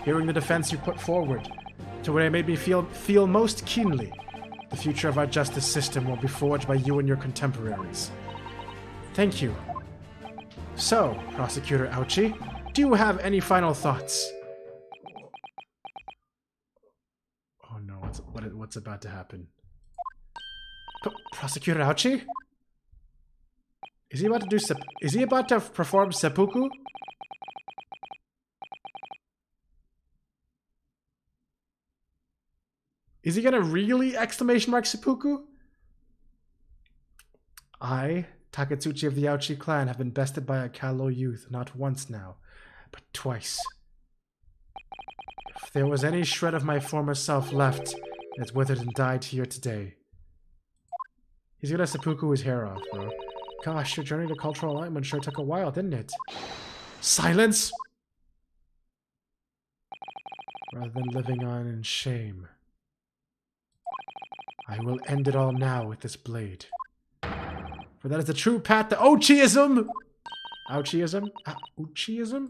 Hearing the defense you put forward, to where it made me feel most keenly. The future of our justice system will be forged by you and your contemporaries. Thank you. So, Prosecutor Ouchie, do you have any final thoughts? Oh no, what's about to happen? Prosecutor Ouchie? Is he about to perform seppuku? Is he gonna really exclamation mark seppuku? I, Takatsuchi of the Ouchi clan, have been bested by a Kalo youth not once now, but twice. If there was any shred of my former self left, it withered and died here today. He's gonna seppuku his hair off, bro. Gosh, your journey to cultural alignment sure took a while, didn't it? Silence! Rather than living on in shame. I will end it all now with this blade. For that is the true path to Ouchiism! Ouchiism? Ouchiism?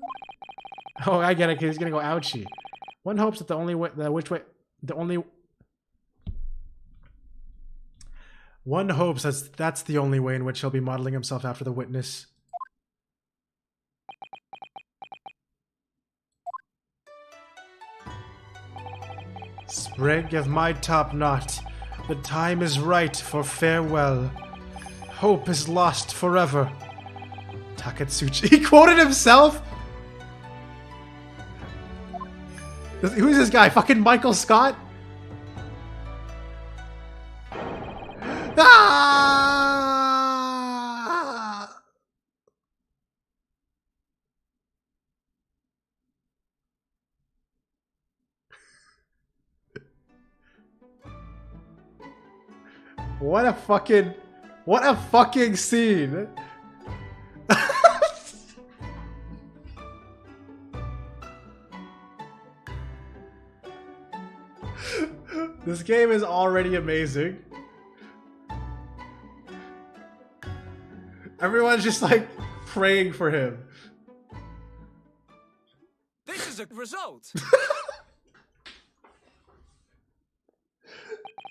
Oh, I get it, he's gonna go ouchie. One hopes that the only way, One hopes that's the only way in which he'll be modeling himself after the witness. Sprig of my top knot. The time is right for farewell. Hope is lost forever. Takatsuchi. He quoted himself? Who's this guy? Fucking Michael Scott? Ah! What a fucking scene. This game is already amazing. Everyone's just like praying for him. This is a result.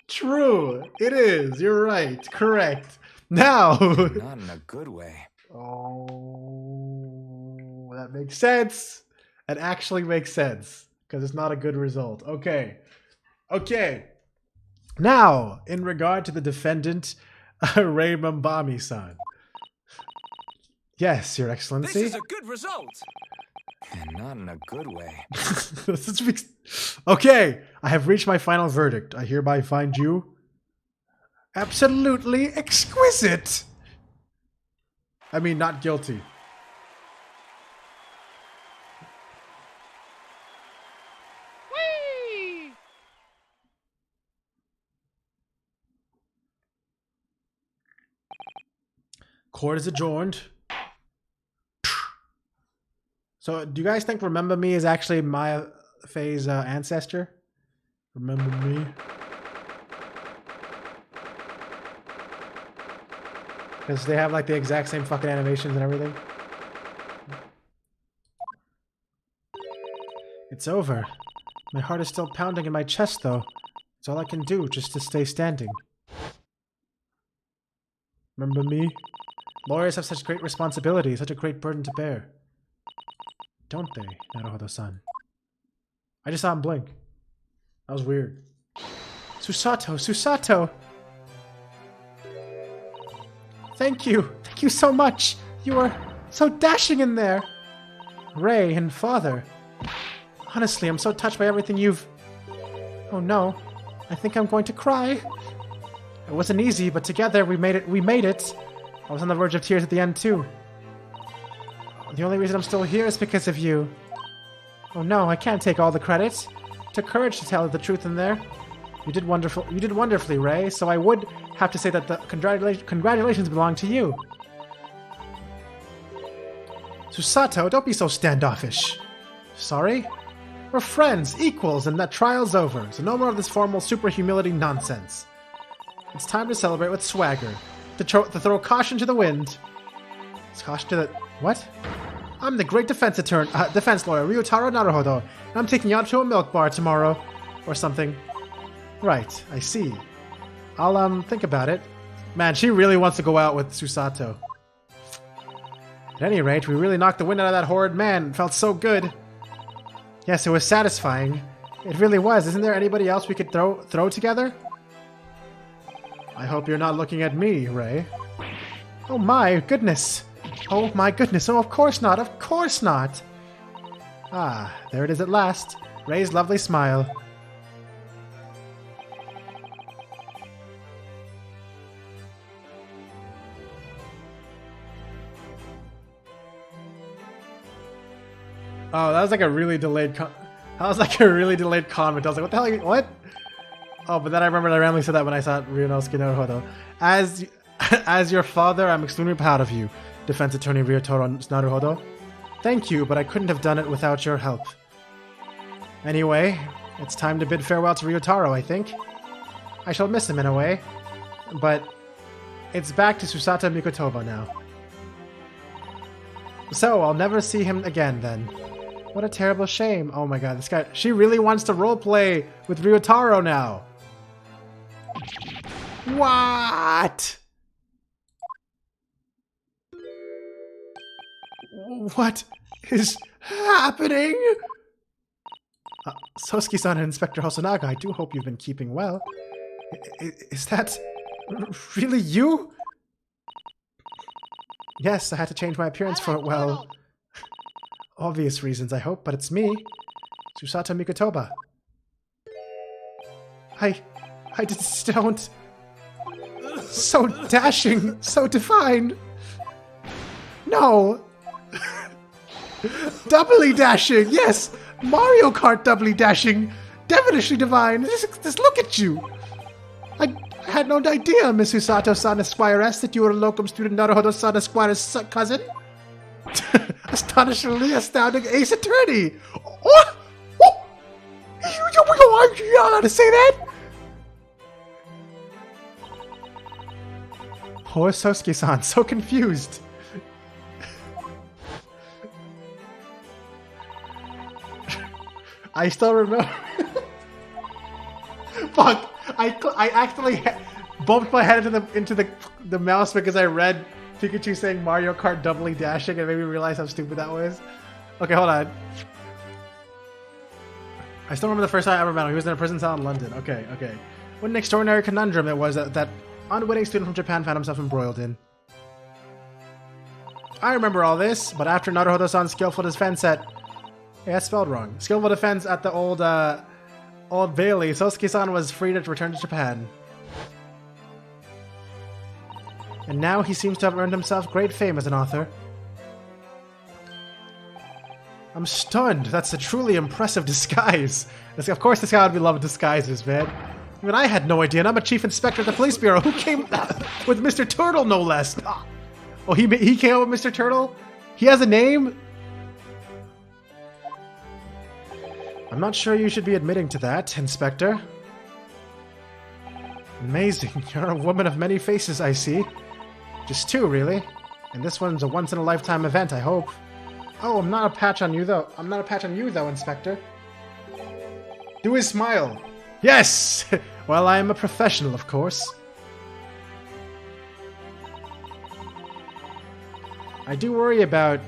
True, it is. You're right. Correct. Now. Not in a good way. Oh, that makes sense. It actually makes sense because it's not a good result. Okay. Okay. Now, in regard to the defendant, Ray Mambami-san. Yes, Your Excellency. This is a good result. And not in a good way. Okay, I have reached my final verdict. I hereby find you absolutely exquisite. I mean, not guilty. Whee! Court is adjourned. So, do you guys think Remember Me is actually Maya Faye's ancestor? Remember Me? Because they have like the exact same fucking animations and everything. It's over. My heart is still pounding in my chest though. It's all I can do just to stay standing. Remember me? Lawyers have such great responsibility, such a great burden to bear. Don't they, Naruhodo-san? I just saw him blink. That was weird. Susato! Susato! Thank you! Thank you so much! You were so dashing in there! Ray and Father. Honestly, I'm so touched by everything you've... Oh no. I think I'm going to cry. It wasn't easy, but together we made it. I was on the verge of tears at the end too. The only reason I'm still here is because of you. Oh no, I can't take all the credit. It took courage to tell the truth in there. You did wonderful. You did wonderfully, Ray. So I would have to say that the congratulations belong to you. Susato, don't be so standoffish. Sorry? We're friends, equals, and that trial's over, so no more of this formal super humility nonsense. It's time to celebrate with swagger. To throw caution to the wind. It's caution to the... What? I'm the great defense lawyer, Ryutaro Naruhodo, and I'm taking you out to a milk bar tomorrow. Or something. Right, I see. I'll, think about it. Man, she really wants to go out with Susato. At any rate, we really knocked the wind out of that horrid man. It felt so good. Yes, it was satisfying. It really was. Isn't there anybody else we could throw together? I hope you're not looking at me, Ray. Oh my goodness. Oh my goodness. Oh, of course not. Of course not. Ah, there it is at last. Ray's lovely smile. Oh, that was like a really delayed comment. I was like, what the hell? What? Oh, but then I remembered I randomly said that when I saw Ryunosuke Naruhodo. As your father, I'm extremely proud of you, defense attorney Ryutaro Naruhodo. Thank you, but I couldn't have done it without your help. Anyway, it's time to bid farewell to Ryutaro, I think. I shall miss him in a way, but it's back to Susato Mikotoba now. So, I'll never see him again then. What a terrible shame. Oh my god, this guy... She really wants to roleplay with Ryutaro now. What? What is happening? Sosuke-san and Inspector Hosonaga, I do hope you've been keeping well. Is that really you? Yes, I had to change my appearance for, well... obvious reasons, I hope, but it's me, Susato Mikotoba. I just don't... So dashing, so defined. No. Doubly dashing, yes. Mario Kart doubly dashing. Devilishly divine. Just look at you. I had no idea, Miss Susato-san Esquiress, that you were a locum student Naruhodo-san Esquire's cousin. Astonishingly astounding ace attorney! What? Oh! You not allowed to say that? Poor Sosuke-san, so confused. I still remember... Fuck! I actually bumped my head into the mouse because I read Pikachu saying Mario Kart doubly dashing and it made me realize how stupid that was. Okay, hold on. I still remember the first time I ever met him. He was in a prison cell in London. Okay. What an extraordinary conundrum it was that unwitting student from Japan found himself embroiled in. I remember all this, but after Naruhodo-san's skillful defense at... Yeah, that's spelled wrong. Skillful defense at the Old Bailey, Sosuke-san was free to return to Japan. And now he seems to have earned himself great fame as an author. I'm stunned. That's a truly impressive disguise. Of course this guy would be loved disguises, man. I mean, I had no idea, and I'm a chief inspector at the police bureau. Who came with Mr. Turtle, no less? Oh, he came up with Mr. Turtle? He has a name? I'm not sure you should be admitting to that, Inspector. Amazing. You're a woman of many faces, I see. Just two, really. And this one's a once-in-a-lifetime event, I hope. Oh, I'm not a patch on you, though. Inspector. Do his smile. Yes! Well, I am a professional, of course. I do worry about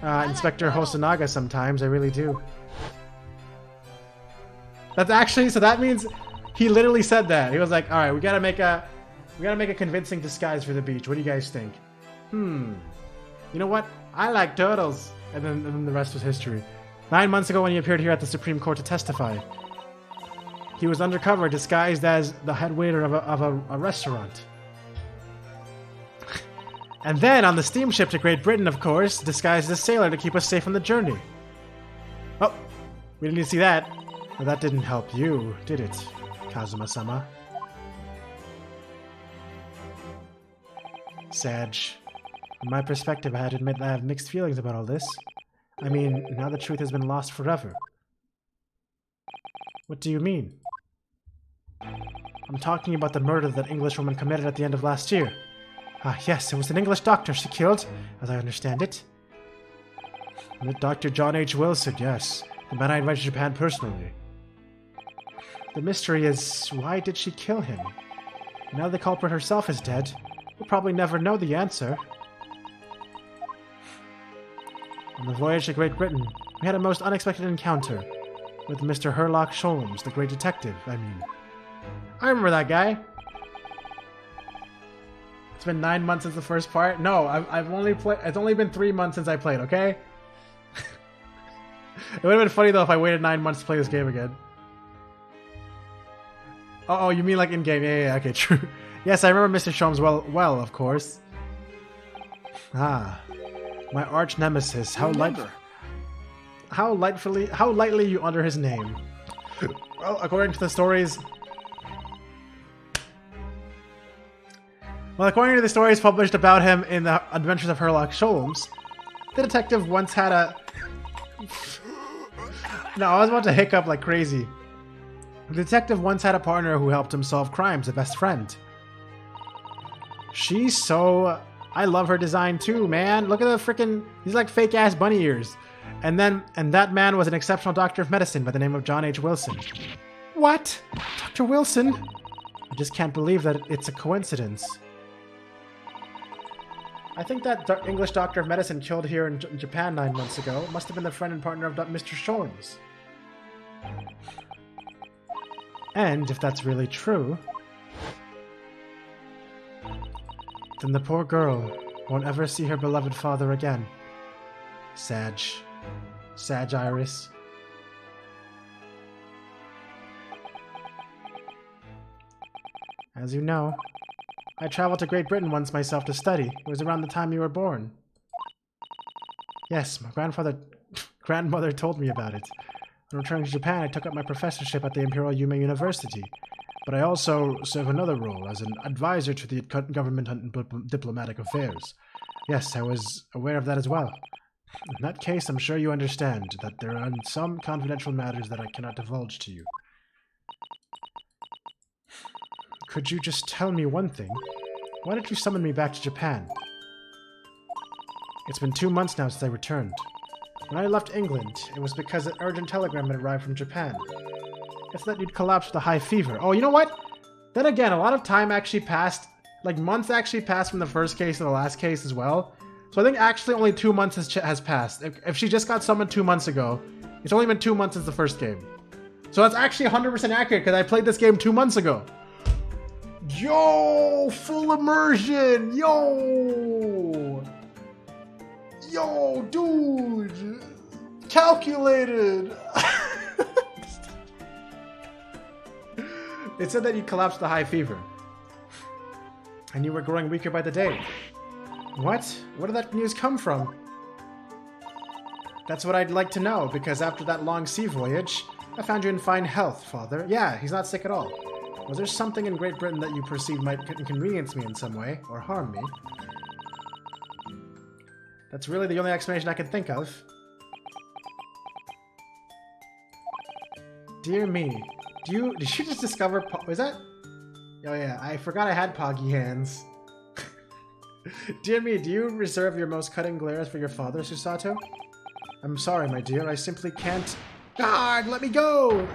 Inspector Hosonaga sometimes, I really do. That's actually, so that means he literally said that. He was like, alright, we gotta make a convincing disguise for the beach. What do you guys think? You know what? I like turtles. And then the rest was history. 9 months ago when he appeared here at the Supreme Court to testify, he was undercover, disguised as the head waiter of a restaurant. And then on the steamship to Great Britain, of course, disguised as a sailor to keep us safe on the journey. Oh, we didn't even see that. Well, that didn't help you, did it? Kazuma-sama. Sag. From my perspective, I had to admit that I have mixed feelings about all this. I mean, now the truth has been lost forever. What do you mean? I'm talking about the murder that Englishwoman committed at the end of last year. Ah, yes, it was an English doctor she killed, as I understand it. Dr. John H. Wilson, yes. The man I invited to Japan personally. The mystery is, why did she kill him? Now the culprit herself is dead. We'll probably never know the answer. On the voyage to Great Britain, we had a most unexpected encounter with Mr. Herlock Sholmes, the great detective, I mean. I remember that guy. It's been 9 months since the first part. No, I've only played. It's only been 3 months since I played. Okay. It would have been funny though if I waited 9 months to play this game again. Oh, you mean like in game? Yeah. Okay, true. Yes, I remember Mr. Sholmes well, of course. Ah, my arch nemesis. How lightly you utter his name. Well, according to the stories. Well, according to the stories published about him in the Adventures of Herlock Sholmes, the detective once had a... No, I was about to hiccup like crazy. The detective once had a partner who helped him solve crimes, a best friend. She's so... I love her design too, man. Look at the freaking... These like fake-ass bunny ears. And that man was an exceptional doctor of medicine by the name of John H. Wilson. What? Dr. Wilson? I just can't believe that it's a coincidence. I think that English doctor of medicine killed here in Japan 9 months ago must have been the friend and partner of Mr. Sholmes. And if that's really true, then the poor girl won't ever see her beloved father again. Sag Iris. As you know, I traveled to Great Britain once myself to study. It was around the time you were born. Yes, my grandmother told me about it. On returning to Japan, I took up my professorship at the Imperial Yume University, but I also serve another role as an advisor to the government on diplomatic affairs. Yes, I was aware of that as well. In that case, I'm sure you understand that there are some confidential matters that I cannot divulge to you. Could you just tell me one thing? Why did you summon me back to Japan? It's been 2 months now since I returned. When I left England, it was because an urgent telegram had arrived from Japan. It's that you'd collapsed with a high fever. Oh, you know what? Then again, a lot of time actually passed, like months actually passed from the first case to the last case as well. So I think actually only 2 months has passed. If she just got summoned 2 months ago, it's only been 2 months since the first game. So that's actually 100% accurate because I played this game 2 months ago. Yo, full immersion. Yo, dude. Calculated. It said that you collapsed the high fever. And you were growing weaker by the day. What? Where did that news come from? That's what I'd like to know, because after that long sea voyage, I found you in fine health, Father. Yeah, he's not sick at all. Was there something in Great Britain that you perceived might inconvenience me in some way, or harm me? That's really the only explanation I can think of. Dear me. Did you just discover... Was that... Oh yeah, I forgot I had Poggy hands. Dear me, do you reserve your most cutting glares for your father, Susato? I'm sorry, my dear, I simply can't... God, let me go!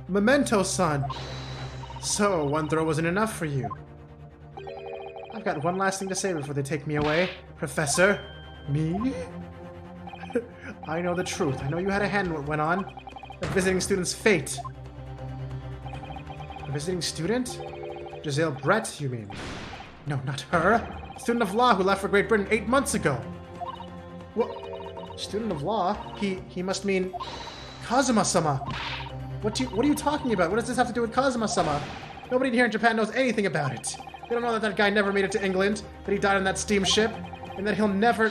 Memento-san! So, one throw wasn't enough for you. I've got one last thing to say before they take me away. Professor? Me? I know the truth. I know you had a hand in what went on. The visiting student's fate. A visiting student? Giselle Brett, you mean? No, not her. Student of law who left for Great Britain 8 months ago. What? Student of law? He must mean Kazuma-sama. What are you talking about? What does this have to do with Kazuma-sama? Nobody here in Japan knows anything about it. They don't know that guy never made it to England, that he died on that steamship, and that he'll never...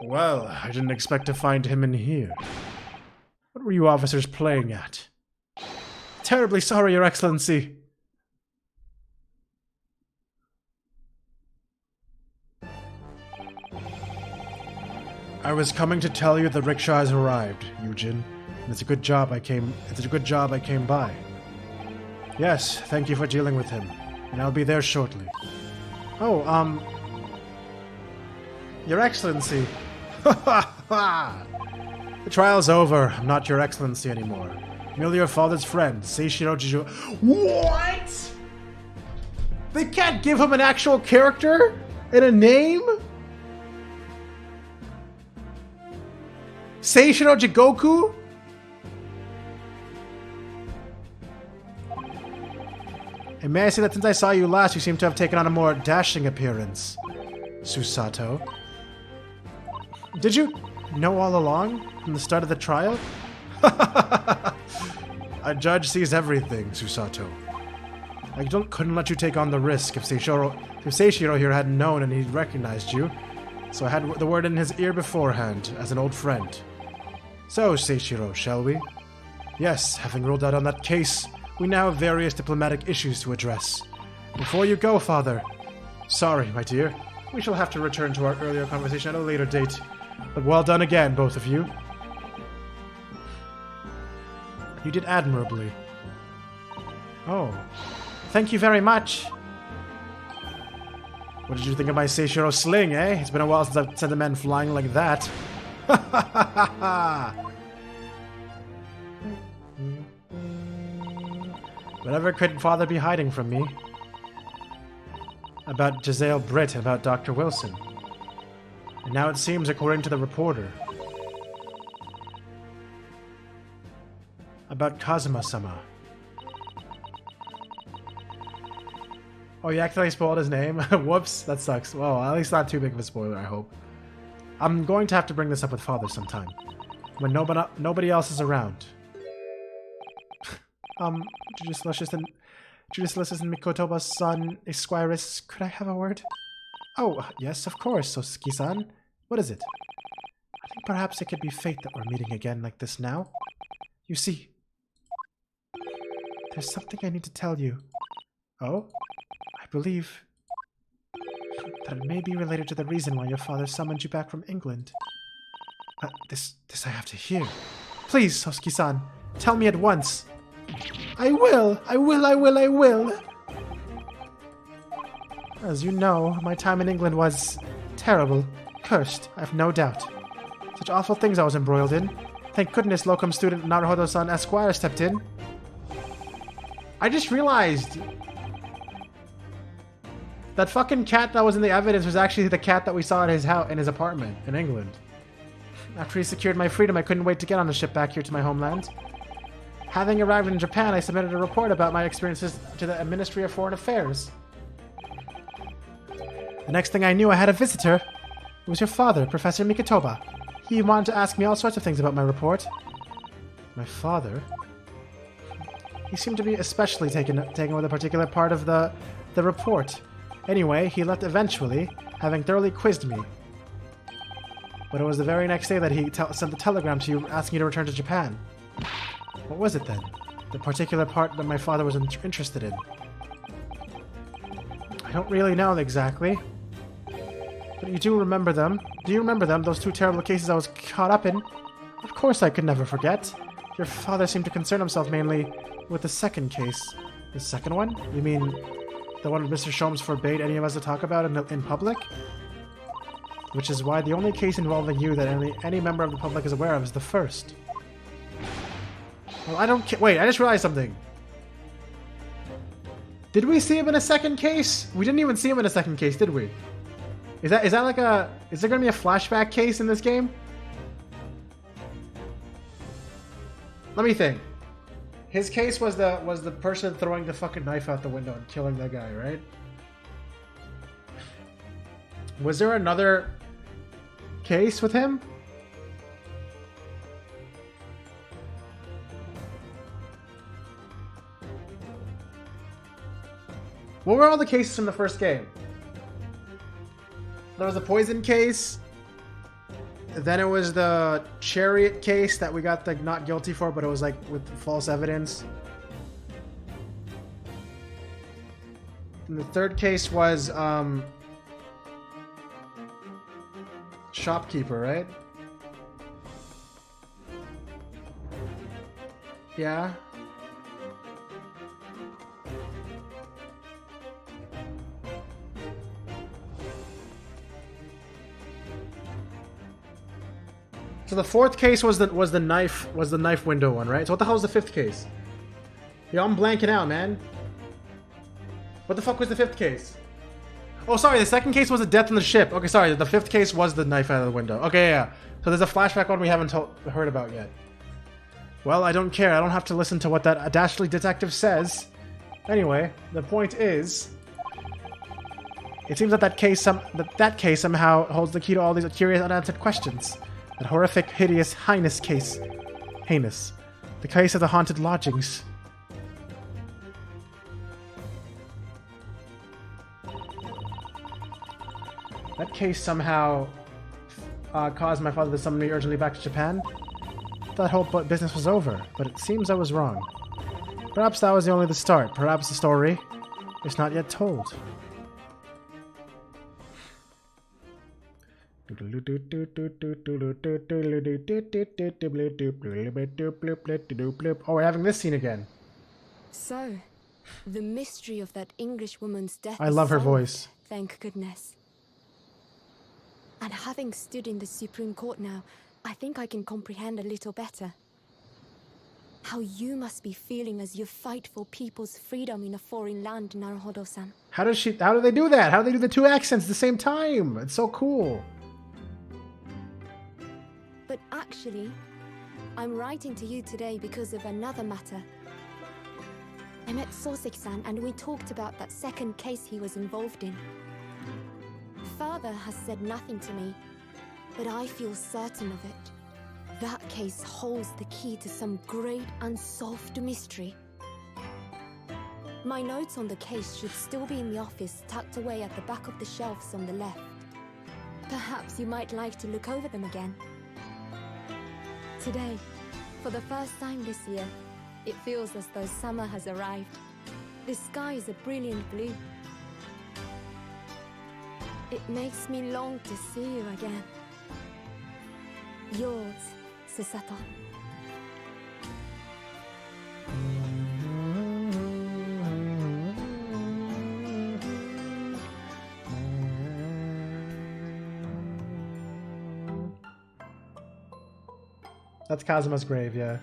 Well, I didn't expect to find him in here. What were you officers playing at? Terribly sorry, Your Excellency. I was coming to tell you the rickshaw has arrived, Eugen. And it's a good job I came by. Yes, thank you for dealing with him. And I'll be there shortly. Oh, Your Excellency. The trial's over. I'm not Your Excellency anymore. Merely your father's friend, Seishiro Jiju. What? They can't give him an actual character and a name? Seishiro Jigoku? And may I say that since I saw you last, you seem to have taken on a more dashing appearance, Susato. Did you know all along, from the start of the trial? A judge sees everything, Susato. I couldn't let you take on the risk if Seishiro here hadn't known and he'd recognized you. So I had the word in his ear beforehand, as an old friend. So, Seishiro, shall we? Yes, having ruled out on that case, we now have various diplomatic issues to address. Before you go, Father. Sorry, my dear. We shall have to return to our earlier conversation at a later date. But well done again, both of you. You did admirably. Oh. Thank you very much. What did you think of my Seishiro sling, eh? It's been a while since I've sent a man flying like that. Ha ha ha ha ha! Whatever could Father be hiding from me? About Giselle Britt, about Dr. Wilson. And now it seems, according to the reporter, about Kazuma-sama. Oh, you accidentally spoiled his name? Whoops, that sucks. Well, at least not too big of a spoiler, I hope. I'm going to have to bring this up with Father sometime. When nobody else is around. Judicial Assistant Mikotoba's son, Esquires, could I have a word? Oh, yes, of course, Sosuke-san. What is it? I think perhaps it could be fate that we're meeting again like this now. You see, there's something I need to tell you. Oh? I believe that it may be related to the reason why your father summoned you back from England. This I have to hear. Please, Sosuke-san, tell me at once. I will! As you know, my time in England was terrible, cursed, I have no doubt. Such awful things I was embroiled in. Thank goodness locum student Naruhodo-san Esquire stepped in. I just realized that fucking cat that was in the evidence was actually the cat that we saw at his house in his apartment in England. After he secured my freedom, I couldn't wait to get on a ship back here to my homeland. Having arrived in Japan, I submitted a report about my experiences to the Ministry of Foreign Affairs. The next thing I knew, I had a visitor. It was your father, Professor Mikotoba. He wanted to ask me all sorts of things about my report. My father? He seemed to be especially taken with a particular part of the report. Anyway, he left eventually, having thoroughly quizzed me. But it was the very next day that he sent the telegram to you asking you to return to Japan. What was it then? The particular part that my father was interested in. I don't really know exactly. But you do remember them. Do you remember them? Those two terrible cases I was caught up in? Of course I could never forget. Your father seemed to concern himself mainly with the second case. The second one? You mean the one Mr. Sholmes forbade any of us to talk about in public? Which is why the only case involving you that any member of the public is aware of is the first. Well, I don't wait, I just realized something. Did we see him in a second case? We didn't even see him in a second case, did we? Is that like is there gonna be a flashback case in this game? Let me think. His case was the person throwing the fucking knife out the window and killing that guy, right? Was there another case with him? What were all the cases from the first game? there was a poison case. Then it was the chariot case that we got the not guilty for, but it was like with false evidence. And the third case was shopkeeper, right? Yeah. So the fourth case was the knife window one, right? So what the hell was the fifth case? Yeah, I'm blanking out, man. What the fuck was the fifth case? Oh, sorry, the second case was the death on the ship. Okay, sorry, the fifth case was the knife out of the window. Okay, yeah. So there's a flashback one we haven't heard about yet. Well, I don't care. I don't have to listen to what that dastardly detective says. Anyway, the point is, it seems that that case somehow holds the key to all these curious unanswered questions. That horrific, hideous, heinous case. Heinous. The case of the haunted lodgings. That case somehow caused my father to summon me urgently back to Japan. That whole business was over, but it seems I was wrong. Perhaps that was only the start. Perhaps the story is not yet told. Oh, we're having this scene again. So, the mystery of that English woman's death I is love her solved, voice. thank goodness. And having stood in the Supreme Court now, I think I can comprehend a little better. How you must be feeling as you fight for people's freedom in a foreign land, Naruhodo-san. How do they do that? How do they do the two accents at the same time? It's so cool. But actually, I'm writing to you today because of another matter. I met Soseki-san and we talked about that second case he was involved in. Father has said nothing to me, but I feel certain of it. That case holds the key to some great unsolved mystery. My notes on the case should still be in the office, tucked away at the back of the shelves on the left. Perhaps you might like to look over them again. Today, for the first time this year, it feels as though summer has arrived. The sky is a brilliant blue. It makes me long to see you again. Yours, Susato. That's Kazuma's grave, yeah.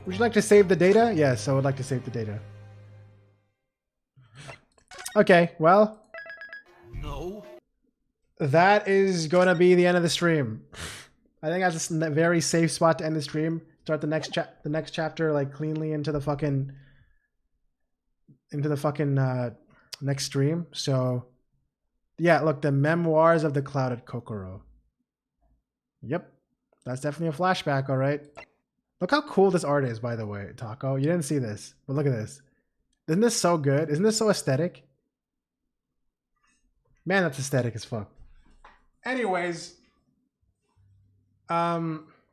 Would you like to save the data? Yes, I would like to save the data. Okay, well. No. That is going to be the end of the stream. I think that's a very safe spot to end the stream. Start the next chapter like cleanly into the fucking next stream. So yeah, look, the Memoirs of the Clouded Kokoro. Yep. That's definitely a flashback, all right. Look how cool this art is, by the way, Taco. You didn't see this, but look at this. Isn't this so good? Isn't this so aesthetic? Man, that's aesthetic as fuck. Anyways, YouTube,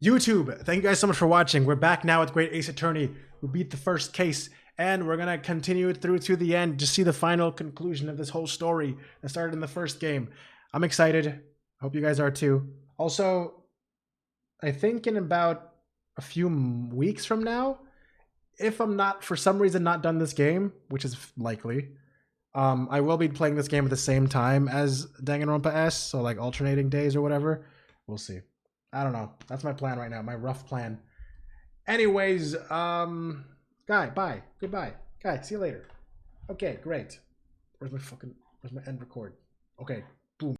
thank you guys so much for watching. We're back now with Great Ace Attorney. We beat the first case, and we're going to continue it through to the end to see the final conclusion of this whole story that started in the first game. I'm excited. Hope you guys are too. Also, I think in about a few weeks from now, if I'm not, for some reason, not done this game, which is likely, I will be playing this game at the same time as Danganronpa S, so like alternating days or whatever. We'll see. I don't know. That's my plan right now, my rough plan. Anyways, Guy, bye. Goodbye. Guy, see you later. Okay, great. Where's my end record? Okay.